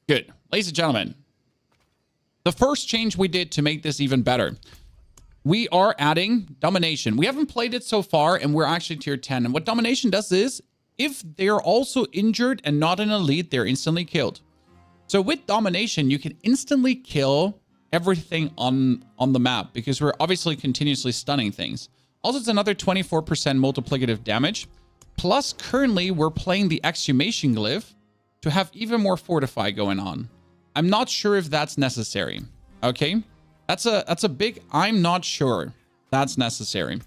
Good. Ladies and gentlemen, the first change we did to make this even better, we are adding Domination. We haven't played it so far, and we're actually tier 10. And what Domination does is, if they're also injured and not an elite, they're instantly killed. So with Domination, you can instantly kill everything on the map because we're obviously continuously stunning things. Also, it's another 24% multiplicative damage. Plus, currently, we're playing the Exhumation Glyph to have even more Fortify going on. I'm not sure if that's necessary. Okay? That's a big I'm not sure that's necessary.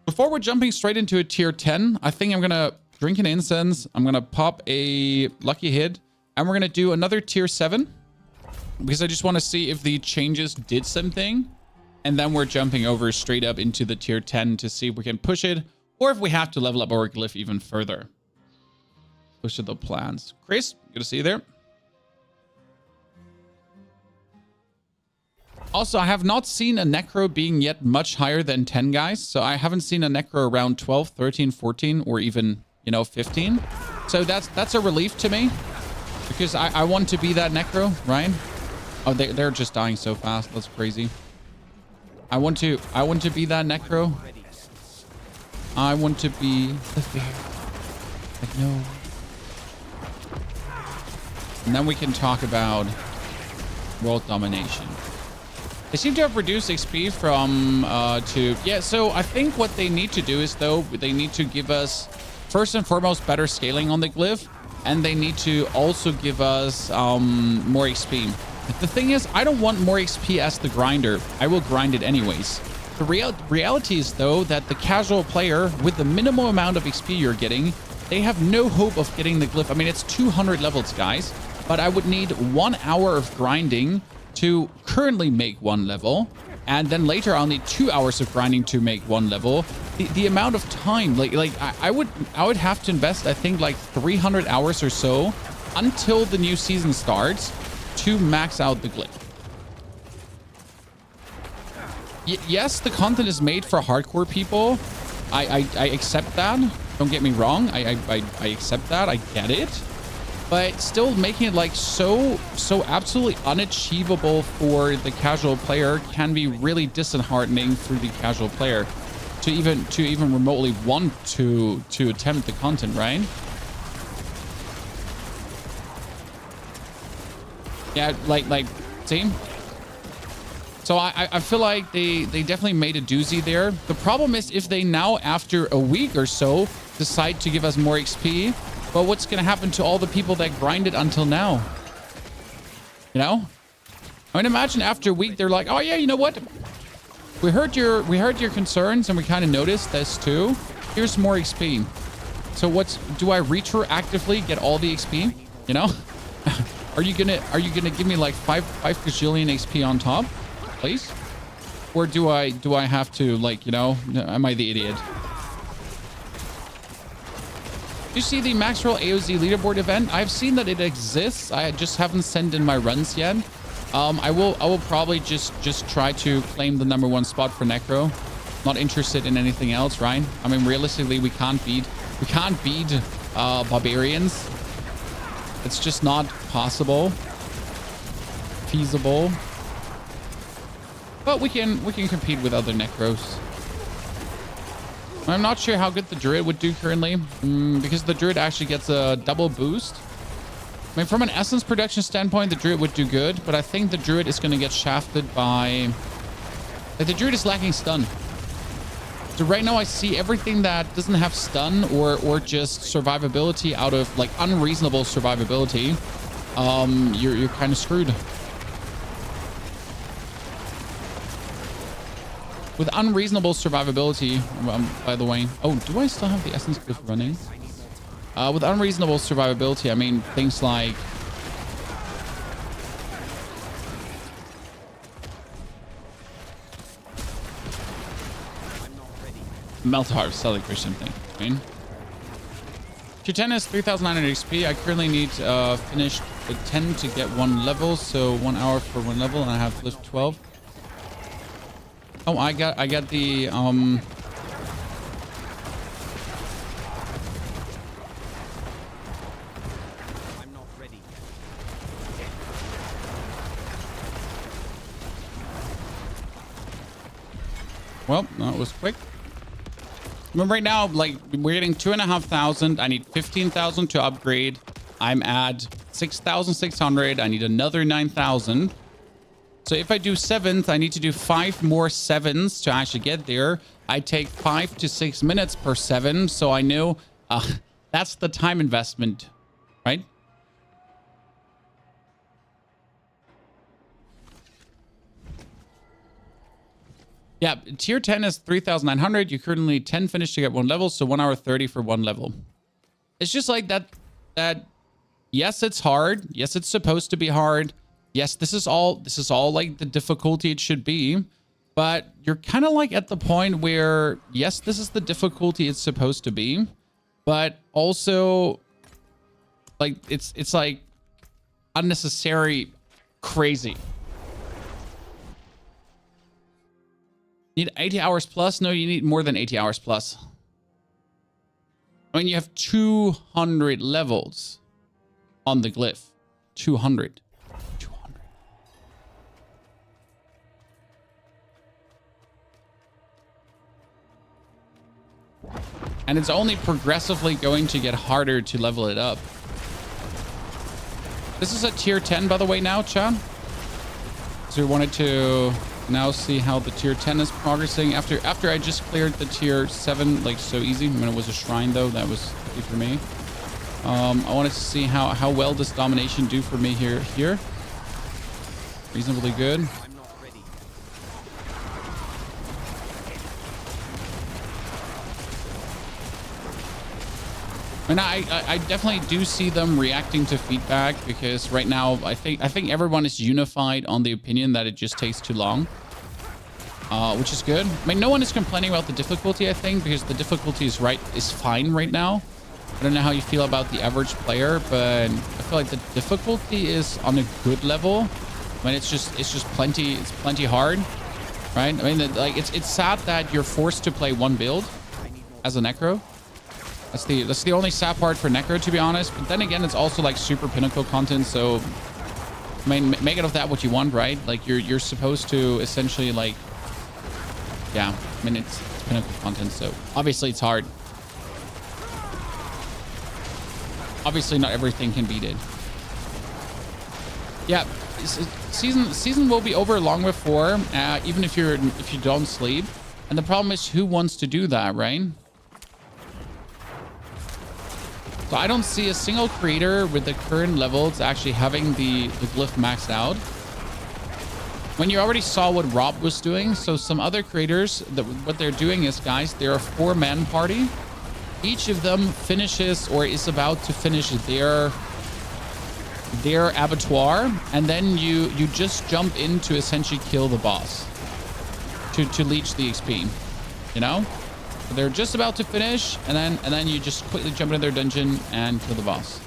Before we're jumping straight into a tier 10, I think I'm going to drink an incense. I'm going to pop a lucky hit. And we're going to do another tier 7. Because I just want to see if the changes did something. And then we're jumping over straight up into the tier 10 to see if we can push it. Or if we have to level up our glyph even further. Those are the plans. Chris, good to see you there. Also, I have not seen a Necro being yet much higher than 10, guys. So I haven't seen a Necro around 12, 13, 14, or even, 15. So that's a relief to me. Because I want to be that Necro, right? Oh, they're just dying so fast. That's crazy. I want to be that Necro. I want to be the fear. Like, no. And then we can talk about world domination. They seem to have reduced XP from to... Yeah, so I think what they need to do is, though, they need to give us, first and foremost, better scaling on the glyph. And they need to also give us more XP. The thing is, I don't want more XP as the grinder. I will grind it anyways. The reality is, though, that the casual player, with the minimal amount of XP you're getting, they have no hope of getting the glyph. I mean, it's 200 levels, guys. But I would need 1 hour of grinding to currently make 1 level. And then later, I'll need 2 hours of grinding to make 1 level. The amount of time, I would have to invest, I think, like 300 hours or so until the new season starts to max out the glyph. Yes, the content is made for hardcore people. I accept that. Don't get me wrong. I accept that. I get it. But still making it like so absolutely unachievable for the casual player can be really disheartening for the casual player to even remotely want to attempt the content, right? Yeah, like see? So I feel like they definitely made a doozy there. The problem is if they now, after a week or so, decide to give us more XP, well, what's going to happen to all the people that grinded until now? You know? I mean, imagine after a week, they're like, oh yeah, you know what? We heard your concerns and we kind of noticed this too. Here's more XP. So do I retroactively get all the XP? You know? Are you gonna give me like 5 gajillion XP on top? Please? Or do I have to, like, am I the idiot? You see the Maxwell AOZ leaderboard event? I've seen that it exists. I just haven't sent in my runs yet. I will probably just try to claim the #1 spot for Necro. Not interested in anything else, right? I mean, realistically, we can't beat barbarians. It's just not possible, feasible. But we can compete with other Necros. I'm not sure how good the Druid would do currently, because the Druid actually gets a double boost. I mean, from an essence production standpoint, the Druid would do good, but I think the Druid is going to get shafted by... Like, the Druid is lacking stun. So right now I see everything that doesn't have stun or just survivability out of, like, unreasonable survivability. You're kind of screwed. With unreasonable survivability, by the way. Oh, do I still have the essence glyph running? With unreasonable survivability, I mean things like... Meltar, selling Christian thing. I mean, tier 10 is 3,900 XP. I currently need to finish the 10 to get 1 level. So 1 hour for 1 level, and I have glyph 12. Oh, I got the Well, that was quick. I mean, right now, like, we're getting 2,500. I need 15,000 to upgrade. I'm at 6,600. I need another 9,000. So if I do 7th, I need to do 5 more 7s to actually get there. I take 5 to 6 minutes per 7. So I know that's the time investment, right? Yeah, tier 10 is 3,900. You currently 10 finish to get 1 level, so 1 hour 30 for 1 level. It's just like that, yes, it's hard. Yes, it's supposed to be hard. Yes, this is all like the difficulty it should be. But you're kind of like at the point where, yes, this is the difficulty it's supposed to be. But also, like, it's like unnecessary crazy. Need 80 hours plus? No, you need more than 80 hours plus. I mean, you have 200 levels on the glyph. 200. 200. And it's only progressively going to get harder to level it up. This is a tier 10, by the way, now, chat. So we wanted to now see how the tier 10 is progressing after I just cleared the tier 7 like so easy. When it was a shrine though, that was easy for me. I wanted to see how well does domination do for me here. Reasonably good. And I definitely do see them reacting to feedback, because right now I think everyone is unified on the opinion that it just takes too long, which is good. I mean, no one is complaining about the difficulty, I think, because the difficulty is fine right now. I don't know how you feel about the average player, but I feel like the difficulty is on a good level. I mean, it's just plenty hard, right? I mean, like it's sad that you're forced to play one build as a Necro. That's the only sad part for Necro, to be honest. But then again, it's also like super Pinnacle content. So, I mean, make it of that what you want, right? Like you're supposed to essentially like, yeah. I mean, it's Pinnacle content, so obviously it's hard. Obviously, not everything can be did. Yeah, season will be over long before, even if you don't sleep. And the problem is, who wants to do that, right? So I don't see a single creator with the current levels actually having the glyph maxed out. When you already saw what Rob was doing, so some other creators, what they're doing is, guys, they're a 4-man party. Each of them finishes or is about to finish their abattoir, and then you just jump in to essentially kill the boss to leech the XP, you know? So they're just about to finish, and then you just quickly jump into their dungeon and kill the boss.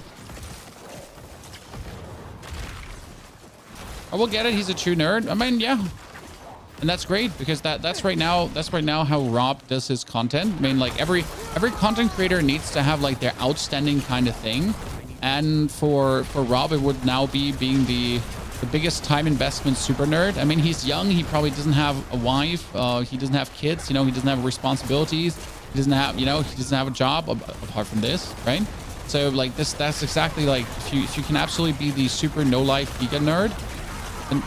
I will get it. He's a true nerd. I mean, yeah, and that's great, because that's right now how Rob does his content. I mean, like every content creator needs to have like their outstanding kind of thing, and for Rob, it would now be being the biggest time investment super nerd. I mean, he's young. He probably doesn't have a wife. He doesn't have kids. You know, he doesn't have responsibilities. He doesn't have, he doesn't have a job apart from this, right? So like that's exactly like, if you can absolutely be the super no life giga nerd,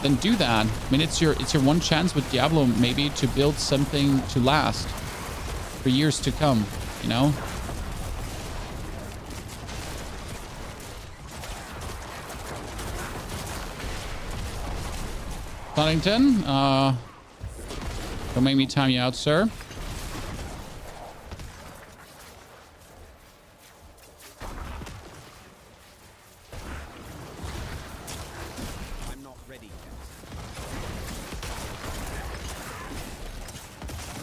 then do that. I mean, it's your one chance with Diablo maybe to build something to last for years to come, you know? Huntington, don't make me time you out, sir. I'm not ready.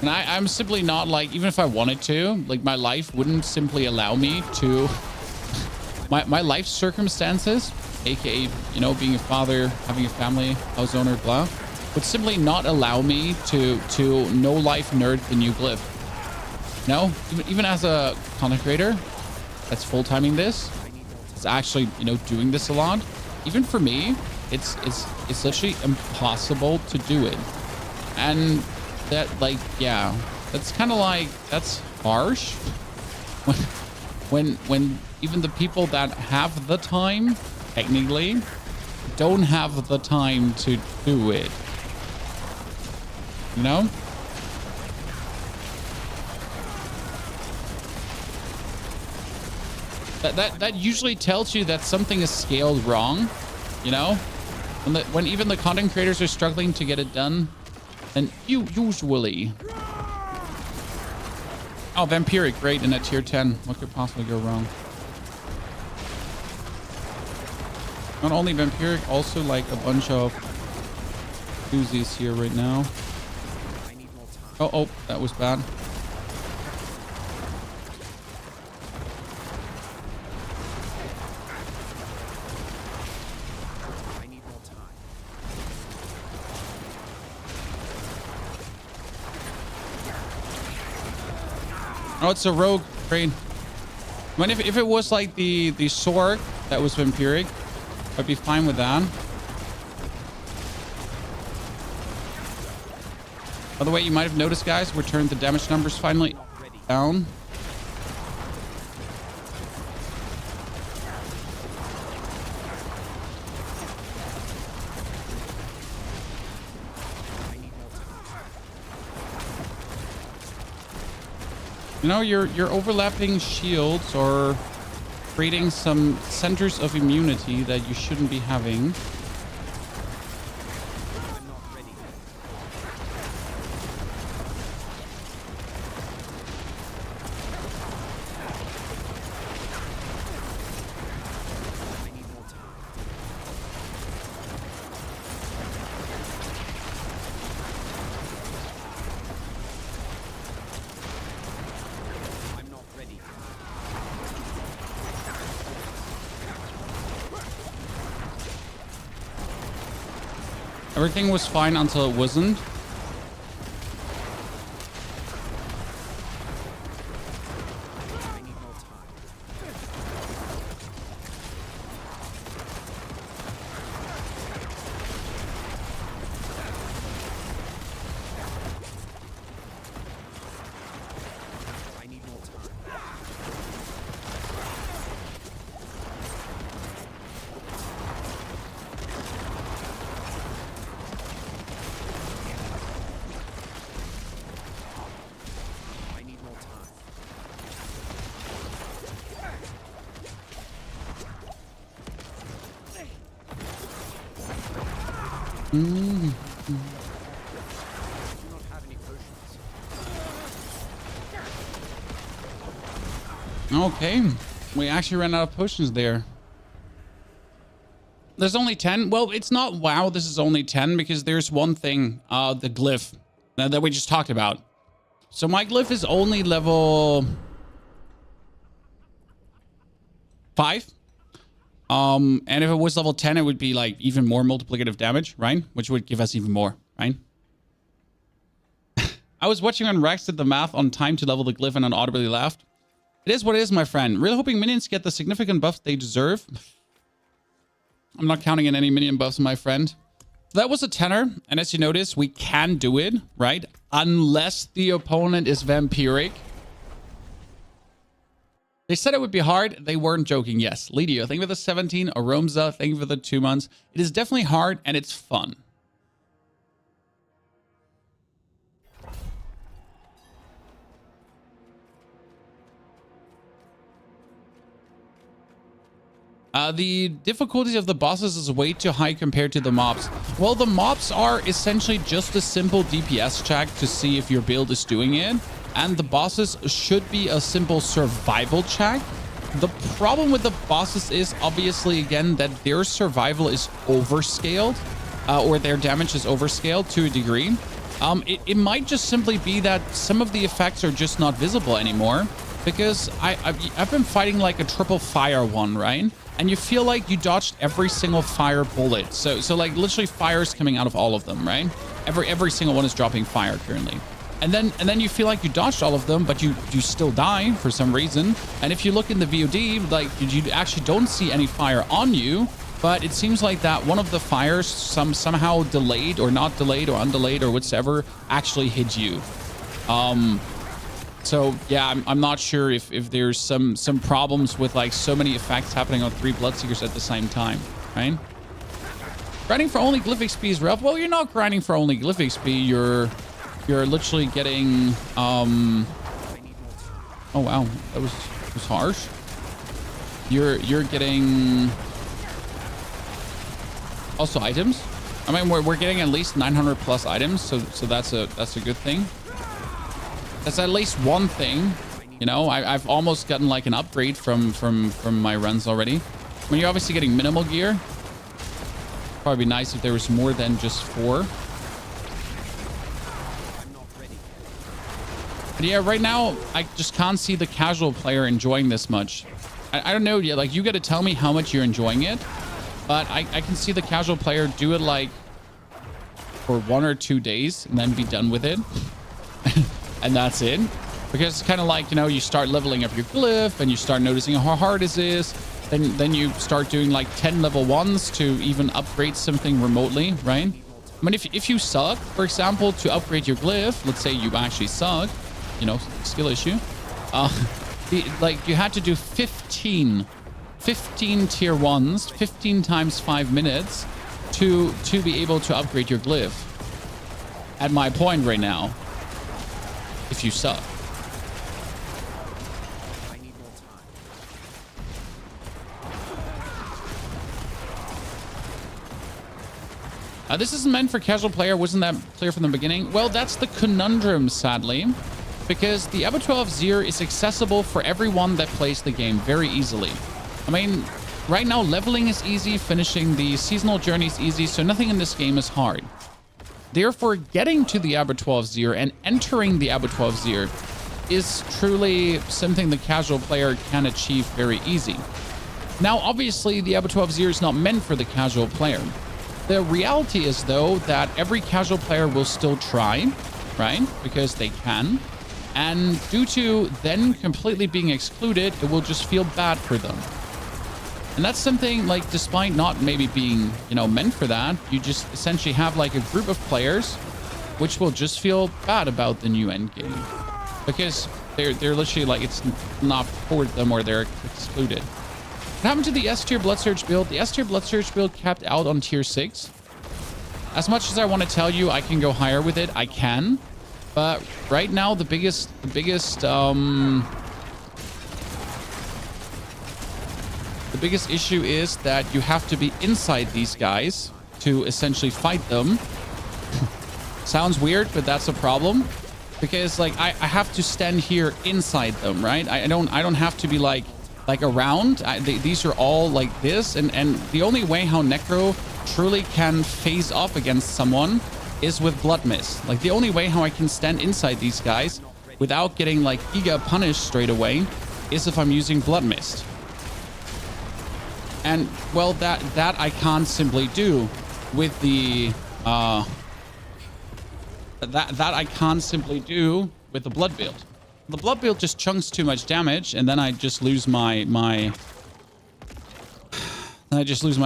And I'm simply not like, even if I wanted to, like my life wouldn't simply allow me to, my life circumstances, aka, being a father, having a family, house owner, blah, would simply not allow me to no life nerd the new glyph. No, even as a content creator that's full-timing this, it's actually, doing this a lot. Even for me, it's literally impossible to do it. And that, like, yeah, that's kind of like, that's harsh. When even the people that have the time, technically, don't have the time to do it. You know? That usually tells you that something is scaled wrong, you know? When even the content creators are struggling to get it done, then usually... Oh, Vampiric, great, in a tier 10. What could possibly go wrong? Not only Vampiric, also like a bunch of doozies here right now. Oh, that was bad. Oh, it's a rogue raid. I mean, if it was like the sword that was Vampiric, I'd be fine with that. By the way, you might have noticed, guys, we turned the damage numbers finally down. You know, your overlapping shields are creating some centers of immunity that you shouldn't be having. Everything was fine until it wasn't. Okay, we actually ran out of potions there. There's only 10. Well, it's not wow, this is only 10 because there's one thing, the Glyph that we just talked about. So my Glyph is only level 5. And if it was level 10, it would be like even more multiplicative damage, right? Which would give us even more, right? I was watching when Rex did the math on time to level the Glyph and unaudibly laughed. It is what it is, my friend. Really hoping minions get the significant buffs they deserve. I'm not counting in any minion buffs, my friend. That was a 10er. And as you notice, we can do it, right? Unless the opponent is Vampiric. They said it would be hard. They weren't joking. Yes. Lidio, thank you for the 17. Aromza, thank you for the 2 months. It is definitely hard and it's fun. The difficulties of the bosses is way too high compared to the mobs. Well, the mobs are essentially just a simple DPS check to see if your build is doing it. And the bosses should be a simple survival check. The problem with the bosses is obviously, again, that their survival is overscaled, or their damage is overscaled to a degree. It might just simply be that some of the effects are just not visible anymore, because I've been fighting like a triple fire one, right? And you feel like you dodged every single fire bullet. So like literally fire is coming out of all of them, right? Every single one is dropping fire currently. And then you feel like you dodged all of them, but you still die for some reason. And if you look in the VOD, like you actually don't see any fire on you, But it seems like that one of the fires somehow delayed or not delayed or undelayed or whatever actually hit you. So yeah, I'm not sure if there's some problems with like so many effects happening on 3 Bloodseekers at the same time, right? Grinding for only Glyph XP is rough. Well, you're not grinding for only Glyph XP. You're literally getting oh wow, that was harsh. You're getting also items. I mean, we're getting at least 900 plus items, so that's a good thing. That's at least one thing. You know, I've almost gotten like an upgrade from my runs already. I mean, you're obviously getting minimal gear. Probably be nice if there was more than just 4. But yeah, right now I just can't see the casual player enjoying this much. I don't know yet. Like, you got to tell me how much you're enjoying it. But I can see the casual player do it like for 1 or 2 days and then be done with it. And that's it. Because it's kind of like, you know, you start leveling up your glyph and you start noticing how hard it is. Then you start doing like 10 level 1s to even upgrade something remotely, right? I mean, if you suck, for example, to upgrade your glyph, let's say you actually suck, you know, skill issue. Like you had to do 15 tier 1s, 15 times 5 minutes to be able to upgrade your glyph. At my point right now, if you suck. I need more time. This isn't meant for casual player. Wasn't that clear from the beginning? Well, that's the conundrum, sadly, because the Abattoir of Zir is accessible for everyone that plays the game very easily. I mean, right now leveling is easy, finishing the seasonal journey is easy, so nothing in this game is hard. Therefore, getting to the Abattoir of Zir and entering the Abattoir of Zir is truly something the casual player can achieve very easy. Now, obviously, the Abattoir of Zir is not meant for the casual player. The reality is, though, that every casual player will still try, right? Because they can. And due to then completely being excluded, it will just feel bad for them. And that's something, like, despite not maybe being, you know, meant for that, you just essentially have like a group of players which will just feel bad about the new endgame because they're literally like it's not for them or they're excluded. What happened to the S tier Blood Surge build? The S tier Blood Surge build capped out on tier 6. As much as I want to tell you I can go higher with it, I can. But right now the biggest issue is that you have to be inside these guys to essentially fight them. Sounds weird, but that's a problem because like I have to stand here inside them, right? I don't have to be like around. These are all like this, and the only way how Necro truly can phase off against someone is with Blood Mist. Like the only way how I can stand inside these guys without getting like Giga punished straight away is if I'm using Blood Mist. And well, that I can't simply do with the that I can't simply do with the blood build. The blood build just chunks too much damage, and then I just lose my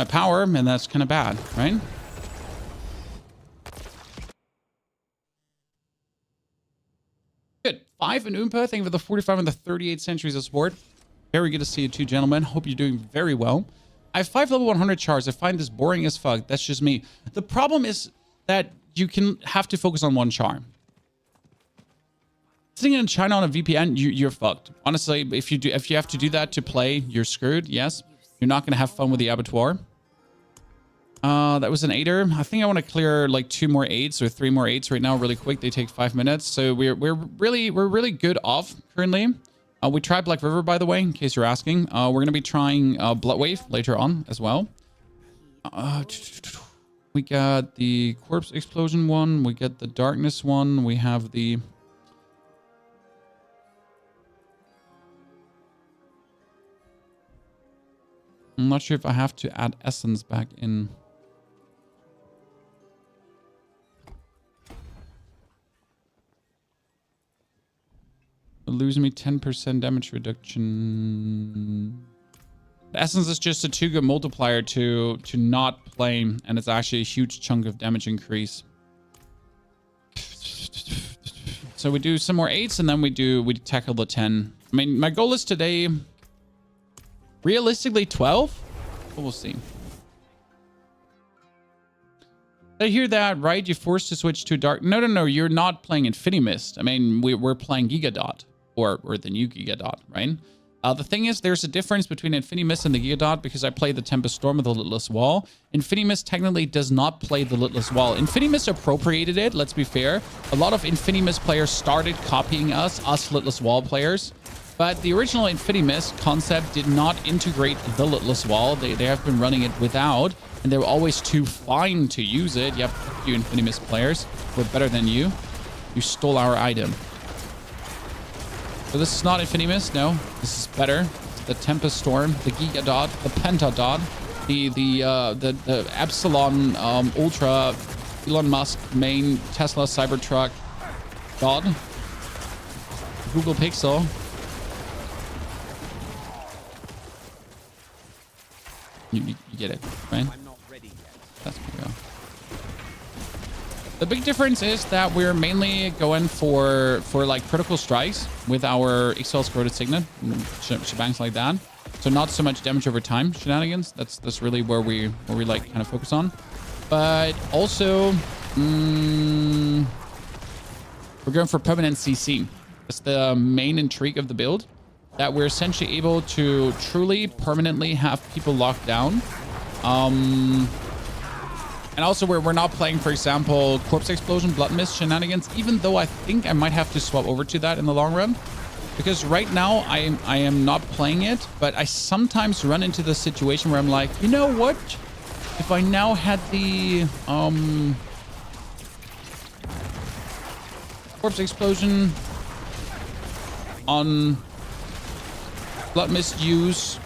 power, and that's kind of bad, right? Good. 5 and Oompa, thank you for the 45 and the 38 centuries of support. Very good to see you two gentlemen. Hope you're doing very well. I have 5 level 100 chars. I find this boring as fuck. That's just me. The problem is that you can have to focus on one char. Sitting in China on a VPN, you're fucked. Honestly, if you have to do that to play, you're screwed. Yes, you're not gonna have fun with the Abattoir. That was an 8er. I think I want to clear like 2 more 8s or 3 more 8s right now, really quick. They take 5 minutes, so we're really good off currently. We tried Black River, by the way, in case you're asking. We're going to be trying Bloodwave later on as well. We got the Corpse Explosion one. We got the Darkness one. We have the... I'm not sure if I have to add Essence back in. Lose me 10% damage reduction. Essence is just a too good multiplier to not play, and it's actually a huge chunk of damage increase. So we do some more 8s, and then we tackle the 10. I mean, my goal is today, realistically 12, but we'll see. I hear that, right? You're forced to switch to dark. No. You're not playing Infinity Mist. I mean, we're playing Gigadot, or the new Gigadot, right? The thing is, there's a difference between Infinity Mist and the Gigadot because I play the Tempest Storm with the Litless Wall. Infinity Mist technically does not play the Litless Wall. Infinity Mist appropriated it, let's be fair. A lot of Infinity Mist players started copying us Litless Wall players. But the original Infinity Mist concept did not integrate the Litless Wall. They have been running it without, and they were always too fine to use it. You have a few Infinity Mist players who are better than you. You stole our item. So this is not Infinity Mist, no. This is better. It's the Tempest Storm, the Gigadot, the Pentadot, the Epsilon Ultra Elon Musk main Tesla Cybertruck God. Google Pixel. You get it, right? I'm not ready yet. That's pretty good. The big difference is that we're mainly going for like critical strikes with our XL Scroted Signet, shebangs like that. So not so much damage over time shenanigans. That's really where we like kind of focus on. But also, we're going for permanent CC. That's the main intrigue of the build. That we're essentially able to truly permanently have people locked down. And also we're not playing, for example, Corpse Explosion, Blood Mist shenanigans, even though I think I might have to swap over to that in the long run. Because right now I am not playing it, but I sometimes run into the situation where I'm like, you know what? If I now had the Corpse Explosion on Blood Mist use,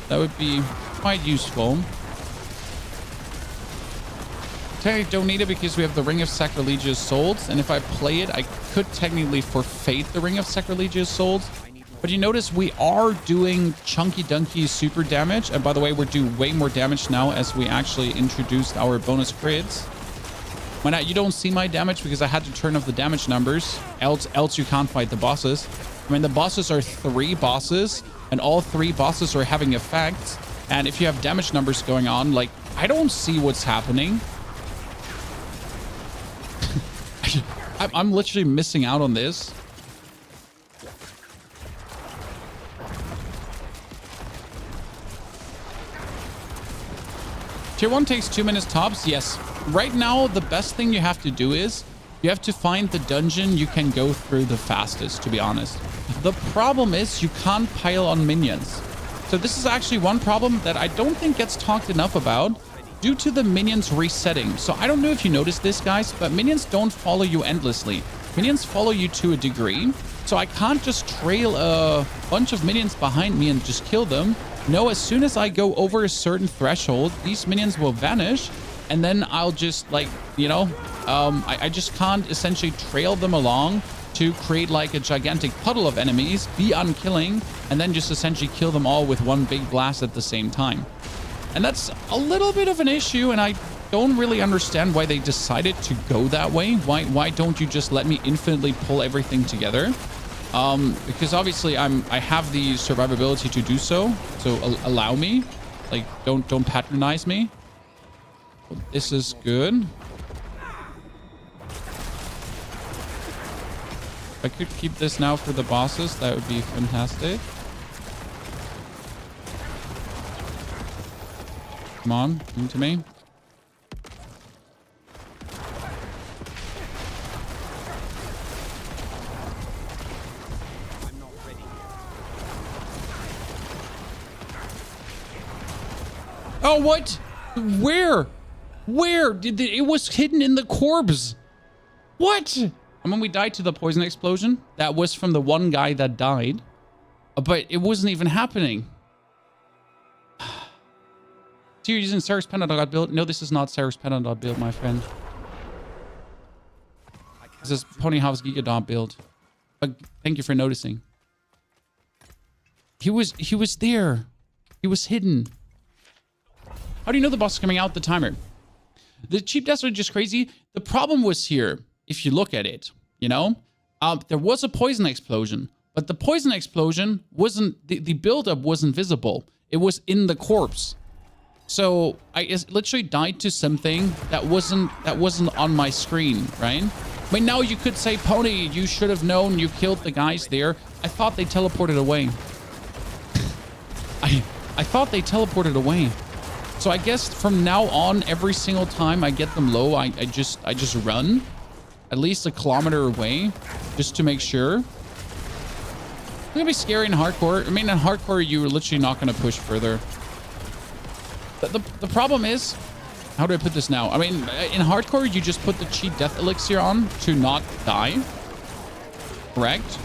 that would be quite useful. Technically don't need it because we have the Ring of Sacrilegious Souls, and if I play it, I could technically forfeit the Ring of Sacrilegious Souls. But you notice we are doing chunky dunky super damage, and by the way, we're doing way more damage now as we actually introduced our bonus crits. Why not? You don't see my damage because I had to turn off the damage numbers, else you can't fight the bosses. I mean, the bosses are 3 bosses, and all 3 bosses are having effects. And if you have damage numbers going on, like, I don't see what's happening. I'm literally missing out on this. Tier 1 takes 2 minutes tops. Yes. Right now, the best thing you have to do is you have to find the dungeon you can go through the fastest, to be honest. The problem is you can't pile on minions. So this is actually one problem that I don't think gets talked enough about due to the minions resetting. So I don't know if you noticed this, guys, but minions don't follow you endlessly. Minions follow you to a degree. So I can't just trail a bunch of minions behind me and just kill them. No, as soon as I go over a certain threshold, these minions will vanish. And then I'll just, like, you know, I just can't essentially trail them along to create like a gigantic puddle of enemies, be unkilling, and then just essentially kill them all with one big blast at the same time. And that's a little bit of an issue, and I don't really understand why they decided to go that way. Why don't you just let me infinitely pull everything together? Because obviously I have the survivability to do so, so allow me. Like, don't patronize me. This is good. If I could keep this now for the bosses, that would be fantastic. Come on, into me. I'm not ready. Oh, what? Where? Where did it was hidden in the corpse? What? And when we died to the poison explosion, that was from the one guy that died, but it wasn't even happening. So you're using Sarah's Penadot build? No, this is not Sarah's Penadot build, my friend. This is P4wnyhof Gigadot build. But thank you for noticing. He was there. He was hidden. How do you know the boss is coming out the timer? The cheap deaths are just crazy. The problem was here, if you look at it, you know, there was a poison explosion, but the poison explosion wasn't, the buildup wasn't visible. It was in the corpse. So I literally died to something that wasn't on my screen, right? I mean, now you could say, Pony, you should have known you killed the guys there. I thought they teleported away. I thought they teleported away. So I guess from now on, every single time I get them low, I just run at least a kilometer away just to make sure. It's gonna be scary in hardcore. I mean, in hardcore, you're literally not gonna push further. The problem is, how do I put this now? I mean, in hardcore, you just put the cheat death elixir on to not die. Correct?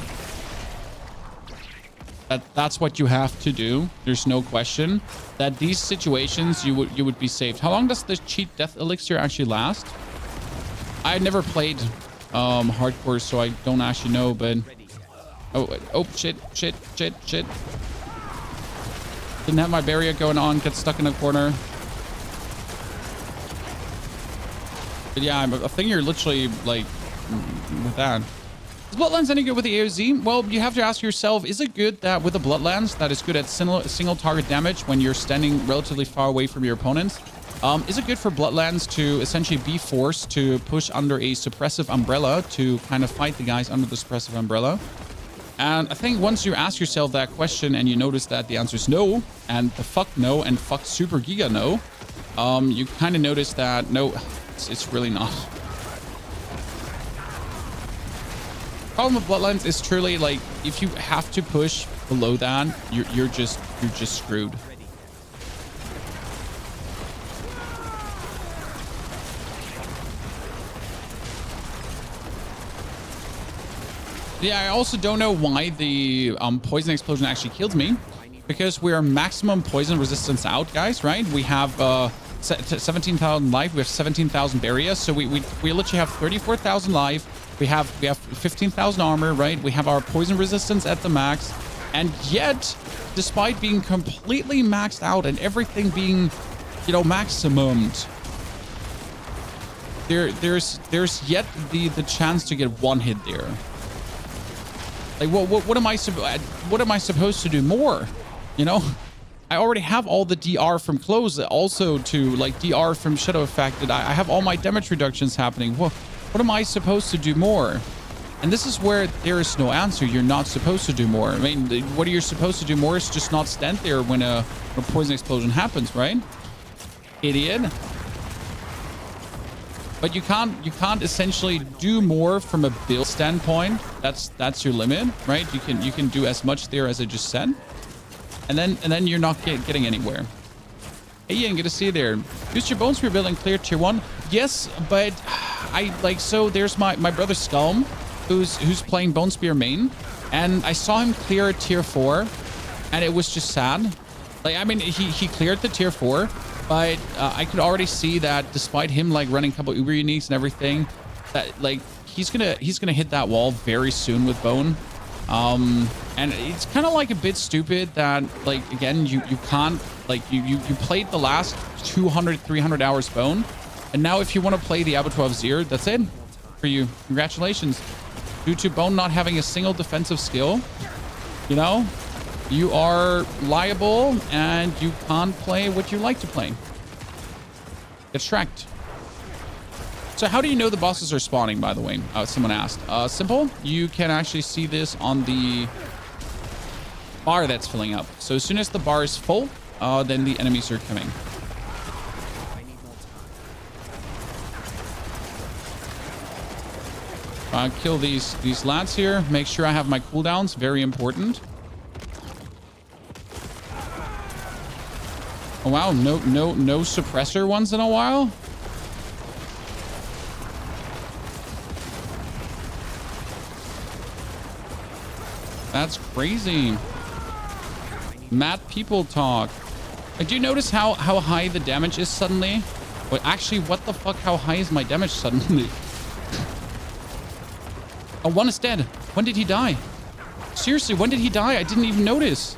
That's what you have to do. There's no question that these situations you would be saved. How long does the cheat death elixir actually last? I never played hardcore, so I don't actually know, but oh shit. Didn't have my barrier going on, get stuck in a corner. But yeah, I think you're literally like with that. Is Bloodlands any good with the AOZ? Well, you have to ask yourself, is it good that with the Bloodlands that is good at single target damage when you're standing relatively far away from your opponents? Is it good for Bloodlands to essentially be forced to push under a suppressive umbrella to kind of fight the guys under the suppressive umbrella? And I think once you ask yourself that question and you notice that the answer is no, and the fuck no, and fuck super giga no, you kind of notice that no, it's really not. Problem with Bloodlines is truly like if you have to push below that, you're just screwed. Yeah, I also don't know why the poison explosion actually killed me, because we are maximum poison resistance out, guys, right? We have 17,000 life, we have 17,000 barriers, so we literally have 34,000 life. We have 15,000 armor, right? We have our poison resistance at the max, and yet, despite being completely maxed out and everything being, you know, maximumed, there's yet the chance to get one hit there. Like, what am I supposed to do more? You know, I already have all the DR from close, also to like DR from shadow affected. I have all my damage reductions happening. What am I supposed to do more? And this is where there is no answer. You're not supposed to do more. I mean, what you're supposed to do more is just not stand there when a poison explosion happens, right? Idiot. But you can't essentially do more from a build standpoint. That's your limit, right? You can do as much there as I just said, and then you're not getting anywhere. Hey Ian, good to see you there. Use your bones for building clear tier 1. Yes, but I like, so there's my brother Skulm, who's playing Bone Spear main, and I saw him clear tier 4, and it was just sad. Like, I mean, he cleared the tier 4. But I could already see that despite him like running a couple Uber uniques and everything, that like he's gonna hit that wall very soon with Bone. And it's kind of like a bit stupid that like again you can't like you played the last 200-300 hours Bone, and now if you want to play the Abattoir of Zir, that's it for you. Congratulations. Due to Bone not having a single defensive skill, you know, you are liable and you can't play what you like to play. Get tracked. So how do you know the bosses are spawning, by the way? Someone asked. Simple. You can actually see this on the bar that's filling up. So as soon as the bar is full, then the enemies are coming. Kill these lads here. Make sure I have my cooldowns. Very important. Oh wow, no suppressor once in a while. That's crazy. Mad people talk. Like, do you notice how high the damage is suddenly? Wait, actually, what the fuck? How high is my damage suddenly? Oh, one is dead. When did he die? Seriously, when did he die? I didn't even notice.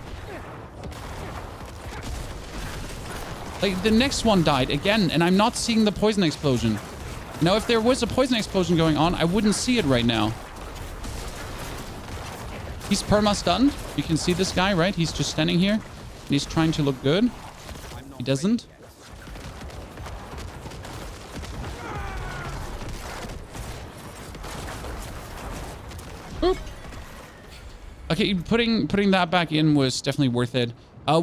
Like, the next one died again, and I'm not seeing the poison explosion. Now, if there was a poison explosion going on, I wouldn't see it right now. He's perma-stunned. You can see this guy, right? He's just standing here, and he's trying to look good. He doesn't. Boop. Okay, putting that back in was definitely worth it.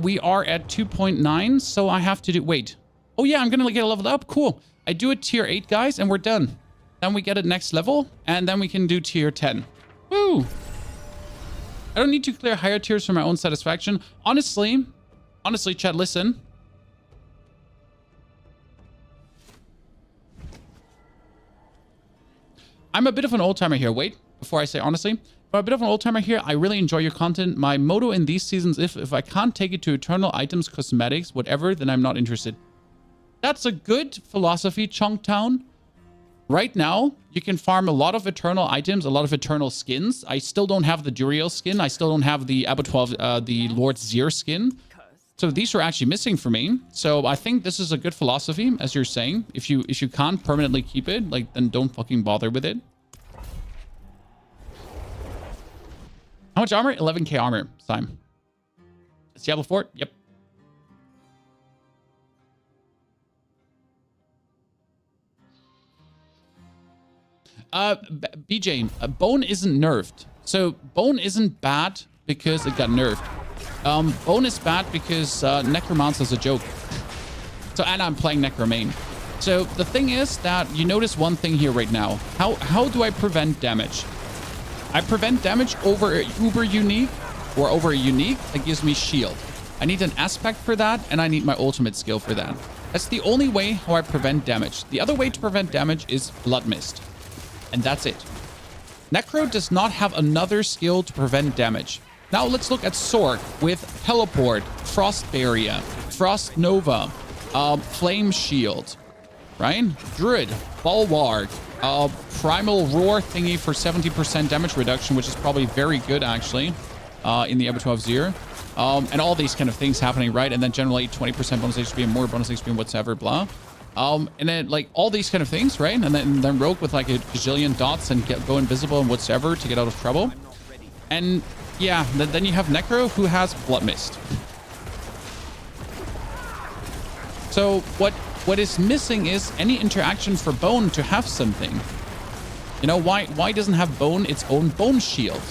We are at 2.9, so I have to do... Wait. Oh, yeah, I'm going to get leveled up. Cool. I do a tier 8, guys, and we're done. Then we get it next level, and then we can do tier 10. Woo! I don't need to clear higher tiers for my own satisfaction. Honestly, chat, listen. I'm a bit of an old-timer here. Wait, before I say honestly. I'm a bit of an old-timer here. I really enjoy your content. My motto in these seasons, if I can't take it to eternal items, cosmetics, whatever, then I'm not interested. That's a good philosophy, Chunktown. Right now, you can farm a lot of eternal items, a lot of eternal skins. I still don't have the Duriel skin. I still don't have the Abattoir of the Lord Zir skin. So these are actually missing for me. So I think this is a good philosophy, as you're saying. If you can't permanently keep it, like, then don't fucking bother with it. How much armor? 11k armor. Time. It's Diablo 4? Yep. BJ, Bone isn't nerfed. So Bone isn't bad because it got nerfed. Bone is bad because Necromancer is a joke. So, and I'm playing Necromancer. So the thing is that you notice one thing here right now. How do I prevent damage? I prevent damage over a uber unique or over a unique that gives me shield. I need an aspect for that, and I need my ultimate skill for that. That's the only way how I prevent damage. The other way to prevent damage is Blood Mist. And that's it. Necro does not have another skill to prevent damage. Now let's look at Sork with Teleport, Frost Barrier, Frost Nova, Flame Shield, right? Druid, Bulwark, Primal Roar thingy for 70% damage reduction, which is probably very good actually, in the Abattoir of Zir. And all these kind of things happening, right? And then generally 20% bonus HP and more bonus HP and whatever, blah. And then like all these kind of things, right? And then Rogue with like a gazillion dots and go invisible and whatsoever to get out of trouble. And yeah, then you have Necro who has Blood Mist. So what is missing is any interaction for Bone to have something. You know, why doesn't have Bone its own Bone Shield?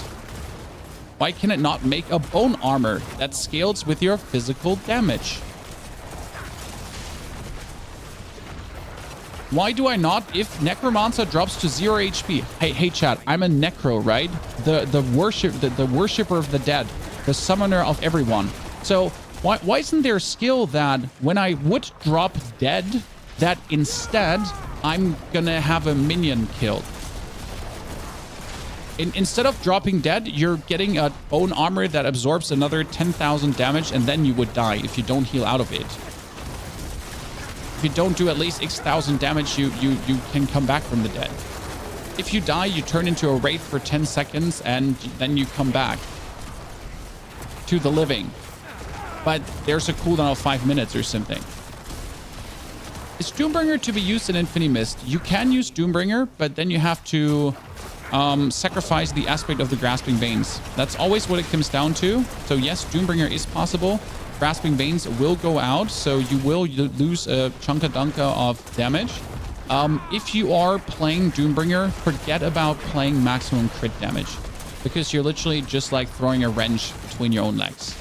Why can it not make a Bone Armor that scales with your physical damage? Why do I not? If Necromancer drops to 0 HP. Hey chat, I'm a Necro, right? The worshipper of the dead, the summoner of everyone. So why isn't there a skill that when I would drop dead, that instead I'm gonna have a minion killed? Instead of dropping dead, you're getting a bone armor that absorbs another 10,000 damage, and then you would die if you don't heal out of it. If you don't do at least X thousand damage, you can come back from the dead. If you die, you turn into a wraith for 10 seconds, and then you come back to the living. But there's a cooldown of 5 minutes or something. Is Doombringer to be used in Infinity Mist? You can use Doombringer, but then you have to sacrifice the aspect of the Grasping Veins. That's always what it comes down to. So yes, Doombringer is possible. Grasping Veins will go out, so you will lose a chunka-dunka of damage. If you are playing Doombringer, forget about playing maximum crit damage, because you're literally just like throwing a wrench between your own legs.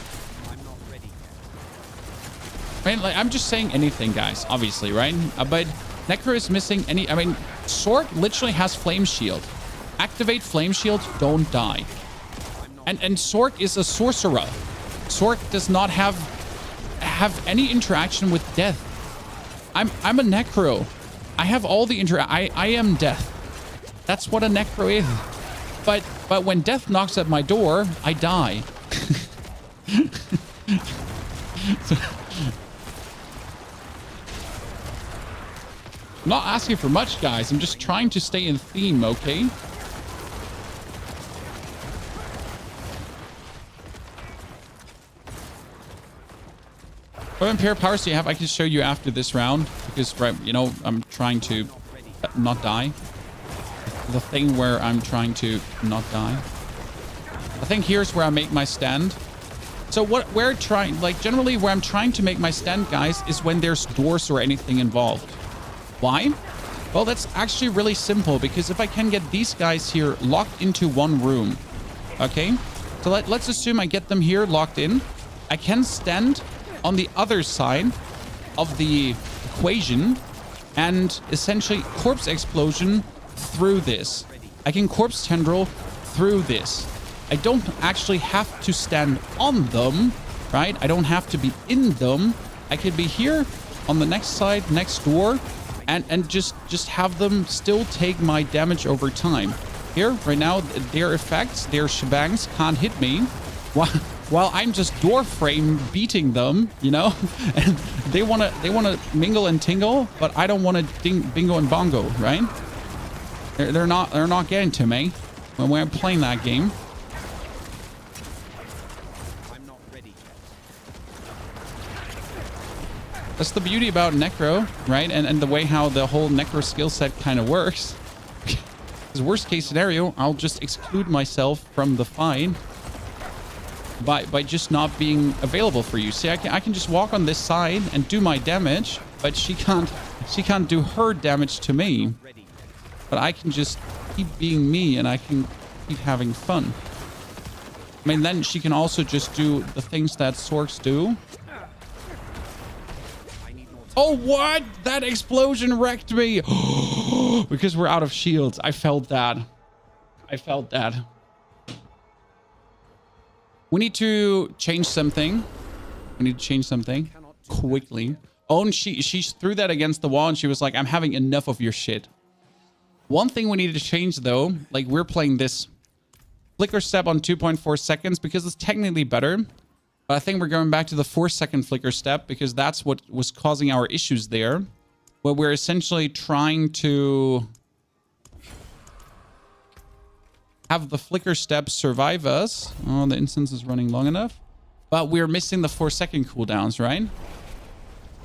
I mean, like, I'm just saying anything, guys, obviously, right? But Necro is missing any... I mean, Sork literally has Flame Shield. Activate Flame Shield, don't die. And Sork is a sorcerer. Sork does not have any interaction with death. I'm a Necro. I have all the I am death. That's what a Necro is. But when death knocks at my door, I die. I'm not asking for much, guys. I'm just trying to stay in theme, okay? Vampire powers do you have? I can show you after this round because, right, you know, I'm trying to not die. The thing where I'm trying to not die. I think here's where I make my stand. So what we're trying, like generally where I'm trying to make my stand, guys, is when there's doors or anything involved. Why? Well, that's actually really simple because if I can get these guys here locked into one room, okay? So let's assume I get them here locked in. I can stand on the other side of the equation and essentially corpse explosion through this. I can corpse tendril through this. I don't actually have to stand on them, right? I don't have to be in them. I could be here on the next side, next door, and just have them still take my damage over time. Here, right now, their effects, their shebangs can't hit me while I'm just door frame beating them, you know? And they wanna mingle and tingle, but I don't wanna bingo and bongo, right? They're not getting to me when we're playing that game. I'm not ready yet. That's the beauty about Necro, right? And the way how the whole Necro skill set kind of works. Because worst case scenario, I'll just exclude myself from the fight by just not being available for you. See, I can just walk on this side and do my damage, but she can't do her damage to me. But I can just keep being me and I can keep having fun. I mean, then she can also just do the things that Sorks do. Oh, what? That explosion wrecked me. Because we're out of shields. I felt that. I felt that. We need to change something. We need to change something quickly. Oh, and she threw that against the wall and she was like, I'm having enough of your shit. One thing we need to change though, like we're playing this flicker step on 2.4 seconds because it's technically better. But I think we're going back to the 4-second flicker step because that's what was causing our issues there. Where we're essentially trying to have the flicker step survive us. Oh, the instance is running long enough. But we're missing the 4-second cooldowns, right?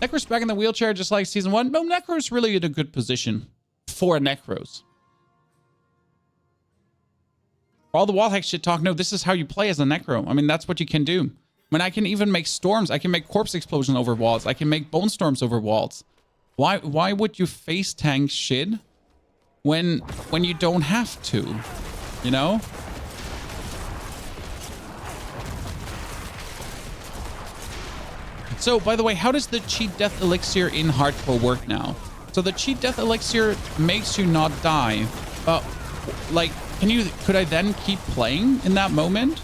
Necro's back in the wheelchair just like season 1. No, Necro's really in a good position for Necros. For all the wall hack shit talk, no, this is how you play as a Necro. I mean, that's what you can do. I mean, I can even make storms. I can make corpse explosion over walls. I can make bone storms over walls. Why would you face tank shit when you don't have to? You know? So, by the way, how does the cheat death elixir in hardcore work now? So the cheat death elixir makes you not die. Like, could I then keep playing in that moment?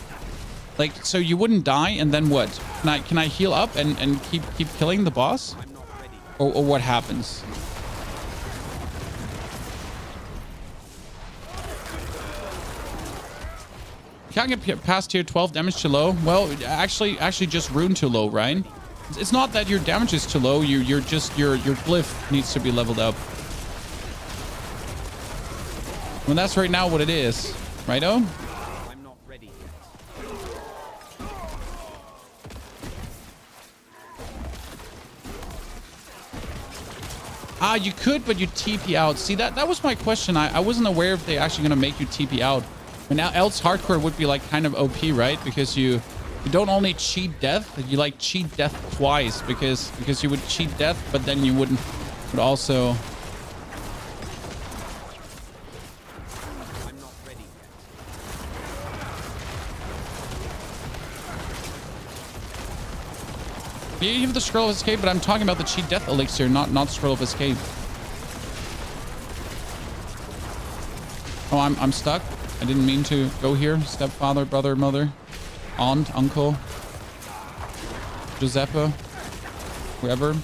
Like, so you wouldn't die and then what? Can I heal up and keep killing the boss? Or what happens? Can't get past tier 12, damage too low. Well, actually just rune too low, right? It's not that your damage is too low. Your glyph needs to be leveled up. Well, that's right now what it is, righto? I'm not ready yet. Ah, you could, but you TP out. See, that was my question. I wasn't aware if they're actually gonna make you TP out. And now else hardcore would be like kind of OP, right? Because you don't only cheat death, you like cheat death twice because you would cheat death, but then you would also. I'm not ready yet. You have the scroll of escape, but I'm talking about the cheat death elixir, not scroll of escape. Oh, I'm stuck. I didn't mean to go here. Stepfather, brother, mother, aunt, uncle, Giuseppe, whoever.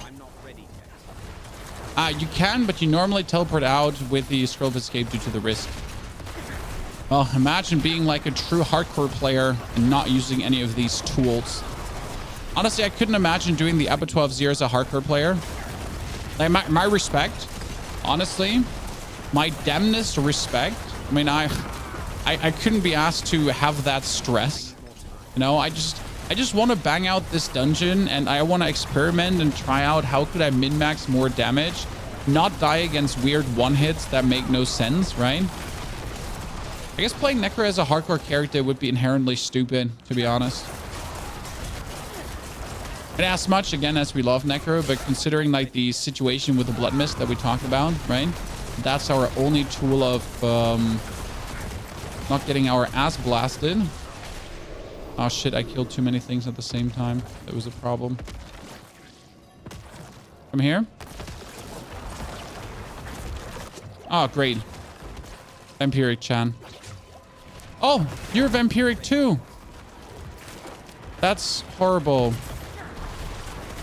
I'm not ready yet. You can, but you normally teleport out with the scroll of escape due to the risk. Well, imagine being like a true hardcore player and not using any of these tools. Honestly, I couldn't imagine doing the Abattoir of Zir as a hardcore player. Like, my respect, honestly, my damnness respect. I mean, I couldn't be asked to have that stress. You know, I just want to bang out this dungeon, and I want to experiment and try out how could I min-max more damage, not die against weird one-hits that make no sense, right? I guess playing Necro as a hardcore character would be inherently stupid, to be honest. And as much, again, as we love Necro, but considering like the situation with the Blood Mist that we talked about, right? That's our only tool of not getting our ass blasted. Oh shit, I killed too many things at the same time. That was a problem. Come here. Oh, great. Vampiric Chan. Oh, you're Vampiric too. That's horrible.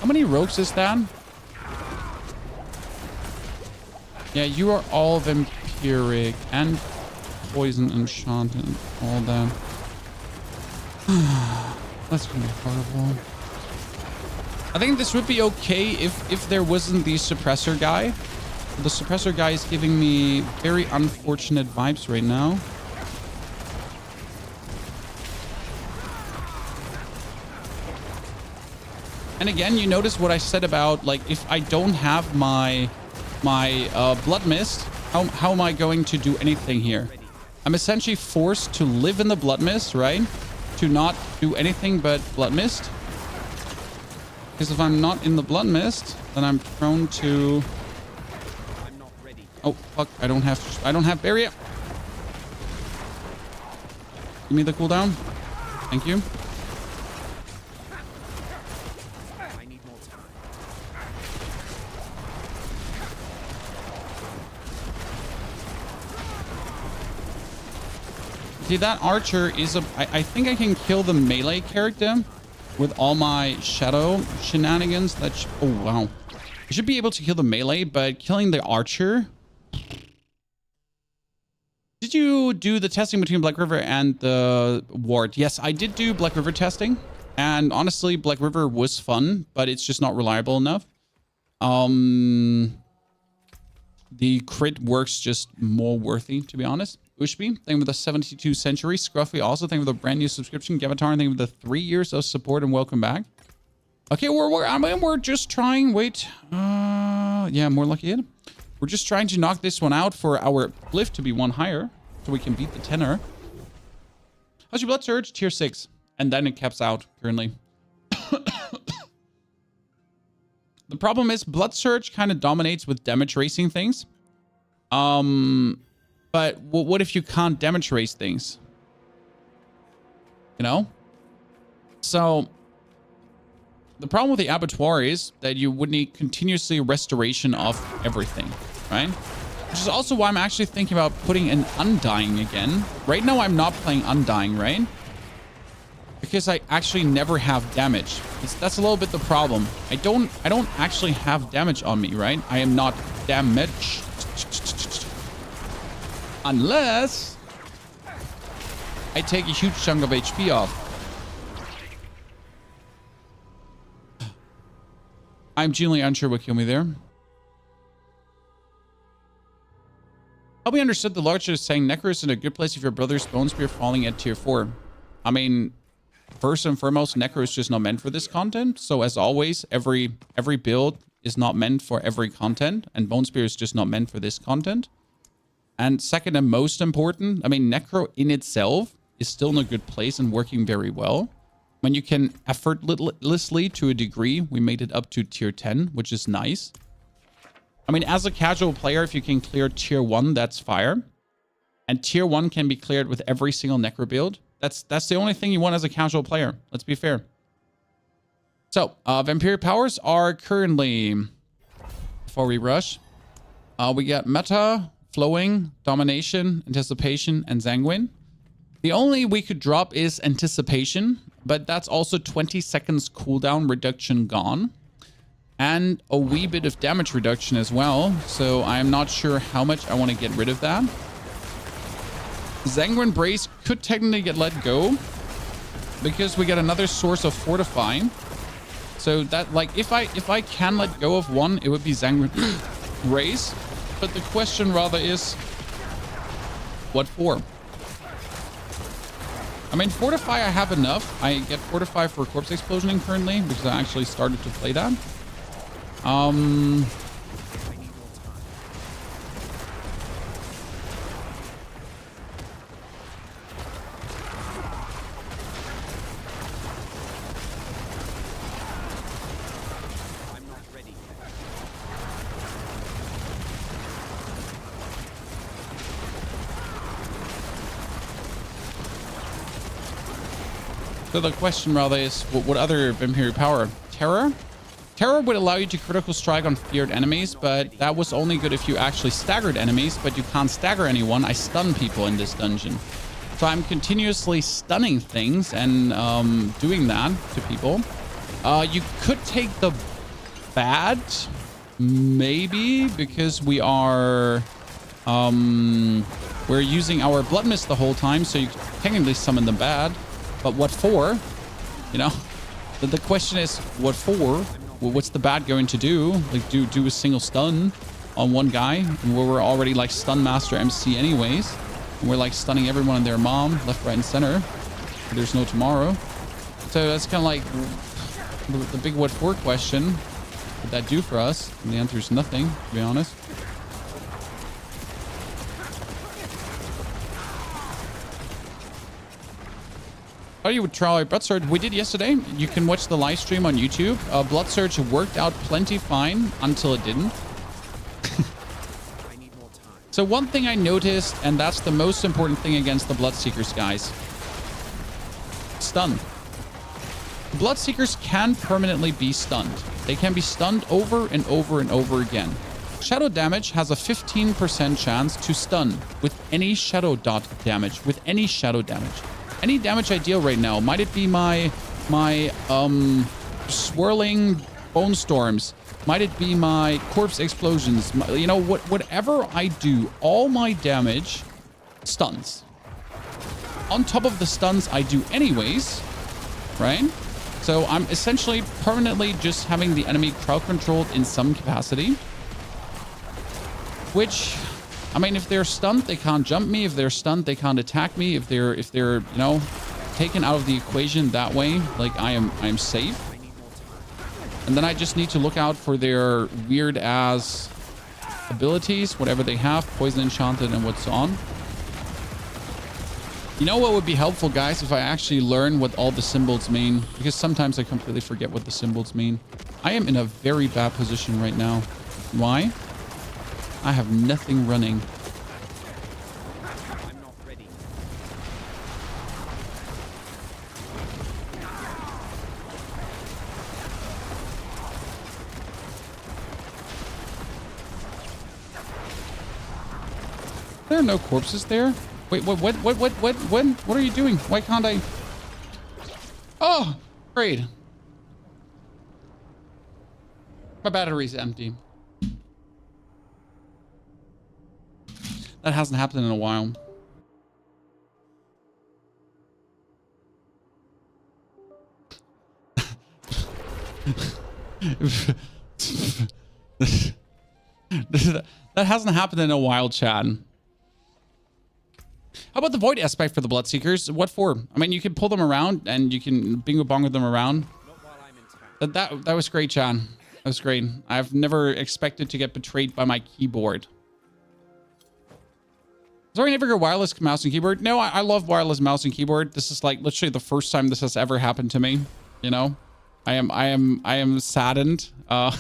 How many rogues is that? Yeah, you are all Vampiric and Poison Enchanted, all that. That's gonna be horrible. I think this would be okay if there wasn't the suppressor guy. The suppressor guy is giving me very unfortunate vibes right now. And again, you notice what I said about, like, if I don't have my Blood Mist, how am I going to do anything here? I'm essentially forced to live in the Blood Mist, right? To not do anything but Blood Mist. Because if I'm not in the Blood Mist, then I'm prone to... Oh, fuck. I don't have barrier. Give me the cooldown. Thank you. See, that archer is a... I think I can kill the melee character with all my shadow shenanigans. Oh, wow. I should be able to kill the melee, but killing the archer... Did you do the testing between Black River and the ward? Yes, I did do Black River testing. And honestly, Black River was fun, but it's just not reliable enough. The crit works just more worthy, to be honest. Ushby, thank you for the 72 century. Scruffy also, thank you for the brand new subscription. Gavatar, thank you for the 3 years of support and welcome back. Okay, we're just trying. Wait. Yeah, more lucky hit. We're just trying to knock this one out for our Glyph to be one higher so we can beat the tenor. How's your blood surge? Tier 6. And then it caps out currently. The problem is blood surge kind of dominates with damage racing things. But what if you can't damage race things? You know? So the problem with the Abattoir is that you would need continuously restoration of everything, right? Which is also why I'm actually thinking about putting an Undying again. Right now I'm not playing Undying, right? Because I actually never have damage. That's a little bit the problem. I don't actually have damage on me, right? I am not damaged. Unless I take a huge chunk of HP off. I'm genuinely unsure what killed me there. Help me understood the larger is saying Necro is in a good place if your brother's Bone Spear falling at tier 4. I mean, first and foremost, Necro is just not meant for this content. So as always, every build is not meant for every content. And Bone Spear is just not meant for this content. And second and most important, I mean, Necro in itself is still in a good place and working very well. When you can effortlessly, to a degree, we made it up to tier 10, which is nice. I mean, as a casual player, if you can clear tier 1, that's fire. And tier 1 can be cleared with every single Necro build. That's the only thing you want as a casual player. Let's be fair. So, Vampiric powers are currently, before we rush, we got Meta, Flowing, Domination, Anticipation, and Sanguine. The only we could drop is Anticipation, but that's also 20 seconds cooldown reduction gone. And a wee bit of damage reduction as well, so I'm not sure how much I want to get rid of that. Sanguine Brace could technically get let go, because we get another source of Fortifying. So that, like, if I can let go of one, it would be Sanguine Brace. But the question rather is, what for? I mean, Fortify, I have enough. I get Fortify for Corpse Explosioning currently because I actually started to play that. So the question rather is, what other Vampiric power? Terror? Terror would allow you to critical strike on feared enemies, but that was only good if you actually staggered enemies, but you can't stagger anyone. I stun people in this dungeon. So I'm continuously stunning things and doing that to people. You could take the bad, maybe, because we are... we're using our Blood Mist the whole time, so you technically summon the bad. But what for? You know, the question is, what for? Well, what's the bad going to do? Like, do a single stun on one guy, and we're already like stun master MC anyways, and we're like stunning everyone and their mom left, right, and center. There's no tomorrow. So that's kind of like the big what for question. What would that do for us? And the answer is nothing, to be honest. How do you try Blood Surge? We did yesterday. You can watch the live stream on YouTube. Blood Surge worked out plenty fine until it didn't. I need more time. So one thing I noticed, and that's the most important thing against the Bloodseekers, guys. Stun. The Bloodseekers can permanently be stunned. They can be stunned over and over and over again. Shadow damage has a 15% chance to stun with any shadow dot damage, with any shadow damage. Any damage I deal right now, might it be my swirling bone storms, might it be my corpse explosions, you know, whatever I do, all my damage stuns. On top of the stuns I do anyways, right? So I'm essentially permanently just having the enemy crowd controlled in some capacity, which... I mean, if they're stunned, they can't jump me. If they're stunned, they can't attack me. If they're, you know, taken out of the equation that way, like I am safe. And then I just need to look out for their weird ass abilities, whatever they have, poison enchanted and what's on. You know what would be helpful, guys, if I actually learn what all the symbols mean, because sometimes I completely forget what the symbols mean. I am in a very bad position right now. Why? I have nothing running. I'm not ready. There are no corpses there. Wait, what are you doing? Why can't I? Oh, great. My battery's empty. That hasn't happened in a while. That hasn't happened in a while, Chad. How about the void aspect for the Bloodseekers? What for? I mean, you can pull them around and you can bingo bongo them around. Not while I'm in town. That was great, Chad. That was great. I've never expected to get betrayed by my keyboard. Sorry, never get wireless mouse and keyboard. No, I love wireless mouse and keyboard. This is like literally the first time this has ever happened to me. You know, I am saddened. The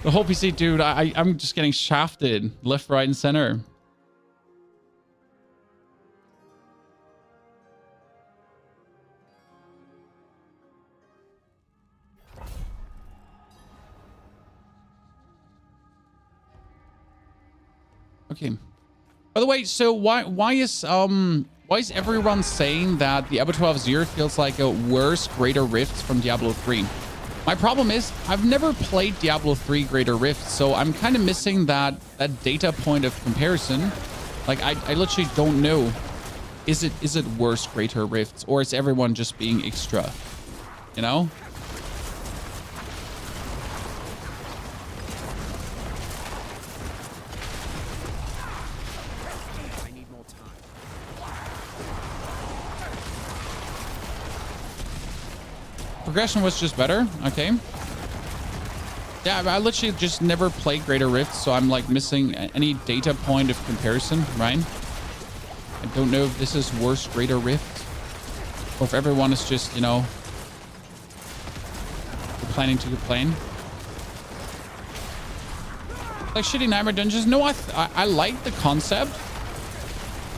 whole PC, dude. I'm just getting shafted left, right, and center. Okay. By the way, so why is everyone saying that the Abattoir of Zir feels like a worse Greater Rift from Diablo 3? My problem is I've never played Diablo 3 Greater Rift, so I'm kind of missing that data point of comparison. Like I literally don't know. Is it worse Greater Rifts, or is everyone just being extra? You know? Progression was just better. Okay. Yeah, I literally just never played Greater Rift, so I'm like missing any data point of comparison, right? I don't know if this is worse Greater Rift, or if everyone is just, you know, planning to complain. Like shitty Nightmare Dungeons. No, I like the concept.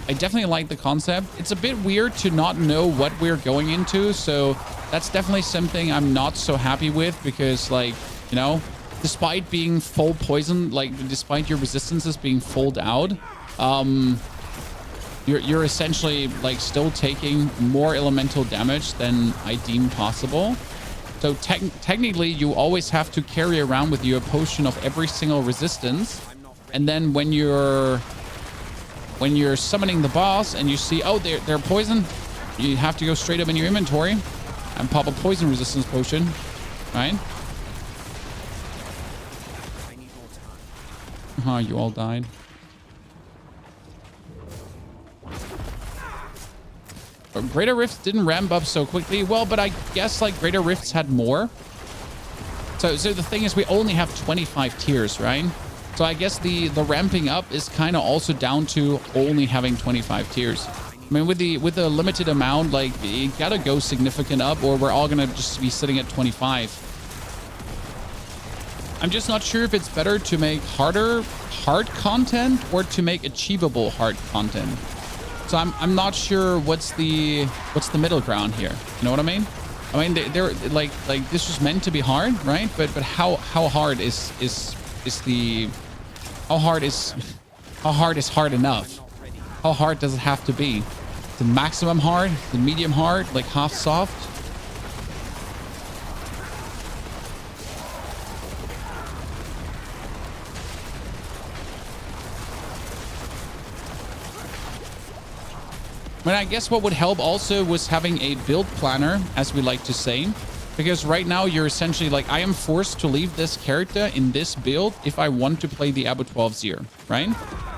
I definitely like the concept. It's a bit weird to not know what we're going into, so that's definitely something I'm not so happy with, because, like, you know, despite being full poison, like despite your resistances being fulled out, you're essentially like still taking more elemental damage than I deem possible. So technically you always have to carry around with you a potion of every single resistance, and then when you're summoning the boss and you see, oh, they're poison, you have to go straight up in your inventory and pop a poison resistance potion, right? Oh, you all died. But Greater Rifts didn't ramp up so quickly. Well, but I guess like Greater Rifts had more. So the thing is, we only have 25 tiers, right? So I guess the ramping up is kind of also down to only having 25 tiers. I mean, with the limited amount, like, you gotta go significant up, or we're all gonna just be sitting at 25. I'm just not sure if it's better to make hard content or to make achievable hard content. So I'm not sure what's the middle ground here. You know what I mean? I mean, they're like this was meant to be hard, right? But how hard is hard enough? How hard does it have to be? The maximum hard, the medium hard, like half soft? I mean, I guess what would help also was having a build planner, as we like to say, because right now you're essentially like, I am forced to leave this character in this build if I want to play the Abattoir of Zir, right?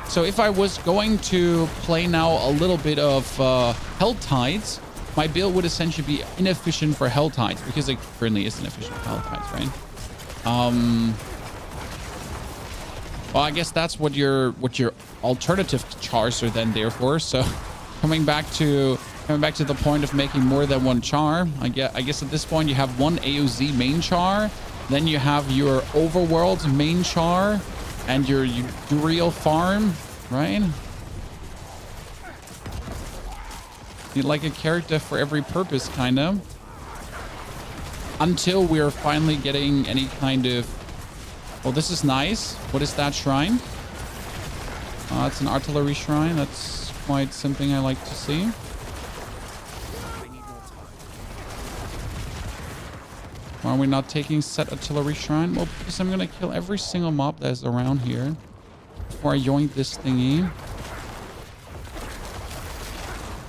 So if I was going to play now a little bit of Hell Tides, my build would essentially be inefficient for Hell Tides, because it currently is inefficient for Hell Tides, right? Well, I guess that's what your alternative chars are then there for. So coming back to the point of making more than one char, I guess at this point you have one AOZ main char, then you have your overworld main char, and your Uriel farm, right? Need like a character for every purpose, kind of. Until we're finally getting any kind of... Well, this is nice. What is that shrine? It's an artillery shrine. That's quite something I like to see. Why are we not taking set artillery shrine? Well, because I'm gonna kill every single mob that's around here before I yoink this thingy.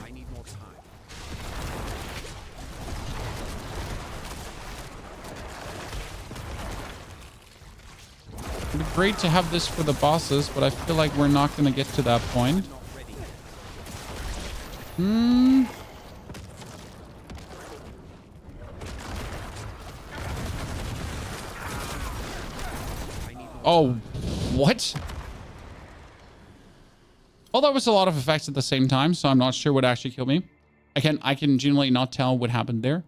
I need more time. It'd be great to have this for the bosses, but I feel like we're not gonna get to that point. Oh, what? Well, that was a lot of effects at the same time, so I'm not sure what actually killed me. I can genuinely not tell what happened there.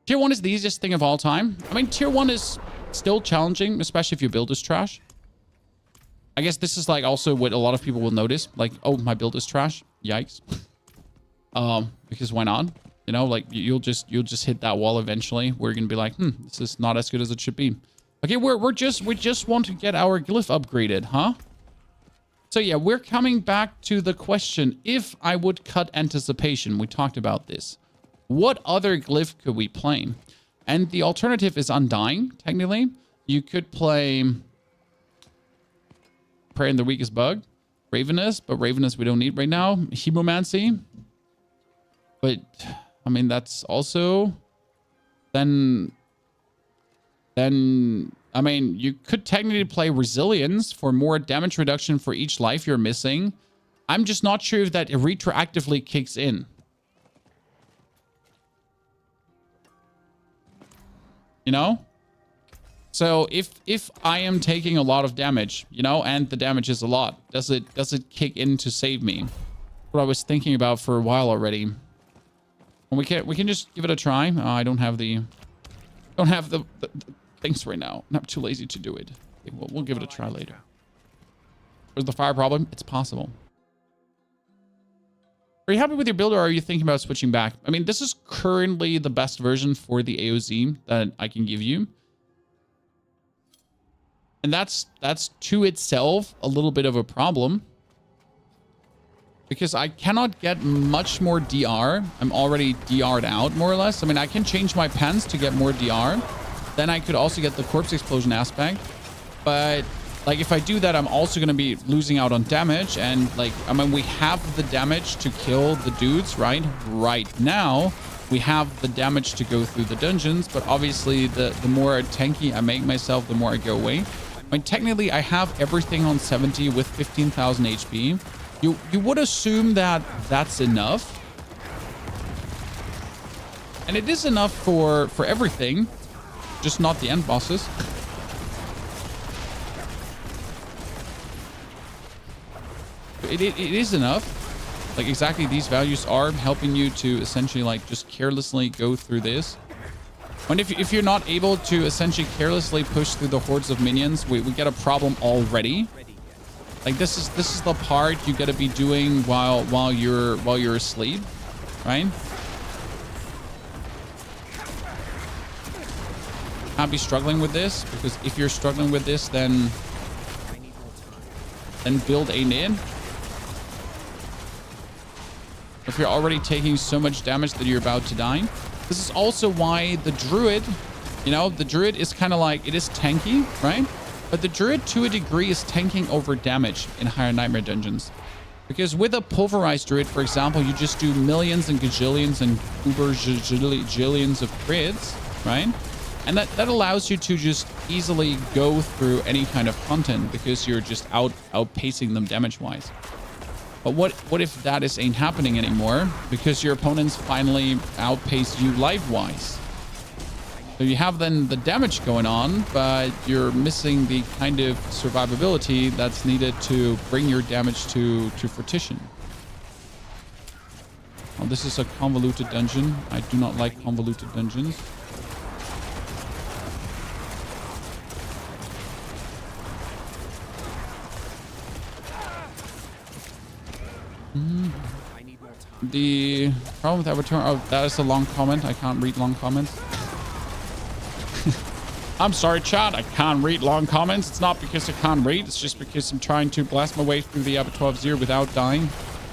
Tier 1 is the easiest thing of all time. I mean, Tier 1 is still challenging, especially if your build is trash. I guess this is like also what a lot of people will notice. Like, oh, my build is trash. Yikes. Because why not? You know, like you'll just hit that wall eventually. We're gonna be like, this is not as good as it should be. Okay, we just want to get our glyph upgraded, huh? So yeah, we're coming back to the question: if I would cut anticipation, we talked about this. What other glyph could we play? And the alternative is Undying. Technically, you could play Prayer in the Weakest Bug, Ravenous, but Ravenous we don't need right now. Hemomancy. But, I mean, that's also... Then, I mean, you could technically play Resilience for more damage reduction for each life you're missing. I'm just not sure if that retroactively kicks in. you know? So if I am taking a lot of damage, you know, and the damage is a lot, does it kick in to save me? What I was thinking about for a while already. And we can just give it a try. I don't have the things right now. I'm too lazy to do it. Okay, we'll give it a try later. There's the fire problem. It's possible. Are you happy with your build, or are you thinking about switching back? I mean, this is currently the best version for the AOZ that I can give you. And that's to itself a little bit of a problem. Because I cannot get much more DR. I'm already DR'd out, more or less. I mean, I can change my pens to get more DR. Then I could also get the corpse explosion aspect. But, like, if I do that, I'm also going to be losing out on damage. And, like, I mean, we have the damage to kill the dudes, right? Right now, we have the damage to go through the dungeons. But obviously, the more tanky I make myself, the more I go away. I mean, technically, I have everything on 70 with 15,000 HP. You would assume that that's enough. And it is enough for everything. Just not the end bosses. It is enough. Like, exactly these values are helping you to essentially, like, just carelessly go through this. And if you're not able to essentially carelessly push through the hordes of minions, we get a problem already. Like, this is the part you gotta be doing while you're asleep, right? Can't be struggling with this, because if you're struggling with this, then build ain't in. If you're already taking so much damage that you're about to die. This is also why the druid, you know, the druid is kind of like, it is tanky, right? But the druid, to a degree, is tanking over damage in higher nightmare dungeons. Because with a pulverized druid, for example, you just do millions and gajillions and uber jillions of crits, right? And that allows you to just easily go through any kind of content because you're just outpacing them damage-wise. But what if that ain't happening anymore? Because your opponents finally outpace you life-wise. So you have then the damage going on, but you're missing the kind of survivability that's needed to bring your damage to fruition. Oh, this is a convoluted dungeon. I do not like convoluted dungeons. The problem with Abattoir... Oh, that is a long comment. I can't read long comments. I'm sorry, chat. I can't read long comments. It's not because I can't read. It's just because I'm trying to blast my way through the Abattoir of Zir without dying.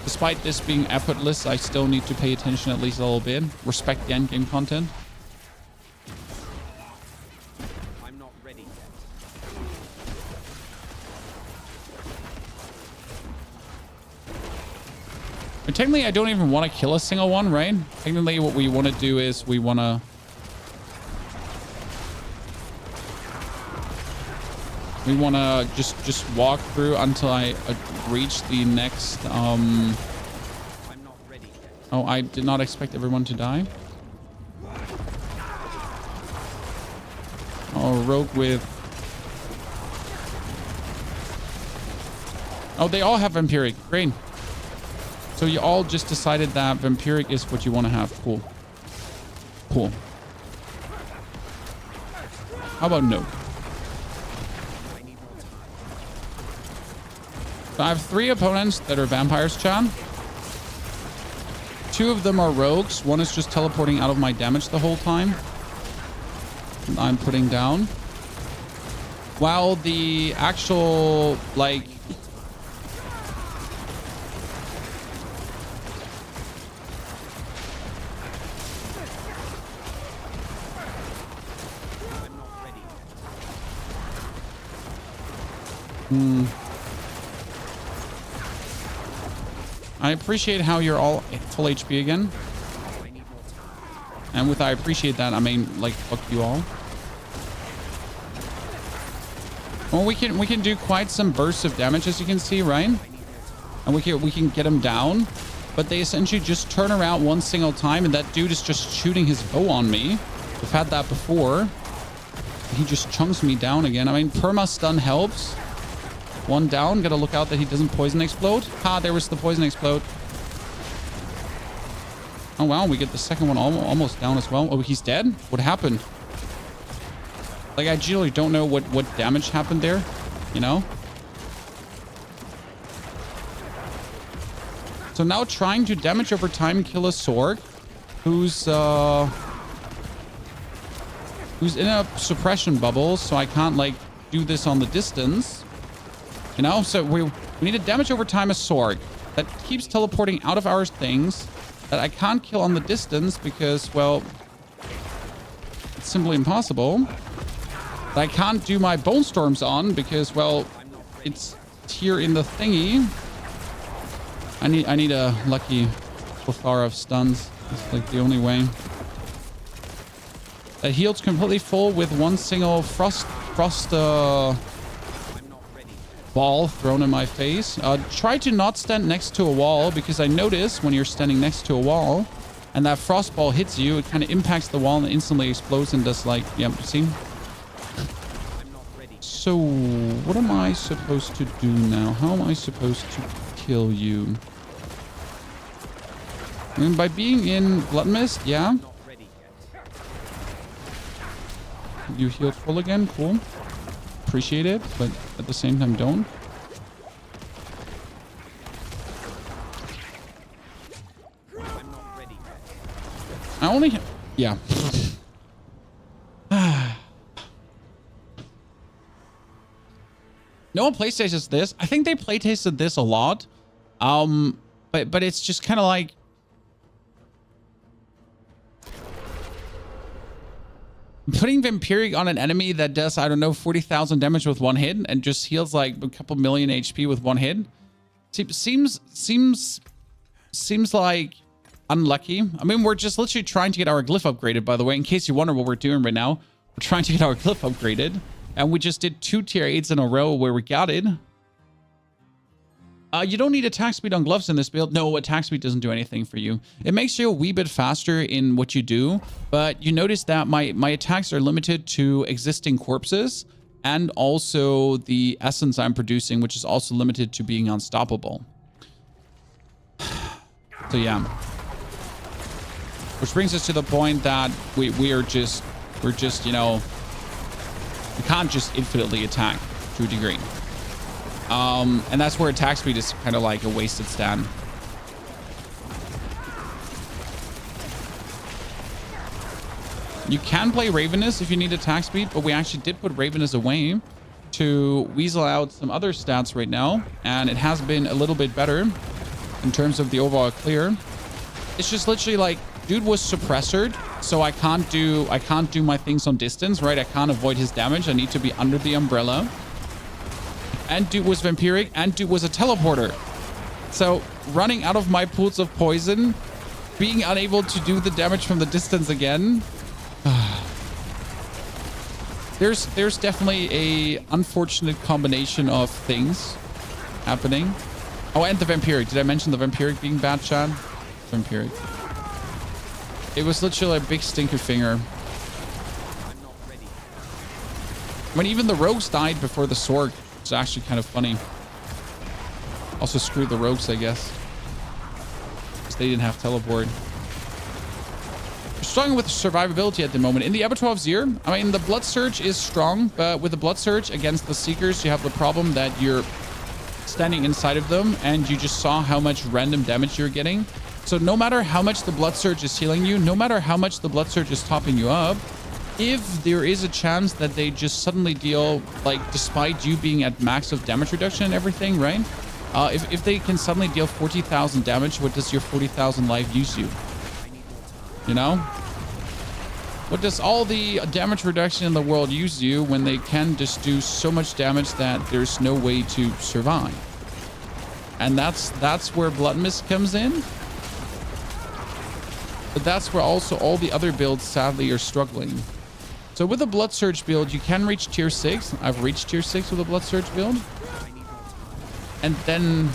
Despite this being effortless, I still need to pay attention at least a little bit. Respect the endgame content. I'm not ready yet. But technically, I don't even want to kill a single one, right? Technically, what we want to do is we want to... We want to just walk through until I reach the next... I'm not ready yet. Oh, I did not expect everyone to die. Oh, rogue with... Oh, they all have Vampiric. Great. So you all just decided that Vampiric is what you want to have. Cool. Cool. How about no? So I have 3 opponents that are vampires, chat. 2 of them are rogues. One is just teleporting out of my damage the whole time. And I'm putting down. While the actual, like... I appreciate how you're all full HP again. And with I appreciate that, I mean, like, fuck you all. Well, we can do quite some bursts of damage, as you can see, right? And we can get them down. But they essentially just turn around one single time, and that dude is just shooting his bow on me. We've had that before. He just chunks me down again. I mean, perma stun helps. One down. Gotta look out that he doesn't poison explode. Ha, there was the poison explode. Oh, wow. We get the second one almost down as well. Oh, he's dead? What happened? Like, I generally don't know what damage happened there. You know? So now trying to damage over time kill a Sorg who's in a suppression bubble, so I can't like do this on the distance. You know, so we need to damage over time a Sorg that keeps teleporting out of our things that I can't kill on the distance because, well, it's simply impossible. That I can't do my bone storms on because, well, it's here in the thingy. I need a lucky plethora of stuns. It's like the only way. That heal's completely full with one single frost ball thrown in my face. Try to not stand next to a wall because I notice when you're standing next to a wall and that frost ball hits you, it kind of impacts the wall and instantly explodes and does like, yeah, see? So what am I supposed to do now? How am I supposed to kill you? I mean, by being in Blood Mist, yeah. You healed full again, cool. Appreciate it, but at the same time don't. I only... yeah. No one playtests this. I think they playtested this a lot. But it's just kind of like... putting Vampiric on an enemy that does, I don't know, 40,000 damage with one hit and just heals like a couple million HP with one hit. Seems like unlucky. I mean, we're just literally trying to get our Glyph upgraded, by the way, in case you wonder what we're doing right now. We're trying to get our Glyph upgraded. And we just did 2 tier 8s in a row where we got it. You don't need attack speed on gloves in this build. No, attack speed doesn't do anything for you. It makes you a wee bit faster in what you do, but you notice that my attacks are limited to existing corpses and also the essence I'm producing, which is also limited to being unstoppable. So yeah. Which brings us to the point that we're just, you know, we can't just infinitely attack to a degree. And that's where attack speed is kind of like a wasted stat. You can play Ravenous if you need attack speed, but we actually did put Ravenous away to weasel out some other stats right now, and it has been a little bit better in terms of the overall clear. It's just literally like, dude was suppressored, so I can't do my things on distance, right? I can't avoid his damage. I need to be under the umbrella. And dude was Vampiric, and dude was a teleporter. So running out of my pools of poison, being unable to do the damage from the distance again. There's definitely a unfortunate combination of things happening. Oh, and the Vampiric. Did I mention the Vampiric being bad, Chad? Vampiric. It was literally a big stinker finger. I mean, even the rogues died before the Sorg. It's actually kind of funny. Also screwed the rogues, I guess, because they didn't have teleport. We're struggling with survivability at the moment. In the Abattoir of Zir, I mean, the Blood Surge is strong, but with the Blood Surge against the Seekers, you have the problem that you're standing inside of them, and you just saw how much random damage you're getting. So no matter how much the Blood Surge is healing you, no matter how much the Blood Surge is topping you up, if there is a chance that they just suddenly deal, like, despite you being at max of damage reduction and everything, right? If they can suddenly deal 40,000 damage, what does your 40,000 life use you? You know? What does all the damage reduction in the world use you when they can just do so much damage that there's no way to survive? And that's where Blood Mist comes in. But that's where also all the other builds sadly are struggling. So with a Blood Surge build, you can reach tier 6. I've reached tier 6 with a Blood Surge build. And then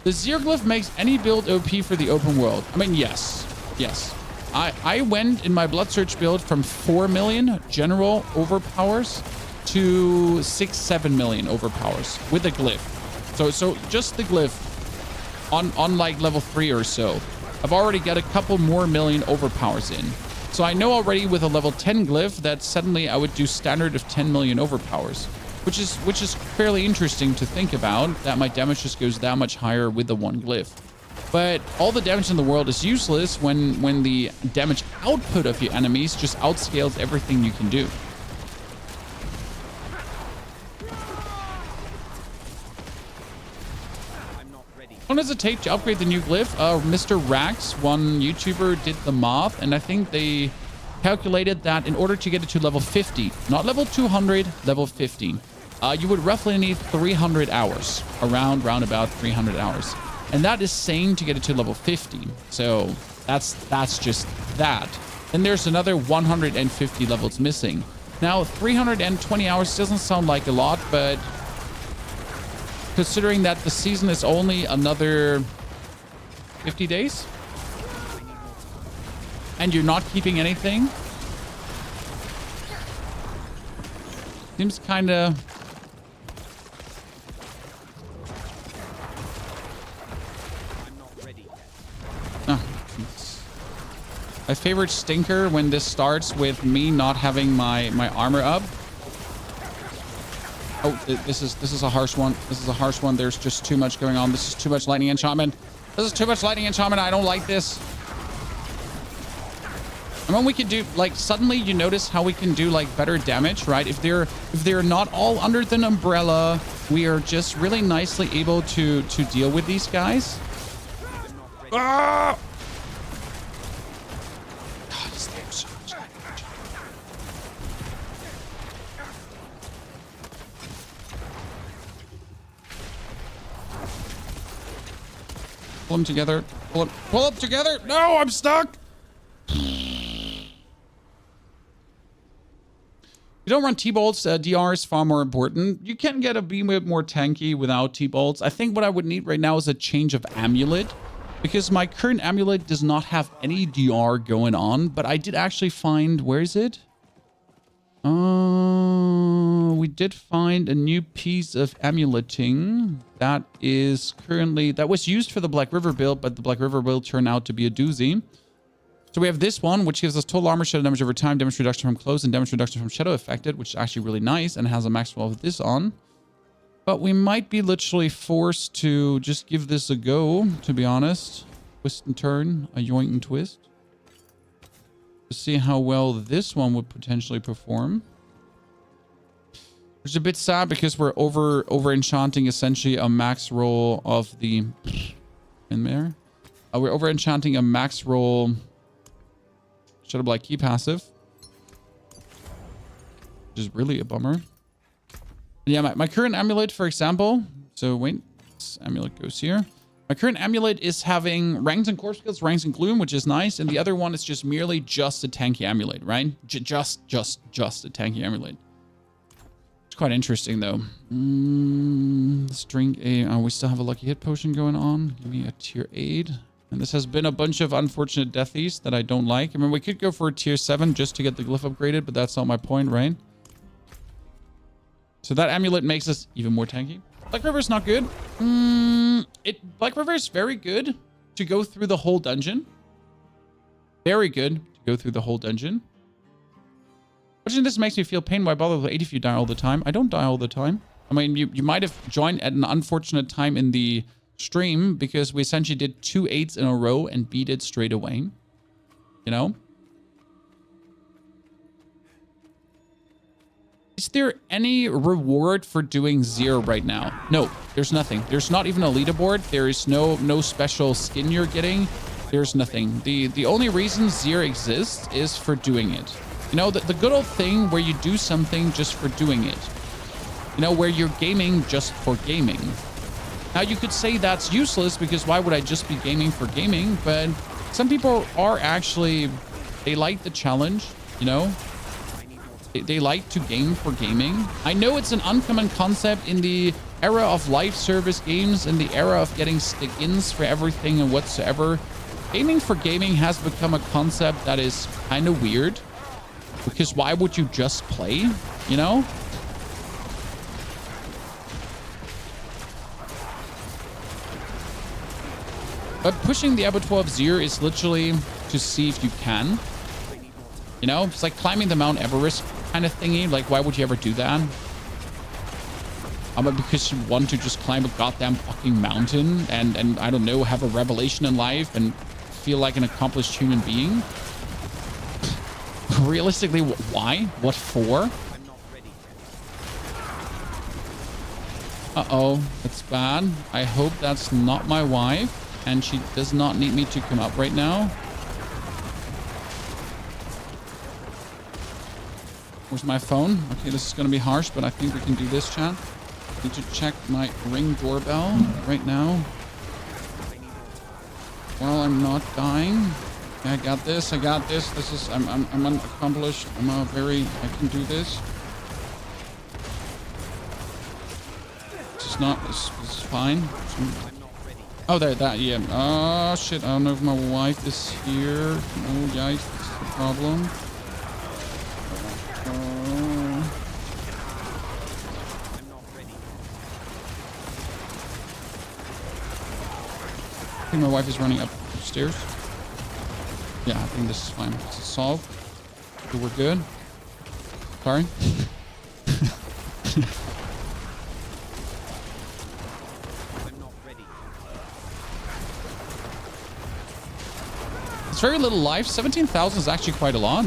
the Zir Glyph makes any build OP for the open world. I mean, yes. Yes. I went in my Blood Surge build from 4 million general overpowers to 6-7 million overpowers with the Glyph. So just the Glyph on like level 3 or so. I've already got a couple more million overpowers in. So I know already with a level 10 Glyph that suddenly I would do standard of 10 million overpowers, which is fairly interesting to think about, that my damage just goes that much higher with the one Glyph. But all the damage in the world is useless when the damage output of your enemies just outscales everything you can do. How long does it take to upgrade the new Glyph? Mr. Rax, one YouTuber, did the math, and I think they calculated that in order to get it to level 50, not level 200, level 50, you would roughly need 300 hours, around about 300 hours. And that is sane to get it to level 50. So that's just that. And there's another 150 levels missing. Now, 320 hours doesn't sound like a lot, but considering that the season is only another 50 days and you're not keeping anything, seems kind of... My favorite stinker when this starts with me not having my armor up. Oh, this is a harsh one. This is a harsh one. There's just too much going on. This is too much lightning enchantment. This is too much lightning enchantment. I don't like this. And when we can do, like, suddenly you notice how we can do like better damage, right? If they're not all under the umbrella, we are just really nicely able to deal with these guys. Ah! Pull them together. Pull them together. No, I'm stuck. You don't run T-bolts. DR is far more important. You can get a beam whip more tanky without T-bolts. I think what I would need right now is a change of amulet, because my current amulet does not have any DR going on. But I did actually find, where is it? We did find a new piece of amuleting that is currently, that was used for the Black River build, but the Black River build turned out to be a doozy. So we have this one, which gives us total armor, shadow damage over time, damage reduction from close, and damage reduction from shadow affected, which is actually really nice and has a max roll of this on. But we might be literally forced to just give this a go, to be honest. Twist and turn, a yoink and twist. To see how well this one would potentially perform. Which is a bit sad because we're over enchanting essentially a max roll of the in there. We're over enchanting a max roll Shadow Blight key passive, which is really a bummer. Yeah, my current amulet, for example. So wait, this amulet goes here. My current amulet is having ranks and corpse skills, ranks and gloom, which is nice, and the other one is just merely just a tanky amulet, right? Just a tanky amulet. It's quite interesting though. Let's drink a... we still have a lucky hit potion going on. Give me a tier 8. And this has been a bunch of unfortunate deathies that I don't like. I mean, we could go for a tier 7 just to get the glyph upgraded, but that's not my point, right? So that amulet makes us even more tanky. Black River's not good. Black River is very good to go through the whole dungeon. Very good to go through the whole dungeon. Watching this makes me feel pain. Why bother with 8 if you die all the time? I don't die all the time. I mean, you might have joined at an unfortunate time in the stream because we essentially did 2 8s in a row and beat it straight away. You know? Is there any reward for doing Zir right now? No, there's nothing. There's not even a leaderboard. There is no special skin you're getting. There's nothing. The only reason Zir exists is for doing it. You know, the good old thing where you do something just for doing it. You know, where you're gaming just for gaming. Now, you could say that's useless because why would I just be gaming for gaming? But some people are actually, they like the challenge, you know? They like to game for gaming. I know it's an uncommon concept in the era of live service games, in the era of getting stick-ins for everything and whatsoever. Gaming for gaming has become a concept that is kind of weird. Because why would you just play, you know? But pushing the Abattoir of Zir is literally to see if you can. You know, it's like climbing the Mount Everest kind of thingy. Like, why would you ever do that? But because you want to just climb a goddamn fucking mountain and I don't know, have a revelation in life and feel like an accomplished human being. Realistically, why? What for? Uh-oh, that's bad. I hope that's not my wife. And she does not need me to come up right now. Where's my phone? Okay, this is going to be harsh, but I think we can do this, chat. Need to check my Ring doorbell right now. Well, I'm not dying. Okay, I got this. I got this. This is I'm unaccomplished. I can do this. This is not. This is fine. Oh, yeah. Oh, shit. I don't know if my wife is here. Oh, yikes. This is the problem. I think my wife is running upstairs. Yeah, I think this is fine. This is solved. So we're good. Sorry. It's very little life. 17,000 is actually quite a lot.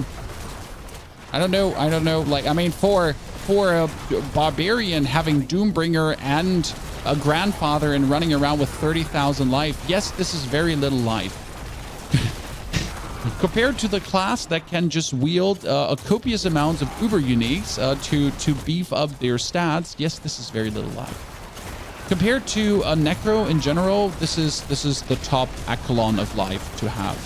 I don't know. Like, I mean, for a barbarian having Doombringer and a grandfather and running around with 30,000 life, yes, this is very little life. Compared to the class that can just wield a copious amounts of uber uniques to beef up their stats, yes, this is very little life. Compared to a Necro in general, this is the top echelon of life to have,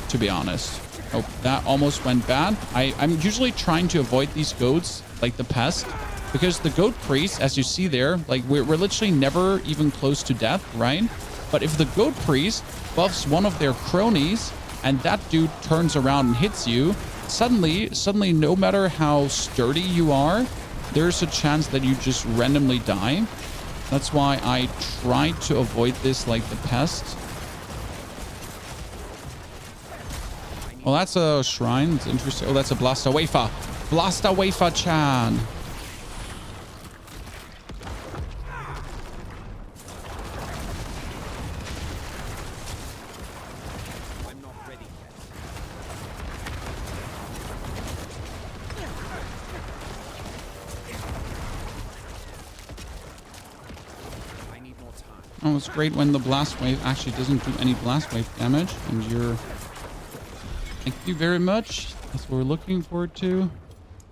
to be honest. Oh, that almost went bad. I'm usually trying to avoid these goats, like the pest, because the goat priest, as you see there, like we're literally never even close to death, right? But if the goat priest buffs one of their cronies and that dude turns around and hits you, suddenly, no matter how sturdy you are, there's a chance that you just randomly die. That's why I try to avoid this like the pest. Well, that's a shrine. It's interesting. Oh, that's a Blaster Wafer. Blaster Wafer Chan. I'm not ready yet. I need more time. Oh, it's great when the Blast Wave actually doesn't do any Blast Wave damage and you're... Thank you very much. That's what we're looking forward to.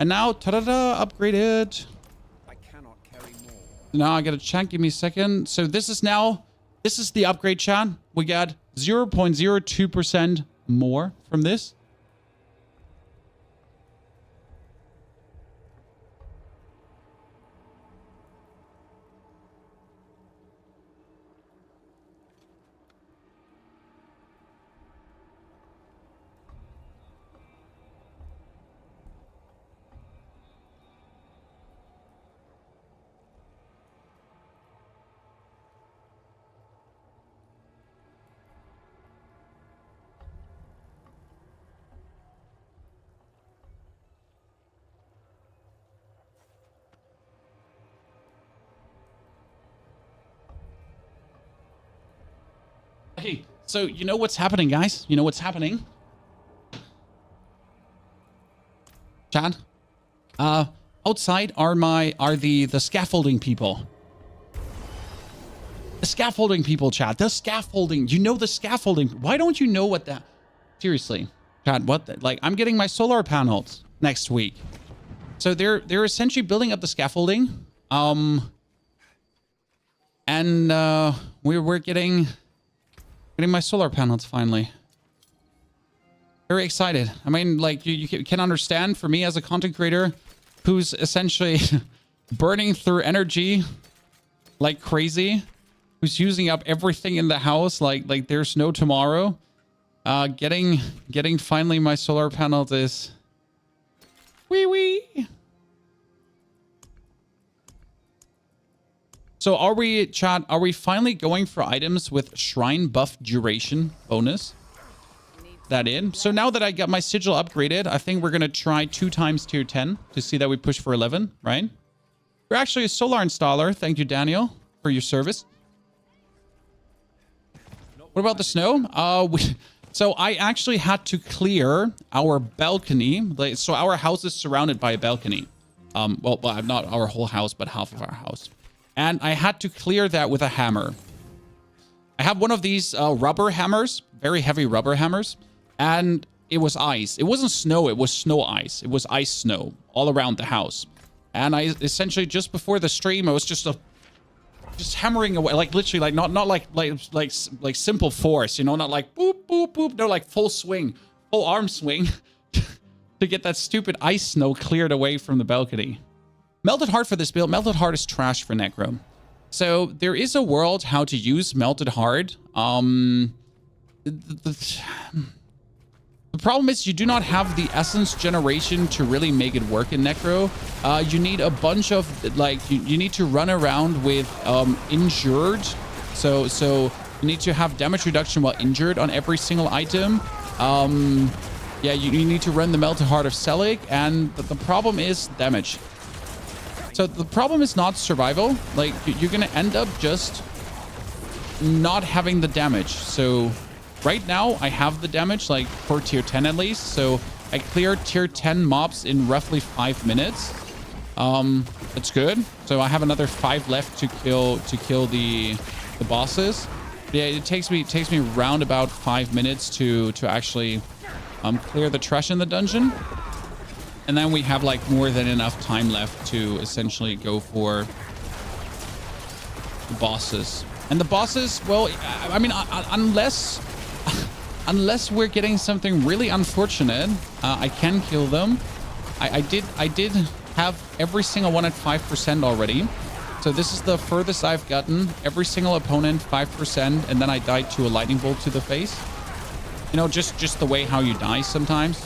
And now, ta-da-da, upgraded. I cannot carry more. Now I gotta check. Give me a second. So this is the upgrade, chat. We got 0.02% more from this. Okay, so you know what's happening, guys? You know what's happening? Chad? Outside are the scaffolding people. The scaffolding people, Chad. The scaffolding. You know the scaffolding. Why don't you know what that... Seriously. Chad, what the... Like, I'm getting my solar panels next week. So they're essentially building up the scaffolding. And we're getting my solar panels finally. Very excited. I mean, like, you can understand, for me as a content creator who's essentially burning through energy like crazy, who's using up everything in the house like there's no tomorrow. Getting finally my solar panels is wee. So are we, chat, are we finally going for items with shrine buff duration bonus? That in. So now that I got my sigil upgraded, I think we're going to try 2 times tier 10 to see that we push for 11, right? We're actually a solar installer. Thank you, Daniel, for your service. What about the snow? So I actually had to clear our balcony. So our house is surrounded by a balcony. Well, not our whole house, but half of our house. And I had to clear that with a hammer. I have one of these rubber hammers, very heavy rubber hammers. And it was ice. It wasn't snow. It was snow ice. It was ice snow all around the house. And I essentially, just before the stream, I was just hammering away, like literally, like not like simple force, you know, not like boop boop boop, no, like full swing, full arm swing to get that stupid ice snow cleared away from the balcony. Melted Heart for this build. Melted Heart is trash for Necro. So there is a world how to use Melted Heart. The problem is you do not have the essence generation to really make it work in Necro. You need a bunch of, like, you need to run around with injured. So you need to have damage reduction while injured on every single item. Yeah, you need to run the Melted Heart of Selig, and the problem is damage. So the problem is not survival. Like, you're gonna end up just not having the damage. So right now I have the damage, like for tier 10 at least. So I cleared tier 10 mobs in roughly 5 minutes. That's good. So I have another 5 left to kill the bosses. But yeah, it takes me round about 5 minutes to actually clear the trash in the dungeon. And then we have like more than enough time left to essentially go for the bosses. And the bosses, well, I mean, unless we're getting something really unfortunate, I can kill them. I did have every single one at 5% already. So this is the furthest I've gotten. Every single opponent 5%, and then I died to a lightning bolt to the face. You know, just the way how you die sometimes.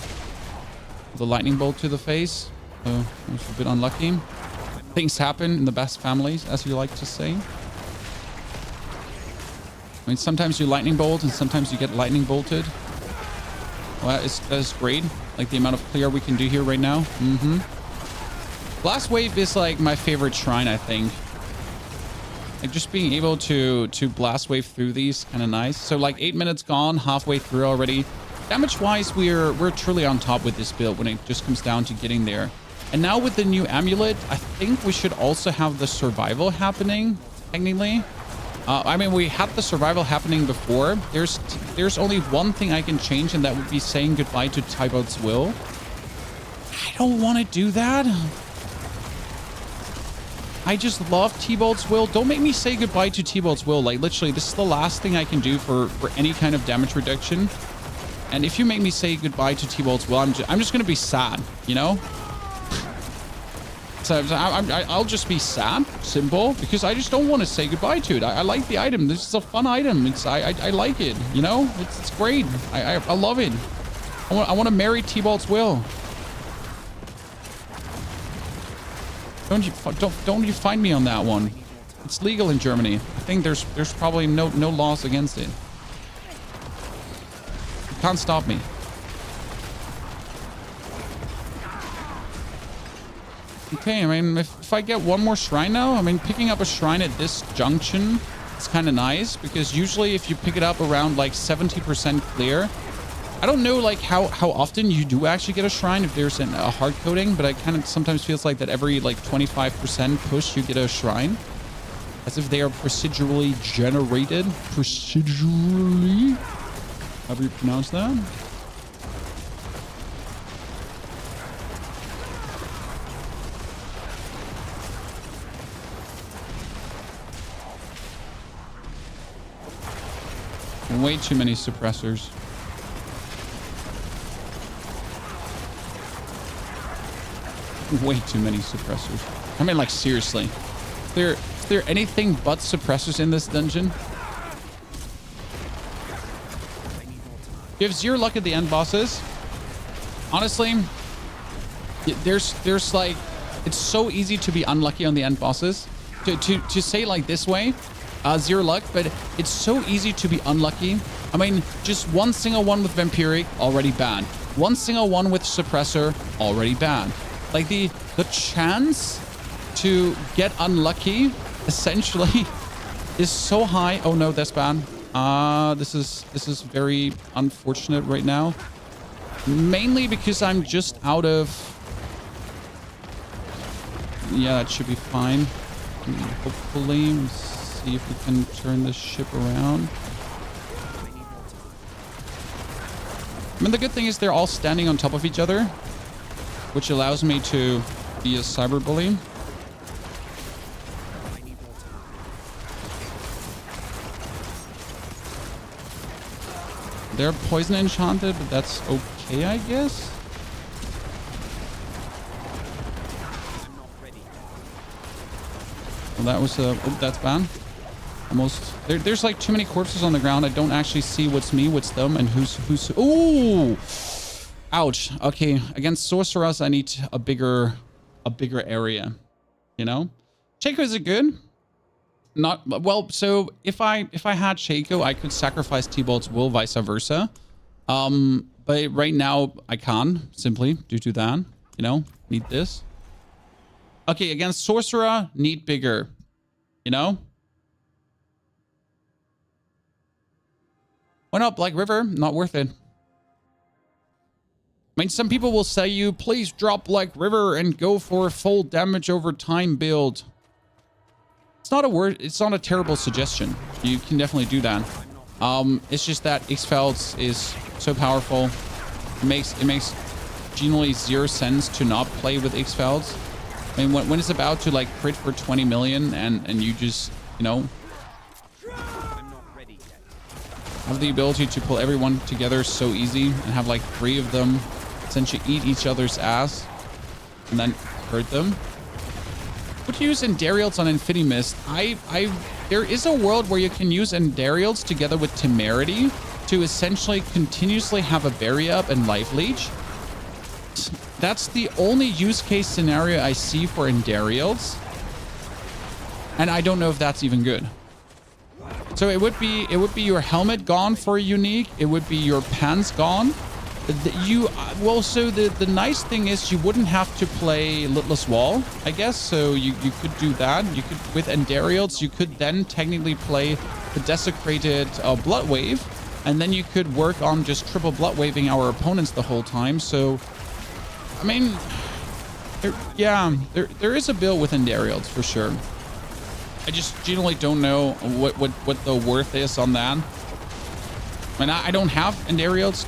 The lightning bolt to the face. I was a bit unlucky. Things happen in the best families, as you like to say. I mean, sometimes you lightning bolt and sometimes you get lightning bolted. Well, that is great. Like the amount of clear we can do here right now. Blast Wave is like my favorite shrine, I think. Like just being able to blast wave through these, kind of nice. So like 8 minutes gone, halfway through already. Damage wise, we're truly on top with this build when it just comes down to getting there. And now with the new amulet, I think we should also have the survival happening, technically. I mean, we had the survival happening before. There's only one thing I can change, and that would be saying goodbye to Tybout's Will. I don't want to do that. I just love T-Bolt's Will. Don't make me say goodbye to T-Bolt's Will. Like, literally, this is the last thing I can do for any kind of damage reduction. And if you make me say goodbye to T-Bolt's Will, I'm just going to be sad, you know? So I'll just be sad, simple, because I just don't want to say goodbye to it. I like the item. This is a fun item. I like it, you know? It's great. I love it. I want to marry T-Bolt's Will. Don't you find me on that one. It's legal in Germany. I think there's probably no laws against it. You can't stop me. Okay, I mean, if I get one more shrine now, I mean, picking up a shrine at this junction is kind of nice, because usually if you pick it up around like 70% clear, I don't know like how often you do actually get a shrine if there's a hard coding, but I kind of sometimes feels like that every like 25% push you get a shrine, as if they are procedurally generated. Procedurally? However you pronounce that? Way too many suppressors. Way too many suppressors. I mean, like, seriously. Is there anything but suppressors in this dungeon? You have 0 luck at the end bosses. Honestly, there's like, it's so easy to be unlucky on the end bosses. To say like this way, 0 luck, but it's so easy to be unlucky. I mean, just one single one with Vampiric, already bad. One single one with Suppressor, already bad. Like the chance to get unlucky essentially is so high. Oh no, that's bad. This is very unfortunate right now. Mainly because I'm just out of... Yeah, that should be fine. Hopefully, let's see if we can turn this ship around. I mean, the good thing is they're all standing on top of each other, which allows me to be a cyber bully. They're poison enchanted, but that's okay, I guess. Well, that was a... Oh, that's bad. Almost. There's like too many corpses on the ground. I don't actually see what's me, what's them, and who's... Ooh! Ouch. Okay, against sorcerers, I need a bigger area. You know? Shaco, is it good? Not well. So if I had Shaco, I could sacrifice T-Bolt's will, vice versa. But right now I can't, simply due to that. You know, need this. Okay, against sorcerer, need bigger. You know. Why not Black River? Not worth it. I mean, some people will say you, please drop Black River and go for a full damage over time build. It's not a word. It's not a terrible suggestion. You can definitely do that. It's just that X-Felds is so powerful. It makes generally 0 sense to not play with X-Felds. I mean, when it's about to like crit for 20 million and you just, you know, have the ability to pull everyone together so easy and have like 3 of them essentially eat each other's ass and then hurt them. Would use Endarials on Infinity Mist. There is a world where you can use Endarials together with Temerity to essentially continuously have a Bury Up and Life Leech. That's the only use case scenario I see for Endarials. And I don't know if that's even good. So it would be your helmet gone for a unique. It would be your pants gone. So the nice thing is you wouldn't have to play Litless Wall, I guess. So you could do that. You could, with Endarials, you could then technically play the Desecrated Blood Wave, and then you could work on just triple Blood Waving our opponents the whole time. So, I mean, there is a build with Endarials for sure. I just generally don't know what the worth is on that. I mean, I don't have Endarials,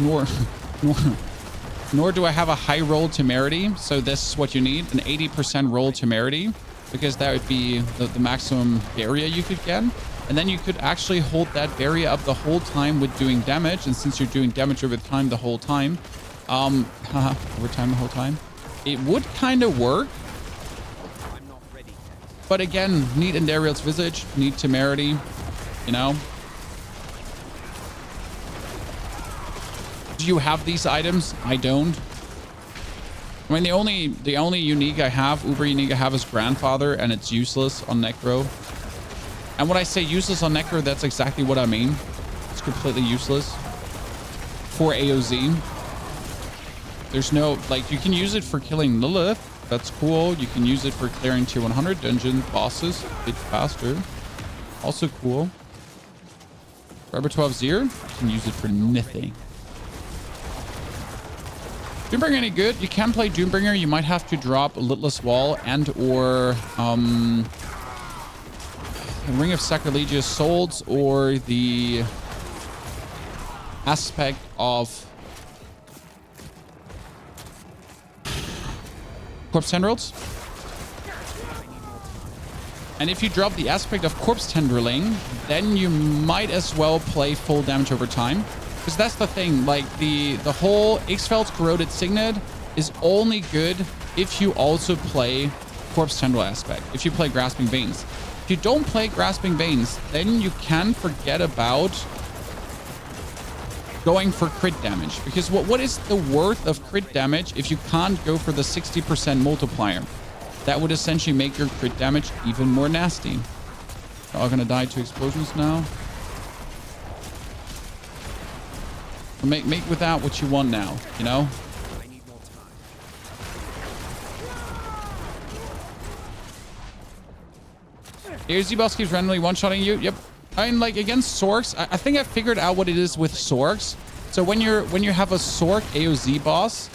nor do I have a high roll Temerity. So this is what you need, an 80% roll Temerity, because that would be the maximum area you could get. And then you could actually hold that barrier up the whole time with doing damage. And since you're doing damage over time the whole time, over time the whole time, it would kind of work. But again, need Endarial's Visage, need Temerity, you know. Do you have these items? I don't. I mean, the only unique I have, uber unique I have, is Grandfather, and it's useless on Necro. And when I say useless on Necro, that's exactly what I mean. It's completely useless for AOZ. There's no, like, you can use it for killing Lilith. That's cool. You can use it for clearing tier 100 dungeon bosses a bit faster. Also cool. For Abattoir of Zir, you can use it for nothing. Doombringer any good? You can play Doombringer. You might have to drop Litless Wall and or Ring of Sacrilegious Souls or the aspect of Corpse Tendrils. And if you drop the aspect of Corpse Tendriling, then you might as well play full damage over time. Because that's the thing, like the whole X-Felds Corroded Signet is only good if you also play Corpse Tendril aspect, if you play Grasping Veins. If you don't play Grasping Veins, then you can forget about going for crit damage. Because what is the worth of crit damage if you can't go for the 60% multiplier? That would essentially make your crit damage even more nasty. They're all gonna die to explosions now. Make with that what you want now, you know? I need more time. Here's the boss keeps randomly one-shotting you. Yep. I mean, like against Sorks, I think I figured out what it is with Sorks. So when you have a Sork AOZ boss,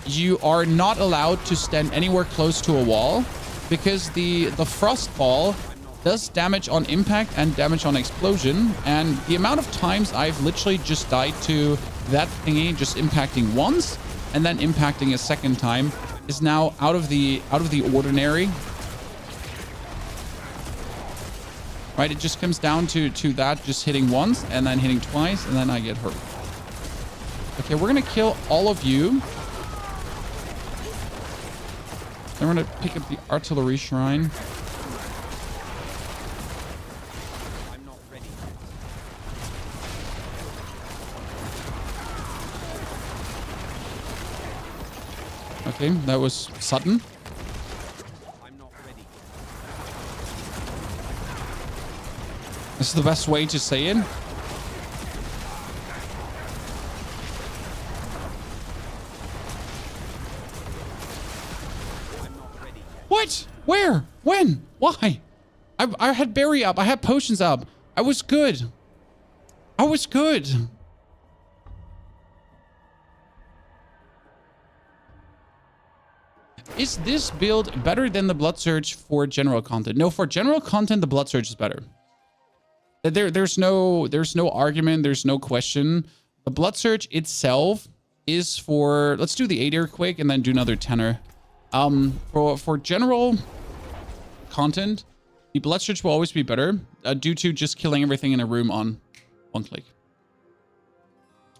you are not allowed to stand anywhere close to a wall because the frost ball does damage on impact and damage on explosion. And the amount of times I've literally just died to that thingy just impacting once and then impacting a second time is now out of the ordinary. Right, it just comes down to that just hitting once and then hitting twice, and then I get hurt. Okay, we're gonna kill all of you. Then we're gonna pick up the artillery shrine. I'm not ready. Okay, that was sudden. I'm not ready. This is the best way to say it. What? Where? When? Why? I had berry up. I had potions up. I was good. I was good. Is this build better than the Blood Surge for general content? No, for general content, the Blood Surge is better. There's no argument. There's no question. The Blood Surge itself is for, let's do the 8 quick and then do another 10er. For general content, the Blood Surge will always be better due to just killing everything in a room on one click.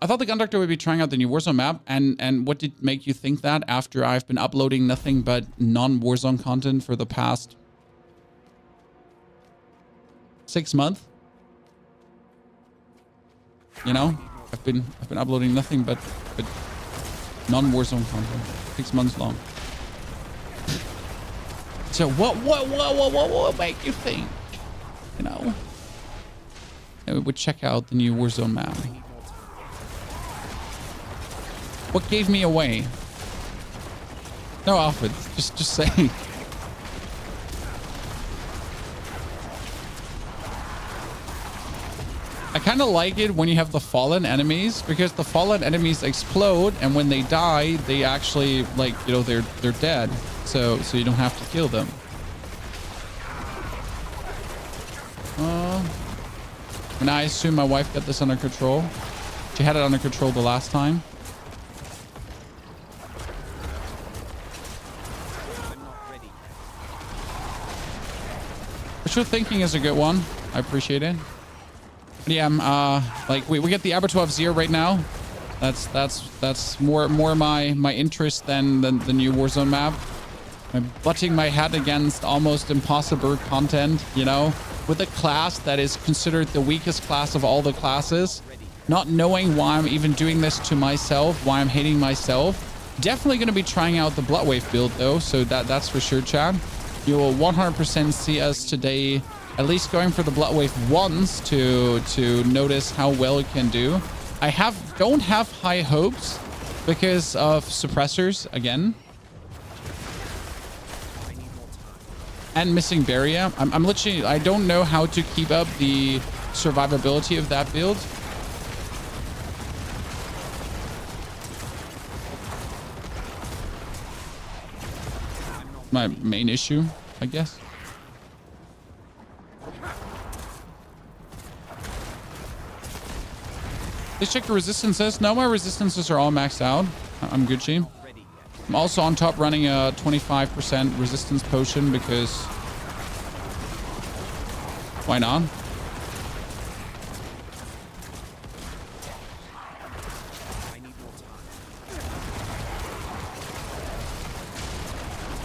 I thought the conductor would be trying out the new Warzone map, and what did make you think that after I've been uploading nothing but non-Warzone content for the past 6 months? You know, I've been uploading nothing but non-Warzone content, 6 months long. So what make you think? You know, and we would check out the new Warzone map. What gave me away? No, Alfred, just saying. I kind of like it when you have the fallen enemies, because the fallen enemies explode, and when they die, they actually, like, you know, they're dead. So you don't have to kill them. And I assume my wife got this under control. She had it under control the last time. What you're thinking is a good one. I appreciate it. But yeah, like we get the Abattoir of Zir right now. That's more my interest than the new Warzone map. I'm butting my head against almost impossible content, you know, with a class that is considered the weakest class of all the classes. Not knowing why I'm even doing this to myself, why I'm hating myself. Definitely going to be trying out the Bloodwave build though, so that's for sure, Chad. You will 100% see us today at least going for the Bloodwave once to notice how well it can do. I don't have high hopes because of suppressors again. And missing barrier. I'm literally, I don't know how to keep up the survivability of that build. My main issue, I guess. Let's check the resistances. No, my resistances are all maxed out. I'm Gucci. I'm also on top running a 25% resistance potion because why not?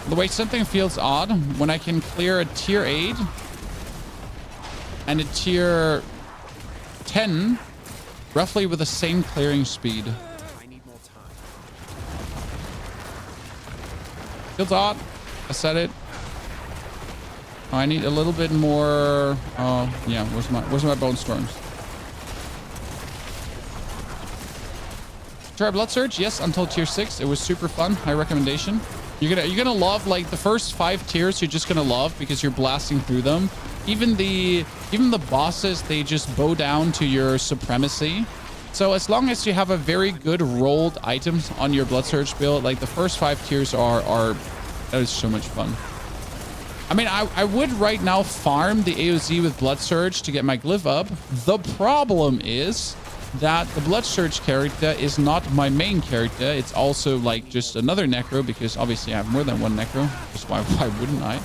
The way something feels odd when I can clear a tier 8 and a tier 10 roughly with the same clearing speed. I need more time. Feels odd. I said it. I need a little bit more. Oh yeah, where's my bone storms? Try Blood Surge, yes, until tier 6. It was super fun. High recommendation. You're gonna love, like, the first 5 tiers. You're just gonna love because you're blasting through them. Even the bosses, they just bow down to your supremacy. So as long as you have a very good rolled items on your Blood Surge build, like the first 5 tiers are that is so much fun. I mean, I would right now farm the AOZ with Blood Surge to get my Glyph up. The problem is that the Blood Surge character is not my main character. It's also like just another Necro, because obviously I have more than one Necro. Just why wouldn't I?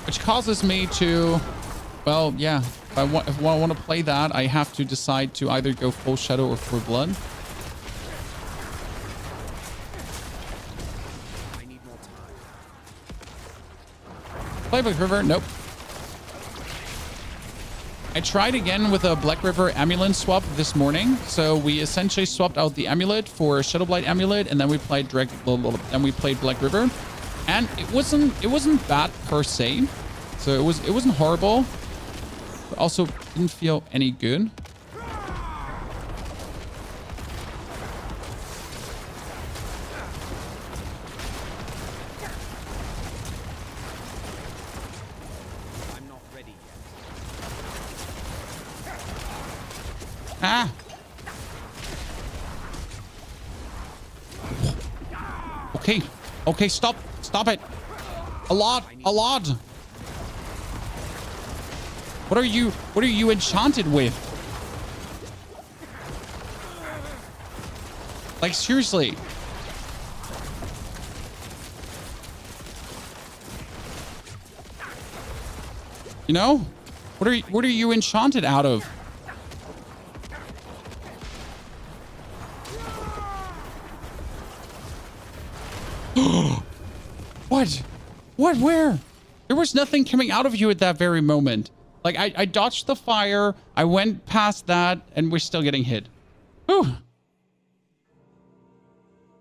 Which causes me to, well, yeah. If I want to play that, I have to decide to either go full Shadow or full Blood. I need more time. Playbook River, nope. I tried again with a Black River amulet swap this morning. So we essentially swapped out the amulet for Shadowblight amulet, and then we played Black River, and it wasn't bad per se. So it wasn't horrible, but also didn't feel any good. Ah. Okay. Okay, stop. Stop it. A lot. What are you enchanted with? Like, seriously. You know? What are you enchanted out of? What? What? Where? There was nothing coming out of you at that very moment. Like, I dodged the fire. I went past that, and we're still getting hit. Whew.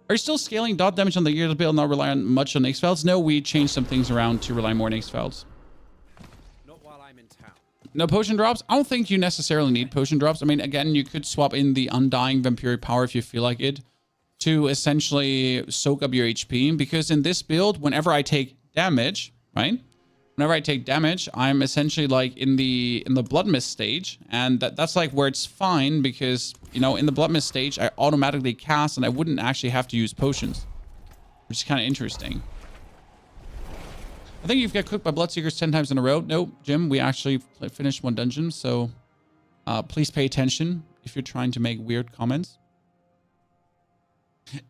Are you still scaling dot damage on the gear build, not rely on much on X-Files? No, we changed some things around to rely more on X-Files. Not while I'm in town. No potion drops? I don't think you necessarily need potion drops. I mean, again, you could swap in the Undying Vampiric Power if you feel like it, to essentially soak up your HP, because in this build, whenever I take damage, right? Whenever I take damage, I'm essentially like in the Blood Mist stage, and that's like where it's fine, because, you know, in the Blood Mist stage, I automatically cast and I wouldn't actually have to use potions, which is kind of interesting. I think you've got cooked by Bloodseekers 10 times in a row. Nope, Jim, we actually finished one dungeon, so please pay attention if you're trying to make weird comments.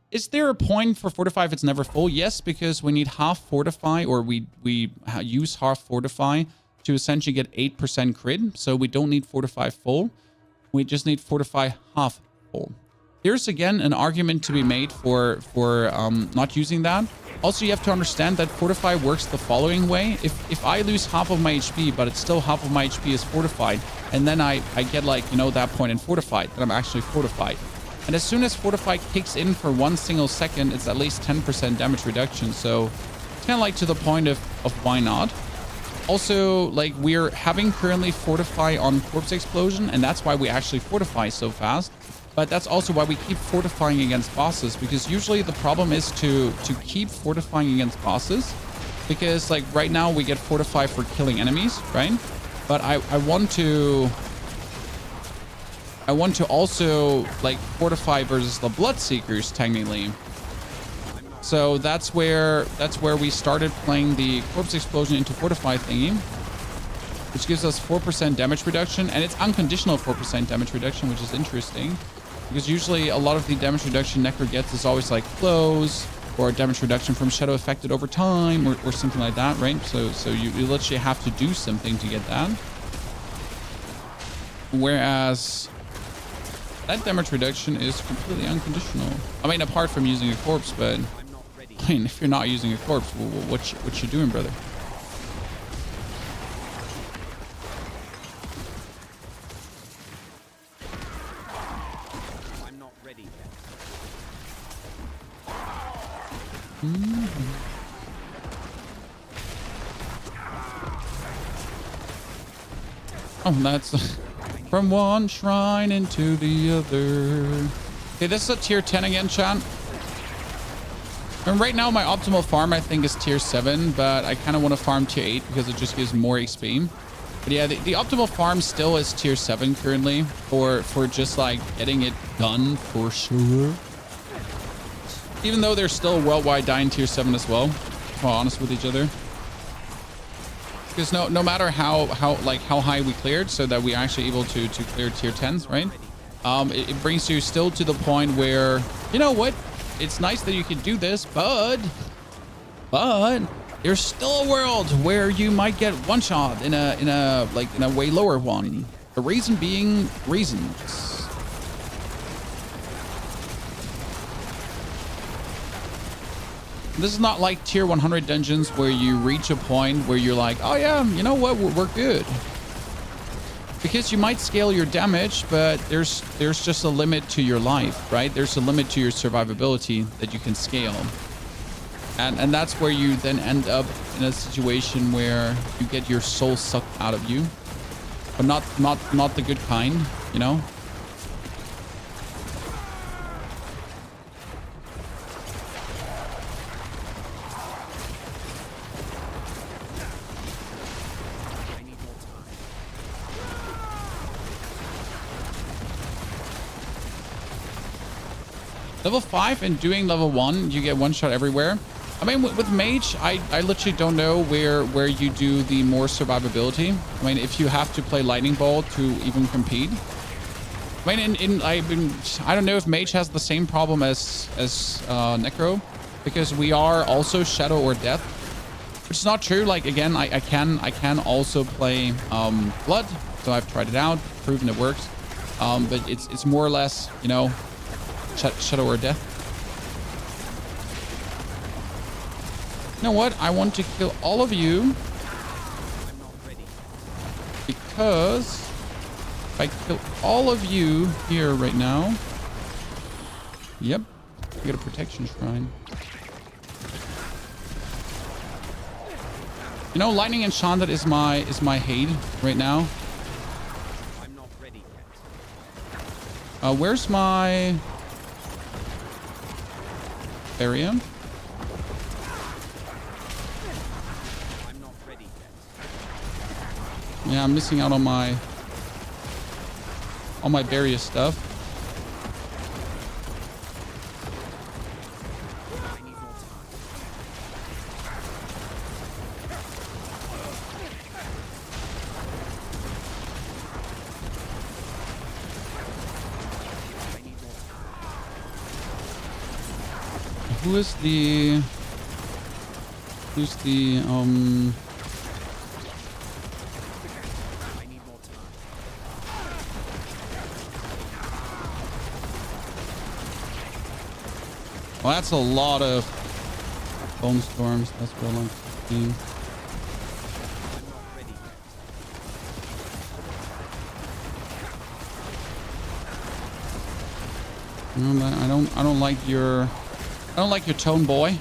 Is there a point for Fortify if it's never full? Yes, because we need half Fortify, or we use half Fortify to essentially get 8% crit. So we don't need Fortify full. We just need Fortify half full. There's, again, an argument to be made for not using that. Also, you have to understand that Fortify works the following way. If I lose half of my HP, but it's still half of my HP is Fortified, and then I get, like, you know, that point in Fortified, then I'm actually Fortified. And as soon as Fortify kicks in for 1 single second, it's at least 10% damage reduction. So it's kind of like to the point of why not. Also, like, we're having currently Fortify on Corpse Explosion, and that's why we actually Fortify so fast. But that's also why we keep fortifying against bosses, because usually the problem is to keep fortifying against bosses, because, like, right now we get Fortify for killing enemies, right? But I want to also, like, Fortify versus the Bloodseekers, technically. So that's where we started playing the Corpse Explosion into Fortify thingy, which gives us 4% damage reduction, and it's unconditional 4% damage reduction, which is interesting, because usually a lot of the damage reduction Necro gets is always like close, or damage reduction from shadow affected over time, or something like that, right? So you literally have to do something to get that. Whereas that damage reduction is completely unconditional. I mean, apart from using a corpse, but I mean, if you're not using a corpse, what you doing, brother? I'm not ready yet. Oh, that's from one shrine into the other. Okay, this is a tier 10 again, chat. And right now, my optimal farm, I think, is tier 7, but I kind of want to farm tier 8 because it just gives more XP. But yeah, the optimal farm still is tier 7 currently for just like getting it done for sure. Even though they're still worldwide dying tier 7 as well, if we're honest with each other. Because no matter how high we cleared, so that we're actually able to clear tier 10s, right? It brings you still to the point where, you know what? It's nice that you can do this, but there's still a world where you might get one shot in a way lower one. The reason being reasons. This is not like tier 100 dungeons where you reach a point where you're like, oh yeah, you know what, we're good. Because you might scale your damage, but there's just a limit to your life, right? There's a limit to your survivability that you can scale. And that's where you then end up in a situation where you get your soul sucked out of you. But not the good kind, you know? Level 5 and doing level 1, you get one shot everywhere. I mean, with Mage, I literally don't know where you do the more survivability. I mean, if you have to play Lightning Bolt to even compete. I mean, I don't know if Mage has the same problem as Necro, because we are also Shadow or Death. Which is not true. Like, again, I can also play Blood. So I've tried it out, proven it works. But it's more or less, you know, Shadow or Death. You know what? I want to kill all of you. Because if I kill all of you here right now. Yep. We got a protection shrine. You know, Lightning Enchanted is my hate right now. I'm not ready yet. Where's my area? I'm not ready yet. Yeah, I'm missing out on my barrier stuff. I need more time. I need more time. Who's the I need more time. well, that's a lot of bone storms. That's what I like to see. I'm not ready yet. No, I don't like your tone, boy.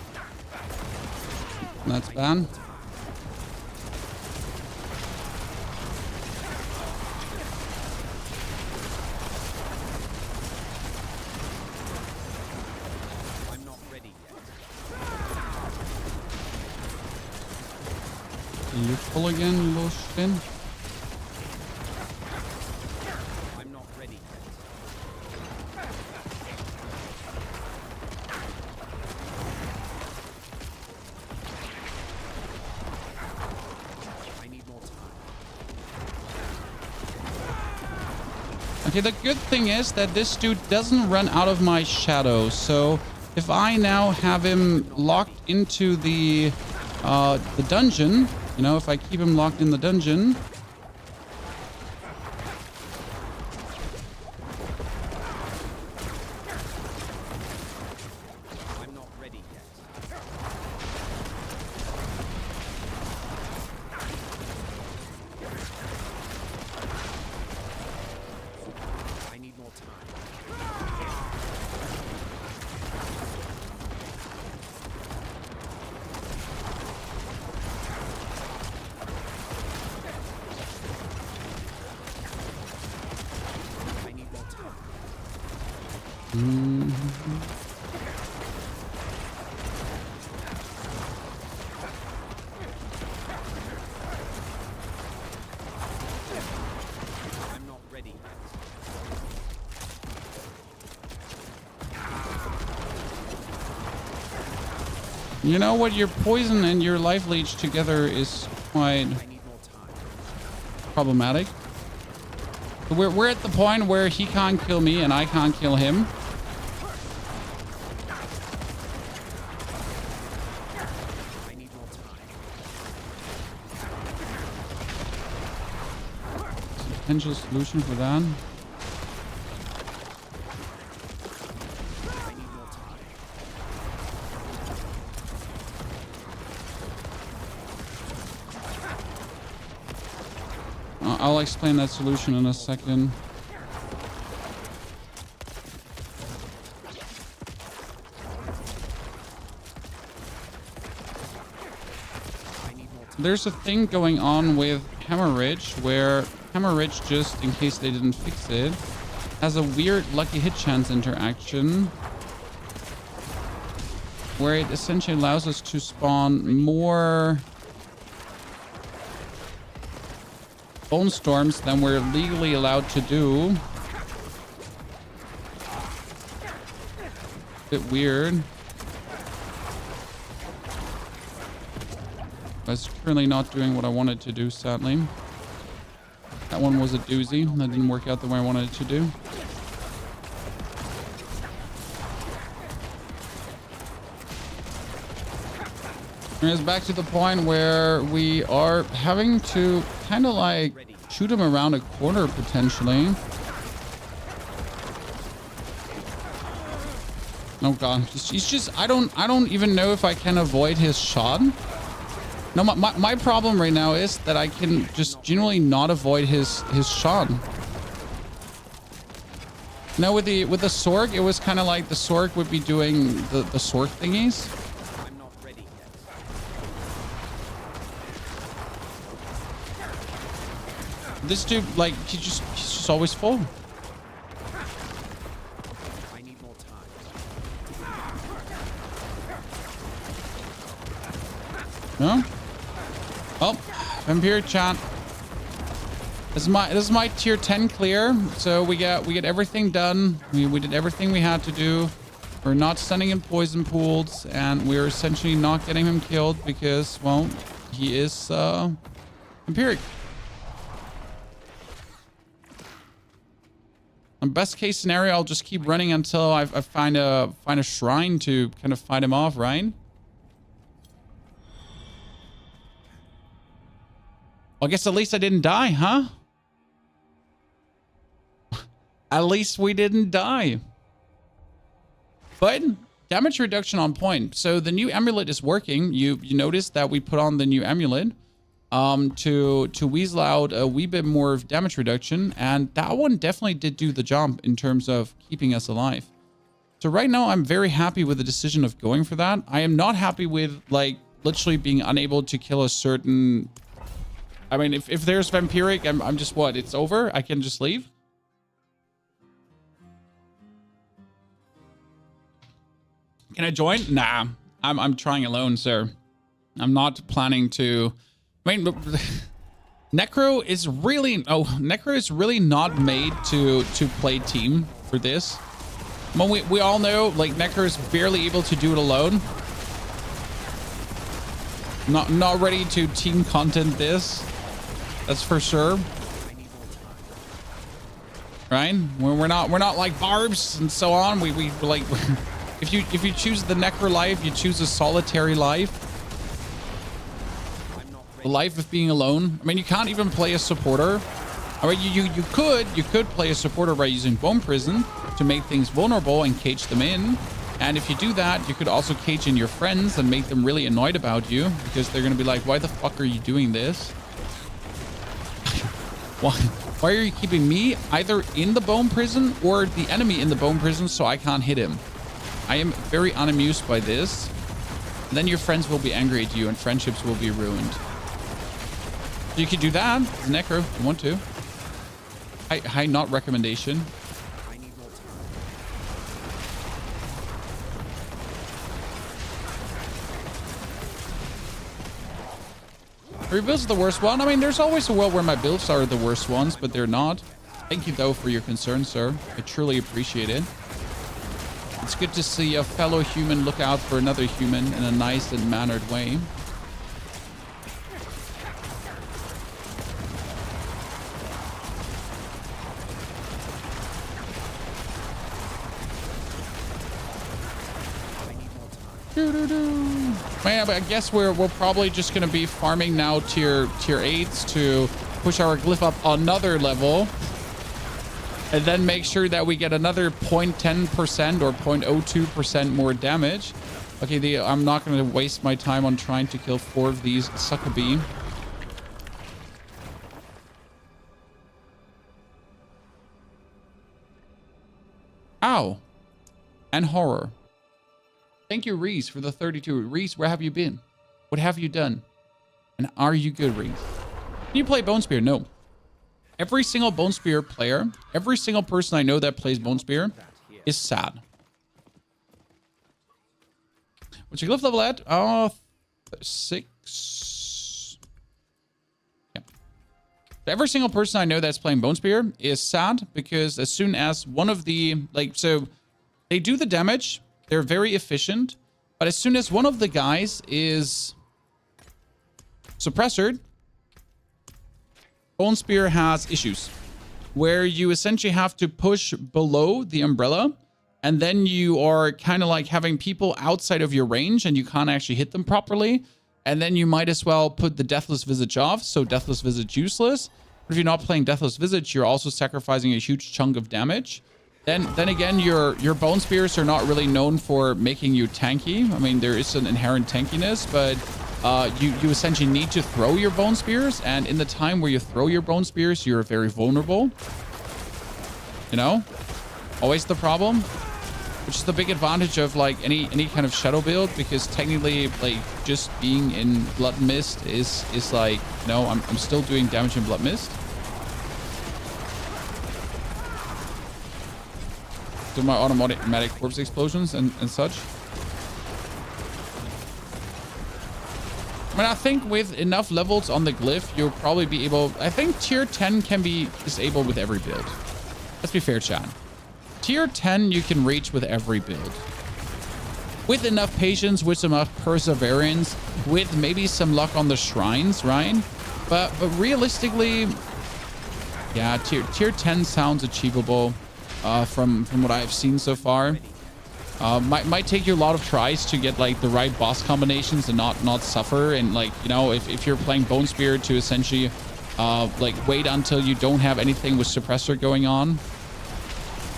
That's bad. I'm not ready yet. You're full again, you little shit. I'm not ready yet. I need more time. Okay, the good thing is that this dude doesn't run out of my shadow. So if I now have him locked into the dungeon, you know, if I keep him locked in the dungeon. I'm not ready yet. I'm not ready yet. You know what? Your poison and your life leech together is quite I need more time. problematic. We're at the point where he can't kill me and I can't kill him. I need more time. Potential solution for that. I need more time. I'll explain that solution in a second. I need more time. There's a thing going on with Hemorrhage where Hemorrhage, just in case they didn't fix it, has a weird lucky hit chance interaction where it essentially allows us to spawn more bone storms than we're legally allowed to do. Bit weird. But it's currently not doing what I wanted to do, sadly. That one was a doozy. That didn't work out the way I wanted it to do. And it's back to the point where we are having to kind of like shoot him around a corner potentially. Oh god, he's just I don't even know if I can avoid his shot. No, my problem right now is that I can just generally not avoid his shot. No, with the Sorg, it was kind of like the Sorg would be doing the Sorg thingies. I'm not ready yet. This dude, like, he's just always full. I need more time. No? Oh, Vampiric chat. This is my tier 10 clear. So we get everything done. We did everything we had to do. We're not stunning in poison pools, and we're essentially not getting him killed because, well, he is Vampiric. In best case scenario, I'll just keep running until I find a shrine to kind of fight him off, right? Well, I guess at least I didn't die, huh? At least we didn't die. But damage reduction on point. So the new amulet is working. You notice that we put on the new amulet to weasel out a wee bit more of damage reduction, and that one definitely did do the job in terms of keeping us alive. So right now I'm very happy with the decision of going for that. I am not happy with like literally being unable to kill a certain. I mean, if there's Vampiric, I'm just what? It's over? I can just leave? Can I join? Nah, I'm trying alone, sir. I'm not planning to. I mean, Necro is really not made to play team for this. Well, we all know like Necro is barely able to do it alone. Not ready to team content this. That's for sure. Right? We're not like Barbs and so on. We like if you choose the Necro life, you choose a solitary life. The life of being alone. I mean, you can't even play a supporter. I mean, you could play a supporter by using Bone Prison to make things vulnerable and cage them in. And if you do that, you could also cage in your friends and make them really annoyed about you because they're gonna be like, why the fuck are you doing this? Why are you keeping me either in the Bone Prison or the enemy in the Bone Prison so I can't hit him? I am very unamused by this. And then your friends will be angry at you and friendships will be ruined. So you could do that, Necro, if you want to. High not recommendation. I need more time. Are your builds the worst one? I mean, there's always a world where my builds are the worst ones, but they're not. Thank you, though, for your concern, sir. I truly appreciate it. It's good to see a fellow human look out for another human in a nice and mannered way. Man, but I guess we're probably just gonna be farming now tier 8s to push our glyph up another level, and then make sure that we get another 0.10% or 0.02% more damage. Okay, I'm not gonna waste my time on trying to kill 4 of these succubee. Ow, and horror. Thank you, Reese, for the 32. Reese, where have you been? What have you done? And are you good, Reese? Can you play Bone Spear? No. Every single Bone Spear player, every single person I know that plays Bone Spear is sad. What's your glyph level at? 6. Yeah. Every single person I know that's playing Bone Spear is sad because as soon as one of the, so they do the damage. They're very efficient, but as soon as one of the guys is suppressored, Bone Spear has issues where you essentially have to push below the umbrella, and then you are kind of like having people outside of your range and you can't actually hit them properly. And then you might as well put the Deathless Visage off, so Deathless Visage useless. But if you're not playing Deathless Visage, you're also sacrificing a huge chunk of damage. Then again, your Bone Spears are not really known for making you tanky. I mean, there is an inherent tankiness, but you essentially need to throw your Bone Spears. And in the time where you throw your Bone Spears, you're very vulnerable. You know? Always the problem. Which is the big advantage of like any kind of shadow build, because technically like just being in Blood Mist is like, no, I'm still doing damage in Blood Mist. Do my automatic corpse explosions and such. I mean, I think with enough levels on the glyph, you'll probably be able... I think tier 10 can be disabled with every build. Let's be fair, chat. Tier 10 you can reach with every build. With enough patience, with enough perseverance, with maybe some luck on the shrines, right? But realistically, yeah, tier 10 sounds achievable. From what I've seen so far. Might take you a lot of tries to get like the right boss combinations and not suffer. And like, you know, if you're playing Bone Spear to essentially like wait until you don't have anything with suppressor going on.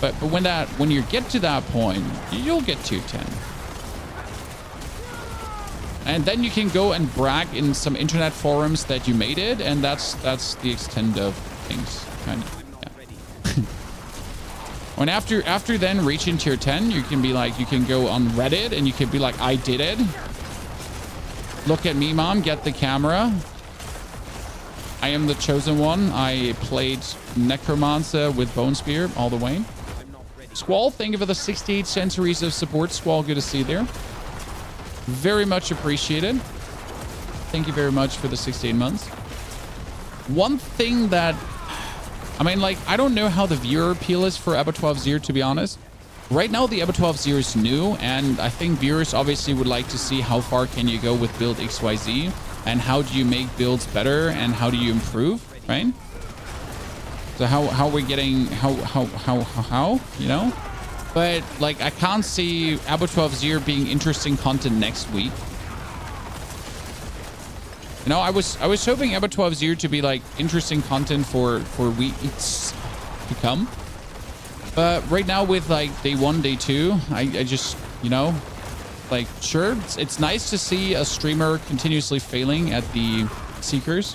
But when you get to that point, you'll get tier 10. And then you can go and brag in some internet forums that you made it, and that's the extent of things, kind of. When after then reaching tier 10, you can be like, you can go on Reddit and you can be like, I did it. Look at me, mom, get the camera. I am the chosen one. I played Necromancer with Bone Spear all the way. Squall, thank you for the 68 centuries of support. Squall, good to see you there. Very much appreciated. Thank you very much for the 68 months. One thing that... I mean, like, I don't know how the viewer appeal is for Abattoir of Zir, to be honest. Right now, the Abattoir of Zir is new, and I think viewers obviously would like to see how far can you go with build XYZ, and how do you make builds better, and how do you improve, right? So how are we getting, how, you know? But, like, I can't see Abattoir of Zir being interesting content next week. You know, I was hoping Abattoir of Zir to be like interesting content for weeks to come. But right now with like day 1, day 2, I just, you know, like, sure, it's nice to see a streamer continuously failing at the Seekers.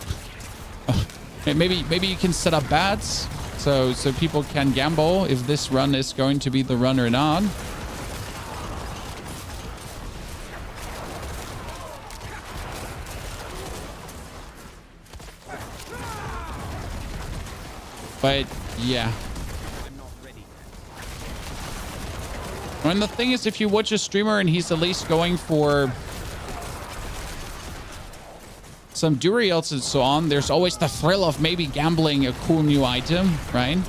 Maybe you can set up bats so people can gamble if this run is going to be the run or not. But yeah. And the thing is, if you watch a streamer and he's at least going for some duriels and so on, there's always the thrill of maybe gambling a cool new item, right?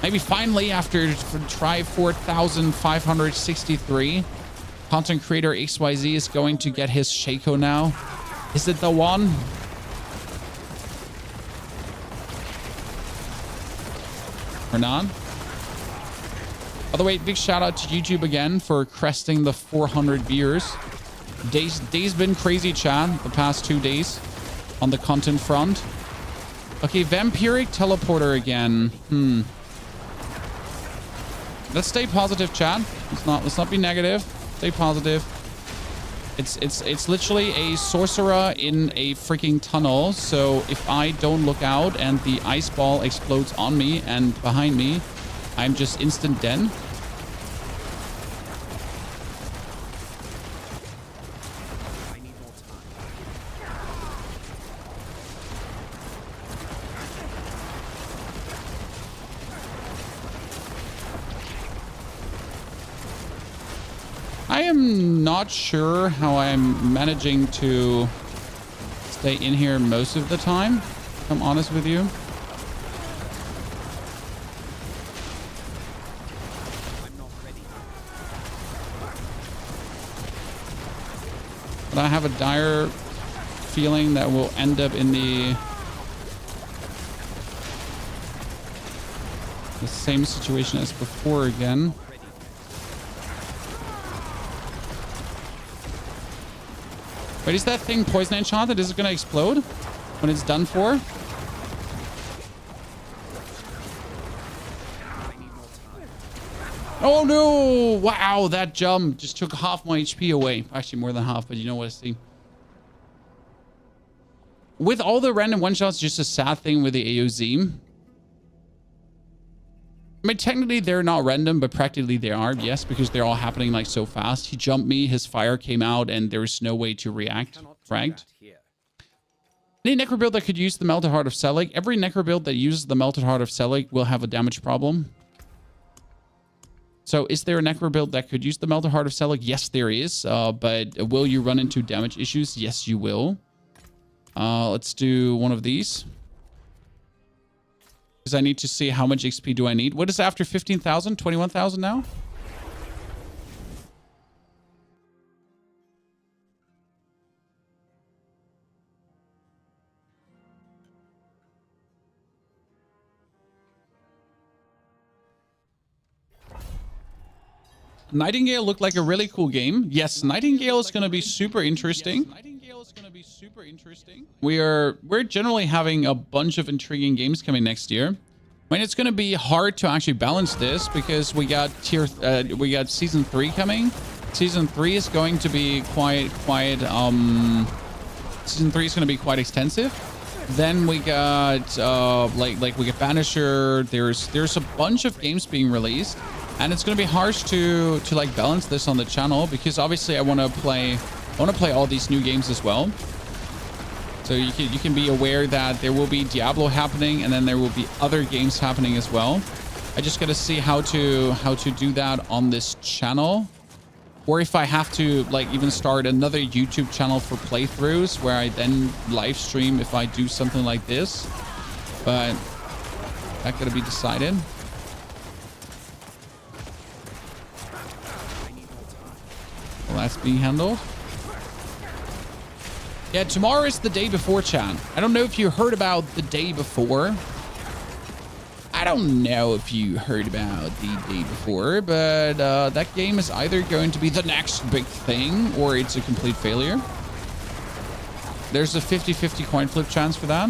Maybe finally, after try 4,563, content creator XYZ is going to get his Shaco now. Is it the one? Or not? By the way, big shout out to YouTube again for cresting the 400 viewers. Day's been crazy, chat, the past 2 days on the content front. Okay, Vampiric teleporter again. Let's stay positive, chat. Let's not be negative. Stay positive. It's literally a sorcerer in a freaking tunnel. So if I don't look out and the ice ball explodes on me and behind me, I'm just instant dead. I am not sure how I'm managing to stay in here most of the time, if I'm honest with you. I'm not ready. But I have a dire feeling that we'll end up in the same situation as before again. Wait, is that thing poison enchanted? Is it going to explode when it's done for? Oh no! Wow, that jump just took half my HP away. Actually, more than half, but you know what I see. With all the random one-shots, just a sad thing with the AOZ. I mean, technically they're not random, but practically they are, yes, because they're all happening like so fast. He jumped me, his fire came out, and there's no way to react. Fragged. Any Necro build that could use the Melted Heart of Selig? Every Necro build that uses the Melted Heart of Selig will have a damage problem. So is there a Necro build that could use the Melted Heart of Selig? Yes, there is. But will you run into damage issues? Yes, you will. Let's do one of these. Because I need to see how much XP do I need. What is after 15,000? 21,000 now? Nightingale looked like a really cool game. Yes, Nightingale is going to be super interesting. We're generally having a bunch of intriguing games coming next year. I mean, it's going to be hard to actually balance this because we got season 3 coming. Season 3 is going to be quite season 3 is going to be quite extensive. Then we got like we get Banisher. There's a bunch of games being released, and it's going to be hard to like balance this on the channel because obviously I want to play all these new games as well. So you can be aware that there will be Diablo happening, and then there will be other games happening as well. I just got to see how to do that on this channel, or if I have to like even start another YouTube channel for playthroughs where I then live stream if I do something like this. But that got to be decided. Well, that's being handled. Yeah, tomorrow is the day before, chat. I don't know if you heard about the day before. I don't know if you heard about the day before, but that game is either going to be the next big thing or it's a complete failure. There's a 50-50 coin flip chance for that.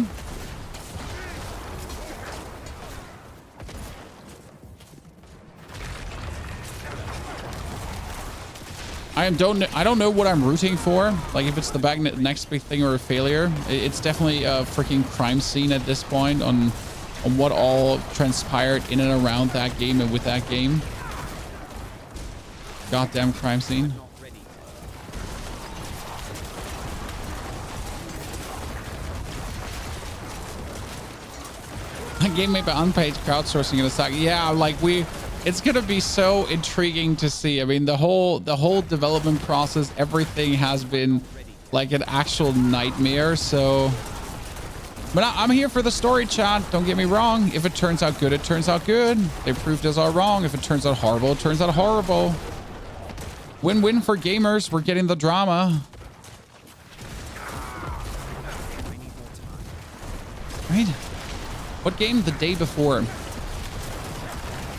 I don't know what I'm rooting for. Like if it's the next big thing or a failure. It's definitely a freaking crime scene at this point on what all transpired in and around that game and with that game. Goddamn crime scene. A game made by unpaid crowdsourcing in a stock. Yeah, like it's gonna be so intriguing to see. I mean, the whole development process, everything has been like an actual nightmare. So, but I'm here for the story, chat. Don't get me wrong. If it turns out good, it turns out good. They proved us all wrong. If it turns out horrible, it turns out horrible. Win-win for gamers. We're getting the drama. Right? What game? The day before.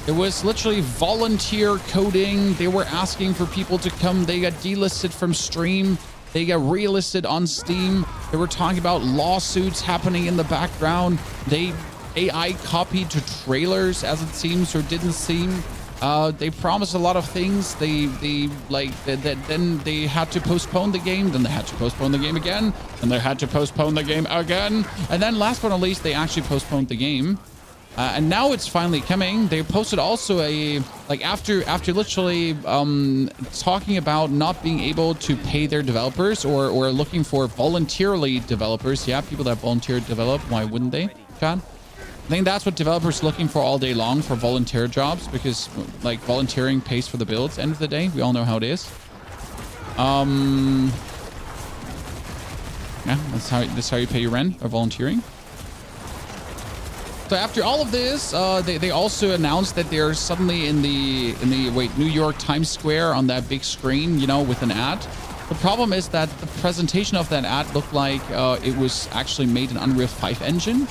It was literally volunteer coding. They were asking for people to come. They got delisted from stream. They got relisted on Steam. They were talking about lawsuits happening in the background. They AI copied to trailers, as it seems, or didn't seem. They promised a lot of things. Then they had to postpone the game. Then they had to postpone the game again. And they had to postpone the game again. And then last but not least, they actually postponed the game. And now it's finally coming. They posted also after literally talking about not being able to pay their developers or looking for voluntarily developers. Yeah, people that volunteer to develop. Why wouldn't they, Chad? I think that's what developers are looking for all day long, for volunteer jobs, because like volunteering pays for the bills. End of the day, we all know how it is. Yeah, that's how you pay your rent, by volunteering. So after all of this, they also announced that they're suddenly in the New York Times Square on that big screen, you know, with an ad. The problem is that the presentation of that ad looked like it was actually made in Unreal 5 engine.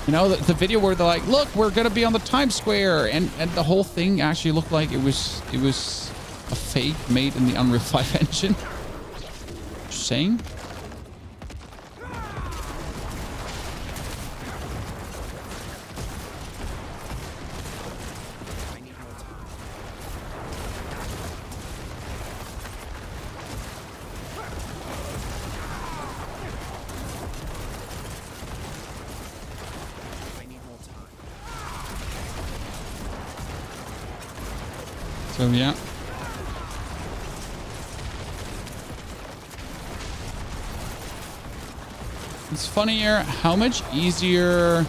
You know, the video where they're like, look, we're going to be on the Times Square. And the whole thing actually looked like it was a fake made in the Unreal 5 engine. Just saying. So yeah. It's funnier how much easier.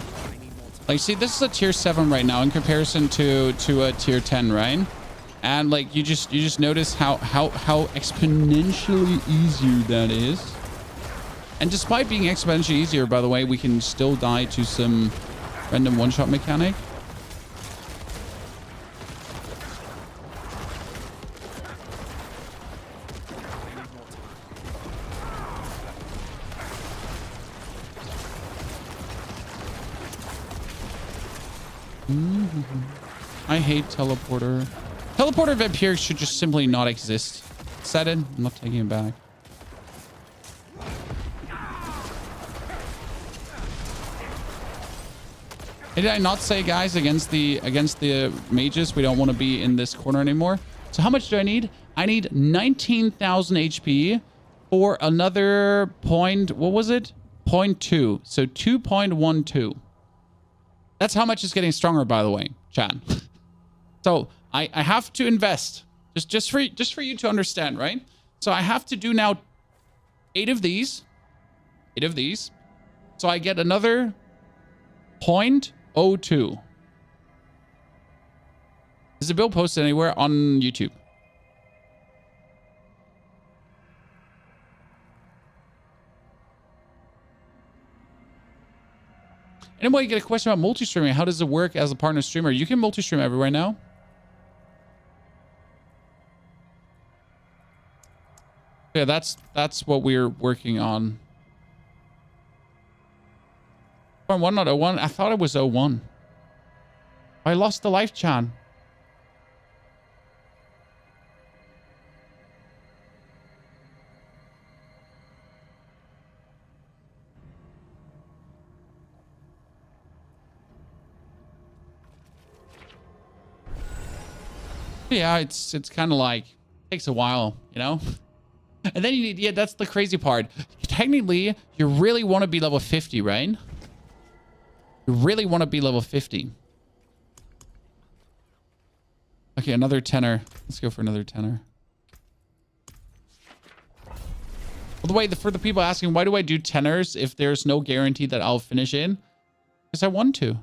Like, see, this is a tier 7 right now in comparison to a tier 10, right? And like you just notice how exponentially easier that is. And despite being exponentially easier, by the way, we can still die to some random one-shot mechanic. I hate teleporter. Teleporter Vampiric should just simply not exist. Said it. I'm not taking it back. Did I not say, guys, against the mages, we don't want to be in this corner anymore? So how much do I need? I need 19,000 HP for another point. What was it? 0.2. So 2.12. That's how much it's getting stronger, by the way, Chan. So I have to invest just for you to understand, right? So I have to do now 8 of these. So I get another 0.02. Is the build posted anywhere on YouTube? Anybody get a question about multi-streaming? How does it work as a partner streamer? You can multi-stream everywhere now. Yeah, that's what we're working on. 0.1, not 01. I thought it was 01. I lost the life, Chan. Yeah, it's kind of like, takes a while, you know? And then you need, yeah, that's the crazy part. Technically, you really want to be level 50, right? You really want to be level 50. Okay, another tenor. Let's go for another tenor. By the way, for the people asking, why do I do tenors if there's no guarantee that I'll finish in? Because I want to.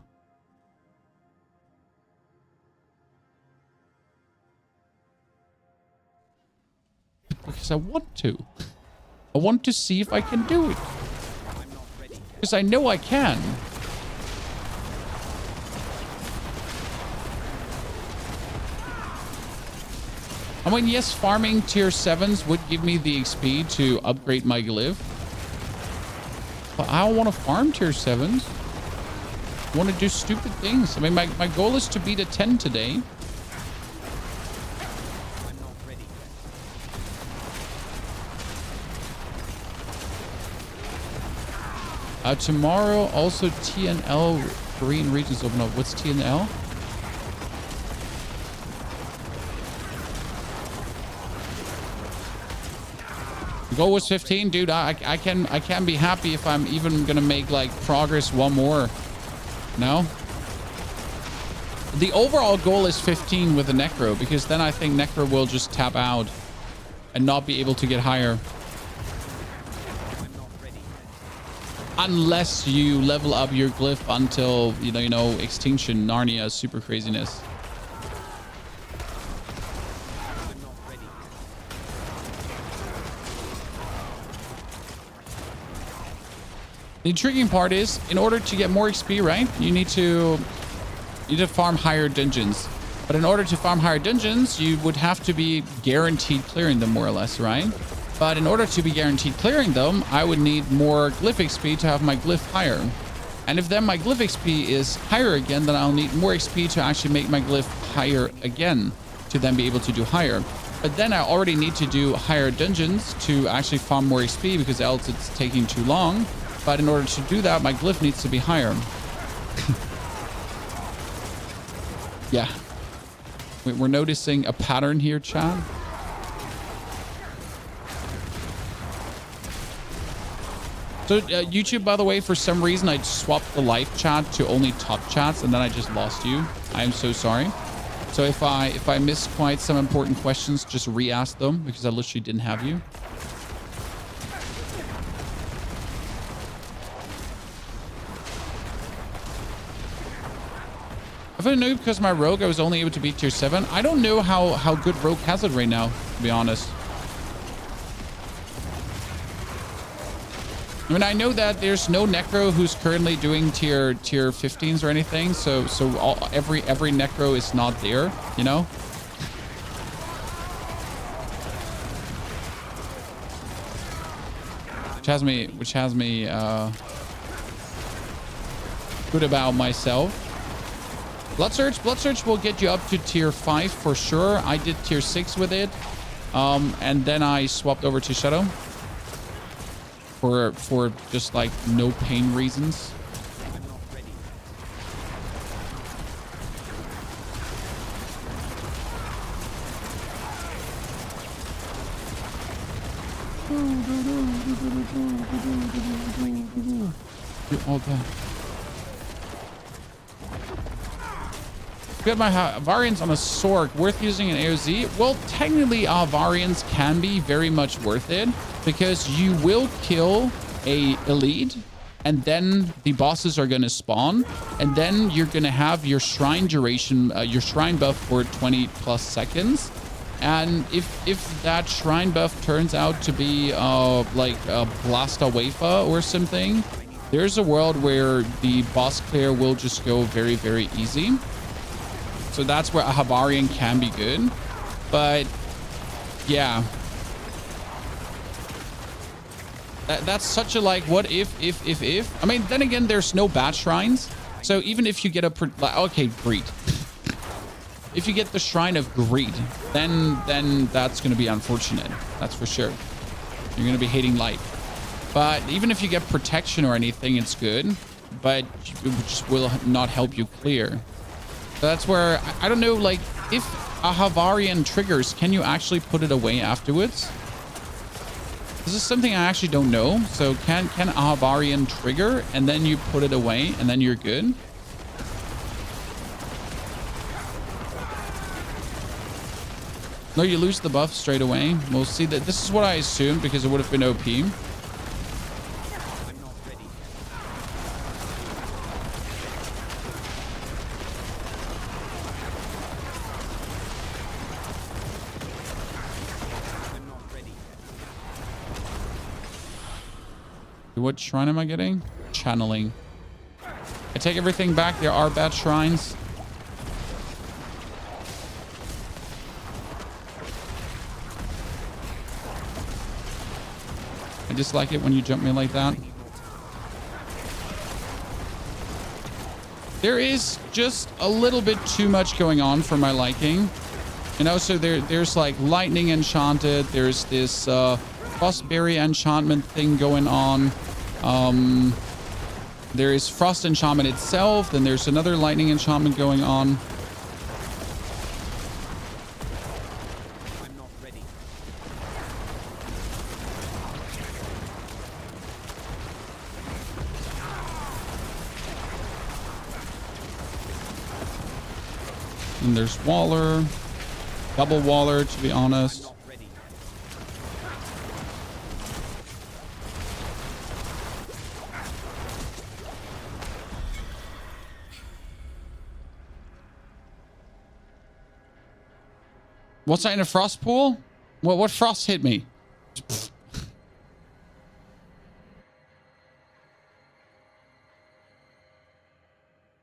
Because I want to. I want to see if I can do it. I'm not ready. Because I know I can. I mean, yes, farming tier 7s would give me the XP to upgrade my Glyph. But I don't want to farm tier 7s. I want to do stupid things. I mean, my goal is to beat a 10 today. I'm not ready yet. Tomorrow, also TNL Korean regions open up. What's TNL? The goal was 15, dude. I can be happy if I'm even gonna make like progress one more. No. The overall goal is 15 with the Necro, because then I think Necro will just tap out and not be able to get higher. I'm not ready yet. Unless you level up your Glyph until, you know, Extinction, Narnia, super craziness. I'm not ready yet. The intriguing part is, in order to get more XP, right, you need to farm higher dungeons. But in order to farm higher dungeons, you would have to be guaranteed clearing them, more or less, right? But in order to be guaranteed clearing them, I would need more Glyph XP to have my Glyph higher. And if then my Glyph XP is higher again, then I'll need more XP to actually make my Glyph higher again, to then be able to do higher. But then I already need to do higher dungeons to actually farm more XP, because else it's taking too long. But in order to do that, my Glyph needs to be higher. Yeah. We're noticing a pattern here, chat. So YouTube, by the way, for some reason, I swapped the live chat to only top chats, and then I just lost you. I am so sorry. So if I missed quite some important questions, just re-ask them, because I literally didn't have you. If I knew because my rogue, I was only able to beat tier 7. I don't know how good rogue has it right now, to be honest. I mean, I know that there's no Necro who's currently doing tier 15s or anything, so every Necro is not there, you know. Which has me good about myself. Blood Search will get you up to tier 5 for sure. I did tier 6 with it, and then I swapped over to Shadow for just like no pain reasons. I'm not ready. Do all that. Got my Havarians on a Sork, worth using an AOZ? Well, technically Havarians can be very much worth it, because you will kill a elite, and then the bosses are going to spawn, and then you're going to have your shrine duration, your shrine buff for 20 plus seconds. And if that shrine buff turns out to be like a Blasta Wafa or something, there's a world where the boss clear will just go very, very easy. So that's where a Havarian can be good. But yeah, that's such a like, what if? I mean, then again, there's no bad shrines. So even if you get okay, greed. If you get the Shrine of Greed, then that's going to be unfortunate. That's for sure. You're going to be hating life. But even if you get protection or anything, it's good. But it just will not help you clear. So that's where, I don't know, like, if a Havarian triggers, can you actually put it away afterwards? This is something I actually don't know. So can a Havarian trigger and then you put it away and then you're good? No, you lose the buff straight away. We'll see that. This is what I assumed because it would have been OP. I'm not ready. I'm not ready. what shrine am I getting? Channeling. I take everything back. There are bad shrines. I just like it when you jump me like that. There is just a little bit too much going on for my liking. You know, so there's like lightning enchanted. There's this frostberry enchantment thing going on. There is frost enchantment itself. Then there's another lightning enchantment going on. I'm not ready. And there's Waller. Double Waller, to be honest. Not ready. What's that in a frost pool? What frost hit me?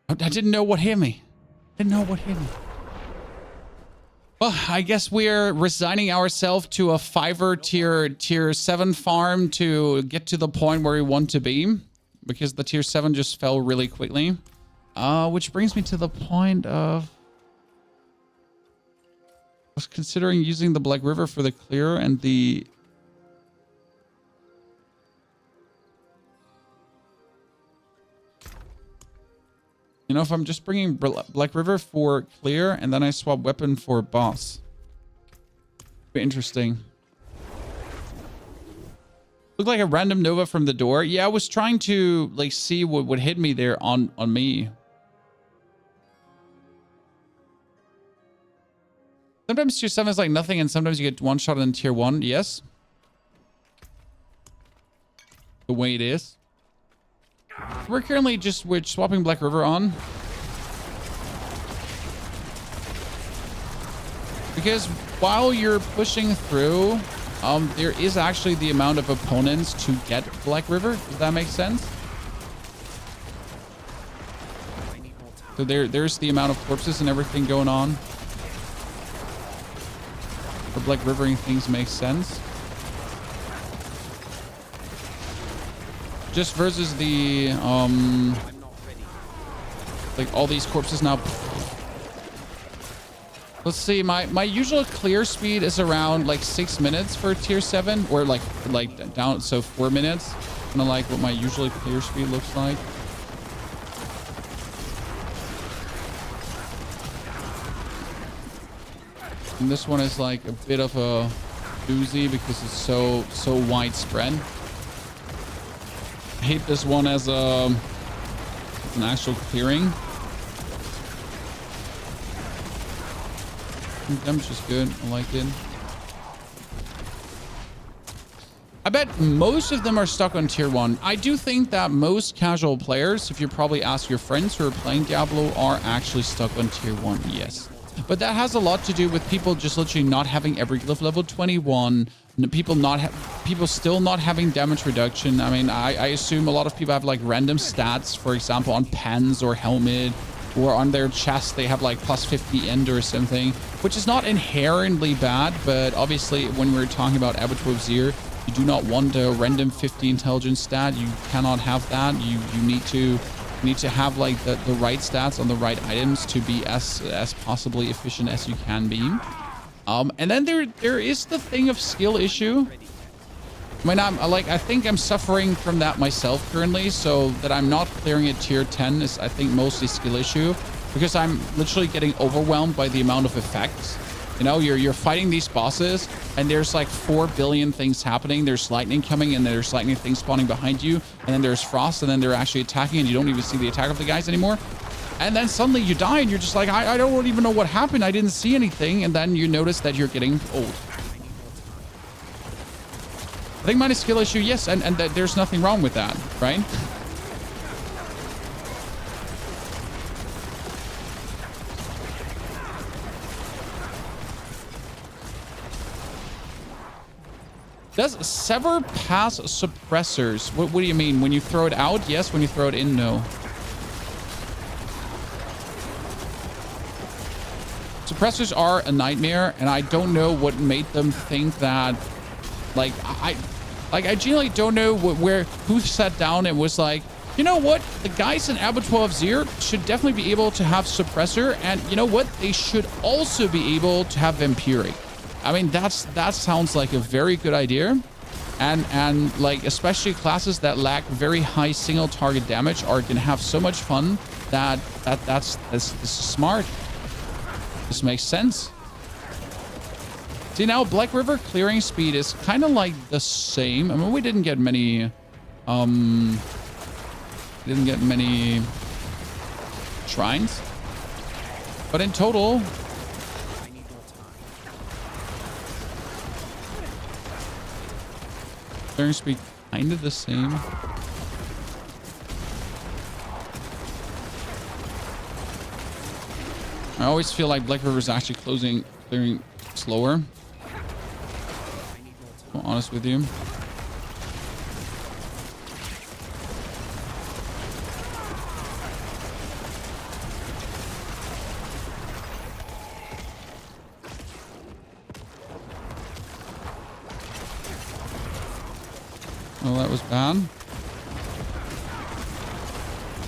I didn't know what hit me. Didn't know what hit me. Well, I guess we're resigning ourselves to a 5er tier 7 farm to get to the point where we want to be, because the tier 7 just fell really quickly. Which brings me to the point of... I was considering using the Black River for the clear and the... You know, if I'm just bringing Black River for clear and then I swap weapon for boss. Be interesting. Looked like a random Nova from the door. Yeah, I was trying to like see what would hit me there on me. Sometimes tier 7 is like nothing and sometimes you get one shot in tier 1. Yes. The way it is. We're currently we're swapping Black River on. Because while you're pushing through, there is actually the amount of opponents to get Black River. Does that make sense? So there's the amount of corpses and everything going on. For Black Rivering things make sense. Just versus the like all these corpses now. Let's see, my usual clear speed is around like 6 minutes for tier 7, or like down, so 4 minutes. Kind of like what my usual clear speed looks like. And this one is like a bit of a doozy because it's so widespread. I hate this one as an actual clearing. Damage is good. I like it. I bet most of them are stuck on tier 1. I do think that most casual players, if you probably ask your friends who are playing Diablo, are actually stuck on tier 1. Yes. But that has a lot to do with people just literally not having every glyph level 21. People still not having damage reduction. I mean, I assume a lot of people have like random stats, for example, on pens or helmet, or on their chest they have like plus 50 end or something, which is not inherently bad. But obviously, when we're talking about Abattoir of Zir, you do not want a random 50 intelligence stat. You cannot have that. You need to have like the right stats on the right items to be as possibly efficient as you can be. And then there is the thing of skill issue. I mean, I think I'm suffering from that myself currently, so that I'm not clearing at tier 10 is, I think, mostly skill issue, because I'm literally getting overwhelmed by the amount of effects. You know, you're fighting these bosses and there's like 4 billion things happening. There's lightning coming and there's lightning things spawning behind you, and then there's frost, and then they're actually attacking and you don't even see the attack of the guys anymore. And then suddenly you die and you're just like, I don't even know what happened. I didn't see anything. And then you notice that you're getting old. I think mine is skill issue, yes, and there's nothing wrong with that, right? Does sever pass suppressors? What do you mean? When you throw it out? Yes. When you throw it in? No. Suppressors are a nightmare, and I don't know what made them think that. Like I genuinely don't know who sat down and was like, you know what? The guys in Abattoir of Zir should definitely be able to have suppressor, and you know what? They should also be able to have Vampiric. I mean, that sounds like a very good idea, and like especially classes that lack very high single target damage are gonna have so much fun that's smart. This makes sense. See, now Black River clearing speed is kind of like the same. I mean, we didn't get many shrines, but in total, clearing speed kind of the same. I always feel like Black River is actually clearing slower. To be honest with you. Well, that was bad.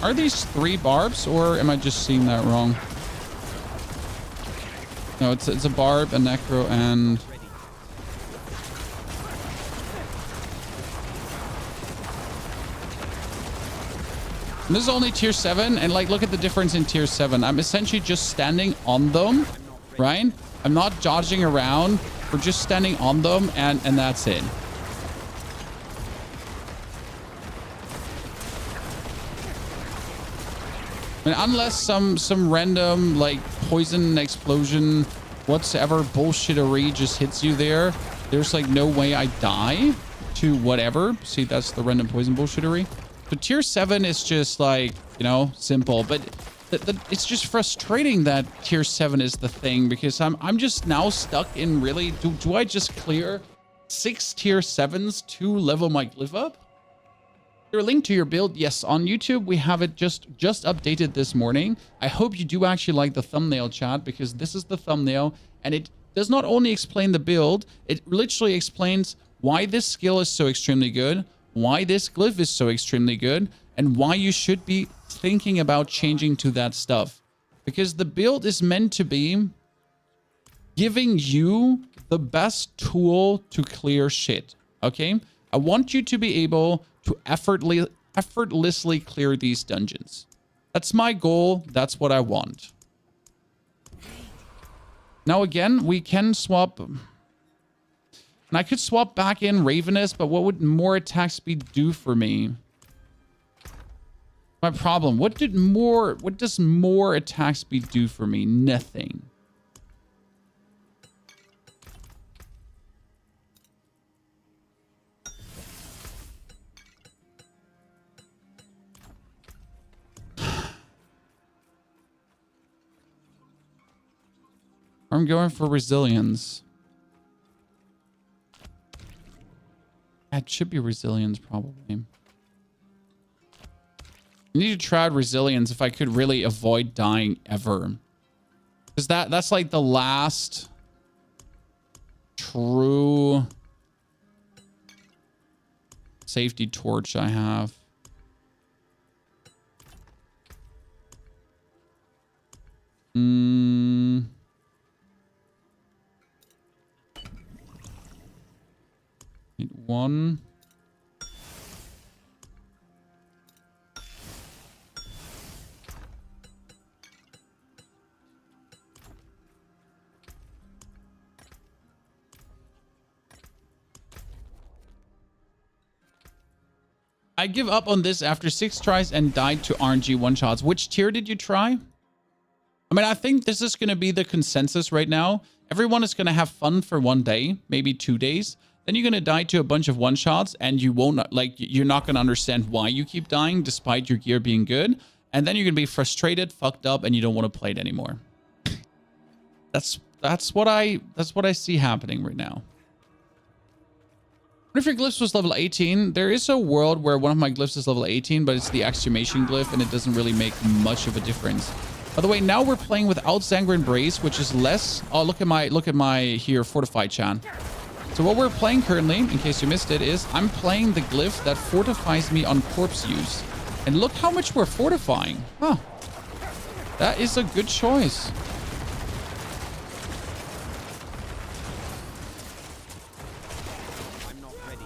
Are these 3 barbs, or am I just seeing that wrong? No, it's a barb, a necro, and this is only tier 7, and like look at the difference in tier 7. I'm essentially just standing on them, right? I'm not dodging around. We're just standing on them, and that's it. I mean, unless some random like poison explosion whatsoever bullshittery just hits you there, there's like no way I die to whatever. See, that's the random poison bullshittery. So tier 7 is just like, you know, simple, but it's just frustrating that tier 7 is the thing, because I'm just now stuck in really, do I just clear 6 tier 7s to level my glyph up? Your link to your build, yes, on YouTube we have it just updated this morning. I hope you do actually like the thumbnail, chat, because this is the thumbnail, and it does not only explain the build, it literally explains why this skill is so extremely good, why this glyph is so extremely good, and why you should be thinking about changing to that stuff. Because the build is meant to be giving you the best tool to clear shit, okay? I want you to be able to effortlessly clear these dungeons. That's my goal. That's what I want. Now, again, we can swap. And I could swap back in Ravenous, but what would more attack speed do for me? My problem. What does more attack speed do for me? Nothing. I'm going for resilience. It should be resilience, probably. I need to try resilience if I could really avoid dying ever. Because that's like the last true safety torch I have. Need 1. I give up on this after 6 tries and died to RNG one-shots. Which tier did you try? I mean, I think this is going to be the consensus right now. Everyone is going to have fun for 1 day, maybe 2 days. Then you're going to die to a bunch of one-shots, and you won't, like, you're not going to understand why you keep dying despite your gear being good. And then you're going to be frustrated, fucked up, and you don't want to play it anymore. That's what I see happening right now. What if your glyphs was level 18? There is a world where one of my glyphs is level 18, but it's the exclamation glyph, and it doesn't really make much of a difference. By the way, now we're playing without Sanguine Brace, which is less. Oh, look at my here fortified chan. So what we're playing currently, in case you missed it, is I'm playing the glyph that fortifies me on corpse use. And look how much we're fortifying. Huh. That is a good choice. I'm not ready.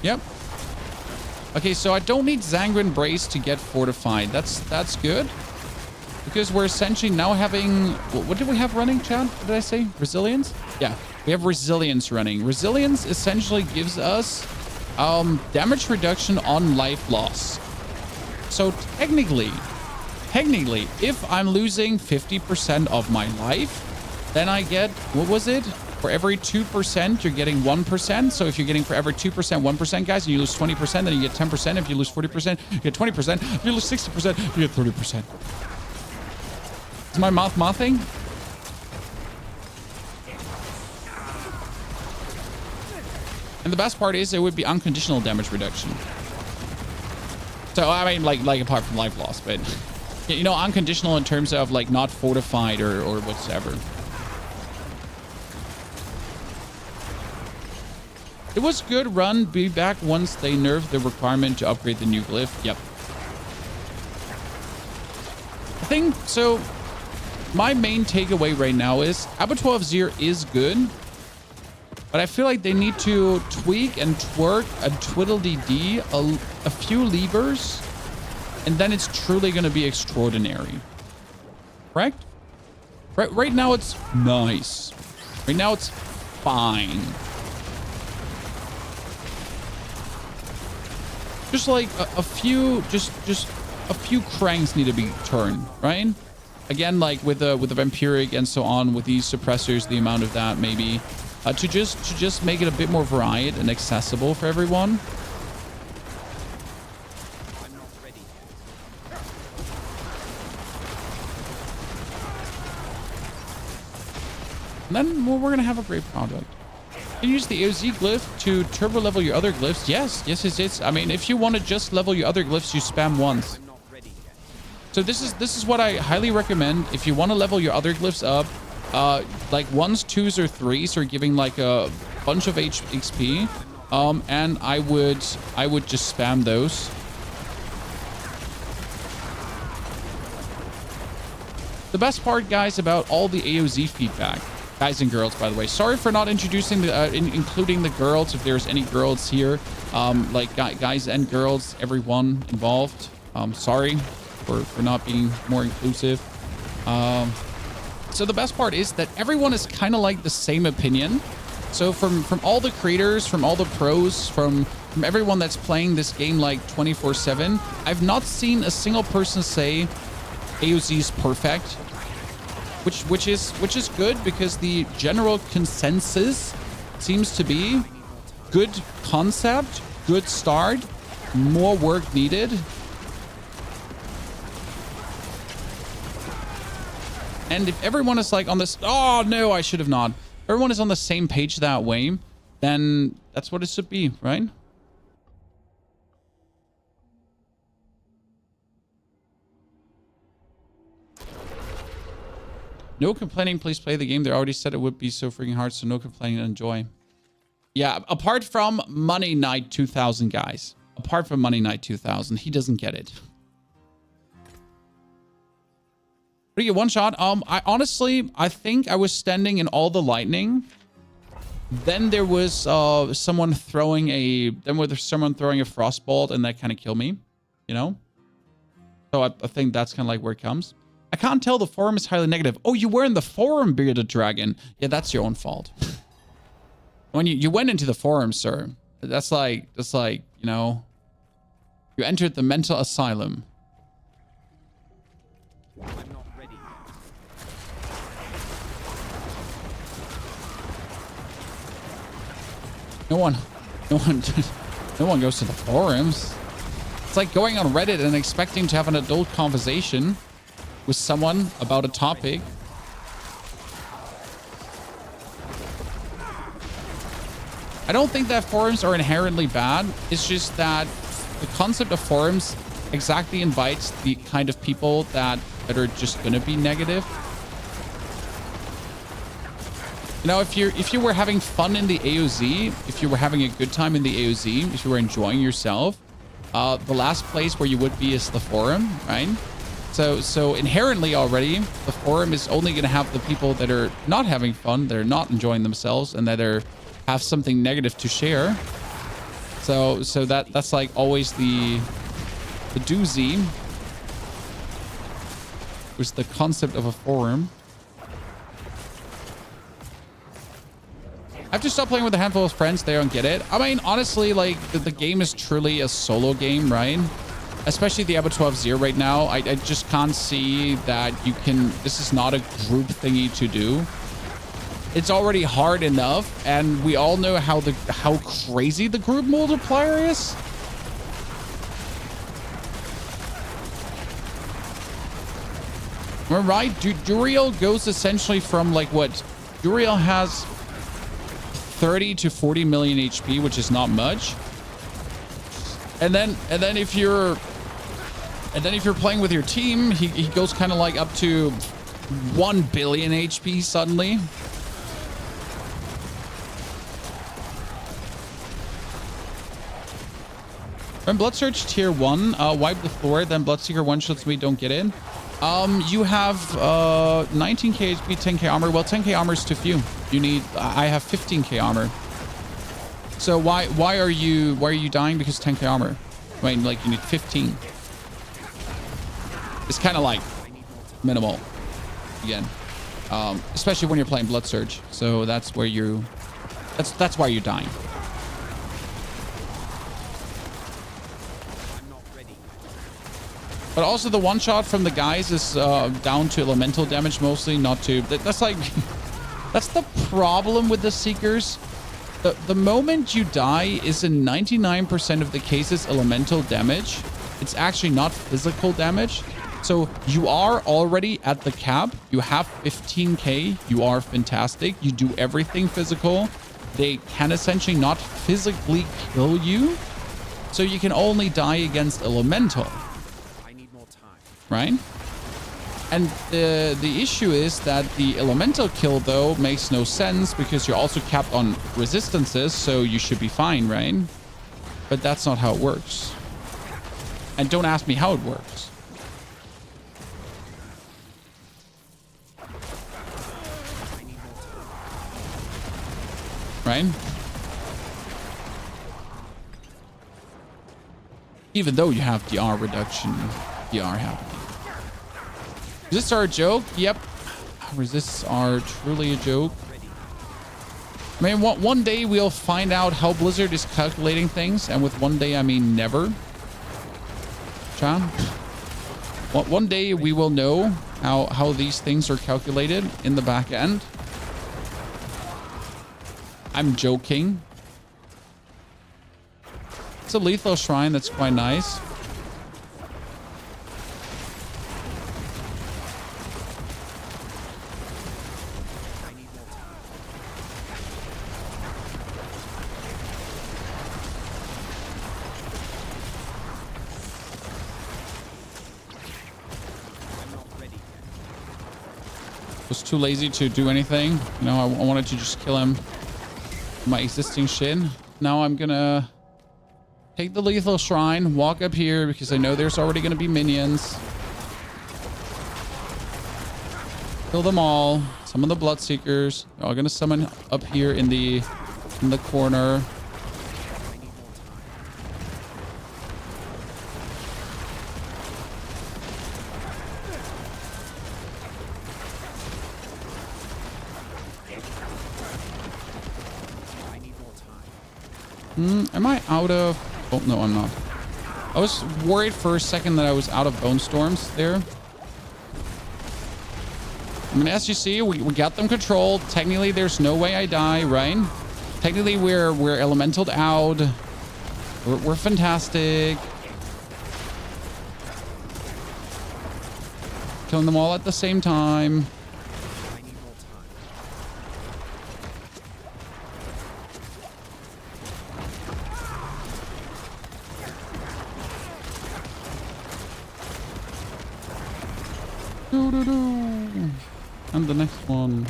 Yep. Okay, so I don't need Sanguine Brace to get fortified. That's good. Because we're essentially now having... What did we have running, Chad? What did I say? Resilience? Yeah, we have Resilience running. Resilience essentially gives us damage reduction on life loss. So technically, if I'm losing 50% of my life, then I get... What was it? For every 2%, you're getting 1%. So if you're getting for every 2%, 1%, guys, and you lose 20%, then you get 10%. If you lose 40%, you get 20%. If you lose 60%, you get 30%. Is my mouth mothing? And the best part is it would be unconditional damage reduction. So I mean, like apart from life loss, but you know, unconditional in terms of like not fortified or whatsoever. It was good run. Be back once they nerfed the requirement to upgrade the new glyph. Yep. I think so. My main takeaway right now is Abattoir of Zir is good, but I feel like they need to tweak and twerk and twiddle-dee-dee a few levers, and then it's truly going to be extraordinary. Correct? Right now it's nice. Right now it's fine. Just like a few, just a few cranks need to be turned, right? Again, like with the Vampiric and so on, with these suppressors, the amount of that maybe to just make it a bit more varied and accessible for everyone. I'm not ready. And then we're gonna have a great product. You can use the AOZ glyph to turbo level your other glyphs. Yes. I mean, if you want to just level your other glyphs, you spam once. So this is what I highly recommend. If you want to level your other glyphs up, like 1s, 2s, or 3s are giving like a bunch of XP. And I would just spam those. The best part, guys, about all the AOZ feedback, guys and girls, by the way. Sorry for not introducing the including the girls. If there's any girls here, like guys and girls, everyone involved. Sorry for not being more inclusive. So the best part is that everyone is kind of like the same opinion. So from all the creators, from all the pros, from everyone that's playing this game like 24/7, I've not seen a single person say AOZ is perfect, which is good, because the general consensus seems to be good concept, good start, more work needed. And if everyone is like on this, oh no, I should have not. Everyone is on the same page that way, then that's what it should be, right? No complaining, please play the game. They already said it would be so freaking hard, so no complaining, enjoy. Yeah, apart from Money Night 2000, guys. Apart from Money Night 2000, he doesn't get it. But yeah, one shot. I think I was standing in all the lightning. Then there was someone throwing a frostbolt, and that kind of killed me, you know? So I think that's kind of like where it comes. I can't tell, the forum is highly negative. Oh, you were in the forum, Bearded Dragon. Yeah, that's your own fault. When you went into the forum, sir, that's like, you know, you entered the mental asylum. I'm not ready. No one goes to the forums. It's like going on Reddit and expecting to have an adult conversation with someone about a topic. I don't think that forums are inherently bad. It's just that the concept of forums exactly invites the kind of people that are just going to be negative. You know, if you were having fun in the AOZ, if you were having a good time in the AOZ, if you were enjoying yourself, the last place where you would be is the forum, right? So inherently already, the forum is only going to have the people that are not having fun, that are not enjoying themselves, and that have something negative to share. So that's like always the doozy was the concept of a forum. I have to stop playing with a handful of friends. They don't get it. I mean, honestly, like the game is truly a solo game, right? Especially the Abattoir of Zir right now. I just can't see that you can. This is not a group thingy to do. It's already hard enough, and we all know how crazy the group multiplier is. We're right. Duriel goes essentially from like what? Duriel has 30 to 40 million HP, which is not much. And then if you're playing with your team, he goes kind of like up to 1 billion HP suddenly. When Blood Surge tier 1, wipe the floor, then Bloodseeker one-shots me, don't get in. You have 19k HP, 10k armor. Well, 10k armor is too few. You need. I have 15k armor. So why are you dying? Because 10k armor. I mean, like you need 15. It's kind of like minimal. Again, especially when you're playing Blood Surge. So that's where you. That's why you're dying. But also the one shot from the guys is down to elemental damage mostly, not to. That's like, that's the problem with the Seekers. The moment you die is in 99% of the cases elemental damage. It's actually not physical damage. So you are already at the cap. You have 15k. You are fantastic. You do everything physical. They can essentially not physically kill you. So you can only die against elemental. Right? And the issue is that the elemental kill, though, makes no sense because you're also capped on resistances, so you should be fine, right? But that's not how it works. And don't ask me how it works. Right? Even though you have DR reduction, DR happening. Resists are a joke? Yep. Resists are truly a joke. I mean, one day we'll find out how Blizzard is calculating things. And with one day, I mean never. John? One day we will know how these things are calculated in the back end. I'm joking. It's a lethal shrine. That's quite nice. Was too lazy to do anything. You know, I wanted to just kill him with my existing shit. Now I'm gonna take the lethal shrine, walk up here because I know there's already gonna be minions. Kill them all. Summon the Bloodseekers. They're all gonna summon up here in the corner. Am I out of... Oh, no, I'm not. I was worried for a second that I was out of Bone Storms there. I mean, as you see, we got them controlled. Technically, there's no way I die, right? Technically, we're elementaled out. We're fantastic. Killing them all at the same time. And the next one.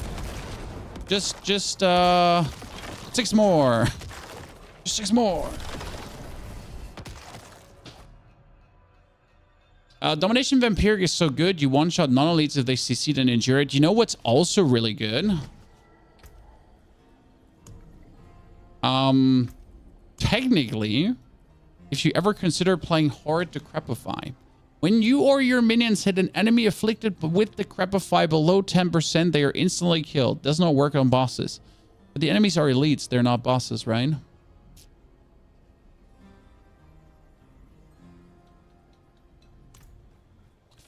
Just 6 more. Just 6 more. Domination Vampiric is so good. You one-shot non-elites if they CC'd and endure it. You know what's also really good? Technically, if you ever consider playing Horrid Decrepify, when you or your minions hit an enemy afflicted with Decrepify below 10%, they are instantly killed. Does not work on bosses. But the enemies are elites. They're not bosses, right?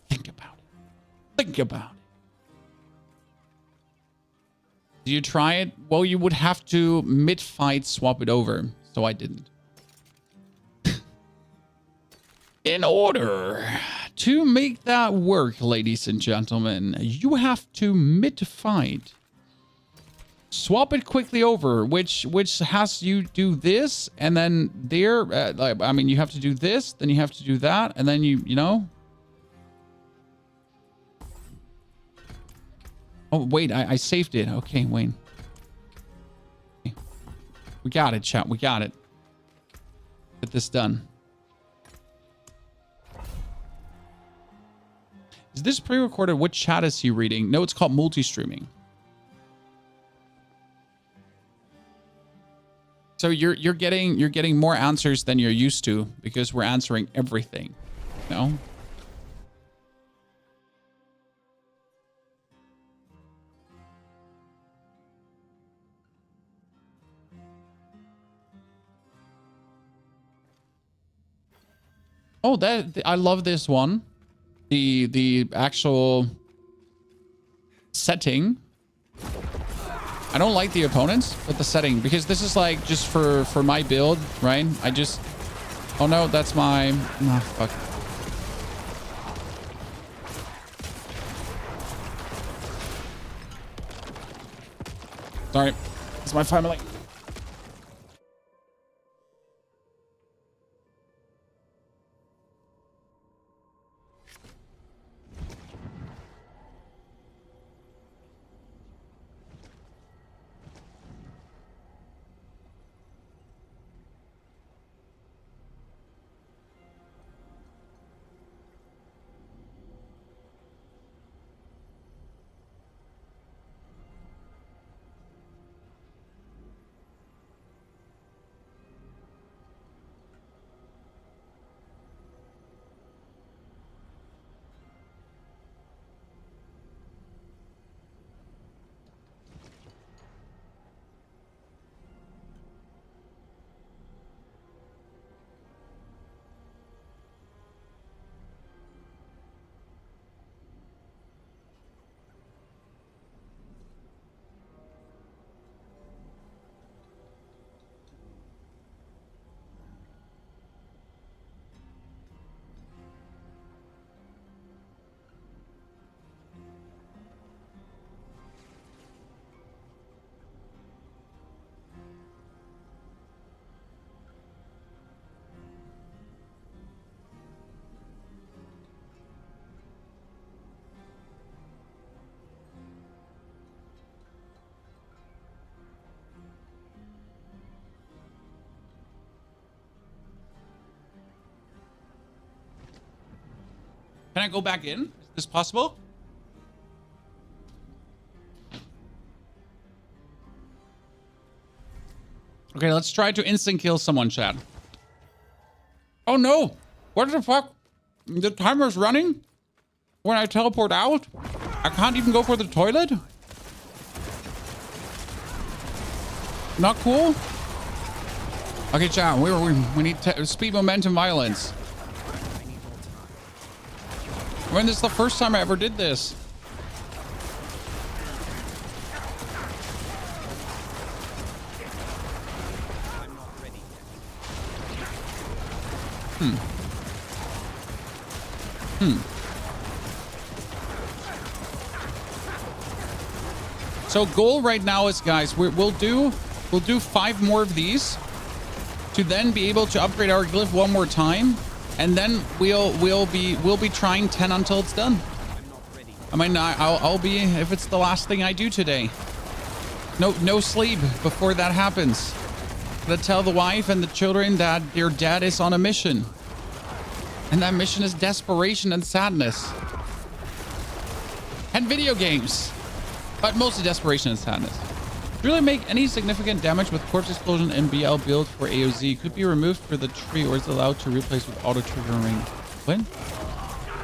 Think about it. Think about it. Do you try it? Well, you would have to mid-fight swap it over. So I didn't. In order to make that work, ladies and gentlemen, you have to mid-fight swap it quickly over, which has you do this, and then there, I mean, you have to do this, then you have to do that, and then you know. Oh, wait, I saved it. Okay, Wayne. We got it, chat. We got it. Get this done. Is this pre-recorded? What chat is he reading? No, it's called multi-streaming. So you're getting more answers than you're used to because we're answering everything. You know? Oh, I love this one. The actual setting. I don't like the opponents, but the setting, because this is like just for my build, right? I just, oh no, that's my, oh, fuck. Sorry, it's my family. Can I go back in? Is this possible? Okay, let's try to instant kill someone, chat. Oh no! What the fuck? The timer's running? When I teleport out? I can't even go for the toilet? Not cool? Okay, chat, we need speed, momentum, violence. I mean, this is the first time I ever did this. I'm not ready. So goal right now is, guys, we'll do 5 more of these to then be able to upgrade our glyph one more time. And then we'll be trying 10 until it's done. I mean, I'll be, if it's the last thing I do today. No sleep before that happens. Gotta tell the wife and the children that their dad is on a mission. And that mission is desperation and sadness. And video games. But mostly desperation and sadness. Really make any significant damage with corpse explosion and BL build for AOZ. Could be removed for the tree or is allowed to replace with auto triggering. When?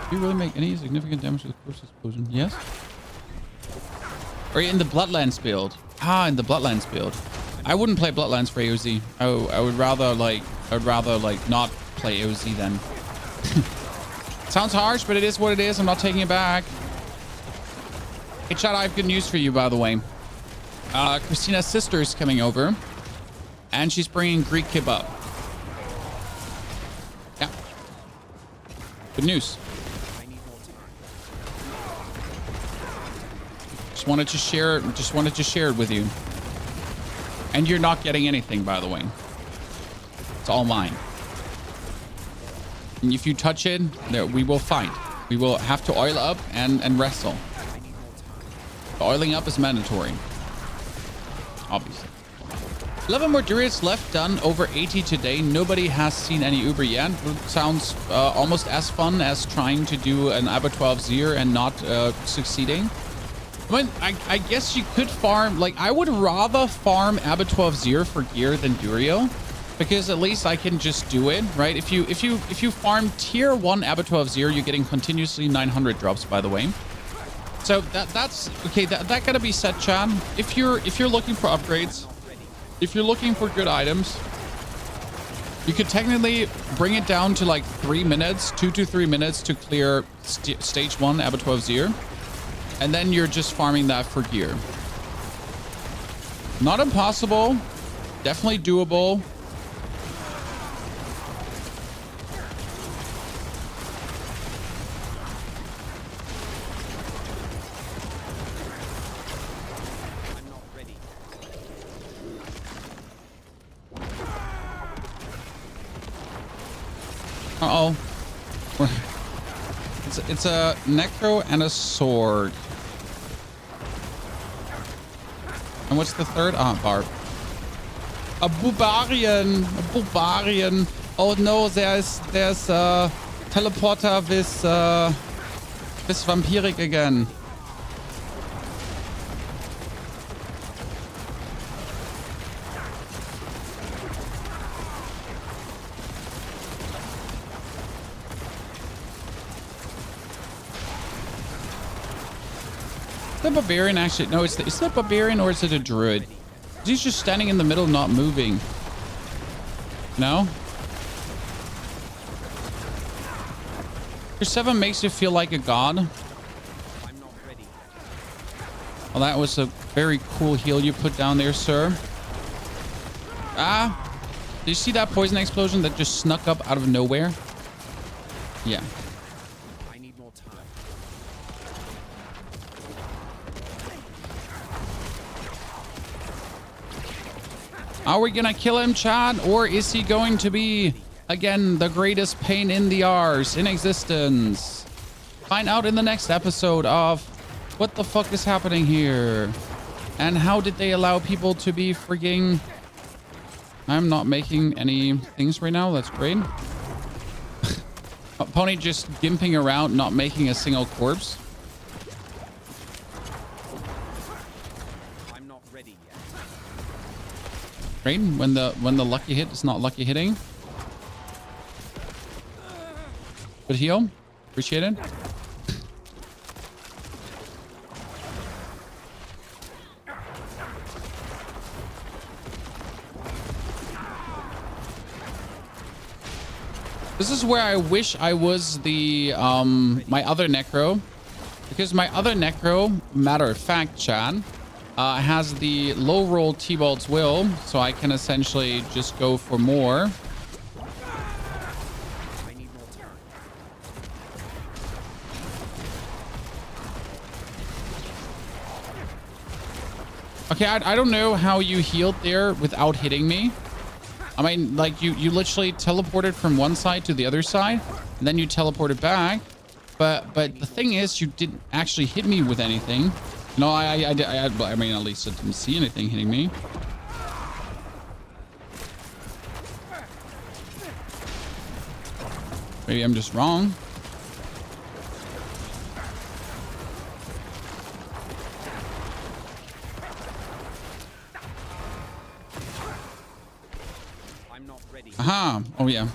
Do you really make any significant damage with corpse explosion? Yes. Or in the Bloodlands build. Ah, in the Bloodlands build. I wouldn't play Bloodlands for AOZ. I would rather like not play AOZ then. Sounds harsh, but it is what it is. I'm not taking it back. Hey, chat, I have good news for you, by the way. Christina's sister is coming over, and she's bringing Greek kebab. Yeah. Good news. Just wanted to share it with you. And you're not getting anything, by the way. It's all mine. And if you touch it, we will fight. We will have to oil up and wrestle. The oiling up is mandatory. Obviously. 11 more durians left, done over 80 today. Nobody has seen any Uber yet. Sounds almost as fun as trying to do an Abattoir of Zir and not succeeding. I mean, I guess you could farm, like, I would rather farm Abattoir of Zir for gear than Durio, because at least I can just do it, right? If you farm tier 1 Abattoir of Zir, you're getting continuously 900 drops, by the way. So that's okay. That gotta be set, chat. If you're looking for upgrades, if you're looking for good items, you could technically bring it down to like 3 minutes, 2 to 3 minutes to clear stage 1 Abattoir of Zir. And then you're just farming that for gear. Not impossible. Definitely doable. I'm not ready. Uh-oh. It's a Necro and a sword. And what's the third? Ah, Barb. A Barbarian. A Barbarian. Oh no, there's teleporter with Vampiric again. The Barbarian actually, no, is the Barbarian or is it a Druid? He's just standing in the middle, not moving. No? Your 7 makes you feel like a god. I'm not ready. Well, that was a very cool heal you put down there, sir. Ah, did you see that poison explosion that just snuck up out of nowhere? Yeah. I need more time. Are we gonna kill him, Chad? Or is he going to be, again, the greatest pain in the arse in existence? Find out in the next episode of what the fuck is happening here. And how did they allow people to be freaking... I'm not making any things right now. That's great. Pony just gimping around, not making a single corpse. I'm not ready yet. Great. When the lucky hit is not lucky hitting. Good heal. Appreciate it. This is where I wish I was the my other Necro, because my other Necro, matter of fact, Chad, has the low roll T-Bolt's Will, so I can essentially just go for more. I need more time. Okay, I don't know how you healed there without hitting me. I mean, like, you literally teleported from one side to the other side, and then you teleported back. But the thing is, you didn't actually hit me with anything. No, I mean, at least I didn't see anything hitting me. Maybe I'm just wrong. I'm not ready. Aha. Oh, yeah.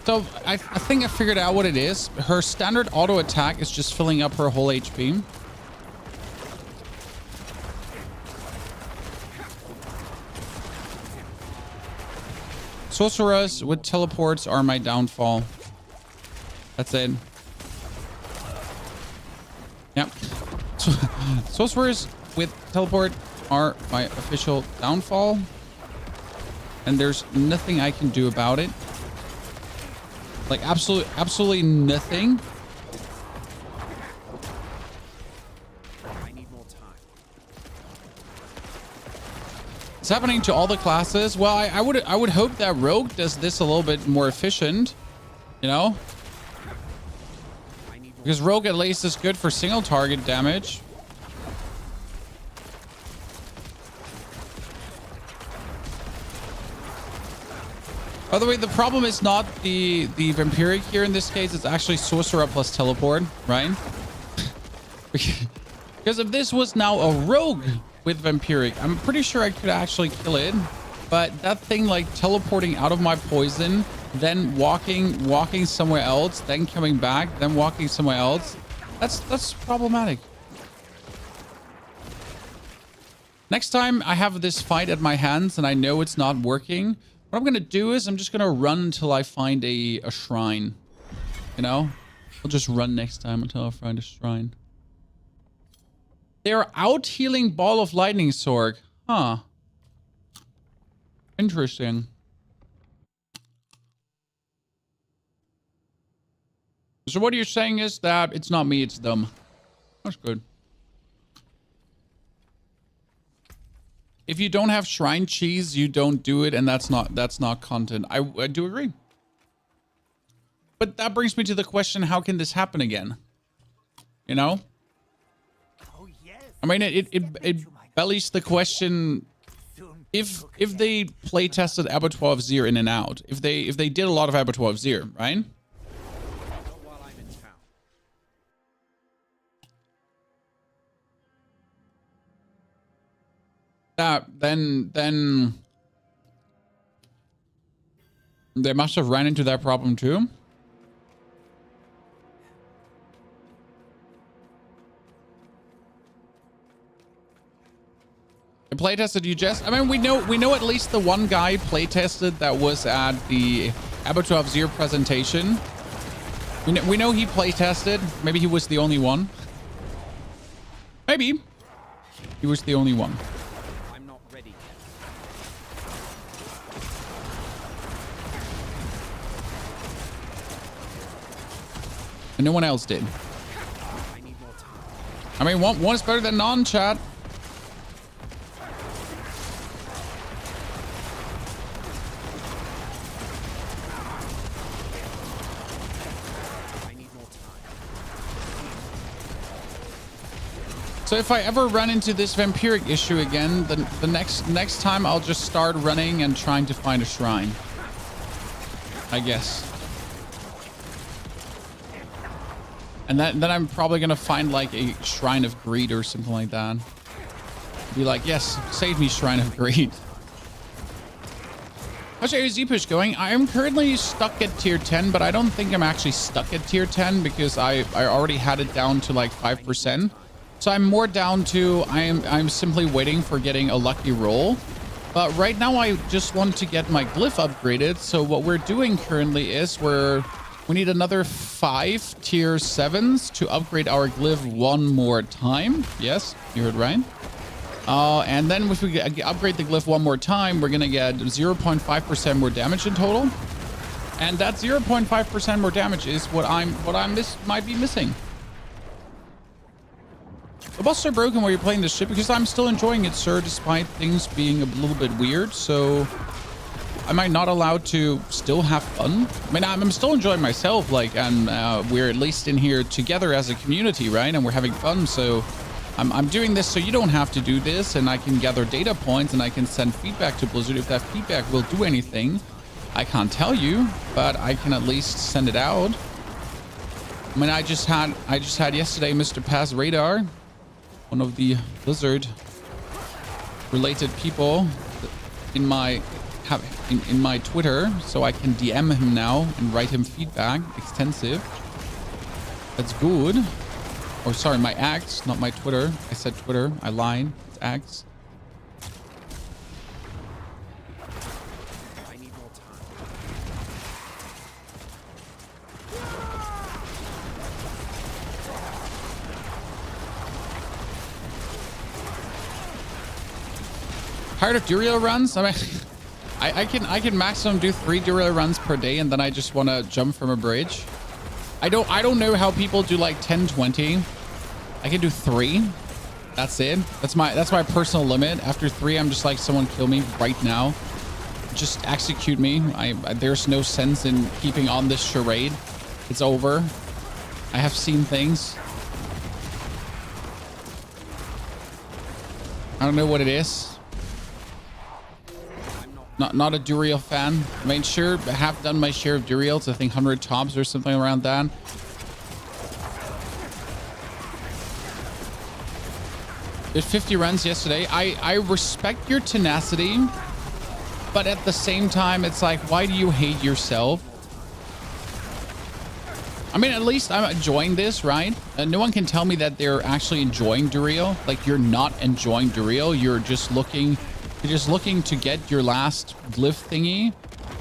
So I think I figured out what it is. Her standard auto attack is just filling up her whole HP. Sorcerers with teleports are my downfall. That's it. Yep. Sorcerers with teleport are my official downfall. And there's nothing I can do about it. Like absolutely nothing. I need more time. It's happening to all the classes. Well, I would hope that Rogue does this a little bit more efficient, you know? Because Rogue at least is good for single target damage. By the way, the problem is not the Vampiric here in this case. It's actually Sorcerer plus Teleport, right? Because if this was now a Rogue with Vampiric, I'm pretty sure I could actually kill it. But that thing like teleporting out of my poison, then walking somewhere else, then coming back, then walking somewhere else. That's problematic. Next time I have this fight at my hands and I know it's not working, what I'm going to do is I'm just going to run until I find a shrine. You know? I'll just run next time until I find a shrine. They're out healing Ball of Lightning Sorg. Huh. Interesting. So what you're saying is that it's not me, it's them. That's good. If you don't have shrine cheese, you don't do it, and that's not content. I do agree. But that brings me to the question, how can this happen again? You know? I mean, it bellies the question, if they play tested Abattoir of Zir in and out, if they did a lot of Abattoir of Zir, right? Not while I'm in town. Then they must have ran into that problem too. The playtested you just, I mean, we know at least the one guy playtested that was at the Abattoir of Zir presentation. We know he playtested. Maybe he was the only one. Maybe he was the only one. I'm not ready yet. And no one else did. I need more time. I mean, one is better than none, chat. I need more time. So if I ever run into this Vampiric issue again, the next time I'll just start running and trying to find a shrine, I guess. And then I'm probably gonna find like a Shrine of Greed or something like that. Be like, yes, save me, Shrine of Greed. How's your AZ push going? I am currently stuck at tier 10, but I don't think I'm actually stuck at tier 10 because I already had it down to like 5%. So I'm more down to, I'm simply waiting for getting a lucky roll. But right now I just want to get my Glyph upgraded. So what we're doing currently is we need another 5 tier 7s to upgrade our Glyph one more time. Yes, you heard right. And then if we upgrade the Glyph one more time, we're going to get 0.5% more damage in total. And that 0.5% more damage is what might be missing. The busts are broken while you're playing this ship because I'm still enjoying it, sir, despite things being a little bit weird. So am I not allowed to still have fun? I mean, I'm still enjoying myself, like, and we're at least in here together as a community, right? And we're having fun, so I'm doing this so you don't have to do this, and I can gather data points and I can send feedback to Blizzard. If that feedback will do anything, I can't tell you, but I can at least send it out. I mean, I just had yesterday Mr. Pass Radar, one of the Blizzard related people in my Twitter, so I can DM him now and write him feedback, extensive. That's good. Or sorry, my X, not my Twitter. I said Twitter, I lied. It's X. I need more time. Tired of Duriel runs? I mean, I can maximum do 3 Duriel runs per day, and then I just want to jump from a bridge. I don't know how people do like 10, 20. I can do 3. That's it. That's my personal limit. After 3, I'm just like, someone kill me right now. Just execute me. There's no sense in keeping on this charade. It's over. I have seen things. I don't know what it is. Not a Duriel fan. I mean, sure, I have done my share of Duriels. I think 100 tops or something around that. Did 50 runs yesterday. I respect your tenacity, but at the same time, it's like, why do you hate yourself? I mean, at least I'm enjoying this, right? No one can tell me that they're actually enjoying Duriel. Like, you're not enjoying Duriel. You're just looking to get your last glyph thingy,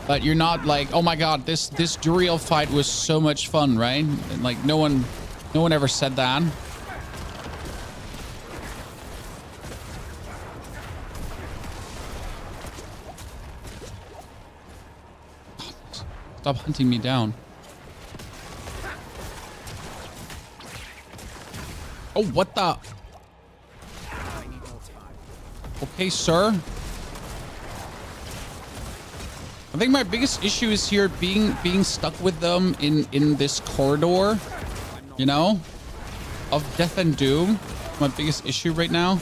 but you're not like, oh my god, this Duriel fight was so much fun, right? And like, no one ever said that. Stop hunting me down. Oh, what the? Okay, sir. I think my biggest issue is here being stuck with them in this corridor, you know, of death and doom. My biggest issue right now.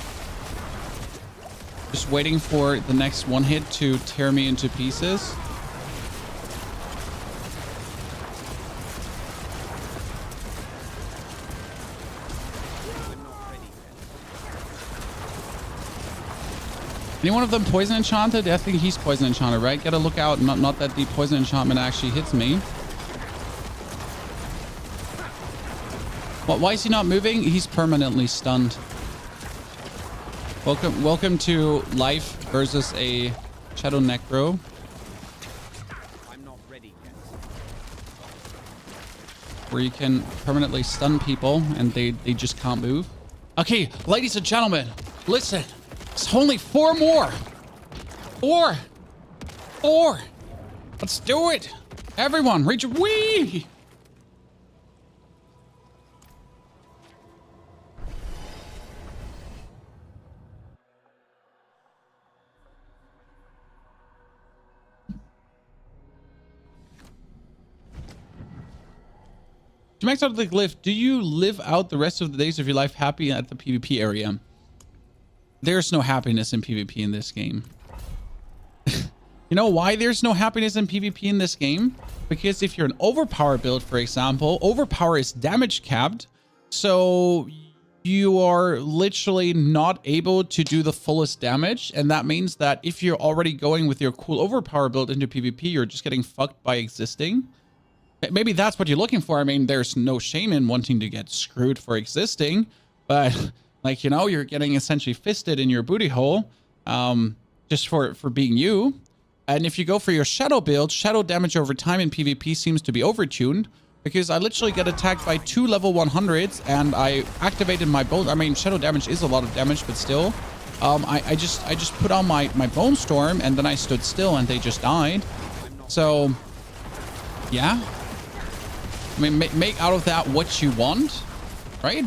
Just waiting for the next one hit to tear me into pieces. Any one of them poison enchanted? I think he's poison enchanted, right? Gotta look out. Not that the poison enchantment actually hits me. What? Why is he not moving? He's permanently stunned. Welcome to life versus a Shadow Necro. I'm not ready yet. Where you can permanently stun people and they just can't move. Okay, ladies and gentlemen, listen. It's only 4 more. 4. Let's do it. Everyone, reach. Wee. To max out the glyph, do you live out the rest of the days of your life happy at the PvP area? There's no happiness in PvP in this game. You know why there's no happiness in PvP in this game? Because if you're an overpower build, for example, overpower is damage capped. So you are literally not able to do the fullest damage. And that means that if you're already going with your cool overpower build into PvP, you're just getting fucked by existing. Maybe that's what you're looking for. I mean, there's no shame in wanting to get screwed for existing, but like, you know, you're getting essentially fisted in your booty hole, just for being you. And if you go for your shadow build, shadow damage over time in PvP seems to be overtuned, because I literally get attacked by 2 level 100s and I activated my bone. I mean, shadow damage is a lot of damage, but still, I just put on my bone storm and then I stood still and they just died. So yeah, I mean, make out of that what you want, right?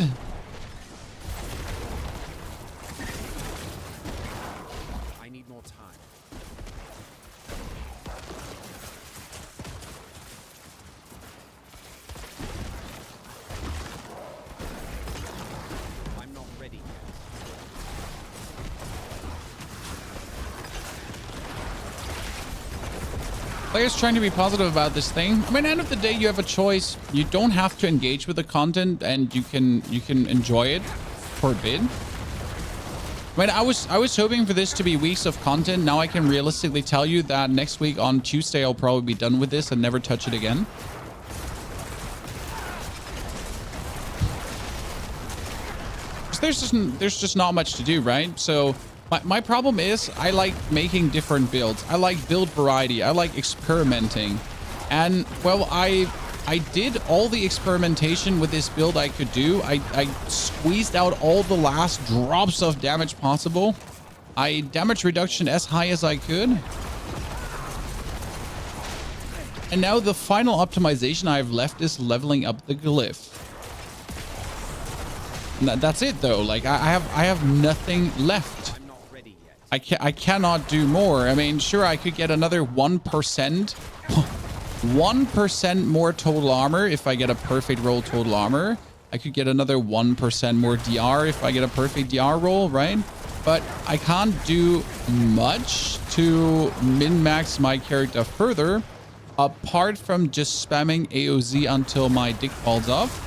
I need more time. Players trying to be positive about this thing. I mean, end of the day, you have a choice. You don't have to engage with the content, and you can enjoy it for a bit. I mean, I was hoping for this to be weeks of content. Now I can realistically tell you that next week on Tuesday, I'll probably be done with this and never touch it again. There's just not much to do, right? So my problem is I like making different builds. I like build variety. I like experimenting. And well, I did all the experimentation with this build I could do. I squeezed out all the last drops of damage possible. I damage reduction as high as I could. And now the final optimization I have left is leveling up the Glyph. That's it though. Like I have nothing left. I'm not ready yet. I cannot do more. I mean, sure, I could get another 1%. 1% more total armor if I get a perfect roll total armor. I could get another 1% more DR if I get a perfect DR roll, right? But I can't do much to min-max my character further, apart from just spamming AOZ until my dick falls off.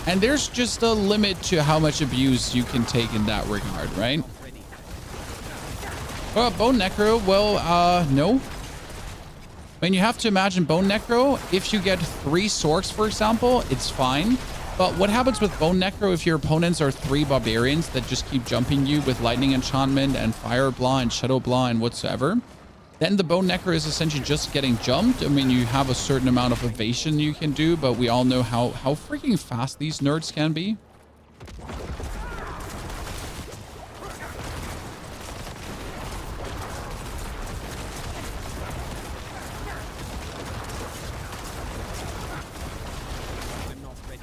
And there's just a limit to how much abuse you can take in that regard, right? Bone Necro, well, no. I mean, you have to imagine Bone Necro, if you get 3 Sorks, for example, it's fine. But what happens with Bone Necro if your opponents are 3 Barbarians that just keep jumping you with Lightning Enchantment and Fire Blah and Shadow Blah and whatsoever? Then the Bone Necro is essentially just getting jumped. I mean, you have a certain amount of evasion you can do, but we all know how freaking fast these nerds can be. I'm not ready.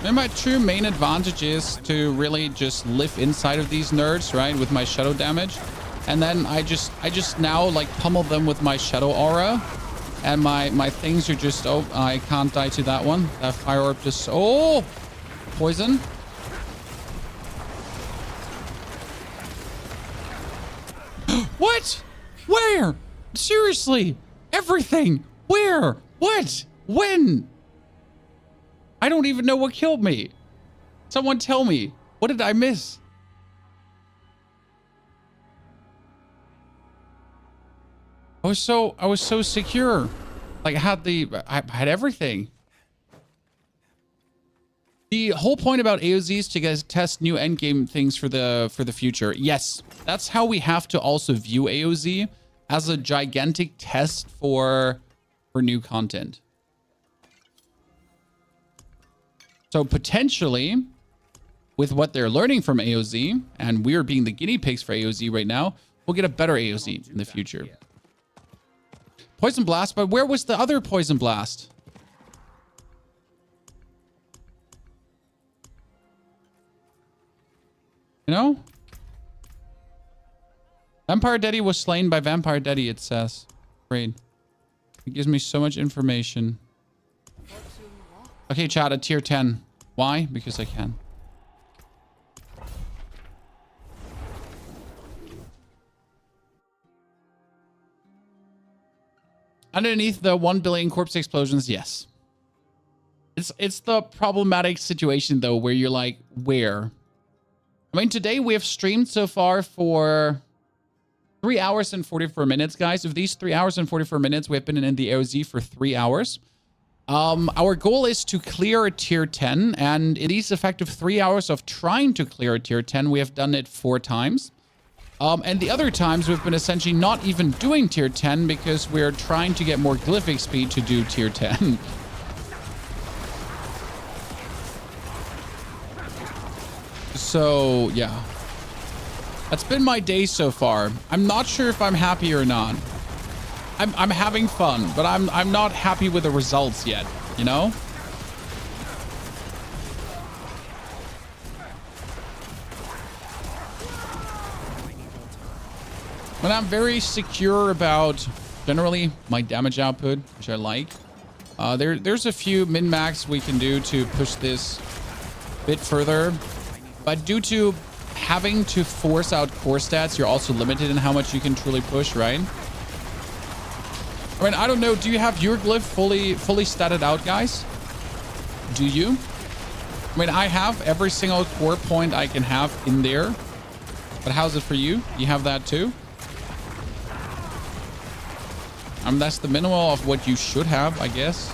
And my true main advantage is to really just live inside of these nerds, right, with my shadow damage. And then I just now like pummel them with my shadow aura. And my things are just, oh, I can't die to that one. That fire orb just, oh, poison. What? Where? Seriously? Everything? Where? What? When? I don't even know what killed me. Someone tell me. What did I miss? I was so secure. Like I had everything. The whole point about AOZ is to test new endgame things for the future. Yes, that's how we have to also view AOZ, as a gigantic test for new content. So potentially, with what they're learning from AOZ, and we're being the guinea pigs for AOZ right now, we'll get a better AOZ in the future. Poison Blast, but where was the other Poison Blast? You know? Vampire Daddy was slain by Vampire Daddy, it says. Great. It gives me so much information. Okay, chat, at tier 10. Why? Because I can. Underneath the 1 billion corpse explosions, yes. It's the problematic situation, though, where you're like, where? I mean, today we have streamed so far for 3 hours and 44 minutes, guys. Of these 3 hours and 44 minutes, we have been in the AOZ for 3 hours. Our goal is to clear a tier 10, and in these effective 3 hours of trying to clear a tier 10, we have done it 4 times. And the other times we've been essentially not even doing tier 10 because we're trying to get more Glyph XP to do tier 10. So, yeah. That's been my day so far. I'm not sure if I'm happy or not. I'm having fun, but I'm not happy with the results yet, you know? But I'm very secure about generally my damage output, which I like. There's a few min-max we can do to push this a bit further. But due to having to force out core stats, you're also limited in how much you can truly push, right? I mean, I don't know. Do you have your glyph fully statted out, guys? Do you? I mean, I have every single core point I can have in there. But how's it for you? You have that too? That's the minimal of what you should have, I guess.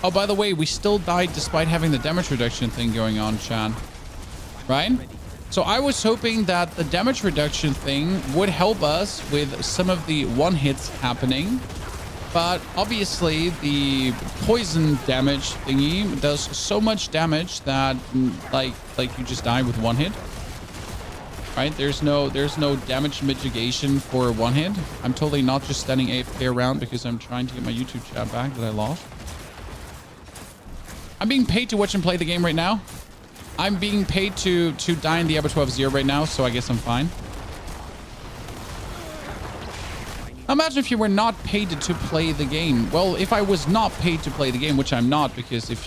Oh, by the way, we still died despite having the damage reduction thing going on, Chan. Right? So I was hoping that the damage reduction thing would help us with some of the one-hits happening. But obviously, the poison damage thingy does so much damage that, like you just die with one hit. Right? There's no damage mitigation for one hit. I'm totally not just standing AFK around because I'm trying to get my YouTube chat back that I lost. I'm being paid to watch and play the game right now. I'm being paid to die in the Abattoir of Zir right now, so I guess I'm fine. Imagine if you were not paid to play the game. Well, if I was not paid to play the game, which I'm not, because if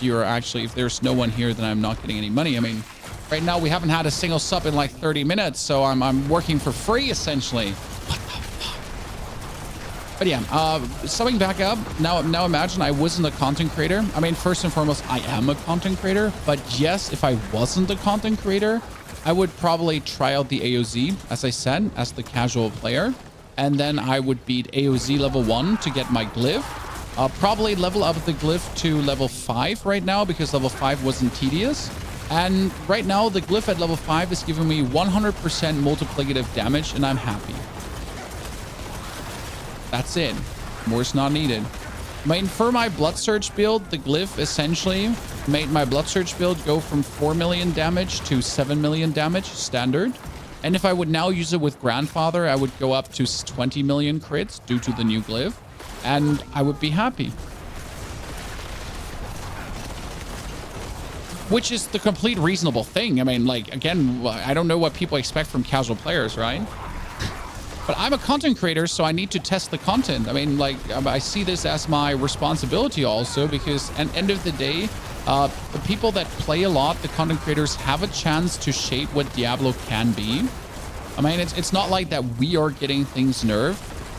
there's no one here, then I'm not getting any money. I mean, right now we haven't had a single sub in like 30 minutes, so I'm working for free essentially. What the fuck? But yeah, summing back up. Now imagine I wasn't a content creator. I mean, first and foremost, I am a content creator. But yes, if I wasn't a content creator, I would probably try out the AOZ, as I said, as the casual player. And then I would beat AOZ level 1 to get my Glyph. Probably level up the Glyph to level 5 right now because level 5 wasn't tedious. And right now, the Glyph at level 5 is giving me 100% multiplicative damage, and I'm happy. That's it. More's not needed. I mean, for my Blood Surge build, the Glyph essentially made my Blood Surge build go from 4 million damage to 7 million damage standard. And if I would now use it with Grandfather, I would go up to 20 million crits due to the new Glyph. And I would be happy. Which is the complete reasonable thing. I mean, like, again, I don't know what people expect from casual players, right? But I'm a content creator, so I need to test the content. I mean, like, I see this as my responsibility also, because at the end of the day, the people that play a lot, the content creators, have a chance to shape what Diablo can be. I mean, it's not like that we are getting things nerfed,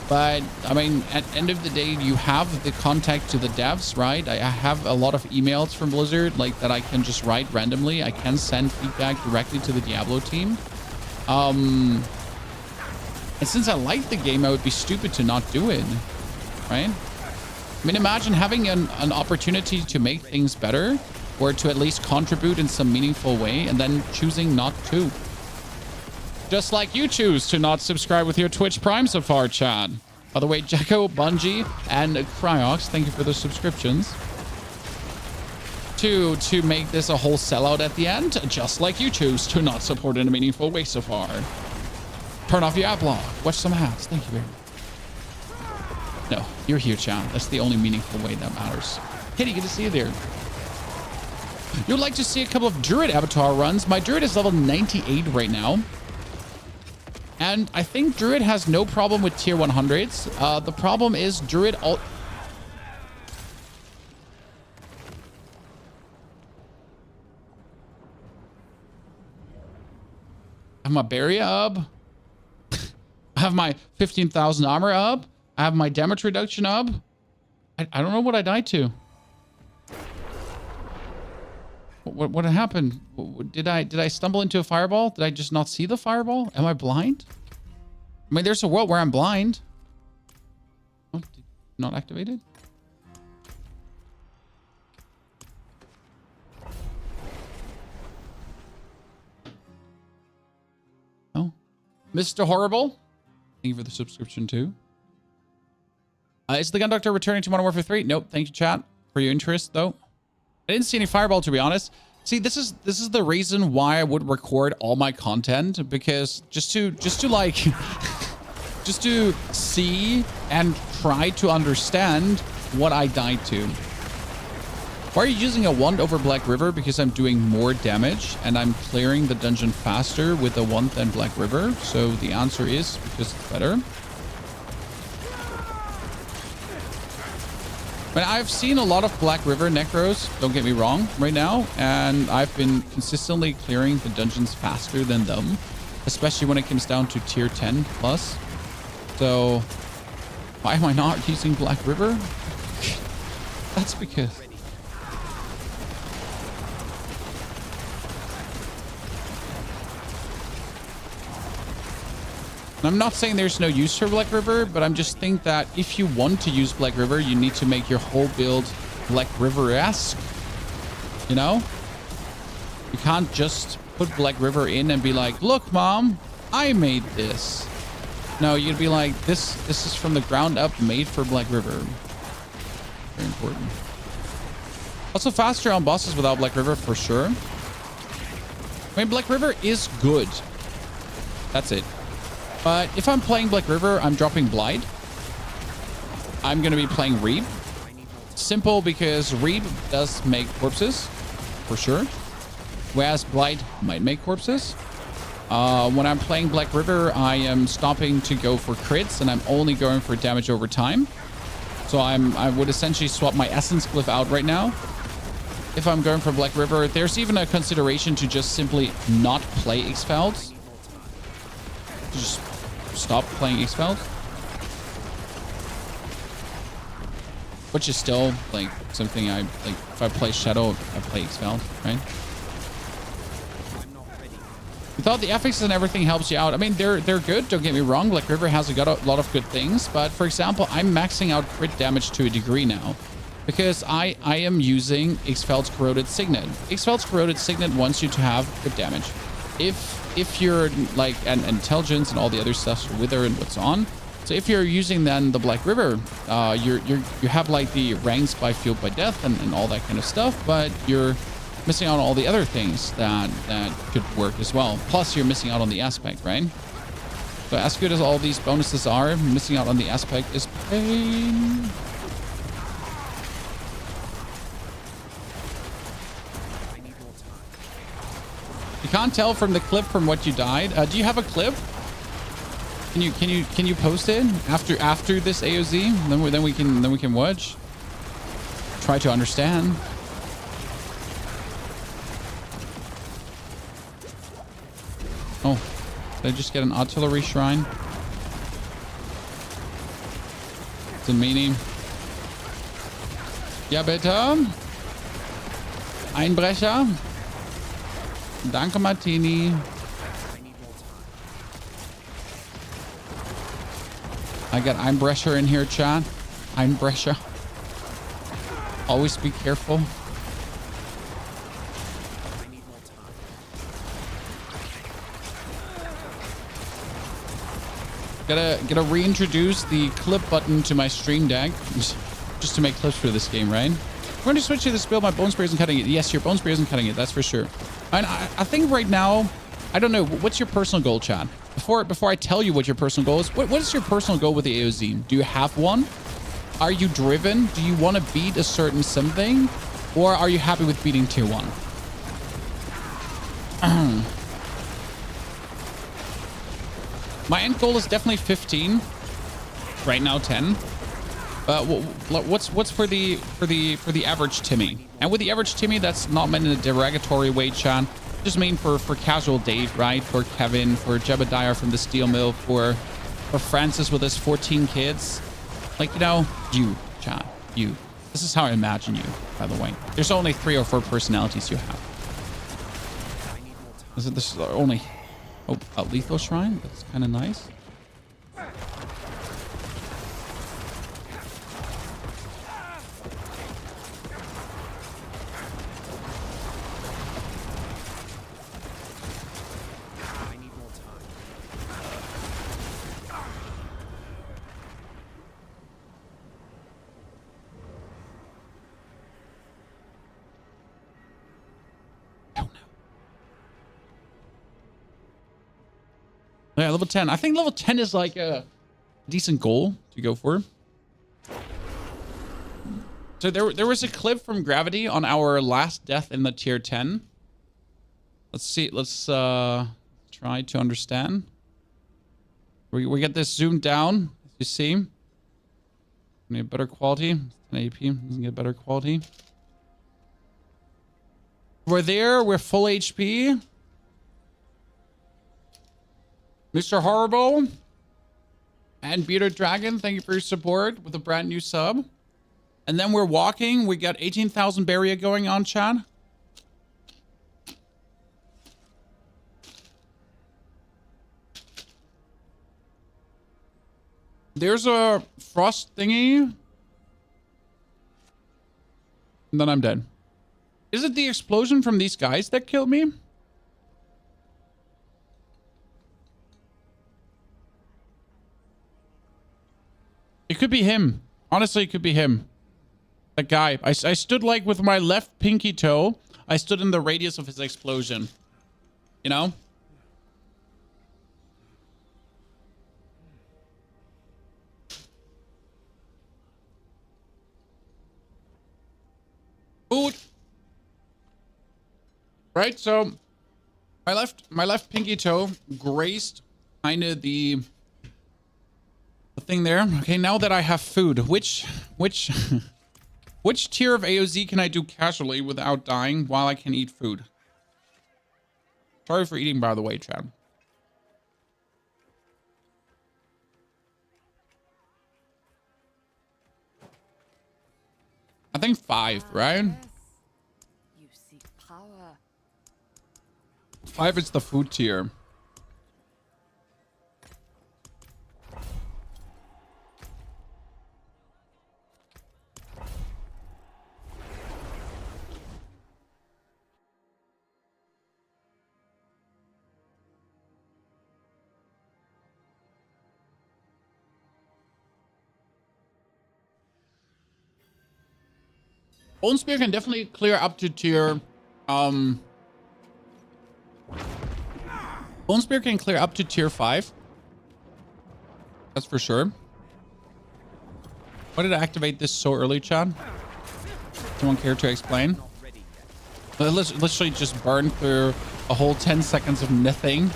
but I mean, at the end of the day, you have the contact to the devs, right? I have a lot of emails from Blizzard, like, that I can just write randomly. I can send feedback directly to the Diablo team. And since I like the game, I would be stupid to not do it, right? I mean, imagine having an opportunity to make things better, or to at least contribute in some meaningful way, and then choosing not to. Just like you choose to not subscribe with your Twitch Prime so far, Chad. By the way, Jacko, Bungie, and Cryox, thank you for the subscriptions. To make this a whole sellout at the end, just like you choose to not support in a meaningful way so far. Turn off your app log. Watch some ads. Thank you very much. No, you're here, Chad. That's the only meaningful way that matters. Kitty, good to see you there. You'd like to see a couple of Druid Avatar runs. My Druid is level 98 right now. And I think Druid has no problem with tier 100s. The problem is Druid... I have my Barrier up. I have my 15,000 armor up. I have my damage reduction up. I don't know what I died to. What happened? Did I stumble into a fireball? Did I just not see the fireball? Am I blind? I mean, there's a world where I'm blind. Oh, not activated? Oh. Mr. Horrible. Thank you for the subscription too. Is the Gun Doctor returning to Modern Warfare 3? Nope. Thank you, chat, for your interest, though. I didn't see any fireball, to be honest. See, this is the reason why I would record all my content, because just to like just to see and try to understand what I died to. Why are you using a wand over Black River? Because I'm doing more damage and I'm clearing the dungeon faster with a wand than Black River. So the answer is because it's better. But I've seen a lot of Black River Necros, don't get me wrong, right now. And I've been consistently clearing the dungeons faster than them. Especially when it comes down to tier 10 plus. So, why am I not using Black River? That's because... I'm not saying there's no use for Black River, but I'm just think that if you want to use Black River, you need to make your whole build Black River-esque. You know? You can't just put Black River in and be like, look, Mom, I made this. No, you'd be like, this is from the ground up made for Black River. Very important. Also faster on bosses without Black River for sure. I mean, Black River is good. That's it. But if I'm playing Black River, I'm dropping Blight. I'm going to be playing Reeb. Simple because Reeb does make corpses, for sure. Whereas Blight might make corpses. When I'm playing Black River, I am stopping to go for crits, and I'm only going for damage over time. So I would essentially swap my Essence Glyph out right now. If I'm going for Black River, there's even a consideration to just simply not play X-Felds. Just stop playing X-Feld, which is still like something I like. If I play Shadow, I play X-Feld, right? We thought the FX and everything helps you out. I mean, they're good, don't get me wrong. Black River has got a lot of good things, but for example, I'm maxing out crit damage to a degree now because I am using X-Feld's Corroded Signet. X-Feld's Corroded Signet wants you to have good damage. If you're like an intelligence and all the other stuff, wither and what's on. So if you're using then the Black River, you have like the ranks by fueled by death and all that kind of stuff, but you're missing out on all the other things that could work as well. Plus you're missing out on the aspect, right? So as good as all these bonuses are, missing out on the aspect is pain. You can't tell from the clip from what you died. Do you have a clip? Can you post it after this AOZ? Then we can watch. Try to understand. Oh, did I just get an artillery shrine? It's a meaning. Ja bitte. Einbrecher. Danke, Martini. I got Einbrecher in here, chat. Einbrecher. Always be careful. Gotta reintroduce the clip button to my stream deck just to make clips for this game, right? We're going to switch to this build. My bone spray isn't cutting it. Yes, your bone spray isn't cutting it. That's for sure. And I think right now, I don't know. What's your personal goal, Chad? Before I tell you what your personal goal is, what is your personal goal with the AOZ? Do you have one? Are you driven? Do you want to beat a certain something? Or are you happy with beating tier 1? My end goal is definitely 15. Right now, 10. What's for the average Timmy? And with the average Timmy, that's not meant in a derogatory way, Chan. Just mean for casual Dave, right? For Kevin, for Jebediah from the steel mill, for Francis with his 14 kids. Like, you know, you, Chan, you. This is how I imagine you, by the way. There's only 3 or 4 personalities you have. This is only... Oh, a lethal shrine? That's kind of nice. Yeah, level 10. I think level 10 is like a decent goal to go for. So there was a clip from Gravity on our last death in the tier 10. Let's see. Let's try to understand. We get this zoomed down, as you see. Need better quality. 10 AP. Doesn't get better quality. We're there. We're full HP. Mr. Horrible and Bearded Dragon, thank you for your support with a brand new sub. And then we're walking. We got 18,000 barrier going on, Chad. There's a frost thingy. And then I'm dead. Is it the explosion from these guys that killed me? It could be him. Honestly, it could be him. That guy. I stood like with my left pinky toe. I stood in the radius of his explosion. You know? Food. Right, so my left pinky toe grazed kind of the thing there. Okay, now that I have food, which which tier of AOZ can I do casually without dying while I can eat food? Sorry for eating, by the way, Chad. I think 5, right? You seek power. 5 is the food tier. Bone Spear can definitely clear up to tier, Bone Spear can clear up to tier 5. That's for sure. Why did I activate this so early, Chad? Someone care to explain? Let's literally just burn through a whole 10 seconds of nothing.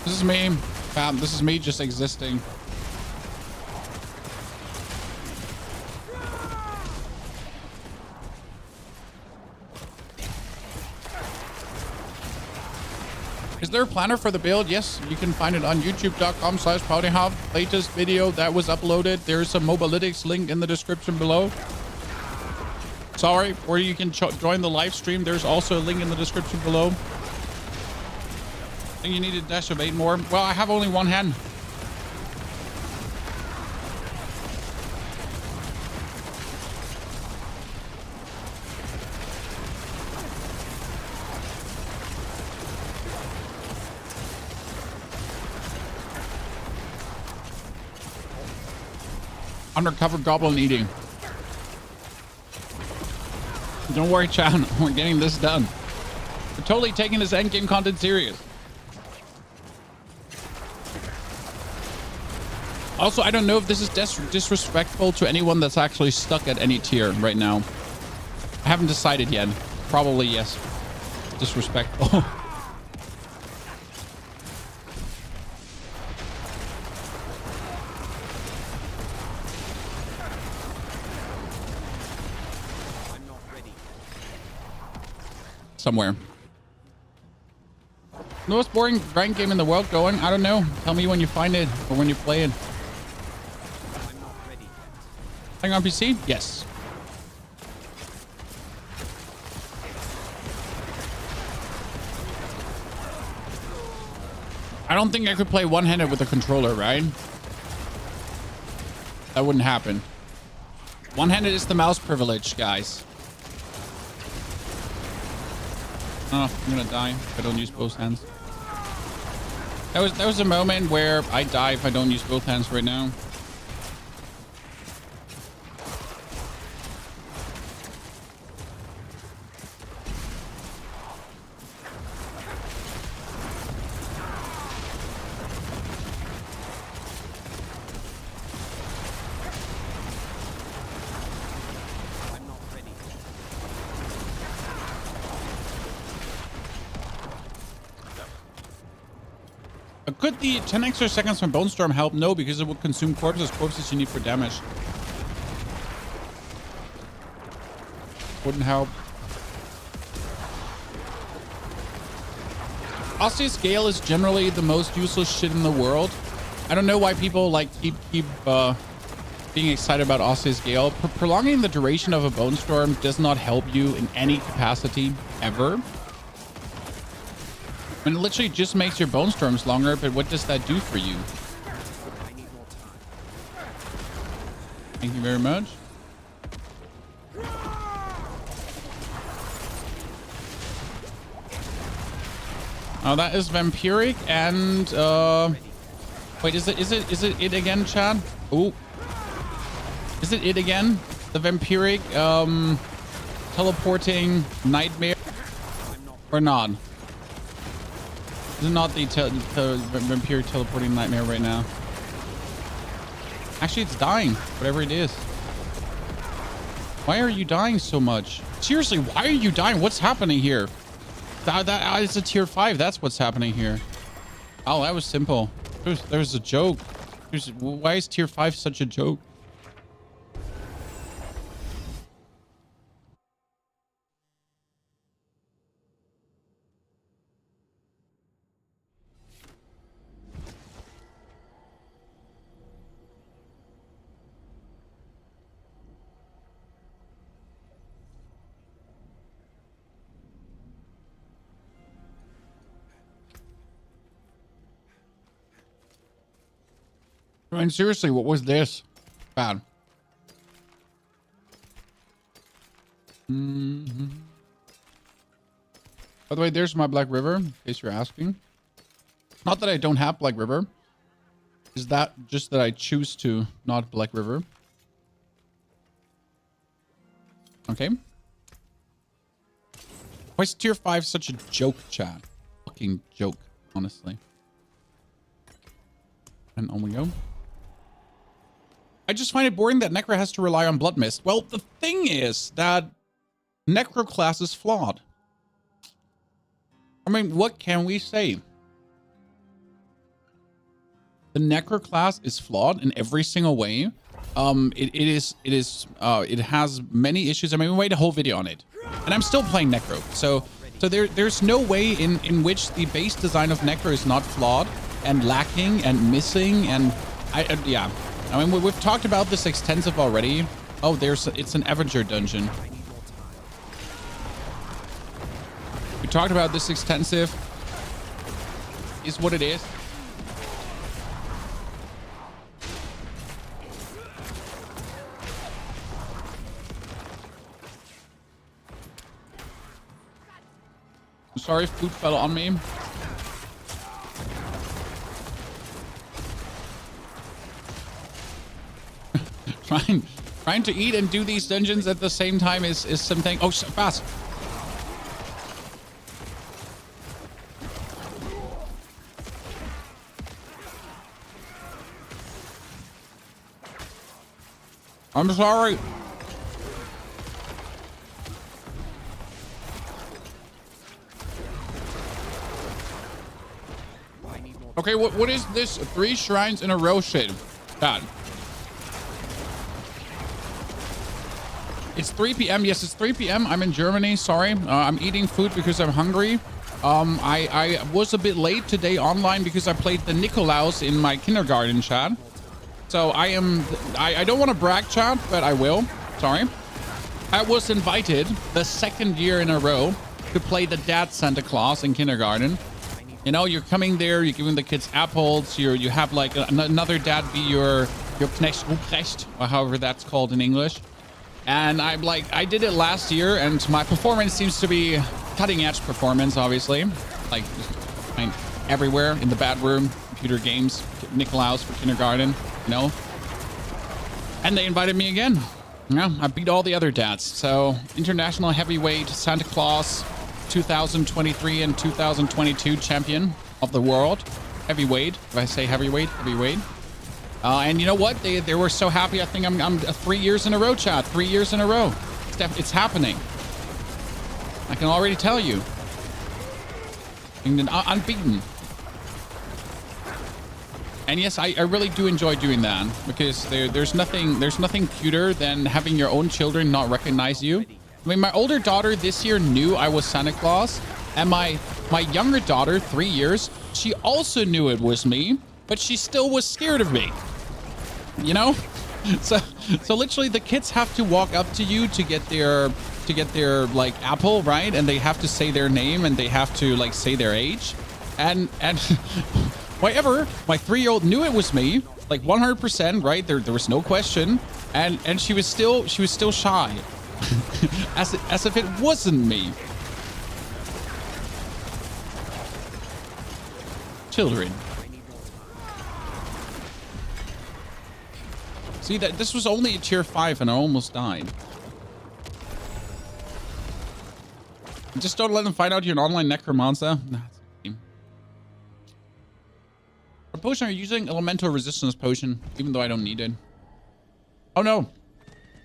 This is me, fam. This is me just existing. Is there a planner for the build? Yes, you can find it on youtube.com/P4wnyhof. Latest video that was uploaded. There is a Mobalytics link in the description below. Sorry, or you can join the live stream. There's also a link in the description below. I think you need a dash of 8 more. Well, I have only one hand. Undercover goblin eating. Don't worry, Chan. We're getting this done. We're totally taking this endgame content serious. Also, I don't know if this is disrespectful to anyone that's actually stuck at any tier right now. I haven't decided yet. Probably yes. Disrespectful. Somewhere. The most boring rank game in the world going? I don't know. Tell me when you find it or when you play it. Playing on PC? Yes. I don't think I could play one-handed with a controller, right? That wouldn't happen. One-handed is the mouse privilege, guys. Oh, I'm gonna die if I don't use both hands. That was a moment where I die if I don't use both hands right now. Could the 10 extra seconds from Bone Storm help? No, because it would consume corpses. Corpses you need for damage. Wouldn't help. Osseous Gale is generally the most useless shit in the world. I don't know why people like keep being excited about Osseous Gale. Prolonging the duration of a Bone Storm does not help you in any capacity ever. I mean, it literally just makes your Bone Storms longer, but what does that do for you? I need more time. Thank you very much. Oh, that is Vampiric and wait, is it again, Chad? Ooh. Is it again? The Vampiric teleporting nightmare or not? Is it not the Vampiric teleporting nightmare right now? Actually, it's dying, whatever it is. Why are you dying so much? Seriously, why are you dying? What's happening here? That is a tier 5. That's what's happening here. Oh, that was simple. There's a joke. Why is tier 5 such a joke? I mean, seriously, what was this? Bad. Mm-hmm. By the way, there's my Black River, in case you're asking. Not that I don't have Black River. Is that just that I choose to not Black River? Okay. Why is tier 5 such a joke, chat? Fucking joke, honestly. And on we go. I just find it boring that Necro has to rely on Blood Mist. Well, the thing is that Necro class is flawed. I mean, what can we say? The Necro class is flawed in every single way. It has many issues. I mean, we made a whole video on it, and I'm still playing Necro. So there's no way in which the base design of Necro is not flawed and lacking and missing. And yeah. I mean, we've talked about this extensive already. Oh, it's an Avenger dungeon. We talked about this extensive. Is what it is. Sorry if food fell on me. Trying to eat and do these dungeons at the same time is something. Oh, fast. I'm sorry. Okay, what is this 3 shrines in a row shit? Bad. It's 3 p.m. Yes, it's 3 p.m. I'm in Germany. Sorry. I'm eating food because I'm hungry. I was a bit late today online because I played the Nikolaus in my kindergarten, chat. So I don't want to brag, chat, but I will. Sorry. I was invited the 2nd year in a row to play the dad Santa Claus in kindergarten. You know, you're coming there, you're giving the kids apples, you have like another dad be your Knecht Ruprecht, or however that's called in English. And I'm like, I did it last year, and my performance seems to be cutting edge performance, obviously. Like, everywhere in the bad room, computer games, Nikolaus for kindergarten, you know. And they invited me again. Yeah, I beat all the other dads. So, international heavyweight Santa Claus 2023 and 2022 champion of the world. Heavyweight. If I say heavyweight, heavyweight. And you know what? They were so happy. I think I'm 3 years in a row, chat. 3 years in a row. It's happening. I can already tell you. Unbeaten. And yes, I really do enjoy doing that because there's nothing cuter than having your own children not recognize you. I mean, my older daughter this year knew I was Santa Claus, and my younger daughter, 3 years, she also knew it was me, but she still was scared of me. You know? So literally the kids have to walk up to you to get their like apple, right? And they have to say their name and they have to like say their age. And whatever, my 3-year-old knew it was me, like 100%, right? There was no question. And she was still shy. as if it wasn't me. Children. See, that this was only a tier 5 and I almost died. Just don't let them find out you're an online necromancer. Nah, it's a game. What potion are you using? Elemental resistance potion, even though I don't need it. Oh no.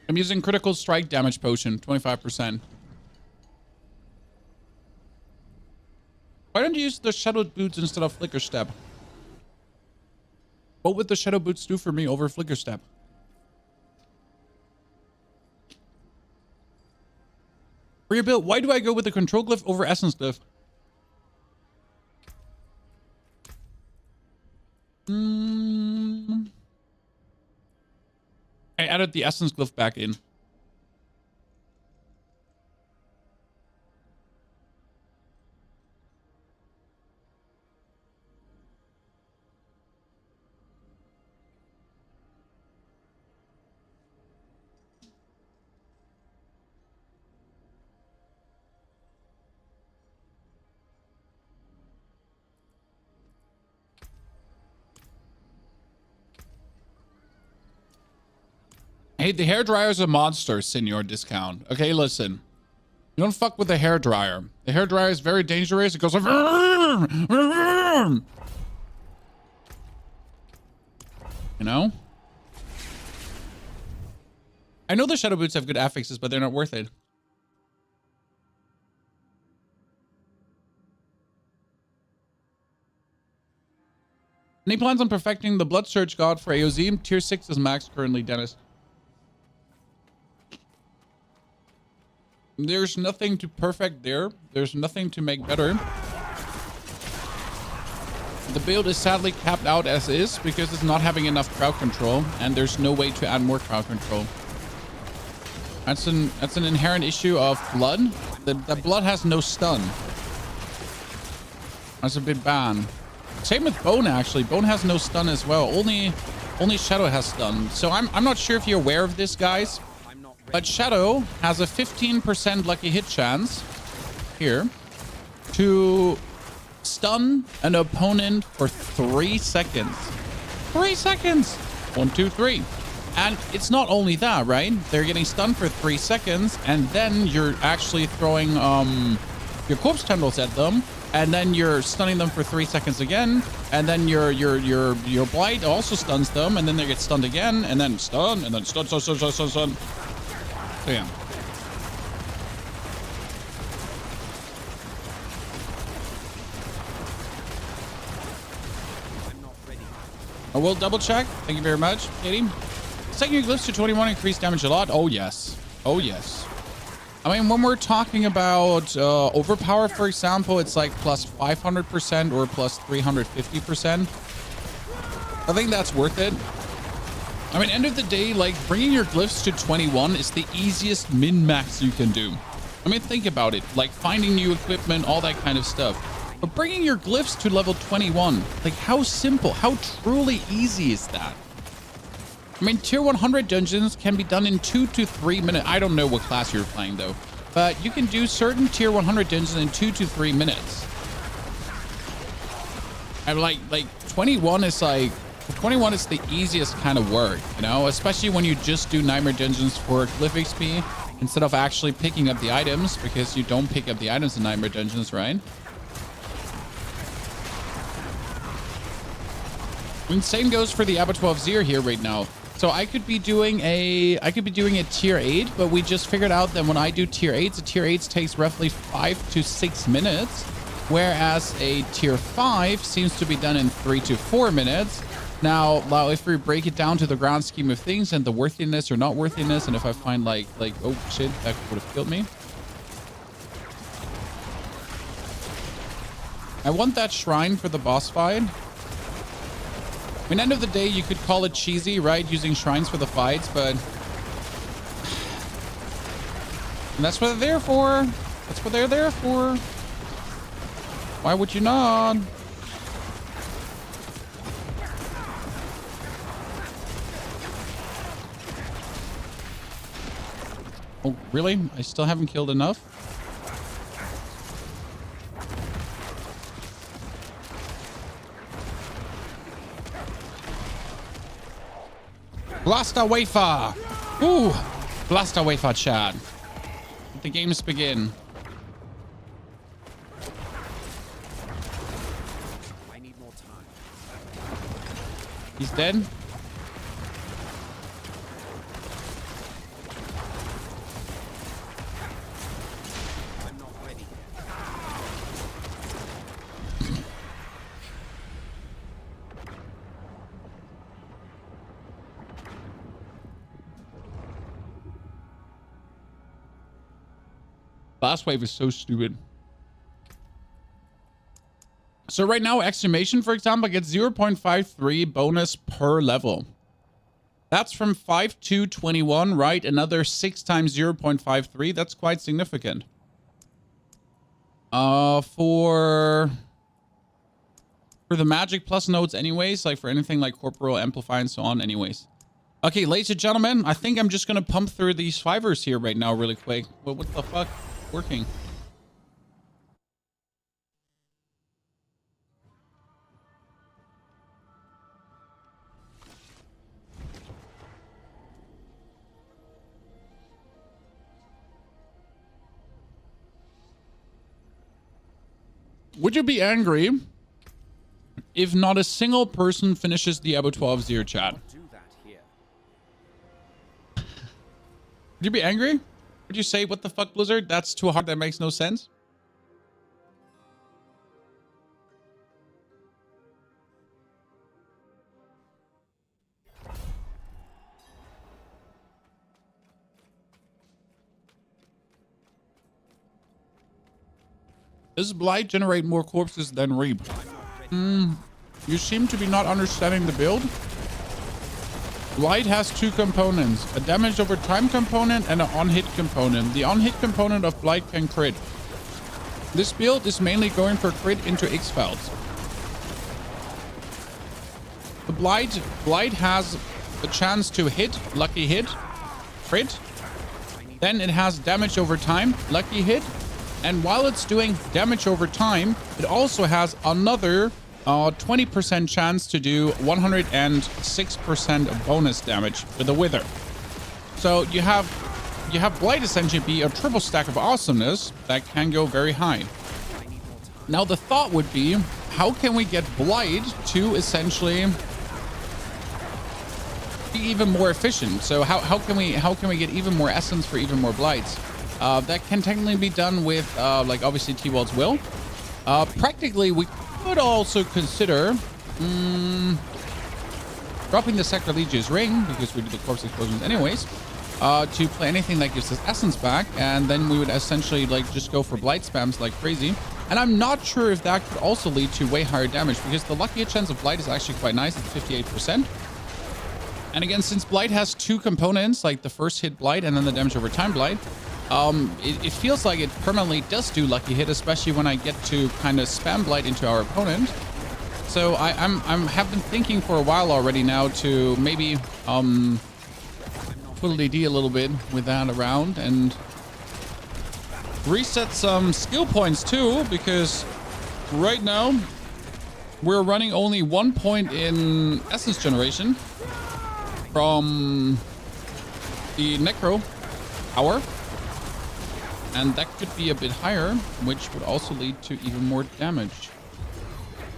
I'm using critical strike damage potion, 25%. Why don't you use the shadow boots instead of flicker step? What would the shadow boots do for me over flicker step? Rebuild. Why do I go with the control glyph over essence glyph? I added the essence glyph back in. Hey, the hairdryer's a monster, Senior Discount. Okay, listen. You don't fuck with the hairdryer. The hairdryer is very dangerous. It goes like... You know? I know the shadow boots have good affixes, but they're not worth it. Any plans on perfecting the Blood Surge God for AOZ? Tier 6 is max currently, Dennis. There's nothing to perfect there. There's nothing to make better. The build is sadly capped out as is because it's not having enough crowd control, and there's no way to add more crowd control. That's an inherent issue of blood. The blood has no stun. That's a bit bad. Same with Bone actually. Bone has no stun as well. Only Shadow has stun. So I'm not sure if you're aware of this, guys. But Shadow has a 15% lucky hit chance here to stun an opponent for 3 seconds. 3 seconds. 1, 2, 3. And it's not only that, right? They're getting stunned for 3 seconds, and then you're actually throwing your corpse tendrils at them, and then you're stunning them for 3 seconds again, and then your blight also stuns them, and then they get stunned again, and then stun, and then stun. So yeah. I will double check. Thank you very much, Katie. Second your glyphs to 21 increase damage a lot. Oh yes. Oh yes. I mean, when we're talking about overpower, for example, it's like plus 500% or plus 350%. I think that's worth it. I mean, end of the day, like, bringing your glyphs to 21 is the easiest min-max you can do. I mean, think about it. Like, finding new equipment, all that kind of stuff. But bringing your glyphs to level 21, like, how simple, how truly easy is that? I mean, tier 100 dungeons can be done in 2 to 3 minutes. I don't know what class you're playing, though. But you can do certain tier 100 dungeons in 2 to 3 minutes. And, like 21 is, like... 21 is the easiest kind of work, you know, especially when you just do nightmare dungeons for Glyph XP instead of actually picking up the items, because you don't pick up the items in nightmare dungeons, right? I mean, same goes for the Abattoir of Zir here right now. So I could be doing a tier 8, but we just figured out that when I do tier 8s, a tier 8 takes roughly 5 to 6 minutes, whereas a tier 5 seems to be done in 3 to 4 minutes. Now, if we break it down to the grand scheme of things and the worthiness or not worthiness, and if I find like, oh shit, that would have killed me. I want that shrine for the boss fight. I mean, end of the day, you could call it cheesy, right? Using shrines for the fights, but and that's what they're there for. That's what they're there for. Why would you not? Oh, really? I still haven't killed enough? Blaster wafer! Ooh! Blaster wafer, chat. Let the games begin. I need more time. He's dead? I'm not ready yet. Blast wave is so stupid. So right now, exclamation, for example, gets 0.53 bonus per level. That's from 5 to 21, right? Another 6 times 0.53. That's quite significant. For the magic plus nodes anyways, like for anything like corporal, amplify, and so on anyways. Okay, ladies and gentlemen, I think I'm just going to pump through these fivers here right now really quick. Well, what the fuck? Working. Would you be angry if not a single person finishes the Abattoir of Zir, chat? Do that here. Would you be angry? Would you say, what the fuck, Blizzard? That's too hard. That makes no sense. Does Blight generate more corpses than Reap? You seem to be not understanding the build. Blight has two components, a damage over time component and an on-hit component. The on-hit component of Blight can crit. This build is mainly going for crit into X-Files. The Blight has a chance to hit, lucky hit, crit. Then it has damage over time, lucky hit. And while it's doing damage over time, it also has another 20% chance to do 106% bonus damage with the Wither. So you have Blight essentially be a triple stack of awesomeness that can go very high. Now the thought would be, how can we get Blight to essentially be even more efficient? So how can we get even more essence for even more Blights? That can technically be done with like obviously T-Wald's Will. Practically we could also consider dropping the Sacrilegious Ring, because we do the corpse explosions anyways, to play anything that gives us essence back, and then we would essentially like just go for Blight spams like crazy. And I'm not sure if that could also lead to way higher damage, because the lucky hit chance of Blight is actually quite nice at 58%. And again, since Blight has two components, like the first hit Blight and then the damage over time Blight, it feels like it permanently does do lucky hit, especially when I get to kind of spam Blight into our opponent. So I have been thinking for a while already now to maybe twiddly D a little bit with that around and reset some skill points too, because right now we're running only 1 point in essence generation from the Necro power. And that could be a bit higher, which would also lead to even more damage.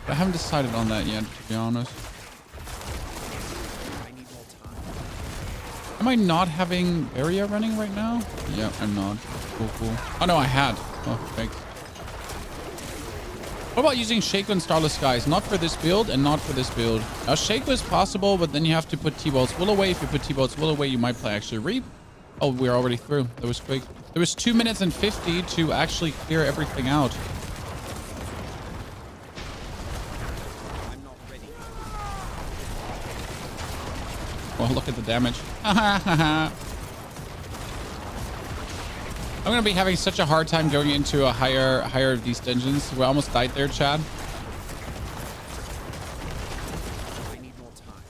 But I haven't decided on that yet, to be honest. Am I not having area running right now? Yeah, I'm not. Cool. Oh no, I had. Oh, thanks. What about using Shaco and Starless Skies? Not for this build and not for this build. Now, Shaco is possible, but then you have to put T-Bolt's Will away. If you put T-Bolt's Will away, you might play actually Reap. Oh, we're already through. That was quick. There was 2 minutes and 50 to actually clear everything out. I'm not ready. Well, look at the damage. I'm going to be having such a hard time going into a higher of these dungeons. We almost died there, Chad. I need more time.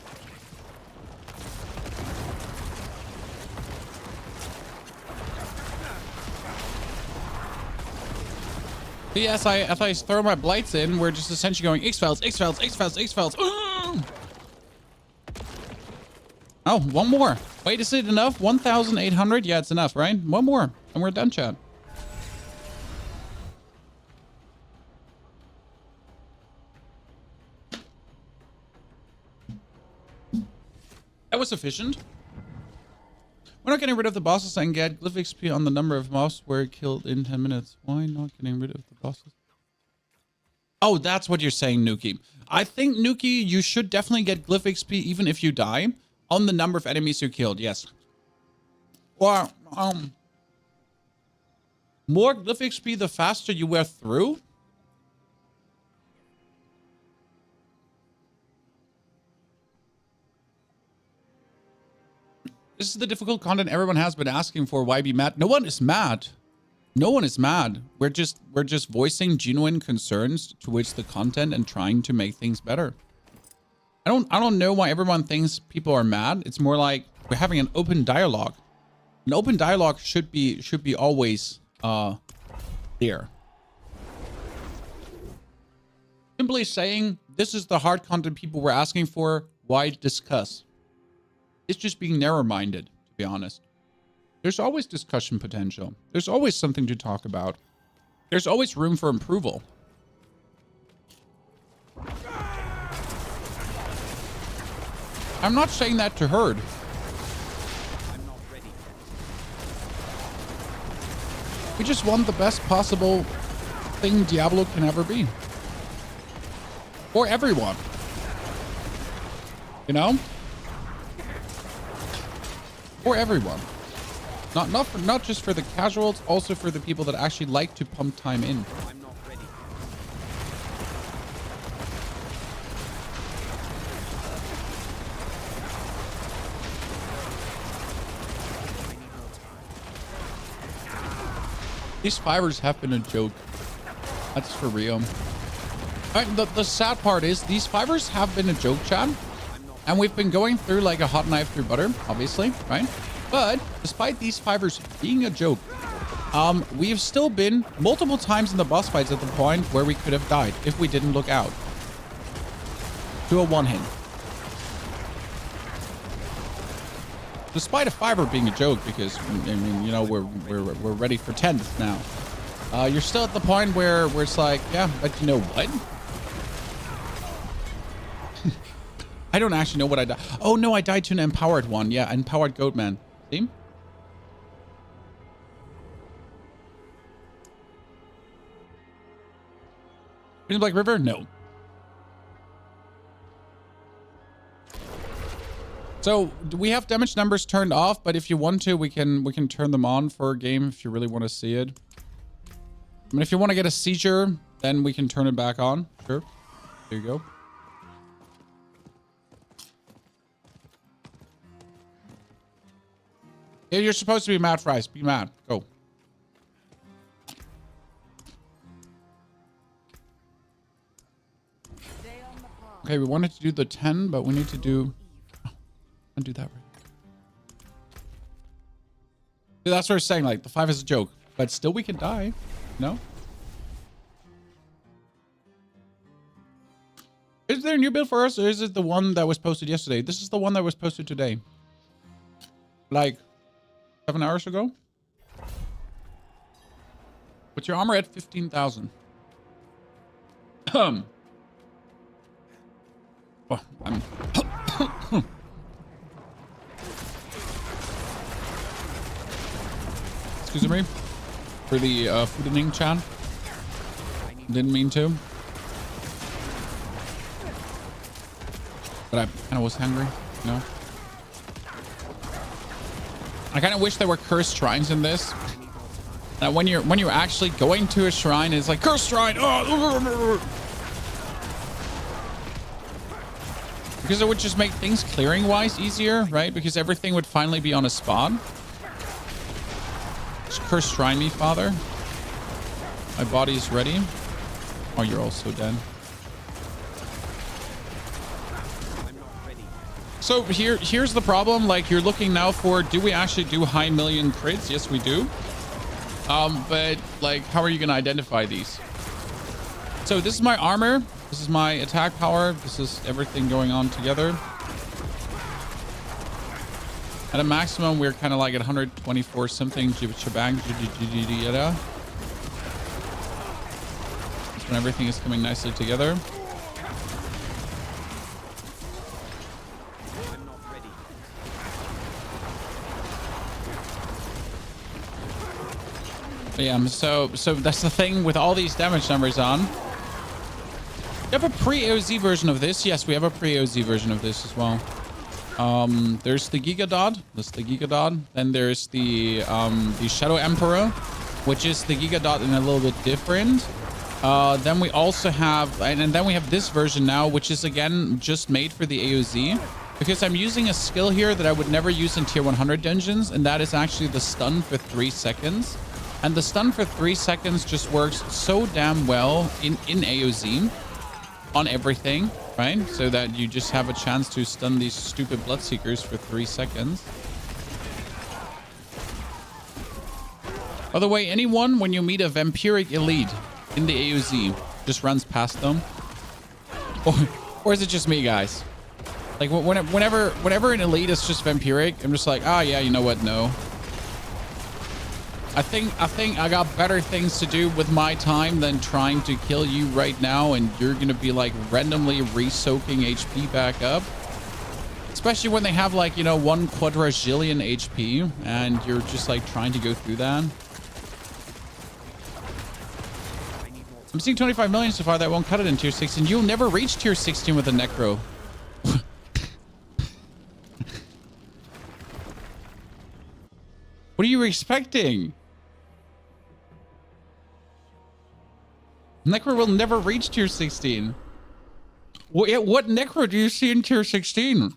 But yes, as I throw my blights in, we're just essentially going X-Files, X-Files, X-Files, X-Files. Oh, one more. Wait, is it enough? 1,800? Yeah, it's enough, right? One more, and we're done, chat. That was efficient. We're not getting rid of the bosses and get Glyph XP on the number of mobs were killed in 10 minutes. Why not getting rid of the bosses? Oh, that's what you're saying, Nuki. I think, Nuki, you should definitely get Glyph XP even if you die on the number of enemies you killed. Yes. Or, more Glyph XP the faster you wear through. This is the difficult content everyone has been asking for. Why be mad? No one is mad. No one is mad. We're just voicing genuine concerns towards the content and trying to make things better. I don't know why everyone thinks people are mad. It's more like we're having an open dialogue. An open dialogue should be always there. Simply saying this is the hard content people were asking for. Why discuss? It's just being narrow-minded, to be honest. There's always discussion potential. There's always something to talk about. There's always room for approval. I'm not saying that to herd. I'm not ready. We just want the best possible thing Diablo can ever be. For everyone. You know? For everyone. Not just for the casuals, also for the people that actually like to pump time in. I'm not ready. I need more time. These fivers have been a joke. That's for real. Alright, the sad part is these fivers have been a joke, Chad. And we've been going through like a hot knife through butter, obviously, right? But despite these fivers being a joke, we have still been multiple times in the boss fights at the point where we could have died if we didn't look out. To a one-hit. Despite a fiver being a joke, because I mean, you know, we're ready for 10th now. You're still at the point where it's like, yeah, but you know what? I don't actually know what I died. Oh no, I died to an empowered one. Yeah, empowered Goatman. See? Green Black River? No. So we have damage numbers turned off, but if you want to, we can turn them on for a game if you really want to see it. I mean, if you want to get a seizure, then we can turn it back on. Sure. There you go. Yeah, you're supposed to be mad, Fries. Be mad. Go. Okay, we wanted to do the 10, but we need to do... Oh, I'll do that right. See, that's what I was saying. Like, the 5 is a joke. But still we can die. No? Is there a new build for us, or is it the one that was posted yesterday? This is the one that was posted today. Like... 7 hours ago? What's your armor at 15,000? Oh, I'm... Excuse me for the foodening, Chan. Didn't mean to. But I kind of was hungry, you know? I kind of wish there were cursed shrines in this. That when you're actually going to a shrine, it's like cursed shrine. Oh! Because it would just make things clearing wise easier, right? Because everything would finally be on a spot. Just cursed shrine me, father. My body is ready. Oh, you're also dead. So here's the problem. Like, you're looking now for, do we actually do high million crits? Yes, we do. But like, how are you going to identify these? So this is my armor. This is my attack power. This is everything going on together. At a maximum, we're kind of like at 124 something. Shebang. That's when everything is coming nicely together. But yeah, so that's the thing with all these damage numbers on. You have a pre-AOZ version of this. Yes, we have a pre-AOZ version of this as well. There's the Gigadot. That's the Gigadot. Then there's the Shadow Emperor, which is the Gigadot in a little bit different. Then we also have, and then we have this version now, which is again just made for the AOZ. Because I'm using a skill here that I would never use in tier 100 dungeons, and that is actually the stun for 3 seconds. And the stun for 3 seconds just works so damn well in AOZ on everything, right? So that you just have a chance to stun these stupid Bloodseekers for 3 seconds. By the way, anyone, when you meet a Vampiric elite in the AOZ, just runs past them? Or is it just me, guys? Like, whenever an elite is just Vampiric, I'm just like, ah, yeah, you know what? No. I think I got better things to do with my time than trying to kill you right now, and you're gonna be like randomly re-soaking HP back up. Especially when they have like, you know, 1 quadrillion HP, and you're just like trying to go through that. I'm seeing 25 million so far. That won't cut it in tier 16. You'll never reach tier 16 with a Necro. What are you expecting? Necro will never reach tier 16. What Necro do you see in tier 16?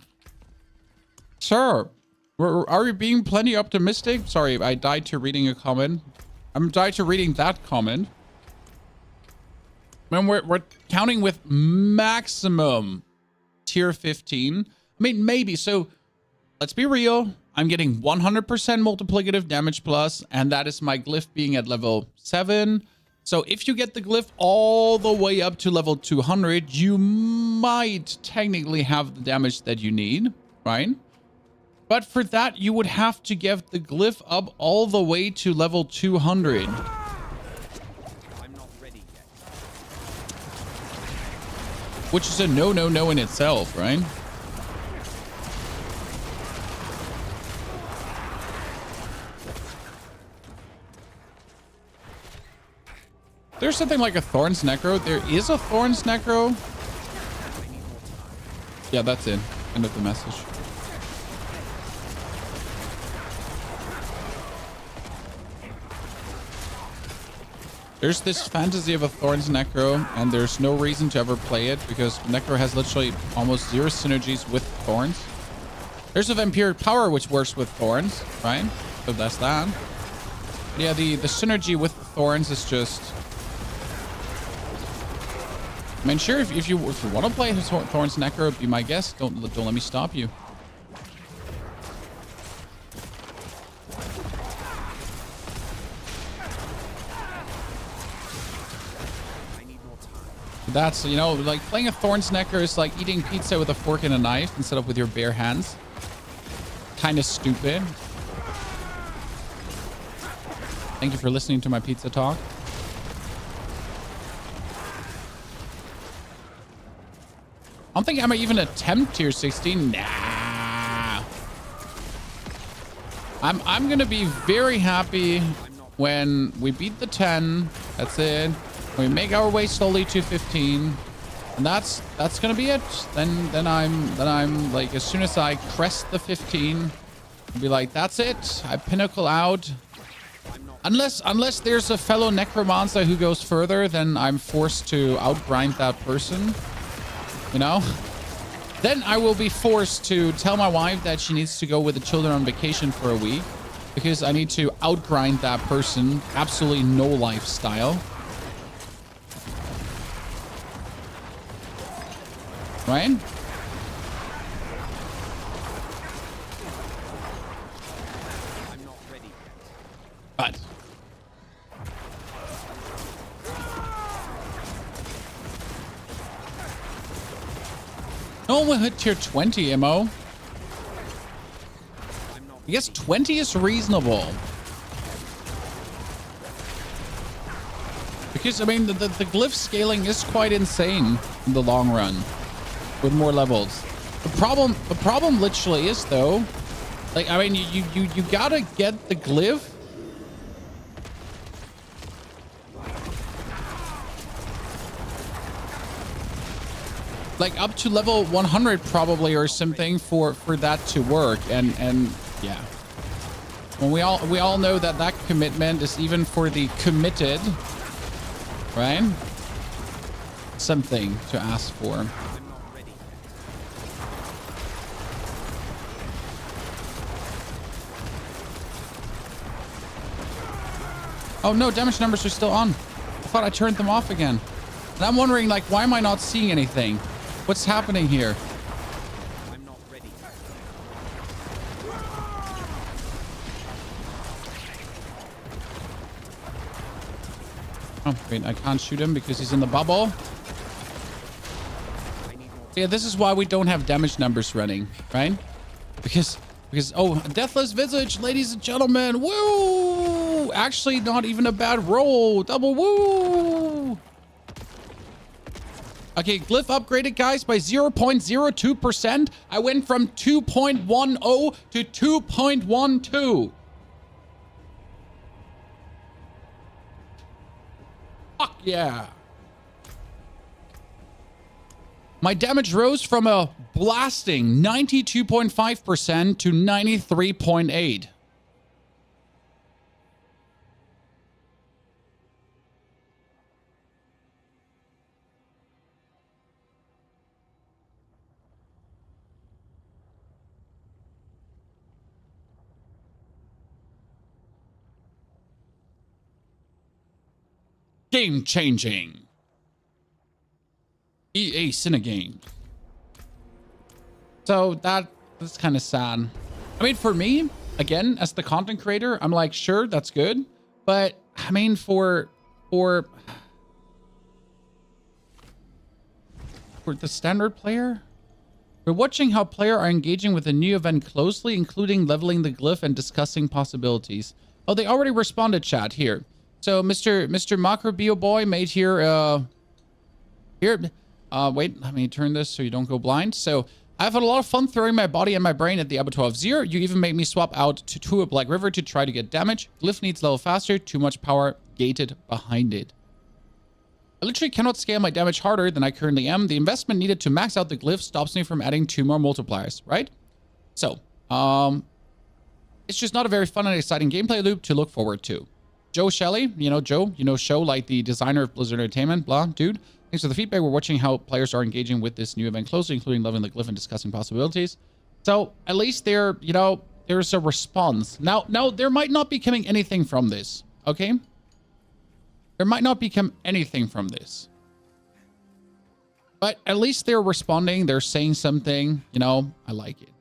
Sir, are you being plenty optimistic? Sorry, I died to reading a comment. I'm died to reading that comment. When we're counting with maximum tier 15. I mean, maybe. So let's be real. I'm getting 100% multiplicative damage plus, and that is my glyph being at level 7. So if you get the glyph all the way up to level 200, you might technically have the damage that you need, right? But for that, you would have to get the glyph up all the way to level 200. I'm not ready yet. Which is a no in itself, right? There's something like a Thorns Necro. There is a Thorns Necro. Yeah, that's it. End of the message. There's this fantasy of a Thorns Necro, and there's no reason to ever play it because Necro has literally almost 0 synergies with Thorns. There's a Vampiric power which works with Thorns, right? So that's that. But yeah, the synergy with Thorns is just... I mean, sure, if you want to play Thorns Necro, be my guest. Don't let me stop you. That's, you know, like playing a Thorns Necro is like eating pizza with a fork and a knife instead of with your bare hands. Kind of stupid. Thank you for listening to my pizza talk. I don't think I might even attempt tier 16. Nah. I'm gonna be very happy when we beat the 10. That's it. We make our way slowly to 15. And that's gonna be it. Then I'm like, as soon as I crest the 15, I'll be like, that's it. I Pinnacle out. Unless there's a fellow Necromancer who goes further, then I'm forced to outgrind that person. You know? Then I will be forced to tell my wife that she needs to go with the children on vacation for a week. Because I need to outgrind that person. Absolutely no lifestyle. Right? I'm not ready yet. But no one will hit tier 20, MO. I guess 20 is reasonable. Because, I mean, the glyph scaling is quite insane in the long run with more levels. The problem literally is, though, like, I mean, you gotta get the glyph like up to level 100 probably or something for that to work. And yeah, when we all know that commitment is even for the committed, right? Something to ask for. Oh no, damage numbers are still on. I thought I turned them off again. And I'm wondering, like, why am I not seeing anything? What's happening here? I'm not ready. Oh, wait, I can't shoot him because he's in the bubble. Yeah, this is why we don't have damage numbers running, right? Because oh, Deathless Visage, ladies and gentlemen. Woo! Actually, not even a bad roll. Double woo! Okay, Glyph upgraded, guys, by 0.02%. I went from 2.10 to 2.12. Fuck yeah. My damage rose from a blasting 92.5% to 93.8%. Game changing. EA Cinegame. So that's kind of sad. I mean, for me, again, as the content creator, I'm like, sure, that's good. But I mean, for the standard player, we're watching how players are engaging with the new event closely, including leveling the glyph and discussing possibilities. Oh, they already responded, chat, here. So Mr. Macro Bio Boy made here, wait, let me turn this so you don't go blind. So I've had a lot of fun throwing my body and my brain at the Abattoir of Zir. You even made me swap out to Tua Black River to try to get damage. Glyph needs level faster, too much power gated behind it. I literally cannot scale my damage harder than I currently am. The investment needed to max out the glyph stops me from adding 2 more multipliers, right? So, it's just not a very fun and exciting gameplay loop to look forward to. Joe Shelley, Joe, Show, like the designer of Blizzard Entertainment, blah, dude. Thanks for the feedback. We're watching how players are engaging with this new event closely, including leveling the glyph and discussing possibilities. So at least there's a response. Now, there might not be coming anything from this, okay? There might not become anything from this. But at least they're responding. They're saying something, I like it.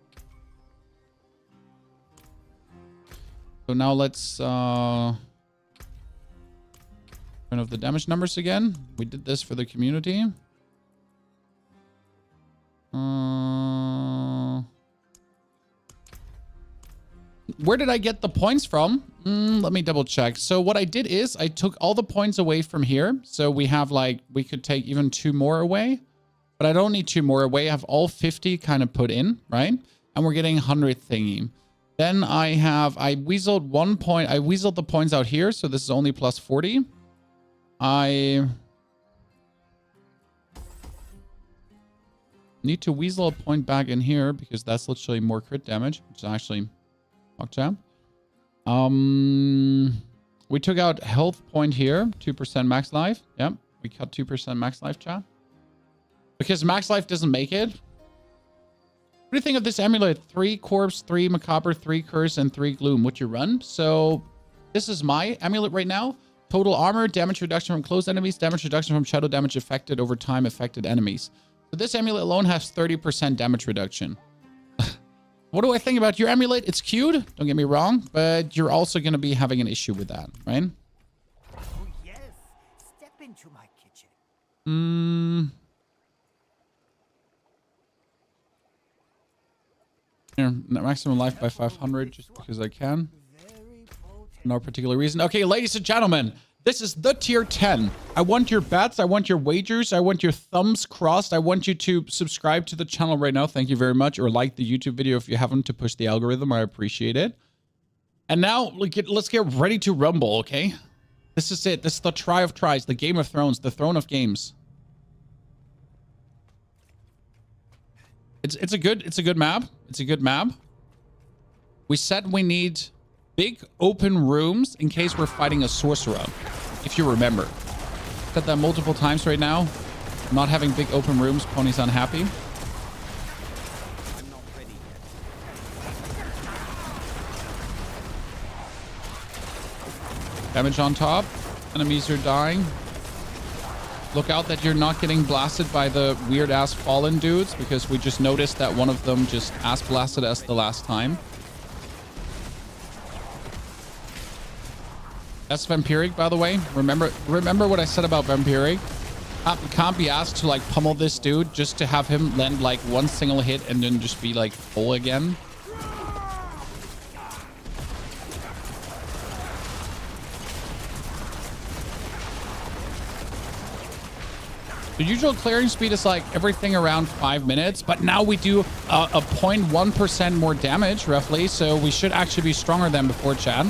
So now let's turn off the damage numbers again. We did this for the community. Where did I get the points from? Let me double check. So what I did is I took all the points away from here. So we have we could take even 2 more away, but I don't need 2 more away. I have all 50 kind of put in, right? And we're getting 100 thingy. Then I weaseled 1 point. I weaseled the points out here. So this is only plus 40. Need to weasel a point back in here because that's literally more crit damage, which is actually fuck jam. We took out health point here, 2% max life. Yep, we cut 2% max life, chat. Because max life doesn't make it. What do you think of this amulet? 3 corpse, 3 macabre, 3 curse, and 3 gloom. What you run? So this is my amulet right now. Total armor, damage reduction from close enemies, damage reduction from shadow damage affected over time affected enemies. So this amulet alone has 30% damage reduction. What do I think about your amulet? It's cute, don't get me wrong, but you're also going to be having an issue with that, right? Oh yes, step into my kitchen. Here, maximum life by 500 just because I can. No particular reason. Okay, ladies and gentlemen, this is the tier 10. I want your bets. I want your wagers. I want your thumbs crossed. I want you to subscribe to the channel right now. Thank you very much. Or like the YouTube video if you haven't, to push the algorithm. I appreciate it. And now let's get ready to rumble, okay? This is it. This is the try of tries, the Game of Thrones, the throne of games. It's a good map. It's a good map. We said we need big open rooms in case we're fighting a sorcerer, if you remember. Said that multiple times right now. Not having big open rooms, Pony's unhappy. I'm not ready yet. Damage on top. Enemies are dying. Look out that you're not getting blasted by the weird ass fallen dudes, because we just noticed that one of them just ass blasted us the last time. That's Vampiric, by the way. Remember what I said about Vampiric? Can't be asked to like pummel this dude just to have him land like one single hit and then just be like full again. The usual clearing speed is like everything around 5 minutes, but now we do a 0.1% more damage roughly, so we should actually be stronger than before, Chad.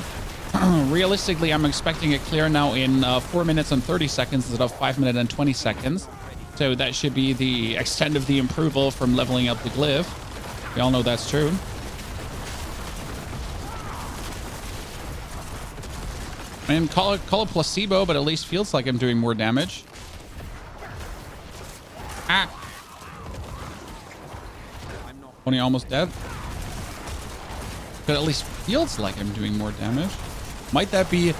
Realistically, I'm expecting a clear now in 4 minutes and 30 seconds instead of 5 minutes and 20 seconds. So that should be the extent of the approval from leveling up the Glyph. We all know that's true. I mean, call it placebo, but at least feels like I'm doing more damage. Ah. Only almost dead. But at least feels like I'm doing more damage. Might that be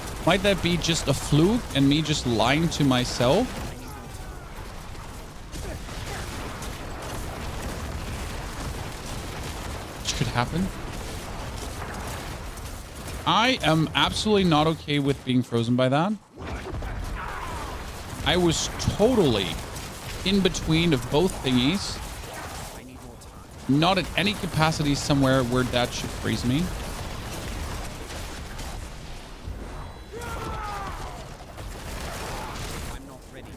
just a fluke and me just lying to myself? Which could happen. I am absolutely not okay with being frozen by that. I was totally in between of both thingies. Not at any capacity somewhere where that should freeze me. I'm not ready.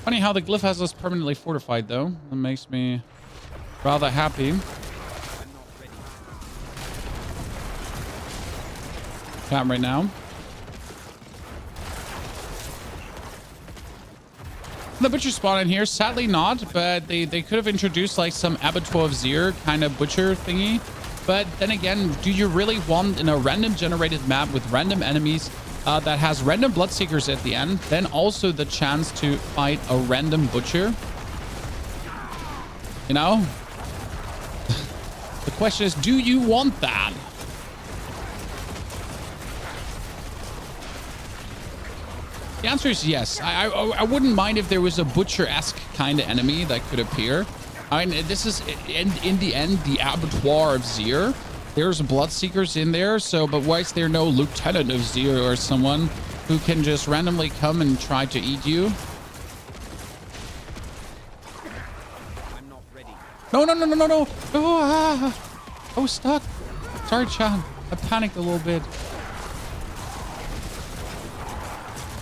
Funny how the Glyph has us permanently fortified though. That makes me rather happy. I'm not ready. Chat right now. The butcher spawn in here, sadly not, but they could have introduced like some Abattoir of Zir kind of butcher thingy. But then again, do you really want in a random generated map with random enemies that has random bloodseekers at the end, then also the chance to fight a random butcher? You know? The question is, do you want that? The answer is yes. I wouldn't mind if there was a butcher-esque kind of enemy that could appear. I mean, this is, in the end, the Abattoir of Zir. There's Bloodseekers in there, so, but why is there no Lieutenant of Zir or someone who can just randomly come and try to eat you? I'm not ready. No. Oh, I was stuck. Sorry, Chan. I panicked a little bit.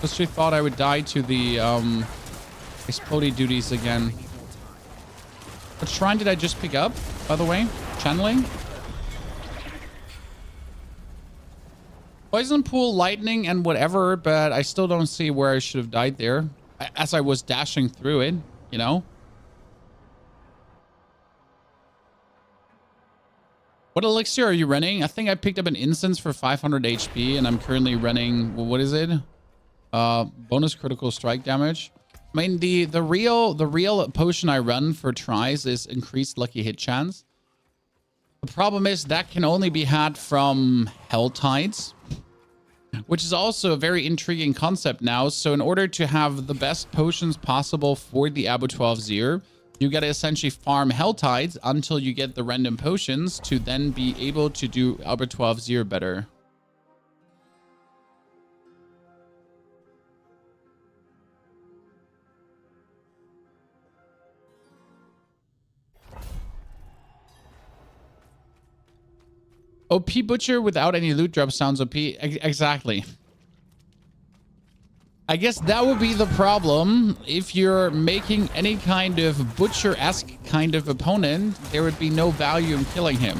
She thought I would die to the explodey duties again. What shrine did I just pick up, by the way? Channeling? Poison pool, lightning, and whatever, but I still don't see where I should have died there as I was dashing through it, you know? What elixir are you running? I think I picked up an instance for 500 HP, and I'm currently running, well, what is it? Bonus critical strike damage. I mean, the real potion I run for tries is increased lucky hit chance. The problem is that can only be had from Hell Tides, which is also a very intriguing concept now. So in order to have the best potions possible for the Abattoir of Zir, you gotta essentially farm Hell Tides until you get the random potions to then be able to do Abattoir of Zir better. OP Butcher without any loot drop sounds OP. Exactly. I guess that would be the problem. If you're making any kind of Butcher-esque kind of opponent, there would be no value in killing him.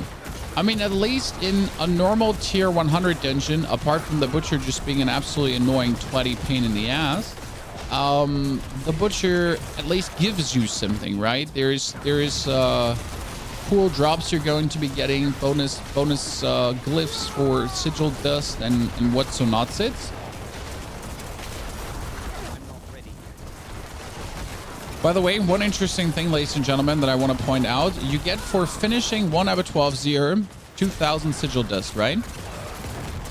I mean, at least in a normal tier 100 dungeon, apart from the Butcher just being an absolutely annoying 20 pain in the ass, the Butcher at least gives you something, right? There is cool drops you're going to be getting, bonus glyphs for sigil dust and what's so not sits. By the way, one interesting thing, ladies and gentlemen, that I want to point out, you get for finishing one Abattoir of Zir 2,000 sigil dust, right?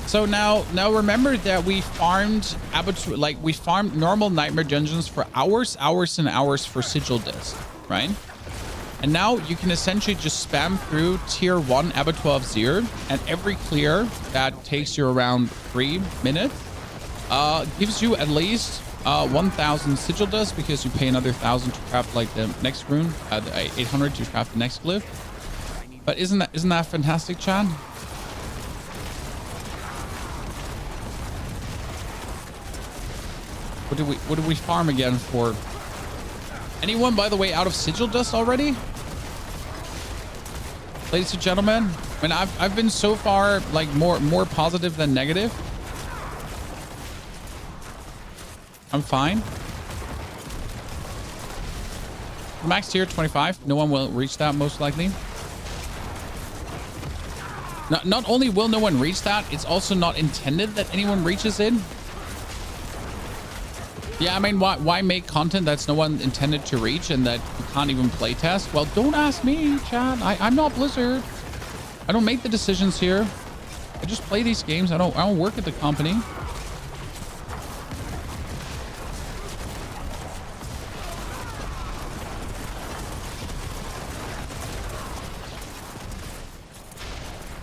So now remember that we farmed normal nightmare dungeons for hours and hours for sigil dust, right? And now you can essentially just spam through tier 1 Abattoir of Zir, and every clear that takes you around 3 minutes gives you at least 1,000 sigil dust, because you pay another 1,000 to craft like the next rune, 800 to craft the next glyph. But isn't that fantastic, Chad? What did we farm again for? Anyone, by the way, out of sigil dust already? Ladies and gentlemen, I mean, I've been so far like more positive than negative. I'm fine. Max tier 25. No one will reach that, most likely. Not only will no one reach that, it's also not intended that anyone reaches it. Yeah, I mean, why make content that's no one intended to reach and that you can't even play test? Well, don't ask me, Chad. I'm not Blizzard. I don't make the decisions here. I just play these games. I don't work at the company.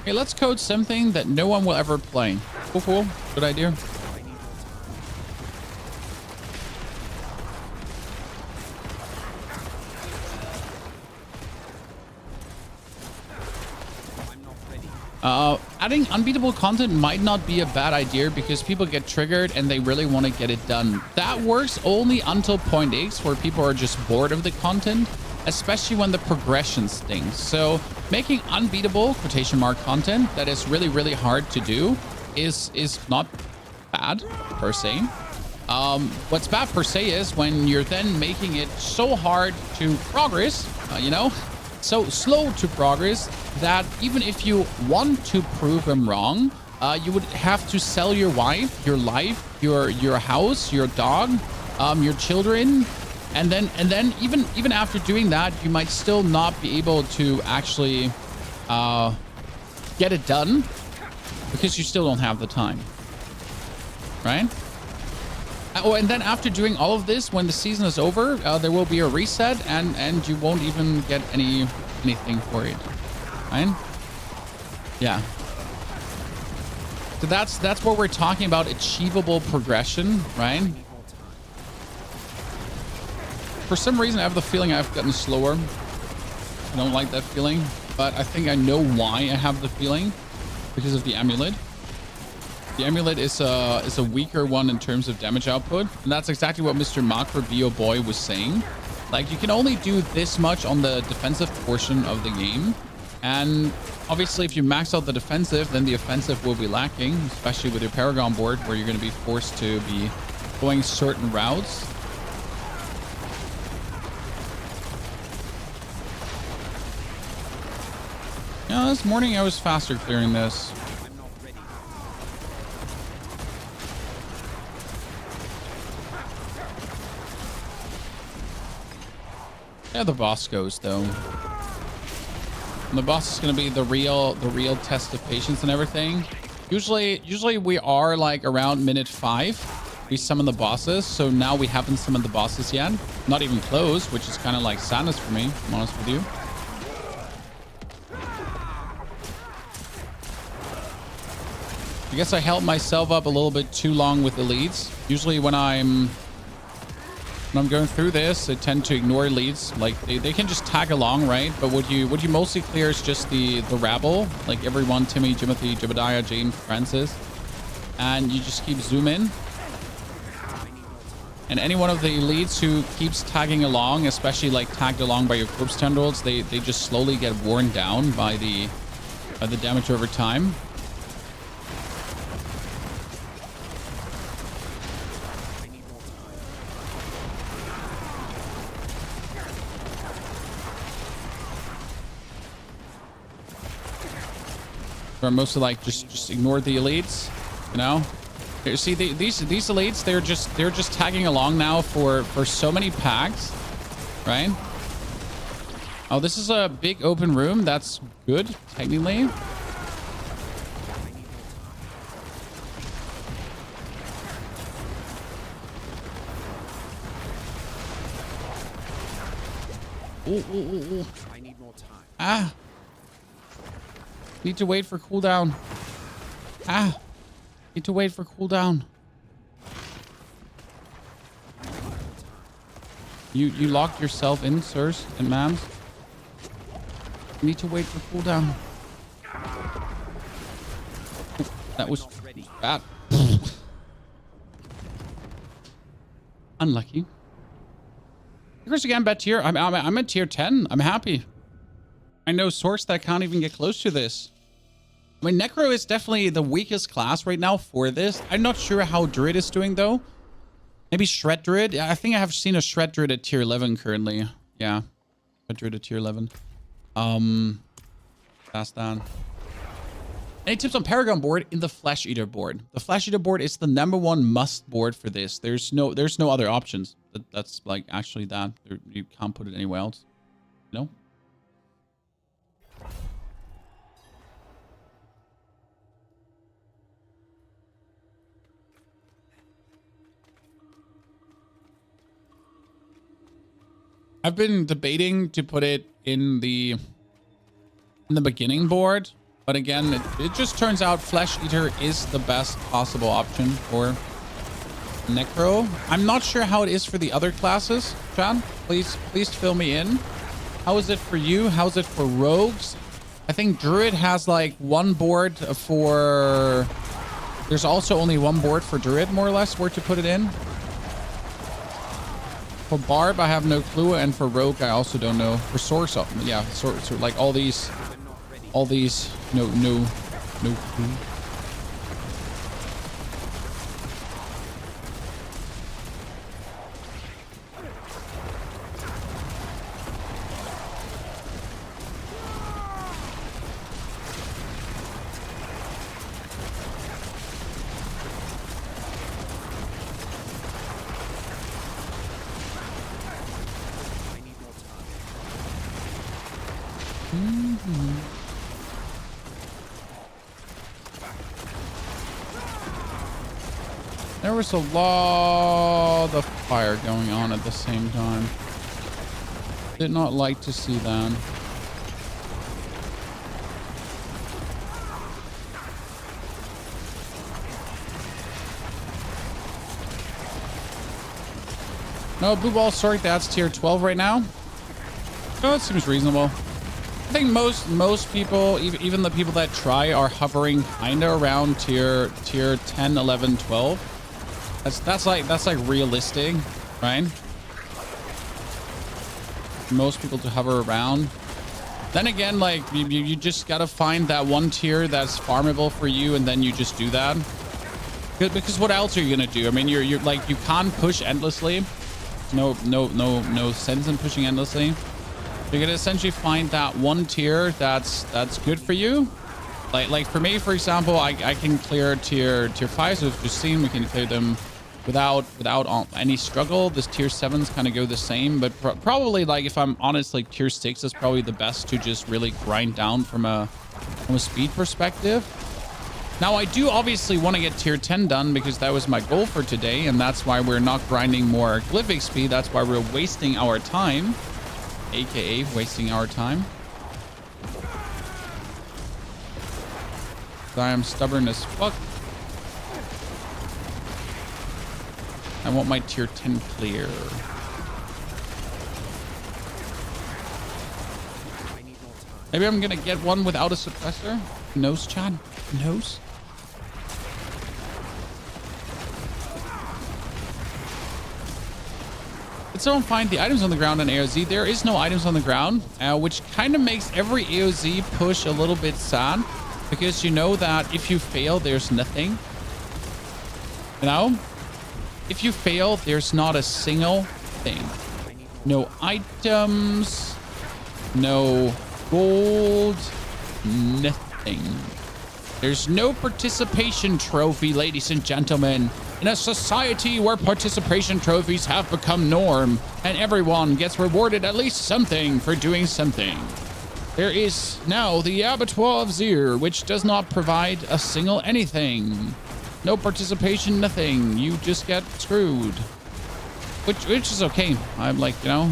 Okay, let's code something that no one will ever play. Cool. Good idea. Adding unbeatable content might not be a bad idea because people get triggered and they really want to get it done. That works only until point X, where people are just bored of the content, especially when the progression stings. So making unbeatable quotation mark content that is really hard to do is not bad per se. What's bad per se is when you're then making it so hard to progress, so slow to progress, that even if you want to prove them wrong, you would have to sell your wife, your life, your house, your dog, your children, and then even after doing that, you might still not be able to actually get it done because you still don't have the time, right? Oh, and then after doing all of this, when the season is over, there will be a reset, and you won't even get anything for it, right? Yeah. So that's what we're talking about, achievable progression, right? For some reason, I have the feeling I've gotten slower. I don't like that feeling, but I think I know why I have the feeling, because of the amulet. The amulet is a weaker one in terms of damage output, and that's exactly what Mr. Macro Bio Boy was saying. Like, you can only do this much on the defensive portion of the game, And obviously, if you max out the defensive, then the offensive will be lacking, especially with your Paragon board, where you're going to be forced to be going certain routes. Yeah, this morning I was faster clearing this. I'm not ready. Yeah, the boss goes though. And the boss is going to be the real test of patience and everything. Usually we are like around minute 5. We summon the bosses. So now we haven't summoned the bosses yet. Not even close, which is kind of like sadness for me, if I'm honest with you. I guess I held myself up a little bit too long with the leads. Usually when I'm going through this, I tend to ignore leads. Like they can just tag along, right? But what you mostly clear is just the rabble, like everyone, Timmy, Timothy, Jebediah, Jane, Francis, and you just keep zoom in. And any one of the elites who keeps tagging along, especially like tagged along by your corpse tendrils, they just slowly get worn down by the damage over time. Or mostly like just ignore the elites, you know. Here, see these elites, they're just tagging along now for so many packs, right? Oh, this is a big open room. That's good, technically. Ooh. I need more time. Ah. Need to wait for cooldown. Ah. Need to wait for cooldown. You locked yourself in, sirs and ma'ams. Need to wait for cooldown. That was bad. Unlucky. Here's again, bet tier. I'm at tier 10. I'm happy. I know source that can't even get close to this. I mean, Necro is definitely the weakest class right now for this. I'm not sure how Druid is doing though. Maybe Shred Druid. I think I have seen a Shred Druid at tier 11 currently. Yeah, Shred Druid at tier 11. That's down. Any tips on Paragon board in the Flesh Eater board? The Flesh Eater board is the #1 must board for this. There's no other options. That's like actually that. You can't put it anywhere else. No. I've been debating to put it in the beginning board, but again, it just turns out Flesh Eater is the best possible option for Necro. I'm not sure how it is for the other classes. Chad, please fill me in. How is it for you? How's it for rogues? I think Druid has like one board for... There's also only one board for Druid, more or less, where to put it in. For Barb, I have no clue, and for Rogue, I also don't know. For Source, yeah, Source, like all these, no clue. There was a lot of fire going on at the same time. Did not like to see that. No, blue ball sorry, that's tier 12 right now. Oh, it seems reasonable. I think most people, even the people that try, are hovering kinda around tier 10, 11, 12. That's like realistic, right? Most people to hover around. Then again, like you just gotta find that one tier that's farmable for you, and then you just do that. Because what else are you gonna do? I mean, you're like, you can't push endlessly. No sense in pushing endlessly. You're gonna essentially find that one tier that's good for you. Like for me, for example, I can clear tier 5, so we've just seen we can clear them without any struggle. This tier 7s kind of go the same, but probably, like, if I'm honest, like tier 6 is probably the best to just really grind down from a speed perspective. Now, I do obviously want to get tier 10 done because that was my goal for today, and that's why we're not grinding more Glyph XP. That's why we're wasting our time, aka wasting our time. I am stubborn as fuck. I want my tier 10 clear. Maybe I'm gonna get one without a suppressor. Who knows, Chad? Who knows? Did someone find the items on the ground in AOZ? There is no items on the ground, which kind of makes every AOZ push a little bit sad, because you know that if you fail, there's nothing. You know? If you fail, there's not a single thing. No items, no gold, nothing. There's no participation trophy, ladies and gentlemen. In a society where participation trophies have become norm and everyone gets rewarded at least something for doing something, there is now the Abattoir of Zir, which does not provide a single anything. No participation, nothing. You just get screwed. Which is okay. I'm like, you know.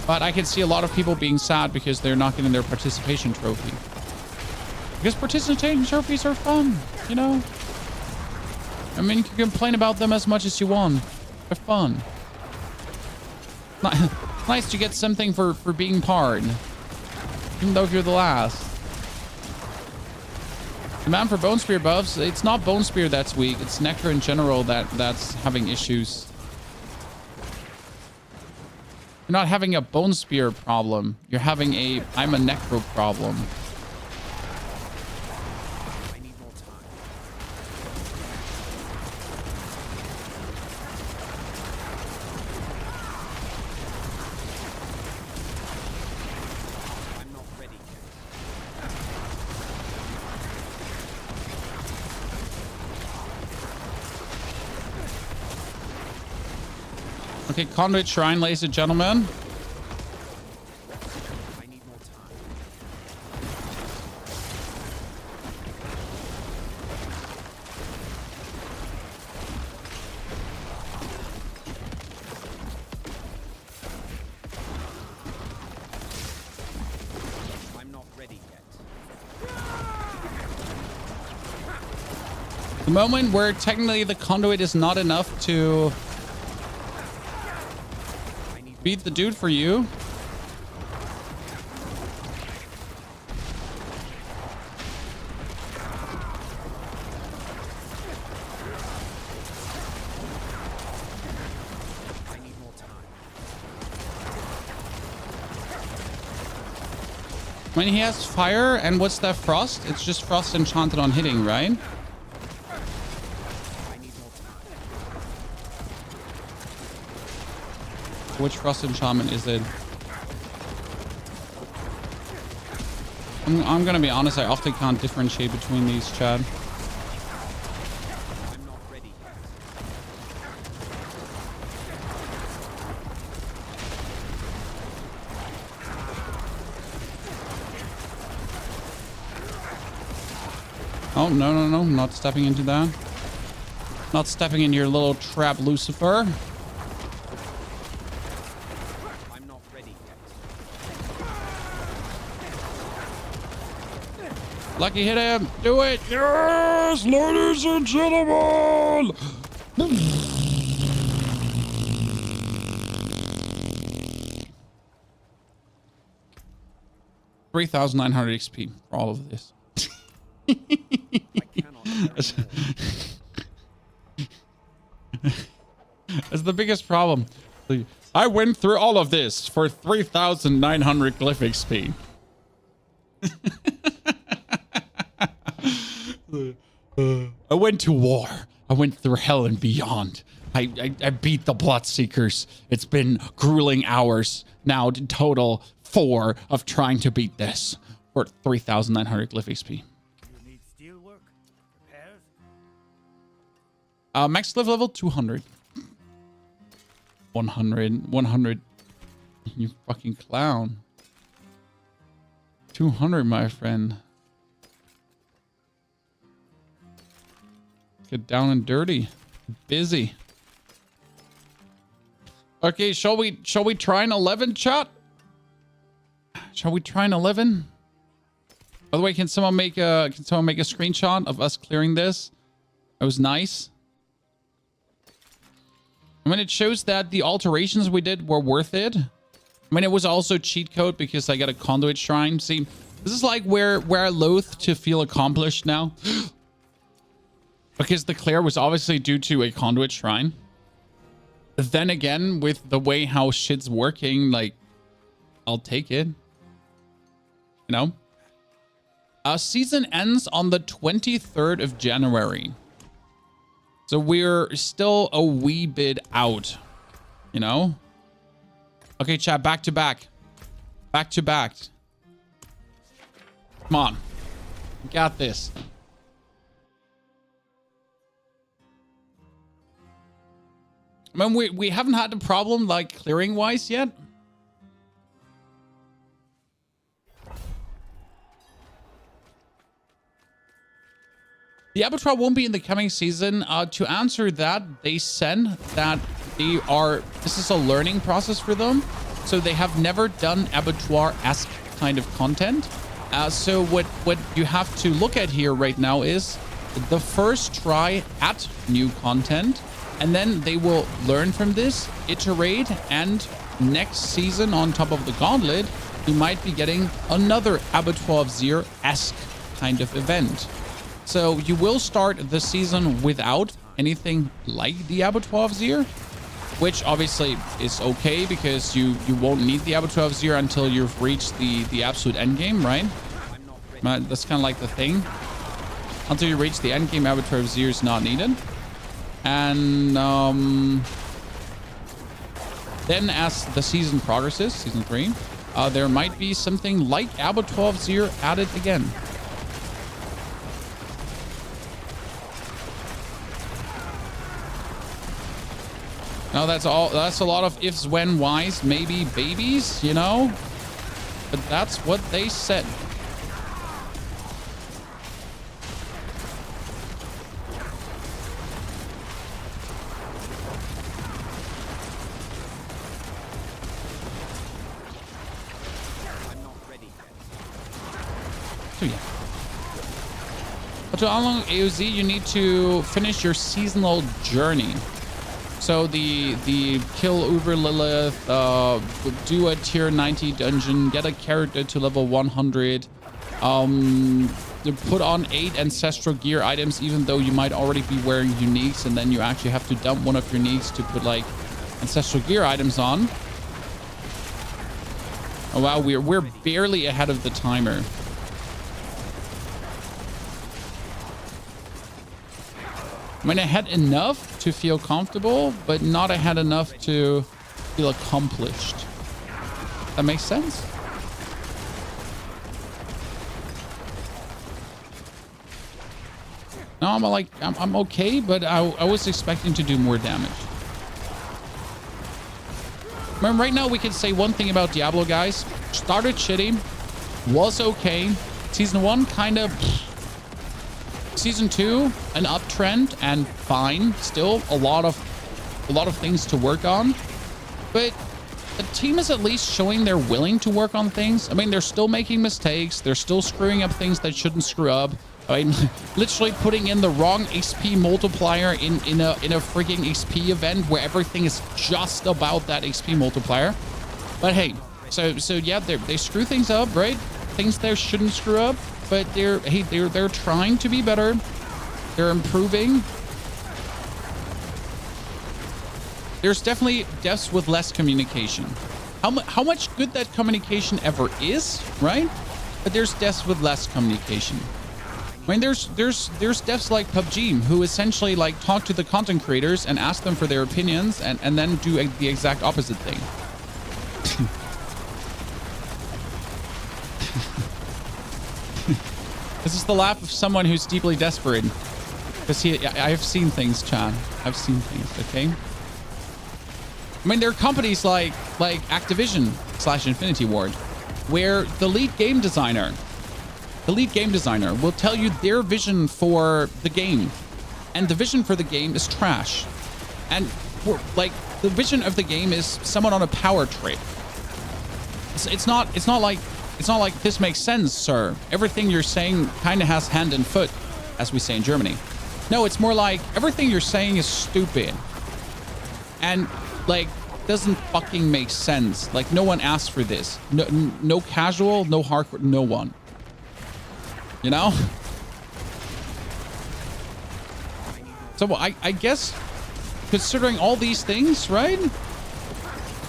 But I can see a lot of people being sad because they're not getting their participation trophy. Because participation trophies are fun, you know. I mean, you can complain about them as much as you want. They're fun. Nice to get something for being part. Even though if you're the last. Demand for Bone Spear buffs. It's not Bone Spear that's weak. It's Necro in general that's having issues. You're not having a Bone Spear problem. You're having a I'm a Necro problem. I need more time. I'm not ready yet. Okay, Conduit Shrine, ladies and gentlemen. I need more time. I'm not ready yet. The moment where technically the conduit is not enough to beat the dude for you. I need more time. When he has fire, and what's that frost? It's just frost enchanted on hitting, right? I need more time. Which frost enchantment is it? I'm gonna be honest, I often can't differentiate between these, Chad. I'm not ready yet. Oh, no, not stepping into that. Not stepping in your little trap, Lucifer. I'm not ready yet. Lucky hit him. Do it. Yes, ladies and gentlemen. 3,900 XP for all of this. I cannot. That's the biggest problem. I went through all of this for 3,900 Glyph XP. I went to war. I went through hell and beyond. I beat the Bloodseekers. It's been grueling hours. Now in total 4 of trying to beat this for 3,900 Glyph XP. You need steel work? Repairs? Max Glyph level 200. 100. You fucking clown. 200, my friend. Get down and dirty. Busy. Okay, shall we try an 11, chat? Shall we try an 11? By the way, can someone make a screenshot of us clearing this? That was nice. I mean, it shows that the alterations we did were worth it. I mean, it was also cheat code because I got a conduit shrine. See, this is like where I loathe to feel accomplished now. Because the clear was obviously due to a conduit shrine. But then again, with the way how shit's working, like, I'll take it. You know? Season ends on the 23rd of January. So we're still a wee bit out. You know? Okay, chat, back to back. Back to back. Come on. We got this. I mean, we haven't had a problem, like, clearing-wise yet. The Abattoir won't be in the coming season. To answer that, they said that this is a learning process for them. So they have never done Abattoir-esque kind of content. So what you have to look at here right now is the first try at new content. And then they will learn from this, iterate, and next season on top of the gauntlet, you might be getting another Abattoir of Zir-esque kind of event. So you will start the season without anything like the Abattoir of Zir, which obviously is okay because you won't need the Abattoir of Zir until you've reached the absolute end game, right? That's kind of like the thing. Until you reach the end game, Abattoir of Zir is not needed. And then as the season progresses, season 3, there might be something like Abattoir of Zir added again. Now that's a lot of ifs, when, whys, maybe, babies, you know? But that's what they said. So yeah. But to unlock AOZ, you need to finish your seasonal journey. So the kill Uber Lilith, do a tier 90 dungeon, get a character to level 100, put on 8 ancestral gear items, even though you might already be wearing uniques, and then you actually have to dump one of your uniques to put like ancestral gear items on. Oh wow, we're barely ahead of the timer. I mean, ahead enough to feel comfortable, but not ahead enough to feel accomplished. That makes sense? No, I'm okay, but I was expecting to do more damage. I mean, right now we can say one thing about Diablo, guys. Started shitty, was okay. Season 1 kind of... Season 2, an uptrend and fine. Still a lot of things to work on. But the team is at least showing they're willing to work on things. I mean, they're still making mistakes. They're still screwing up things that shouldn't screw up. I mean, literally putting in the wrong XP multiplier in a freaking XP event where everything is just about that XP multiplier. But hey, so yeah, they screw things up, right? Things they shouldn't screw up. But they're trying to be better. They're improving. There's definitely deaths with less communication. How much good that communication ever is, right? But there's deaths with less communication. I mean, there's devs like PUBG who essentially like talk to the content creators and ask them for their opinions and then do the exact opposite thing. This is the laugh of someone who's deeply desperate. Because I've seen things, Chan. I've seen things, okay? I mean, there are companies like Activision / Infinity Ward, where the lead game designer will tell you their vision for the game. And the vision for the game is trash. And like the vision of the game is someone on a power trip. It's not like this makes sense, sir. Everything you're saying kind of has hand and foot, as we say in Germany. No, it's more like everything you're saying is stupid. And like doesn't fucking make sense. Like no one asked for this. No casual, no hardcore, no one. You know? So I guess considering all these things, right? It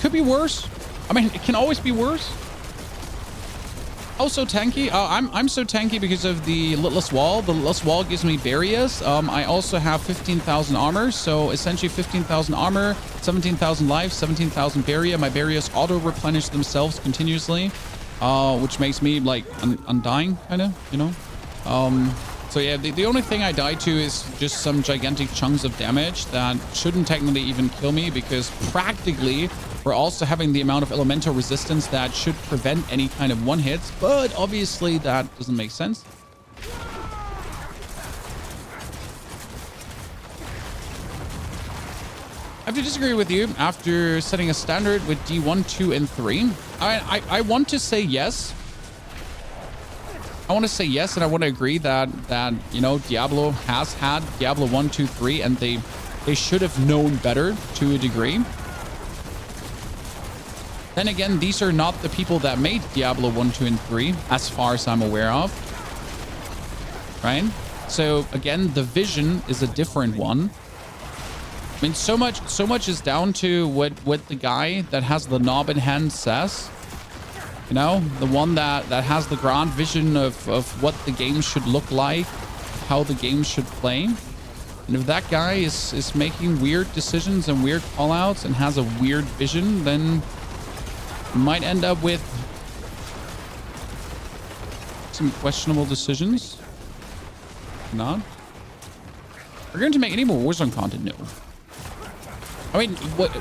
could be worse. I mean, it can always be worse. Also tanky. I'm so tanky because of the Litless Wall. The Litless Wall gives me barriers. I also have 15,000 armor. So essentially 15,000 armor, 17,000 life, 17,000 barrier. My barriers auto-replenish themselves continuously, which makes me like undying, kind of, you know? So yeah, the only thing I die to is just some gigantic chunks of damage that shouldn't technically even kill me because practically we're also having the amount of elemental resistance that should prevent any kind of one hits, but obviously that doesn't make sense. I have to disagree with you after setting a standard with D1, 2, and 3. I want to say yes. I want to say yes, and I want to agree that you know, Diablo has had Diablo 1, 2, 3, and they should have known better to a degree. Then again, these are not the people that made Diablo 1, 2, and 3, as far as I'm aware of. Right? So again, the vision is a different one. I mean, so much is down to what the guy that has the knob in hand says. You know, the one that has the grand vision of what the game should look like, how the game should play. And if that guy is making weird decisions and weird callouts and has a weird vision, then you might end up with some questionable decisions. Not. We're going to make any more Warzone content? No. I mean,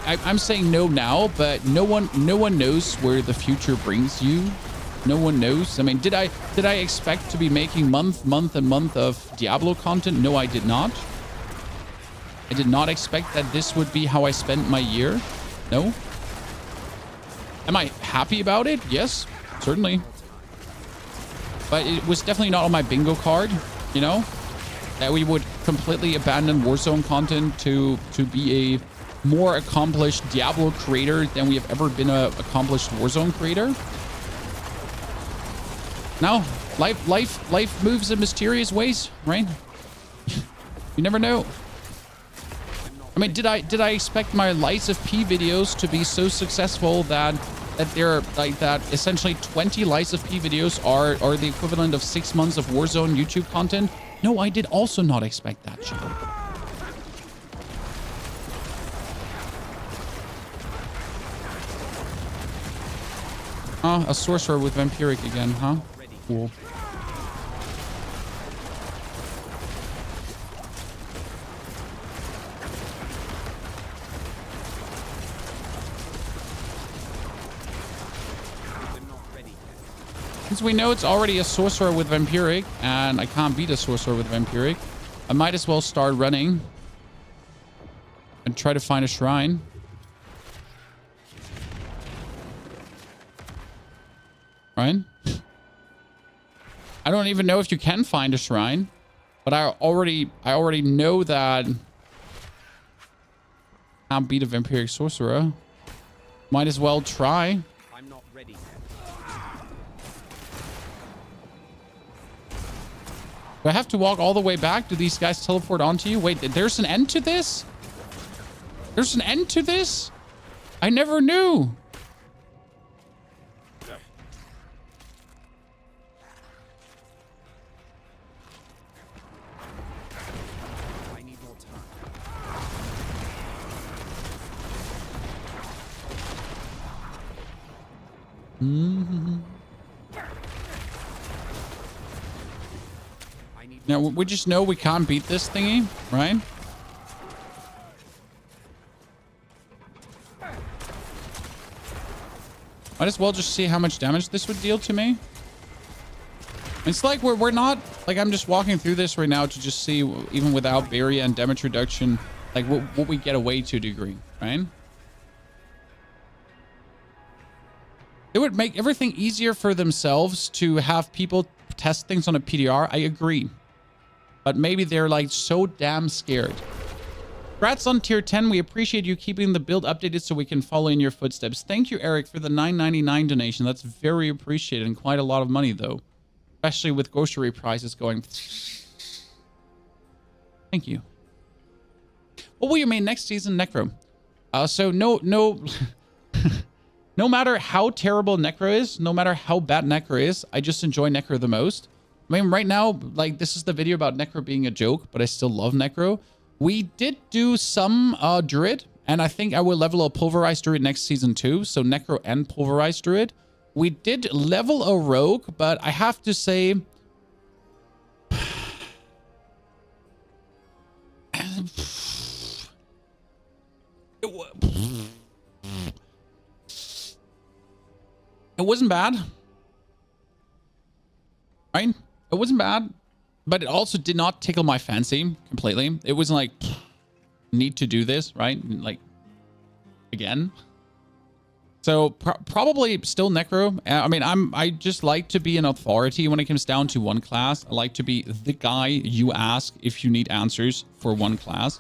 I'm saying no now, but no one knows where the future brings you. No one knows. I mean, did I expect to be making month of Diablo content? No, I did not. I did not expect that this would be how I spent my year. No. Am I happy about it? Yes, certainly. But it was definitely not on my bingo card, you know, that we would completely abandon Warzone content to be a more accomplished Diablo creator than we have ever been a accomplished Warzone creator. Now, life moves in mysterious ways, right? You never know. I mean, did I expect my Lights of P videos to be so successful that they're like that essentially 20 Lights of P videos are the equivalent of 6 months of Warzone YouTube content? No, I did also not expect that, child. A sorcerer with Vampiric again, huh? Cool. Since we know it's already a sorcerer with Vampiric, and I can't beat a sorcerer with Vampiric, I might as well start running and try to find a shrine. Right? I don't even know if you can find a shrine, but I already know that I can't beat a Vampiric sorcerer. Might as well try. I'm not ready yet. Do I have to walk all the way back? Do these guys teleport onto you? Wait, there's an end to this? There's an end to this? I never knew. I need more time. Now, we just know we can't beat this thingy, right? Might as well just see how much damage this would deal to me. It's like we're not... Like, I'm just walking through this right now to just see, even without barrier and damage reduction, like, what we get away to a degree, right? It would make everything easier for themselves to have people test things on a PDR. I agree. But maybe they're like so damn scared. Congrats on tier 10. We appreciate you keeping the build updated so we can follow in your footsteps. Thank you, Eric, for the $9.99 donation. That's very appreciated and quite a lot of money, though. Especially with grocery prices going... Thank you. What will you main next season? Necro. So no... No matter how terrible Necro is, no matter how bad Necro is, I just enjoy Necro the most. I mean, right now, like, this is the video about Necro being a joke, but I still love Necro. We did do some Druid, and I think I will level a Pulverized Druid next season too. So Necro and Pulverized Druid. We did level a Rogue, but I have to say... It wasn't bad. Right? It wasn't bad, but it also did not tickle my fancy completely. It wasn't like, need to do this, right? Like, again. So probably still Necro. I mean, I just like to be an authority when it comes down to one class. I like to be the guy you ask if you need answers for one class.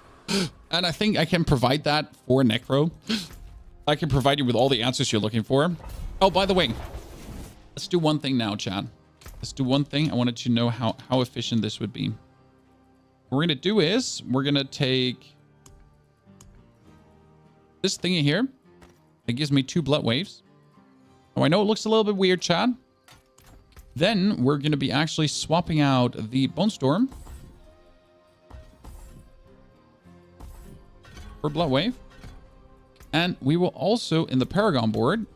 And I think I can provide that for Necro. I can provide you with all the answers you're looking for. Oh, by the way, let's do one thing now, Chad. Let's do one thing. I wanted to know how efficient this would be. What we're going to do is we're going to take this thingy here. It gives me 2 blood waves. Oh, I know it looks a little bit weird, Chad. Then we're going to be actually swapping out the Bone Storm for blood wave. And we will also, in the Paragon board,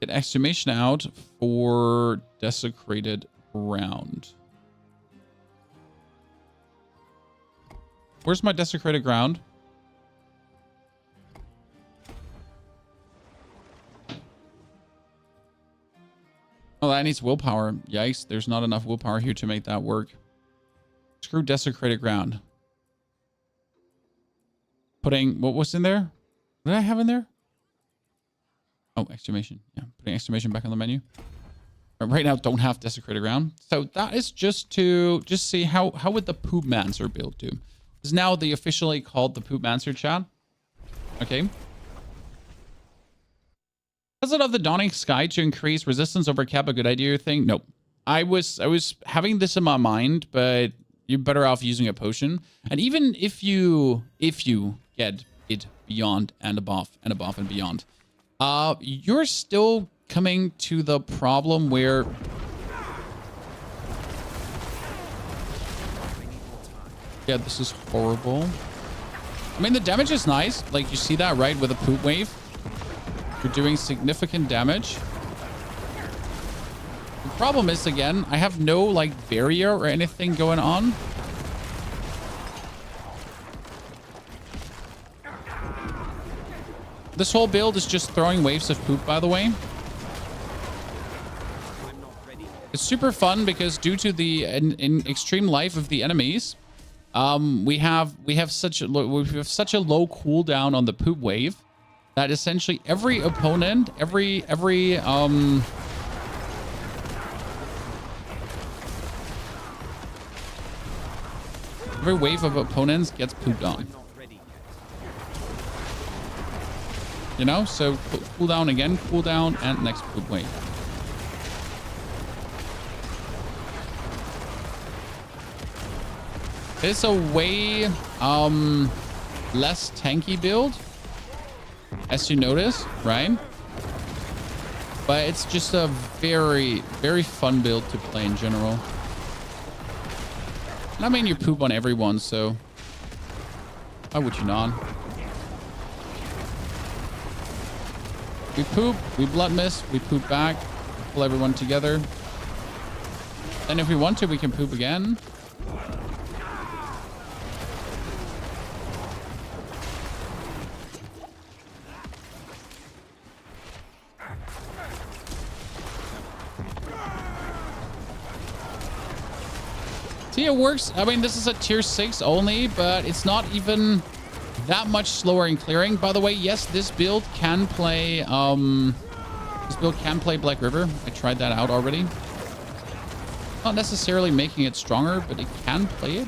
get exclamation out for Desecrated Ground. Where's my Desecrated Ground? Oh, that needs willpower. Yikes, there's not enough willpower here to make that work. Screw Desecrated Ground. Putting, what was in there? What did I have in there? Oh, exclamation. Yeah, putting exclamation back on the menu. Right now, don't have Desecrated Ground. So that is just to see how would the P4wnyhof build do. This is now the officially called the P4wnyhof, chat. Okay. Does it of the Dawning Sky to increase resistance over cap a good idea, you think? Nope. I was having this in my mind, but you're better off using a potion. And even if you get it beyond and above and above and beyond, you're still coming to the problem where yeah, this is horrible. I mean, the damage is nice. Like, you see that, right? With a poop wave, you're doing significant damage. The problem is, again, I have no, like, barrier or anything going on. This whole build is just throwing waves of poop, by the way. It's super fun because due to the in extreme life of the enemies, we have such a low cooldown on the poop wave that essentially every opponent, every wave of opponents gets pooped on. You know, so cooldown again, cooldown, and next poop wave. It's a way less tanky build, as you notice, right? But it's just a very, very fun build to play in general. And I mean, you poop on everyone, so why would you not? We poop, we blood mist, we poop back, pull everyone together. And if we want to, we can poop again. See, it works. I mean, this is a tier 6 only, but it's not even that much slower in clearing. By the way, yes, this build can play Black River. I tried that out already. Not necessarily making it stronger, but it can play it.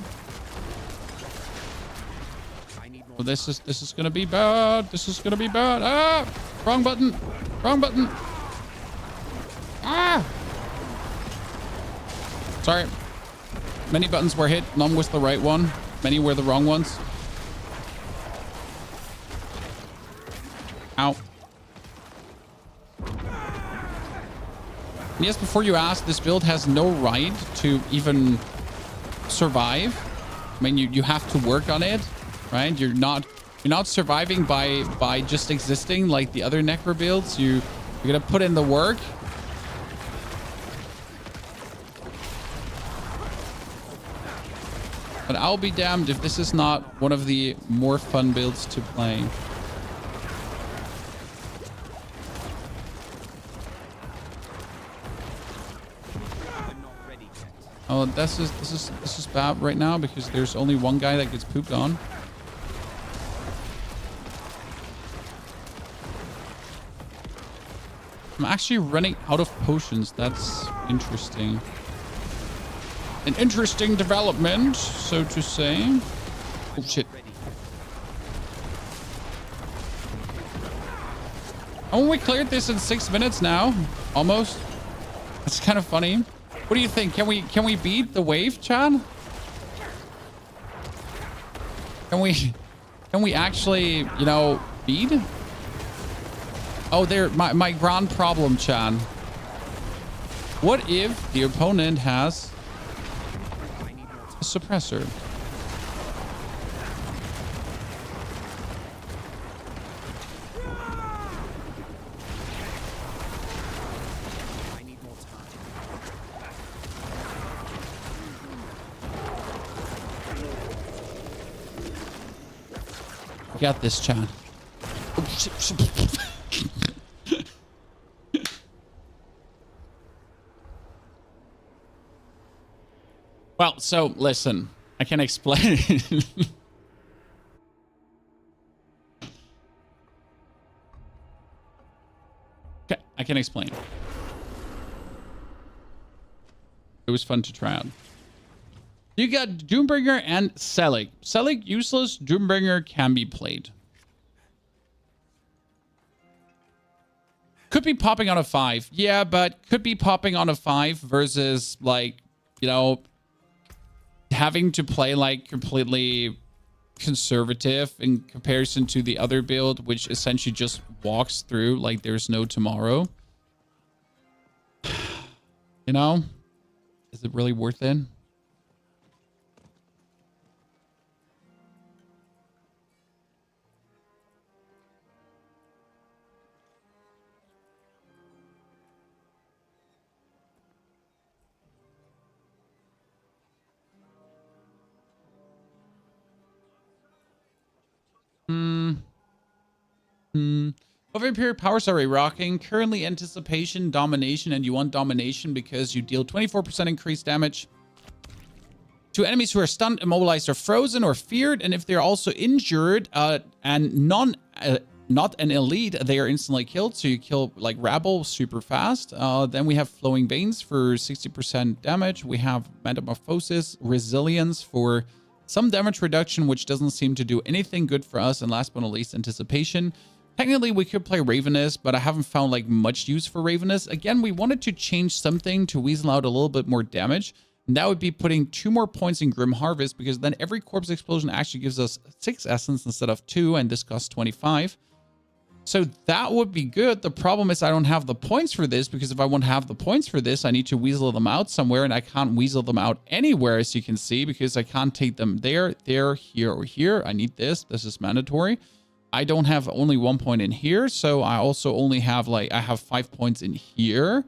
So this is gonna be bad. This is gonna be bad. Ah! Wrong button. Wrong button. Ah! Sorry. Many buttons were hit. None was the right one. Many were the wrong ones. Ow. Yes, before you ask, this build has no right to even survive. I mean, you have to work on it, right? You're not surviving by just existing like the other Necro builds. You're gonna put in the work. But I'll be damned if this is not one of the more fun builds to play. Oh, this is bad right now because there's only one guy that gets pooped on. I'm actually running out of potions. That's interesting. An interesting development, so to say. Oh, shit. Oh, we cleared this in 6 minutes now. Almost. That's kind of funny. What do you think? Can we beat the wave, Chad? Can we actually, you know, beat? Oh, there, my grand problem, Chad. What if the opponent has a suppressor? You got this, Chad. Oh, shit. Well, so listen, I can explain. Okay, I can explain. It was fun to try out. You got Doombringer and Selig. Selig useless, Doombringer can be played. Could be popping on a 5. Yeah, but could be popping on a 5 versus, like, you know, having to play, like, completely conservative in comparison to the other build, which essentially just walks through like there's no tomorrow. You know? Is it really worth it? Vampiric powers are rocking. Currently anticipation, domination, and you want domination because you deal 24% increased damage to enemies who are stunned, immobilized, or frozen, or feared. And if they're also injured and not an elite, they are instantly killed. So you kill like rabble super fast. Then we have flowing veins for 60% damage. We have metamorphosis, resilience for some damage reduction, which doesn't seem to do anything good for us. And last but not least, anticipation. Technically, we could play Ravenous, but I haven't found like much use for Ravenous. Again, we wanted to change something to weasel out a little bit more damage. And that would be putting 2 more points in Grim Harvest, because then every corpse explosion actually gives us 6 essence instead of 2, and this costs 25. So that would be good. The problem is I don't have the points for this, because if I want to have the points for this, I need to weasel them out somewhere, and I can't weasel them out anywhere, as you can see, because I can't take them there, here, or here. I need this. This is mandatory. I don't have only 1 point in here, so I also only have, like, I have 5 points in here,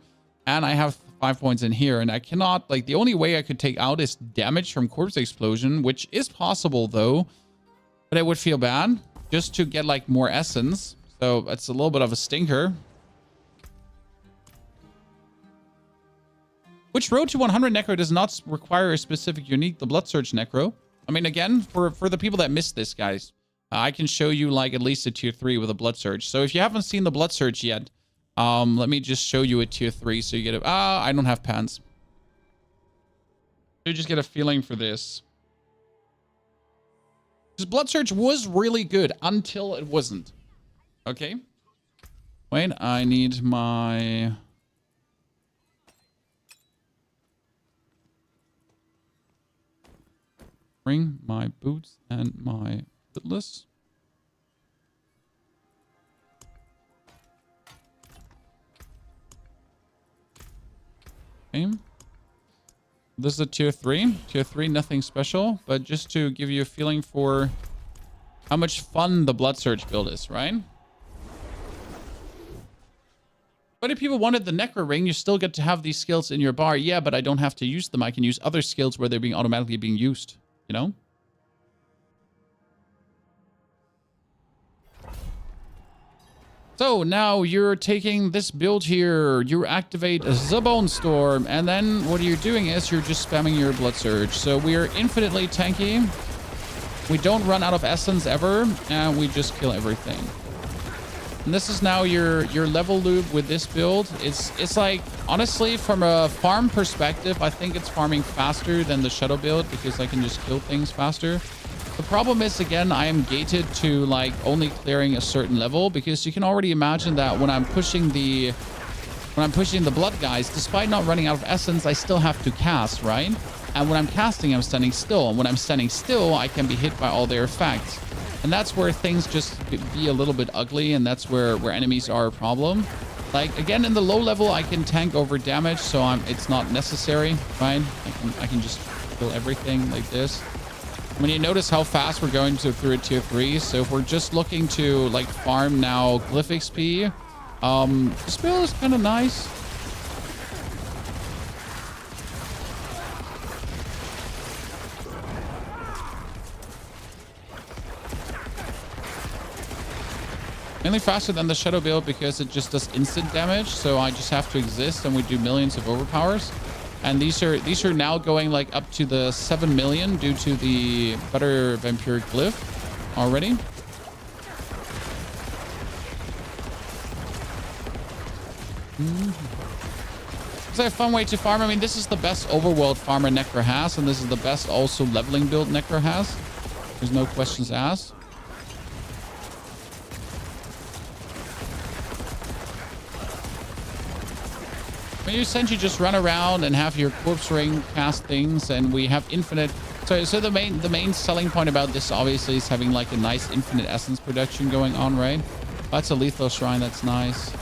and I have 5 points in here, and I cannot, like, the only way I could take out is damage from corpse explosion, which is possible, though, but I would feel bad just to get, like, more essence. So it's a little bit of a stinker. Which road to 100 Necro does not require a specific unique, the Blood Surge Necro. I mean, again, for the people that missed this, guys, I can show you, like, at least a tier 3 with a Blood Surge. So if you haven't seen the Blood Surge yet, let me just show you a tier 3 so you get a... I don't have pants. You just get a feeling for this. Because Blood Surge was really good until it wasn't. Okay. Wait, I need my... Bring my boots and my footless. Okay. This is a tier 3. Tier 3, nothing special, but just to give you a feeling for how much fun the Blood Surge build is, right? But if people wanted the Necro Ring, you still get to have these skills in your bar. Yeah, but I don't have to use them. I can use other skills where they're being automatically being used, you know? So now you're taking this build here, you activate the Bone Storm, and then what you're doing is you're just spamming your Blood Surge. So we are infinitely tanky. We don't run out of essence ever, and we just kill everything. And this is now your level loop with this build. It's like, honestly, from a farm perspective, I think it's farming faster than the Shadow build, because I can just kill things faster. The problem is, again, I am gated to, like, only clearing a certain level, because you can already imagine that when I'm pushing the blood guys, despite not running out of essence, I still have to cast, right? And when I'm casting, I'm standing still. And when I'm standing still, I can be hit by all their effects. And that's where things just be a little bit ugly, and that's where enemies are a problem. Like, again, in the low level, I can tank over damage, so it's not necessary, right? I can just kill everything like this. When you notice how fast we're going through a tier 3, so if we're just looking to, like, farm now Glyph XP, this build is kind of nice. Mainly faster than the Shadow build because it just does instant damage, so I just have to exist and we do millions of overpowers. And these are now going, like, up to the 7 million due to the better Vampiric Glyph already. It's a fun way to farm. I mean, this is the best overworld farmer Necro has, and this is the best also leveling build Necro has. There's no questions asked. I mean, you essentially just run around and have your corpse ring cast things, and we have infinite. So the main selling point about this obviously is having, like, a nice infinite essence production going on, right? That's a lethal shrine. That's nice.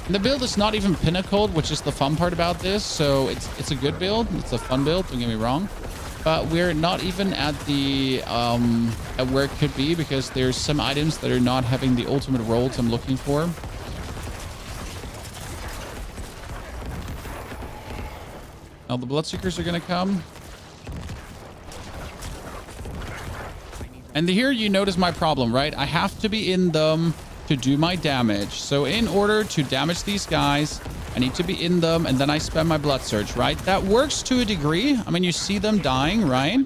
And the build is not even pinnacled, which is the fun part about this. So it's a good build. It's a fun build. Don't get me wrong. But we're not even at the at where it could be, because there's some items that are not having the ultimate rolls I'm looking for. Now the Bloodseekers are gonna come. And here you notice my problem, right? I have to be in them to do my damage. So in order to damage these guys, I need to be in them, and then I spend my Blood Surge, right? That works to a degree. I mean, you see them dying, right?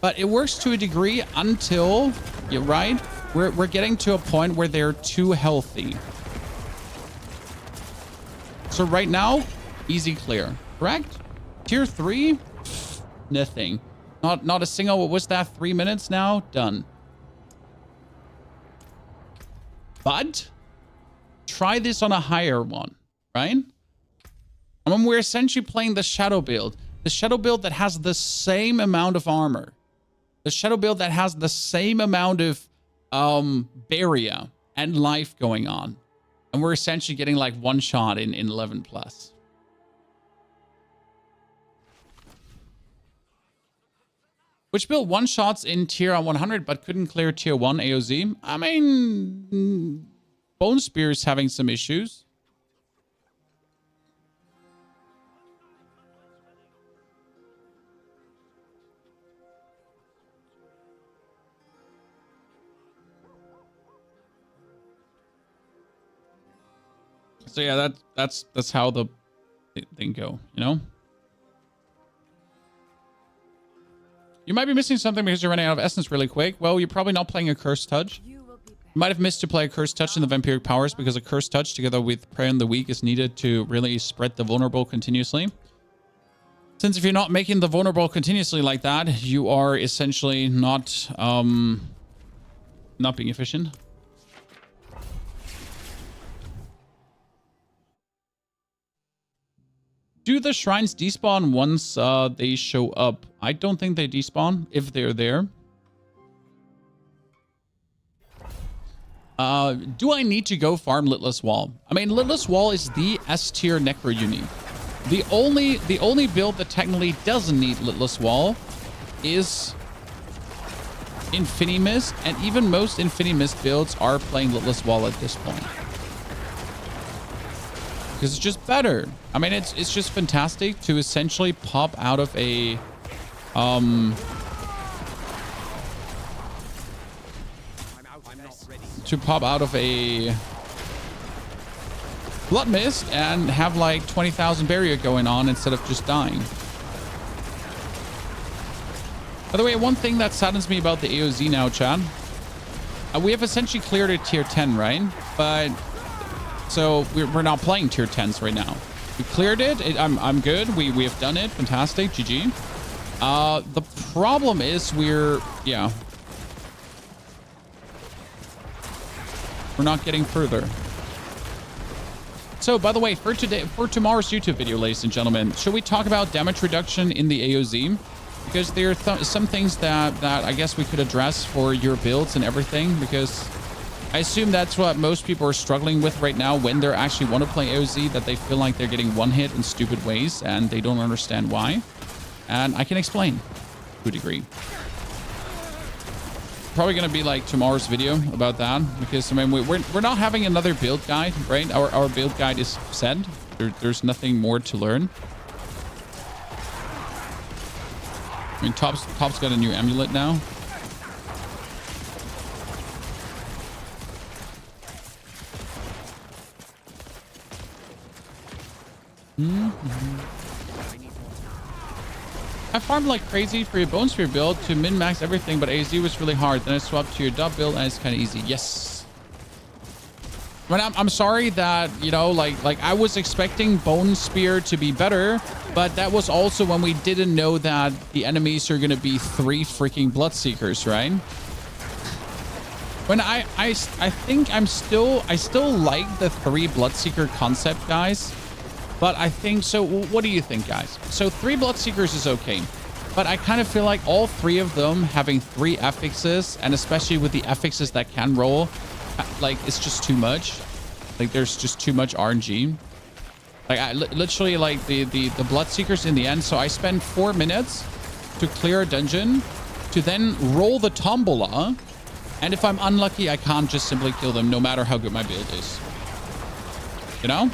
But it works to a degree until, you're right, we're getting to a point where they're too healthy. So right now, easy clear, correct? Tier 3, nothing. Not a single, what was that, 3 minutes now? Done. But try this on a higher one, right? I mean, we're essentially playing the Shadow build. The Shadow build that has the same amount of armor. The Shadow build that has the same amount of barrier and life going on. And we're essentially getting like one shot in 11 plus. Which built one shots in tier 100 but couldn't clear tier 1 AOZ. I mean, Bone Spear's having some issues. So yeah, that's how the thing go, you know? You might be missing something because you're running out of essence really quick. Well, you're probably not playing a Cursed Touch. You might have missed to play a Cursed Touch in the Vampiric powers because a Cursed Touch together with Prey on the Weak is needed to really spread the vulnerable continuously. Since if you're not making the vulnerable continuously like that, you are essentially not being efficient. Do the shrines despawn once they show up? I don't think they despawn if they're there. Do I need to go farm Litless Wall? I mean, Litless Wall is the S tier Necro unique. The only build that technically doesn't need Litless Wall is Infinimist, and even most Infinimist builds are playing Litless Wall at this point. Because it's just better. I mean, it's just fantastic to essentially pop out of a Blood Mist and have like 20,000 barrier going on instead of just dying. By the way, one thing that saddens me about the AOZ now, Chad, we have essentially cleared a tier 10, right? But so we're not playing tier 10s right now. We cleared it. I'm good. We have done it. Fantastic. GG. The problem is we're not getting further. So, by the way, for tomorrow's YouTube video, ladies and gentlemen, should we talk about damage reduction in the AOZ? Because there are some things that I guess we could address for your builds and everything, because I assume that's what most people are struggling with right now when they actually want to play AOZ, that they feel like they're getting one hit in stupid ways and they don't understand why. And I can explain to a degree. Probably going to be like tomorrow's video about that, because I mean we're not having another build guide, right? Our build guide is set. There's nothing more to learn. I mean, Top's got a new amulet now. I farmed like crazy for your Bone Spear build to min-max everything, but AZ was really hard. Then I swapped to your dub build and it's kind of easy. Yes. I mean, I'm sorry that, you know, like I was expecting Bone Spear to be better, but that was also when we didn't know that the enemies are going to be 3 freaking Bloodseekers, right? When I think I still like the 3 Bloodseeker concept, guys. But I think, so what do you think, guys? So 3 Bloodseekers is okay. But I kind of feel like all 3 of them having 3 affixes, and especially with the affixes that can roll, like, it's just too much. Like, there's just too much RNG. Like, I literally, like, the Bloodseekers in the end. So I spend 4 minutes to clear a dungeon, to then roll the Tombola. And if I'm unlucky, I can't just simply kill them, no matter how good my build is. You know?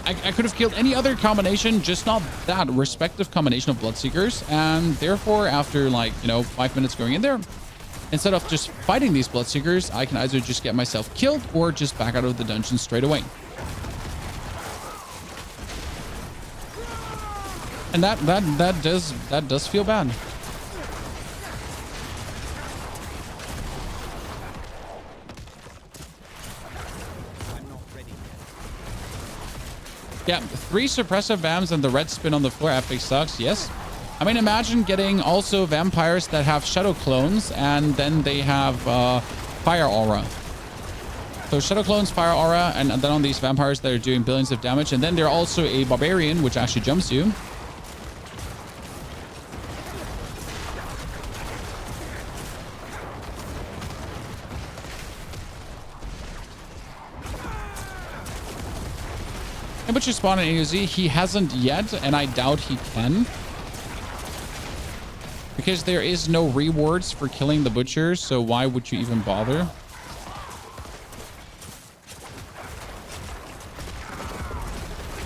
I could have killed any other combination, just not that respective combination of Bloodseekers. And therefore, after like, you know, 5 minutes going in there, instead of just fighting these Bloodseekers, I can either just get myself killed or just back out of the dungeon straight away. And that does feel bad. Yeah, 3 suppressive vamps and the red spin on the floor epic sucks. Yes. I mean, imagine getting also vampires that have shadow clones and then they have fire aura. So Shadow Clones, Fire Aura, and then on these vampires that are doing billions of damage. And then they're also a Barbarian, which actually jumps you. And Butcher spawn in AOZ. He hasn't yet, and I doubt he can. Because there is no rewards for killing the Butcher, so why would you even bother?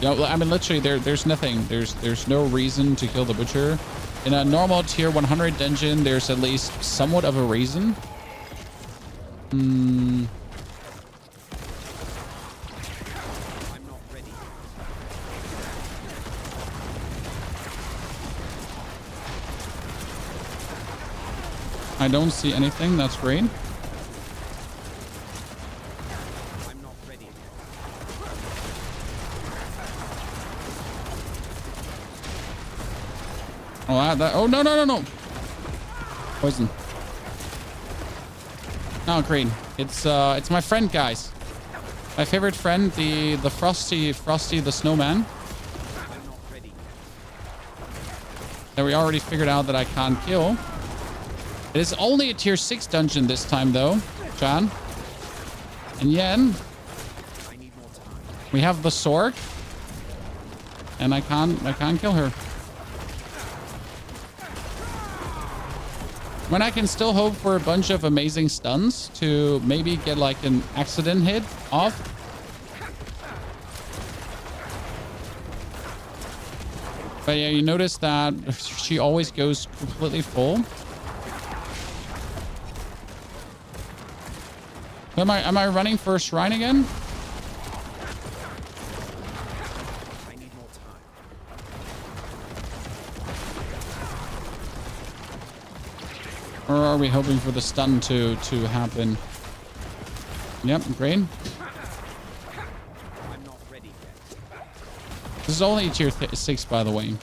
You know, I mean, literally, there's nothing. There's no reason to kill the Butcher. In a normal tier 100 dungeon, there's at least somewhat of a reason. I don't see anything. That's great. I'm not ready. Oh, no. Poison. No, green. It's my friend, guys. My favorite friend, the Frosty the Snowman. I'm not ready. That we already figured out that I can't kill. It is only a tier 6 dungeon this time, though, John. And Yen. I need more time. We have the sword. And I can't kill her. When I can still hope for a bunch of amazing stuns to maybe get like an accident hit off. But yeah, you notice that she always goes completely full. Am I running for a shrine again? I need more time. Or are we hoping for the stun to happen? Yep, great. I'm not ready yet. This is only tier 6, by the way.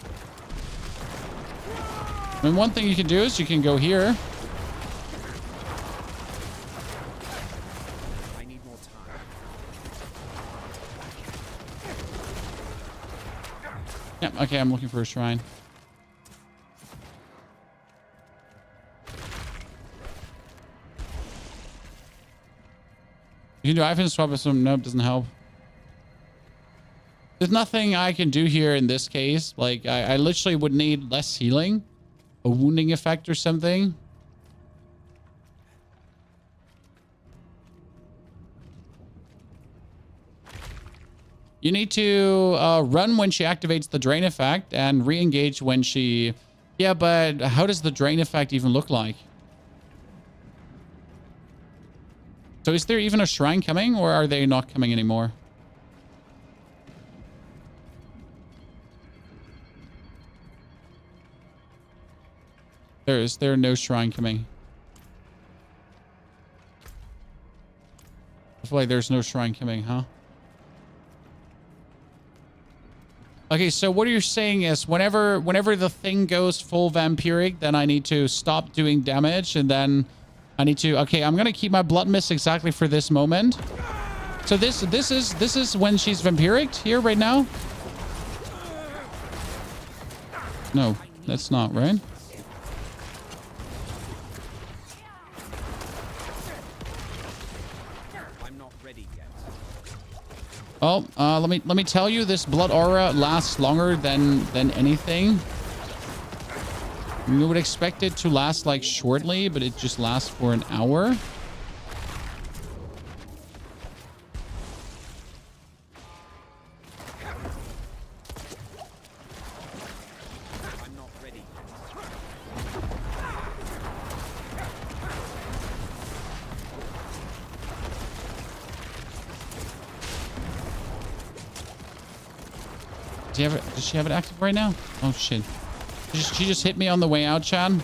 I mean, one thing you can do is you can go here. I need more time. Yep, okay, I'm looking for a shrine. You can do item swap with some. Nope, doesn't help. There's nothing I can do here in this case. Like, I literally would need less healing. A wounding effect or something. You need to run when she activates the drain effect and re-engage when she... Yeah, but how does the drain effect even look like? So is there even a shrine coming, or are they not coming anymore? Is there no shrine coming? I feel like there's no shrine coming, huh? Okay, so what you're saying is whenever the thing goes full vampiric, then I need to stop doing damage, and then I need to... Okay, I'm gonna keep my blood mist exactly for this moment. So this is when she's vampiric here right now? No, that's not, right? I'm not ready yet. Oh, let me tell you, this blood aura lasts longer than anything. You would expect it to last like shortly, but it just lasts for an hour. I'm not ready. Does she have it active right now? Oh shit. She just hit me on the way out, Chad.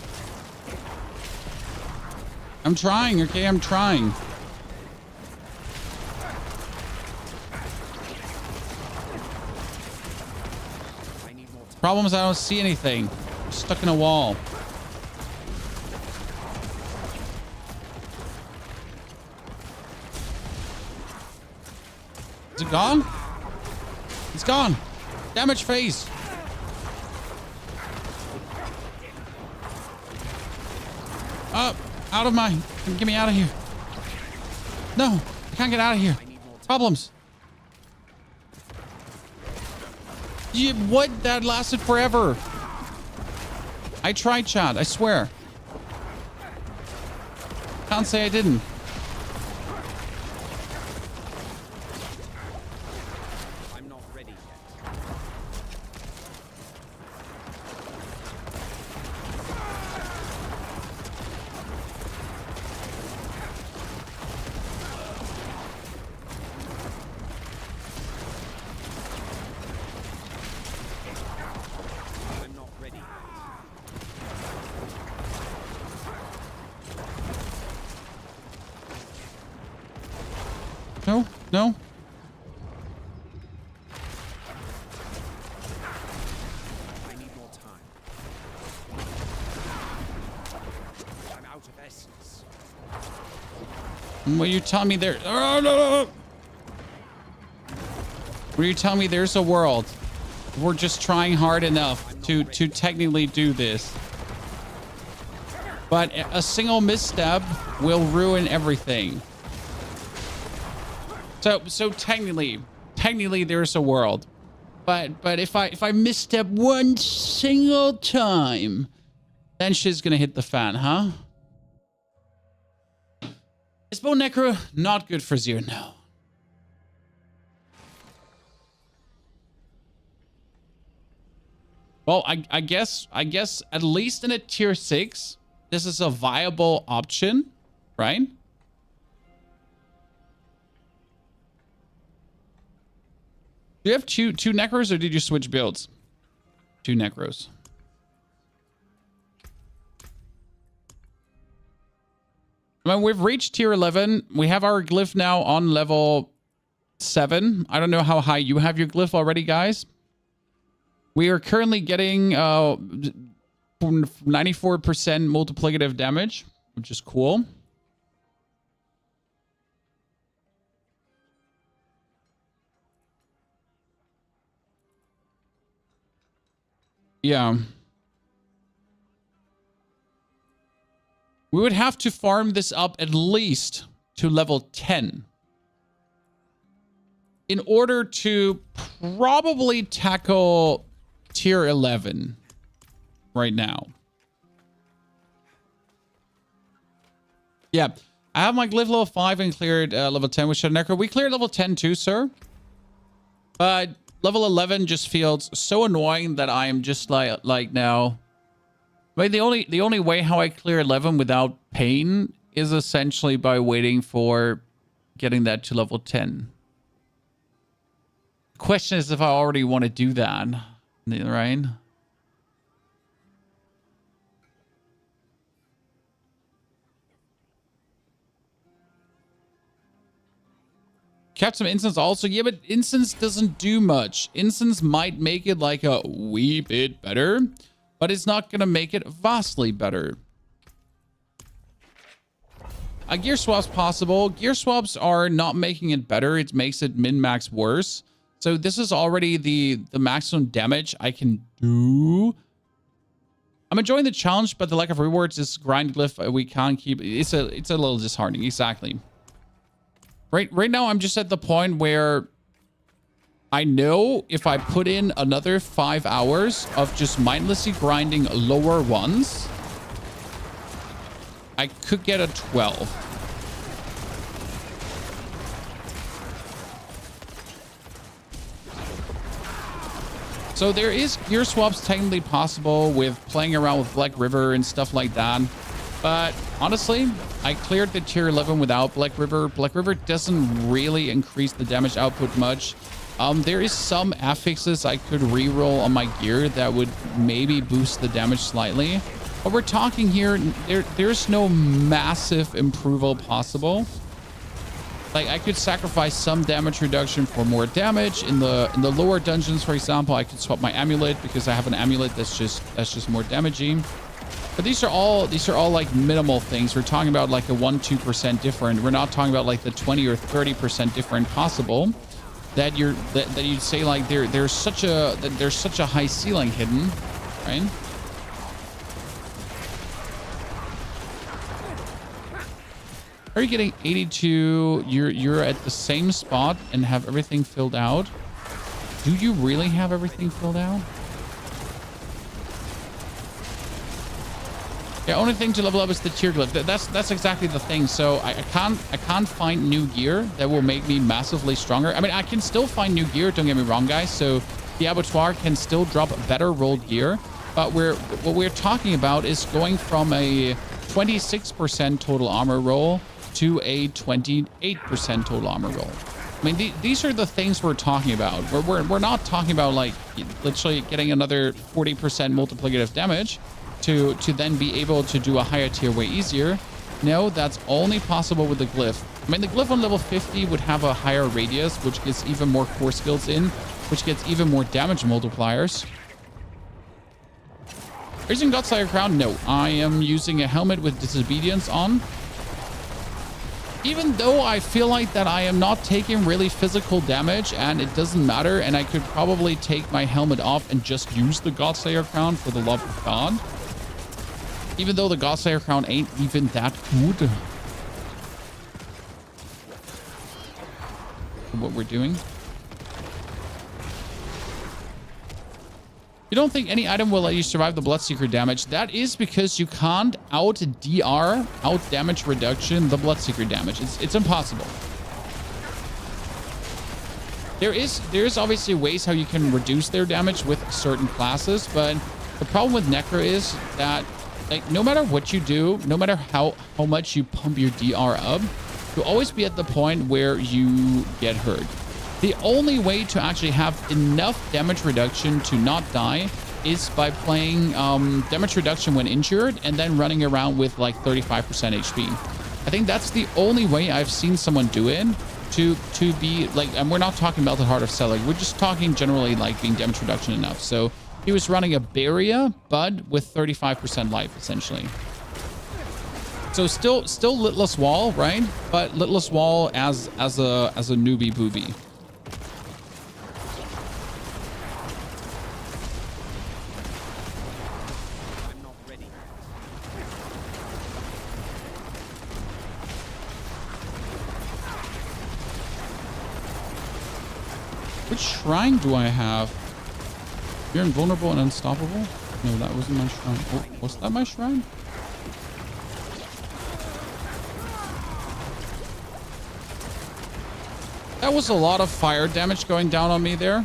I'm trying, okay? I'm trying. Problem is I don't see anything. I'm stuck in a wall. Is it gone? It's gone. Damage phase. Up. Out of my... Get me out of here. No. I can't get out of here. Problems. Yeah, what? That lasted forever. I tried, Chad. I swear. Can't say I didn't. I'm not ready yet. I'm not ready yet. No, no. I need more time. I'm out of essence. What you telling me there? Oh, no. What are you telling me? There's a world. We're just trying hard enough to technically do this. But a single misstep will ruin everything. So technically there's a world. But if I misstep one single time, then shit's gonna hit the fan, huh? Is Bone Necro not good for Zir? No. Well, I guess at least in a tier 6, this is a viable option, right? Do you have two Necros or did you switch builds? 2 Necros. I mean, we've reached tier 11. We have our Glyph now on level 7. I don't know how high you have your Glyph already, guys. We are currently getting 94% multiplicative damage, which is cool. Yeah. We would have to farm this up at least to level 10 in order to probably tackle tier 11 right now. Yeah, I have my Glyph level 5 and cleared level 10 with Shadow Necro. We cleared level 10 too, sir. But level 11 just feels so annoying that I am just like now. I mean, the only way how I clear 11 without pain is essentially by waiting for getting that to level 10. The question is if I already want to do that, right? Kept some incense also. Yeah, but incense doesn't do much. Incense might make it like a wee bit better, but it's not going to make it vastly better. A gear swap's possible. Gear swaps are not making it better. It makes it min-max worse. So this is already the maximum damage I can do. I'm enjoying the challenge, but the lack of rewards is grind Glyph. We can't keep... It's a little disheartening. Exactly. Right now, I'm just at the point where I know if I put in another 5 hours of just mindlessly grinding lower ones, I could get a 12. So there is gear swaps technically possible with playing around with Black River and stuff like that. But honestly, I cleared the tier 11 without Black River. Black River doesn't really increase the damage output much. There is some affixes I could reroll on my gear that would maybe boost the damage slightly. But we're talking here, there's no massive improval possible. Like, I could sacrifice some damage reduction for more damage. In the lower dungeons, for example, I could swap my amulet because I have an amulet that's just more damaging. But these are all like minimal things. We're talking about like a 1-2% different. We're not talking about like the 20 or 30% different possible. that you'd say like there's such a high ceiling hidden, right? Are you getting 82? You're at the same spot and have everything filled out. Do you really have everything filled out? The only thing to level up is the tier glyph. That's exactly the thing. So I can't find new gear that will make me massively stronger. I mean, I can still find new gear. Don't get me wrong, guys. So the Abattoir can still drop better rolled gear. But what we're talking about is going from a 26% total armor roll to a 28% total armor roll. I mean, these are the things we're talking about. We're not talking about like literally getting another 40% multiplicative damage to then be able to do a higher tier way easier. No, that's only possible with the glyph. I mean, the glyph on level 50 would have a higher radius, which gets even more core skills in, which gets even more damage multipliers. Are you using Godslayer Crown? No, I am using a helmet with disobedience on. Even though I feel like that I am not taking really physical damage and it doesn't matter, and I could probably take my helmet off and just use the Godslayer Crown for the love of God. Even though the Godslayer Crown ain't even that good. What we're doing. You don't think any item will let you survive the Bloodseeker damage? That is because you can't out damage reduction the Bloodseeker damage. It's impossible. There is obviously ways how you can reduce their damage with certain classes, but the problem with Necro is that like no matter what you do, no matter how much you pump your DR up, you'll always be at the point where you get hurt. The only way to actually have enough damage reduction to not die is by playing damage reduction when injured and then running around with like 35% HP. I think that's the only way I've seen someone do it to be like, and we're not talking about the Heart of Selling, we're just talking generally like being damage reduction enough. So he was running a barrier, but with 35% life, essentially. So still Litless Wall, right? But Litless Wall as a newbie booby. I'm not ready. Which shrine do I have? You're invulnerable and unstoppable? No, that wasn't my shrine. Oh, was that my shrine? That was a lot of fire damage going down on me there.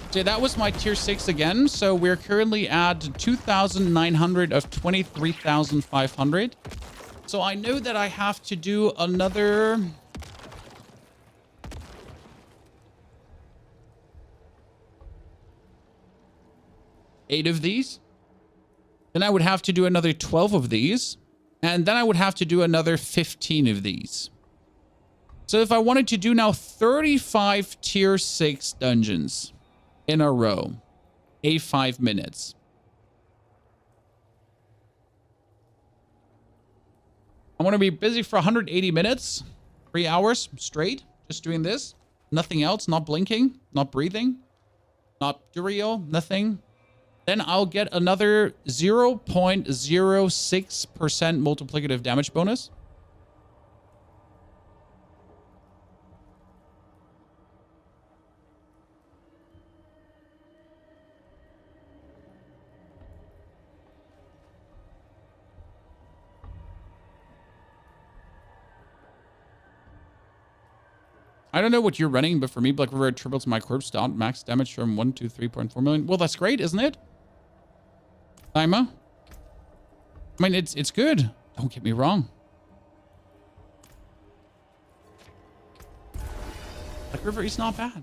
Okay, that was my tier 6 again. So we're currently at 2,900 of 23,500. So I know that I have to do another... eight of these. Then I would have to do another 12 of these. And then I would have to do another 15 of these. So if I wanted to do now 35 tier 6 dungeons in a row, 5 minutes. I want to be busy for 180 minutes, 3 hours straight, just doing this. Nothing else, not blinking, not breathing, not real, nothing. Then I'll get another 0.06% multiplicative damage bonus. I don't know what you're running, but for me, Black River triples my corpse dot max damage from 1 to 3.4 million. Well, that's great, isn't it? Timer. I mean, it's good. Don't get me wrong. Black River is not bad.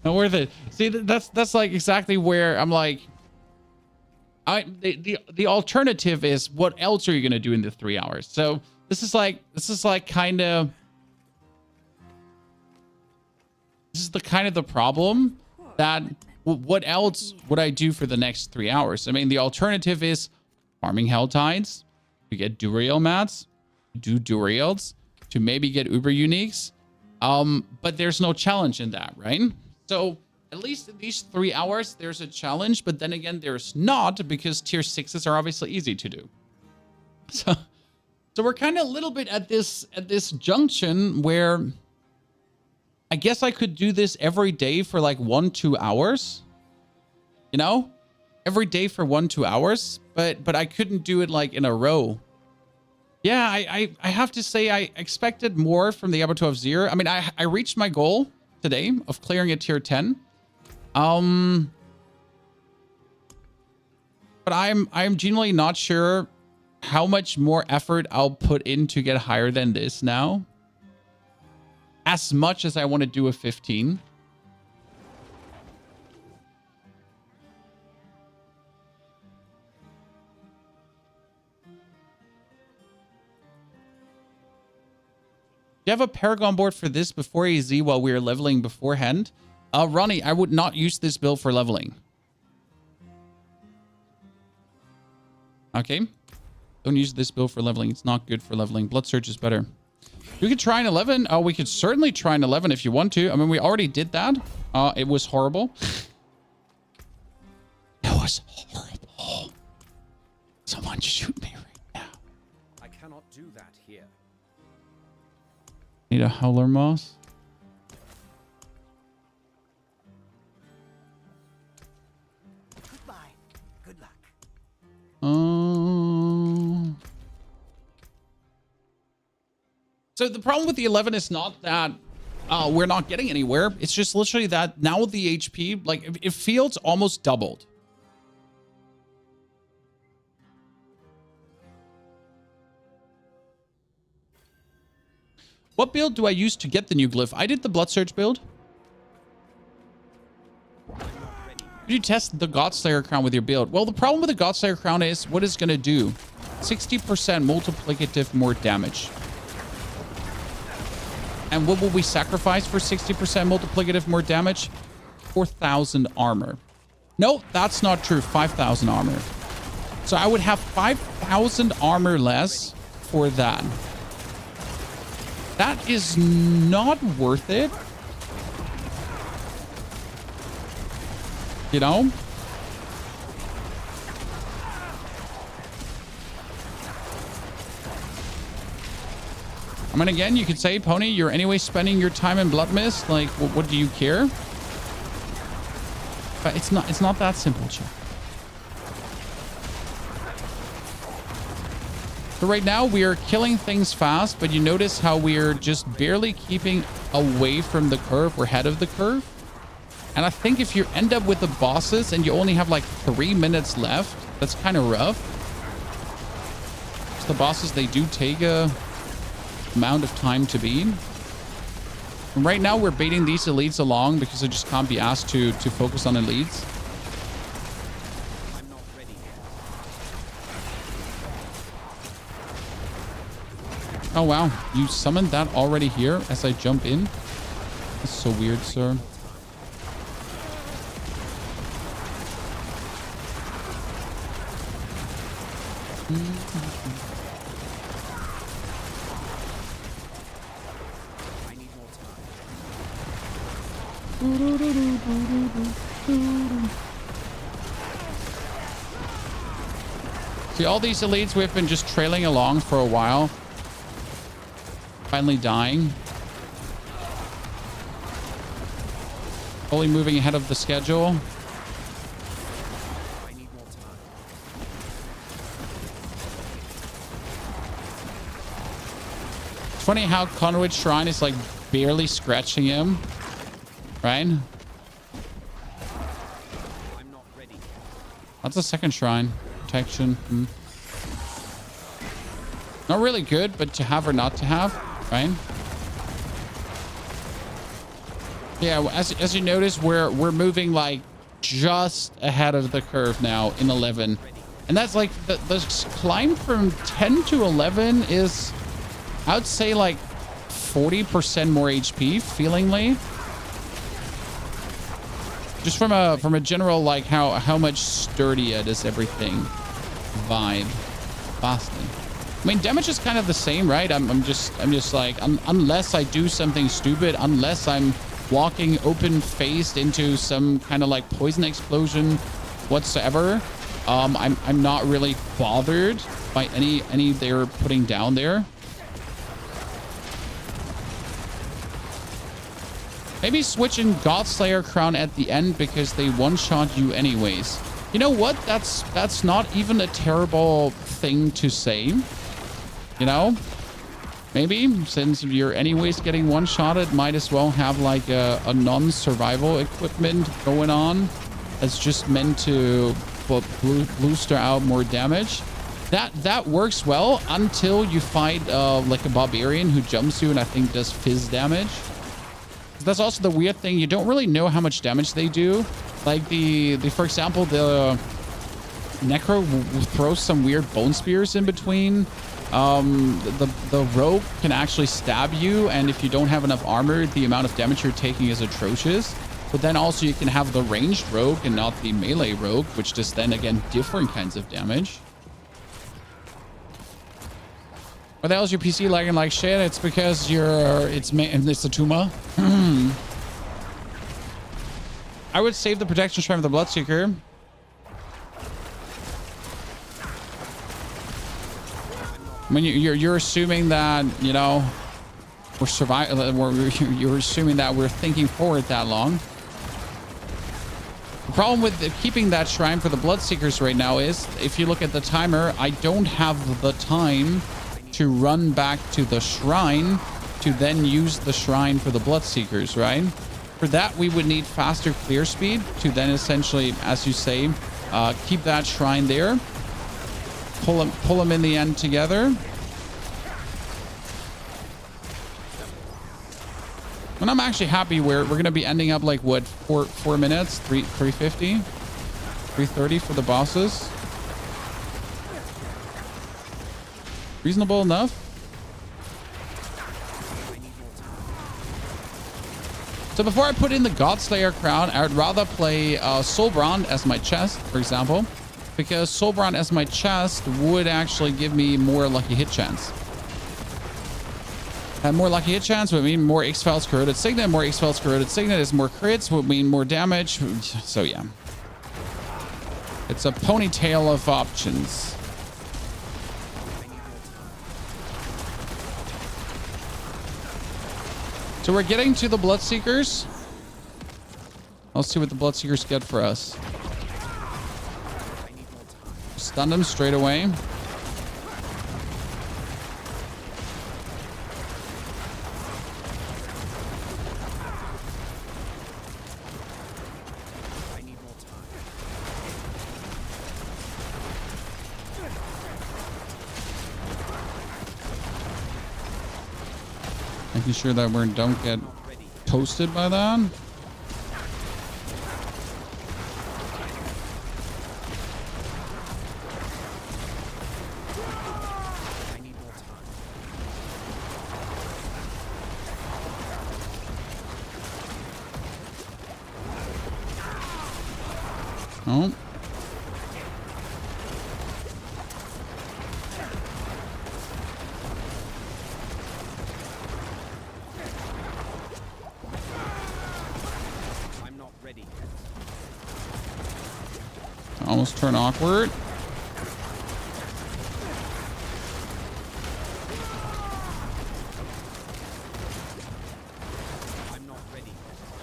Not worth it. See, that's like exactly where I'm like, the alternative is what else are you gonna do in the 3 hours? So this is like kind of. This is the problem that what else would I do for the next 3 hours? I mean, the alternative is farming Hell Tides, to get Duriel mats, do Duriels, to maybe get Uber Uniques. But there's no challenge in that, right? So at least in these 3 hours, there's a challenge, but then again, there's not, because tier 6s are obviously easy to do. So we're kind of a little bit at this junction where I guess I could do this every day for like 1-2 hours, you know, every day for 1-2 hours, but I couldn't do it like in a row. Yeah, I have to say I expected more from the Abattoir of Zir. I mean, I reached my goal today of clearing a tier 10. But I'm genuinely not sure how much more effort I'll put in to get higher than this now. As much as I want to do a 15. Do you have a Paragon board for this before AZ while we are leveling beforehand? Ronnie, I would not use this build for leveling. Okay. Don't use this build for leveling. It's not good for leveling. Blood Surge is better. We could try an 11. Oh, we could certainly try an 11 if you want to. I mean, we already did that. It was horrible. It was horrible. Someone shoot me right now. I cannot do that here. Need a Howler Moss. Goodbye. Good luck. So the problem with the 11 is not that we're not getting anywhere. It's just literally that now the HP, like, it feels almost doubled. What build do I use to get the new glyph? I did the Blood Surge build. Did you test the Godslayer crown with your build? Well, the problem with the Godslayer crown is what it's going to do. 60% multiplicative more damage. And what will we sacrifice for 60% multiplicative more damage? 4,000 armor. No, that's not true. 5,000 armor. So I would have 5,000 armor less for that. That is not worth it. You know? I mean, again, you could say, Pony, you're anyway spending your time in Blood Mist. Like, what do you care? But it's not that simple, Chuck. So right now we are killing things fast, but you notice how we're just barely keeping away from the curve. We're ahead of the curve. And I think if you end up with the bosses and you only have like 3 minutes left, that's kind of rough. So the bosses, they do take a amount of time to beat. And right now we're baiting these elites along because I just can't be asked to focus on elites. I'm not ready yet. Oh wow, you summoned that already here as I jump in? That's so weird, sir. I need more time. See, all these elites we've been just trailing along for a while. Finally dying. Only moving ahead of the schedule. I need more time. It's funny how Conduit Shrine is like barely scratching him. Right? I'm not ready yet. That's a second shrine. Protection. Not really good, but to have or not to have, right? Yeah, as you notice, we're moving like just ahead of the curve now in 11. And that's like the climb from 10 to 11 is, I would say, like 40% more HP feelingly. Just from a general, like how much sturdier it is everything. vibe. Vastly. I mean, damage is kind of the same, right? I'm just like, unless I do something stupid, unless I'm walking open-faced into some kind of like poison explosion whatsoever, I'm not really bothered by any they're putting down there. Maybe switching Godslayer Crown at the end because they one-shot you anyways. You know what? That's not even a terrible thing to say. You know? Maybe, since you're anyways getting one-shotted, might as well have like a non-survival equipment going on that's just meant to booster out more damage. That works well until you fight like a barbarian who jumps you and I think does fizz damage. That's also the weird thing. You don't really know how much damage they do. Like for example, the Necro throws some weird bone spears in between. The rogue can actually stab you, and if you don't have enough armor, the amount of damage you're taking is atrocious. But then also you can have the ranged rogue and not the melee rogue, which does then again different kinds of damage. What the hell is your PC lagging like shit? It's because it's a tumor. I would save the protection shrine of the Bloodseeker. I mean, you're assuming that, you know, we're surviving. You're assuming that we're thinking forward that long. The problem with keeping that shrine for the Bloodseekers right now is, if you look at the timer, I don't have the time to run back to the shrine to then use the shrine for the Bloodseekers, right? For that, we would need faster clear speed to then essentially, as you say, keep that shrine there. Pull them in the end together. And I'm actually happy we're going to be ending up like, what, 4 minutes? 350? 330 for the bosses. Reasonable enough. So before I put in the Godslayer crown, I would rather play Soulbrand as my chest, for example, because Soulbrand as my chest would actually give me more lucky hit chance. And more lucky hit chance would mean more X-Files corroded signet. More X-Files corroded signet is more crits, would mean more damage. So yeah, it's a ponytail of options. So we're getting to the Bloodseekers. Let's see what the Bloodseekers get for us. Stun them straight away. Making sure that we don't get toasted by that. Oh. Almost turn awkward.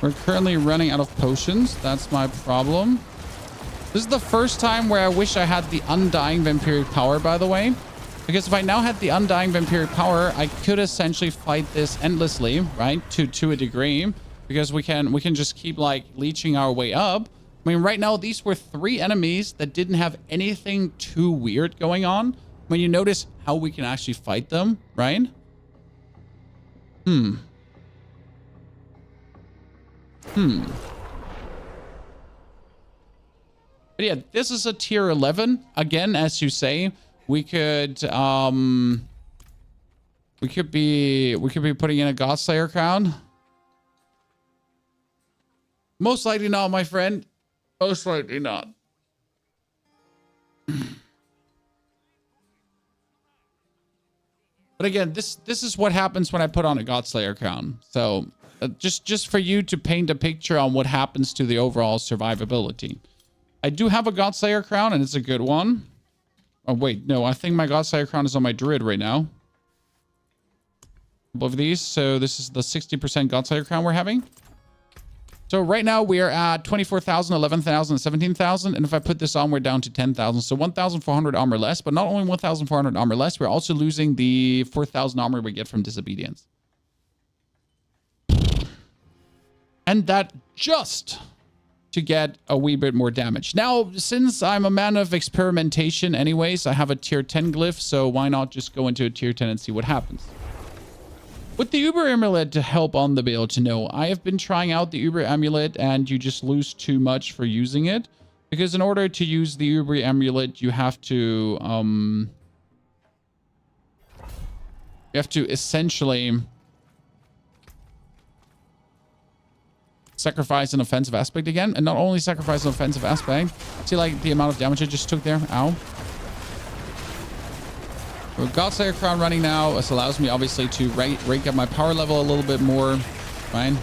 We're currently running out of potions. That's my problem. This is the first time where I wish I had the Undying Vampiric Power, by the way. Because if I now had the Undying Vampiric Power, I could essentially fight this endlessly, right? To a degree. Because we can just keep like leeching our way up. I mean, right now, these were 3 enemies that didn't have anything too weird going on. When you notice how we can actually fight them, right? But yeah, this is a tier 11. Again, as you say, we could be putting in a Godslayer crown. Most likely not, my friend. Most likely not. But again, this is what happens when I put on a Godslayer crown. So just for you to paint a picture on what happens to the overall survivability. I do have a Godslayer crown, and it's a good one. Oh, wait. No, I think my Godslayer crown is on my Druid right now. Above these. So this is the 60% Godslayer crown we're having. So right now we are at 24,000, 11,000, 17,000. And if I put this on, we're down to 10,000. So 1,400 armor less. But not only 1,400 armor less, we're also losing the 4,000 armor we get from disobedience. And that just to get a wee bit more damage. Now, since I'm a man of experimentation anyways, I have a tier 10 glyph. So why not just go into a tier 10 and see what happens? With the Uber Amulet to help on the build to know, I have been trying out the Uber Amulet and you just lose too much for using it. Because in order to use the Uber Amulet, you have to essentially sacrifice an offensive aspect again. And not only sacrifice an offensive aspect, see like the amount of damage I just took there? Ow. With Godslayer Crown running now, this allows me obviously to rank up my power level a little bit more. Fine.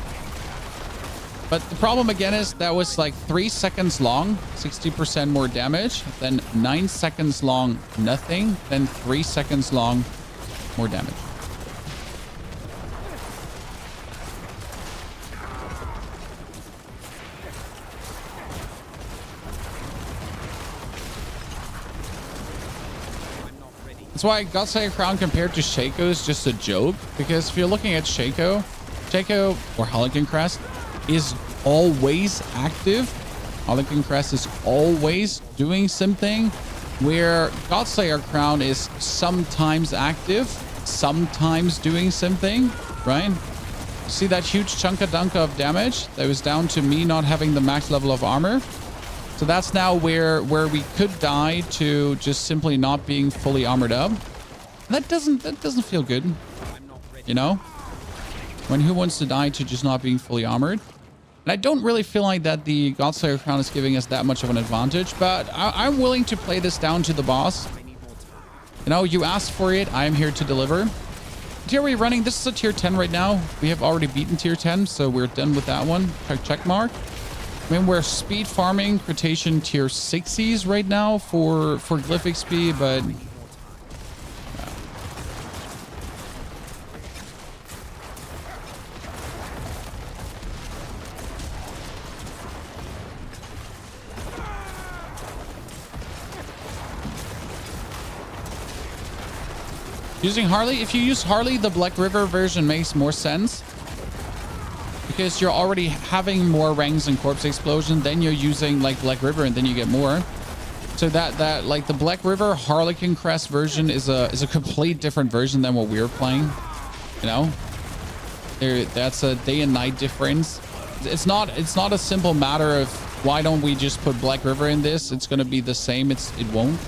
But the problem again is that was like 3 seconds long, 60% more damage, then 9 seconds long, nothing, then 3 seconds long, more damage. That's why Godslayer Crown compared to Shaco is just a joke. Because if you're looking at Shaco or Harlequin Crest is always active. Harlequin Crest is always doing something. Where Godslayer Crown is sometimes active, sometimes doing something, right? See that huge chunk-a-dunk of damage? That was down to me not having the max level of armor. So that's now where we could die to just simply not being fully armored up. That doesn't feel good. You know? When who wants to die to just not being fully armored? And I don't really feel like that the Godslayer Crown is giving us that much of an advantage, but I'm willing to play this down to the boss. You know, you asked for it. I am here to deliver. Tier we running. This is a tier 10 right now. We have already beaten tier 10, so we're done with that one. Check mark. I mean, we're speed farming Cretation tier 60s right now for Glyph XP, but... Using Harley, if you use Harley, the Black River version makes more sense. Because you're already having more ranks and corpse explosion, then you're using like Black River and then you get more. So that like the Black River Harlequin Crest version is a complete different version than what we're playing. You know? That's a day and night difference. It's not a simple matter of why don't we just put Black River in this? It's gonna be the same. It won't.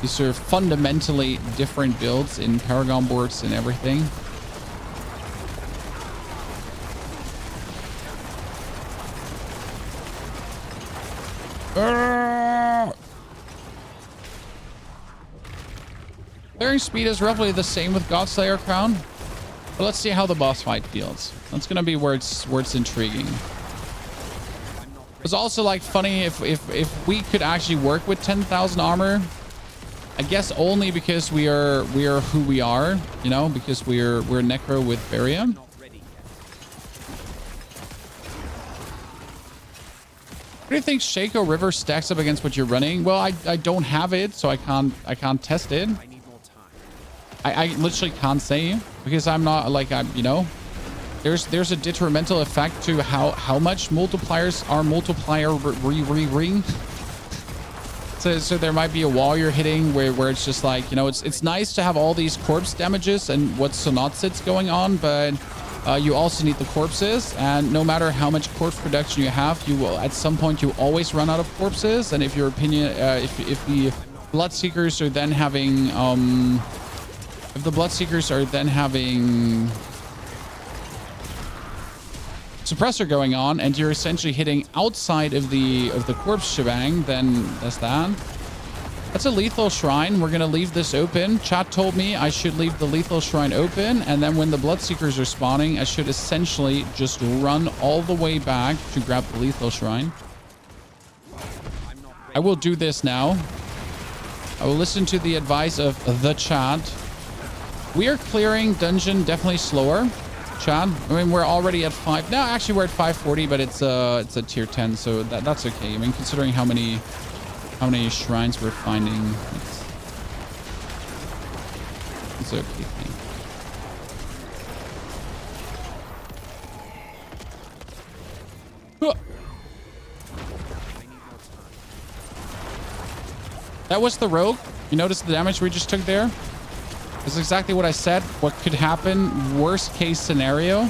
These are fundamentally different builds in Paragon boards and everything. Clearing speed is roughly the same with Godslayer Crown, but let's see how the boss fight feels. That's gonna be where it's intriguing. It's also like funny if we could actually work with 10,000 armor. I guess only because we are who we are, you know, because we're Necro with Barium. What do you think Shaco River stacks up against what you're running? Well, I don't have it, so I can't test it. I literally can't say because I'm not like you know, there's a detrimental effect to how much multipliers are multiplier ring. So there might be a wall you're hitting where it's just like, you know, it's nice to have all these corpse damages and what Sonat sits going on, but you also need the corpses, and no matter how much corpse production you have, you will at some point you always run out of corpses. And if your opinion, if the Bloodseekers are then having suppressor going on and you're essentially hitting outside of the corpse shebang, then that's that. That's a lethal shrine. We're going to leave this open. Chat told me I should leave the lethal shrine open. And then when the Bloodseekers are spawning, I should essentially just run all the way back to grab the lethal shrine. I will do this now. I will listen to the advice of the chat. We are clearing dungeon definitely slower. Chat, I mean, we're already at 5. No, actually, we're at 540, but it's a tier 10, so that's okay. I mean, considering how many shrines we're finding, it's okay. That was the rogue. You notice the damage we just took there? That's exactly what I said. What could happen? Worst case scenario.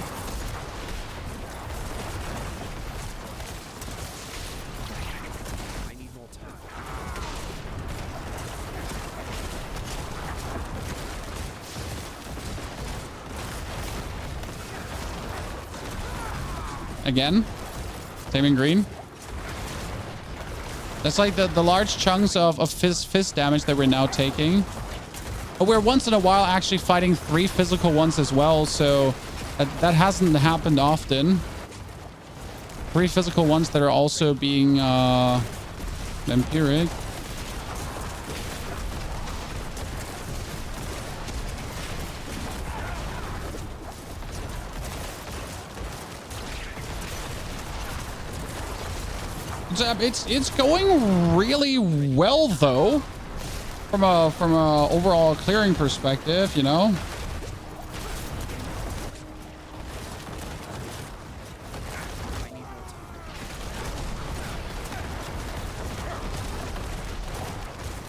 Again, same in green. That's like the large chunks of fist damage that we're now taking. But we're once in a while actually fighting 3 physical ones as well, so that hasn't happened often. 3 physical ones that are also being Vampiric. It's going really well though, from a overall clearing perspective, you know.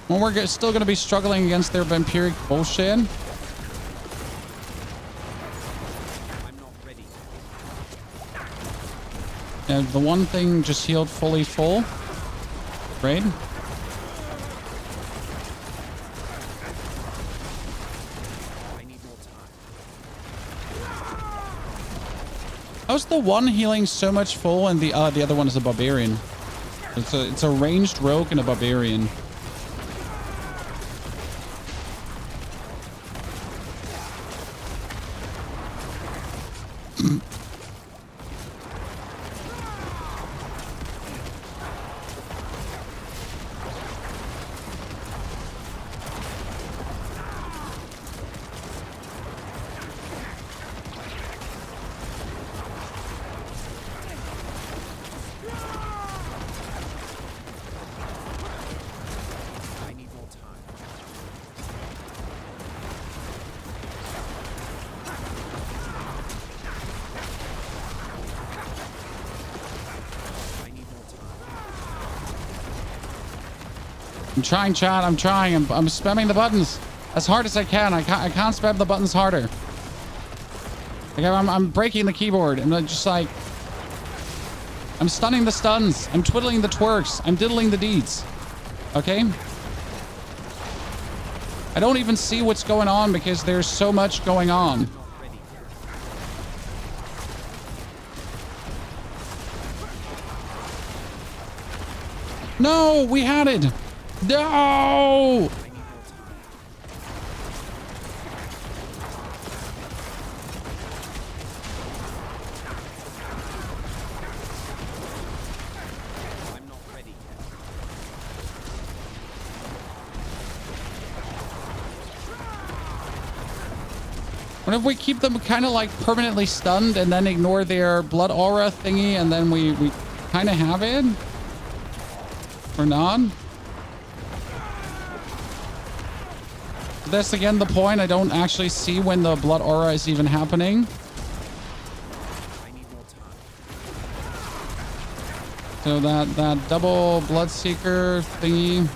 When we're still going to be struggling against their Vampiric bullshit. And the one thing just healed fully full. Great. How's the one healing so much full and the other one is a barbarian? It's a ranged rogue and a barbarian. I'm trying, chat. I'm trying. I'm spamming the buttons as hard as I can. I can't spam the buttons harder. Like I'm breaking the keyboard. And I'm just like, I'm stunning the stuns. I'm twiddling the twerks. I'm diddling the deeds. Okay. I don't even see what's going on because there's so much going on. No, we had it. No! What if we keep them kind of like permanently stunned and then ignore their blood aura thingy and then we kind of have it? Or not? That's again the point. I don't actually see when the blood aura is even happening. So that double Bloodseeker thingy.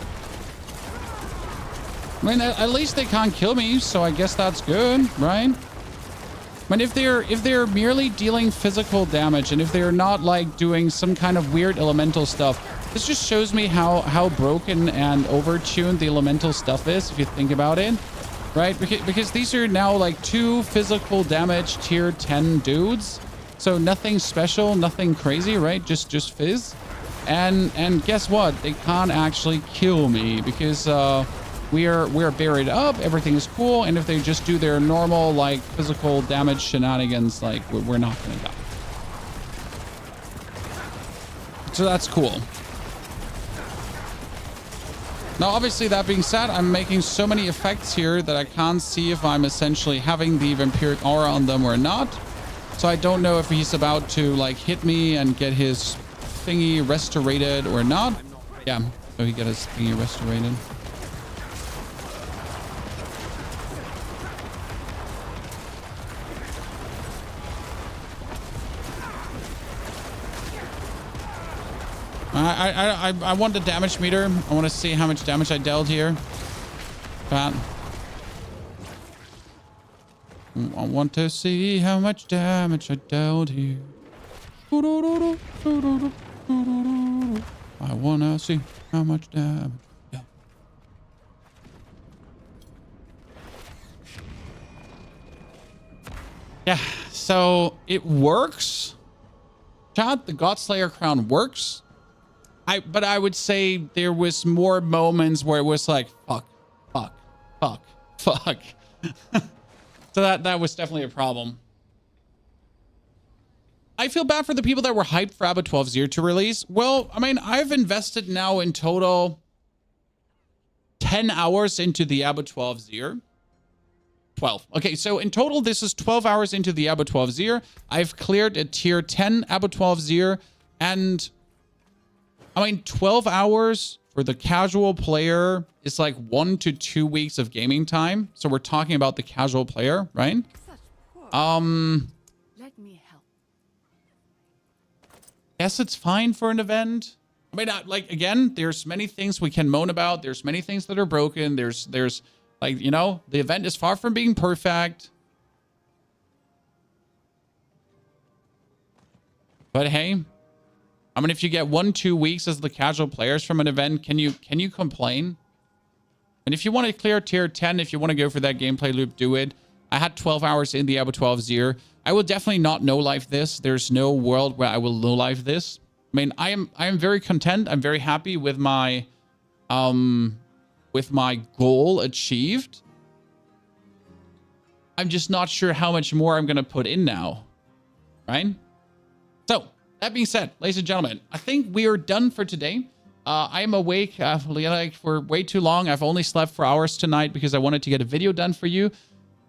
I mean, at least they can't kill me, so I guess that's good, right? I mean, if they're merely dealing physical damage and if they're not like doing some kind of weird elemental stuff, this just shows me how broken and overtuned the elemental stuff is, if you think about it, right? Because these are now like 2 physical damage tier 10 dudes, so nothing special, nothing crazy, right? Just fizz. And guess what? They can't actually kill me because we're buried up. Everything is cool. And if they just do their normal like physical damage shenanigans, like we're not gonna die. So that's cool. Now, obviously, that being said, I'm making so many effects here that I can't see if I'm essentially having the vampiric aura on them or not. So I don't know if he's about to like hit me and get his thingy restorated or not. Yeah, so he got his thingy restorated. I want the damage meter. I want to see how much damage I dealt here. But I want to see how much damage I dealt here. I want to see how much damage. Yeah. Yeah, so it works. Chat, the Godslayer crown works. But I would say there was more moments where it was like, fuck. So that was definitely a problem. I feel bad for the people that were hyped for Abattoir of Zir to release. Well, I mean, I've invested now in total 10 hours into the Abattoir of Zir. 12. Okay, so in total, this is 12 hours into the Abattoir of Zir. I've cleared a tier 10 Abattoir of Zir, and I mean, 12 hours for the casual player is like 1 to 2 weeks of gaming time. So we're talking about the casual player, right? Let me help. Guess it's fine for an event. I mean, like, again, there's many things we can moan about. There's many things that are broken. There's like, you know, the event is far from being perfect. But hey, I mean, if you get 1-2 weeks as the casual players from an event, can you complain? And if you want to clear tier 10, if you want to go for that gameplay loop, do it. I had 12 hours in the Abattoir of Zir. I will definitely not no-life this. There's no world where I will no-life this. I mean, I am very content. I'm very happy with my goal achieved. I'm just not sure how much more I'm going to put in now. Right? So, that being said, ladies and gentlemen, I think we are done for today. I am awake like for way too long. I've only slept for hours tonight because I wanted to get a video done for you.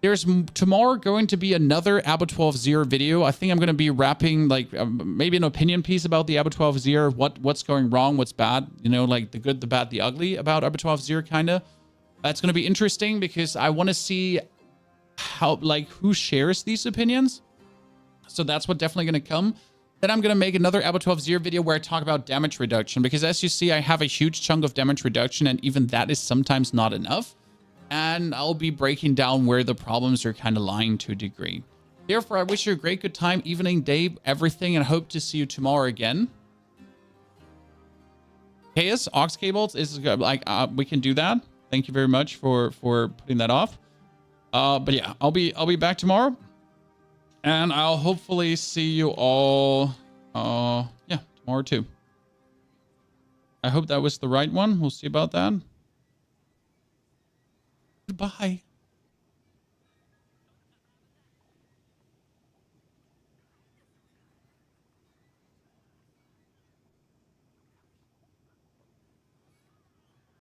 There's tomorrow going to be another Abattoir of Zir video. I think I'm going to be wrapping like maybe an opinion piece about the Abattoir of Zir, what's going wrong, what's bad, you know, like the good, the bad, the ugly about Abattoir of Zir, kind of. That's going to be interesting because I want to see how, like, who shares these opinions. So that's what definitely going to come. Then I'm going to make another Abattoir of Zir video where I talk about damage reduction, because as you see, I have a huge chunk of damage reduction, and even that is sometimes not enough. And I'll be breaking down where the problems are kind of lying to a degree. Therefore, I wish you a great good time, evening, day, everything, and hope to see you tomorrow again. Chaos, aux cables is like, we can do that. Thank you very much for putting that off. But yeah, I'll be back tomorrow. And I'll hopefully see you all, yeah, tomorrow too. I hope that was the right one. We'll see about that. Goodbye.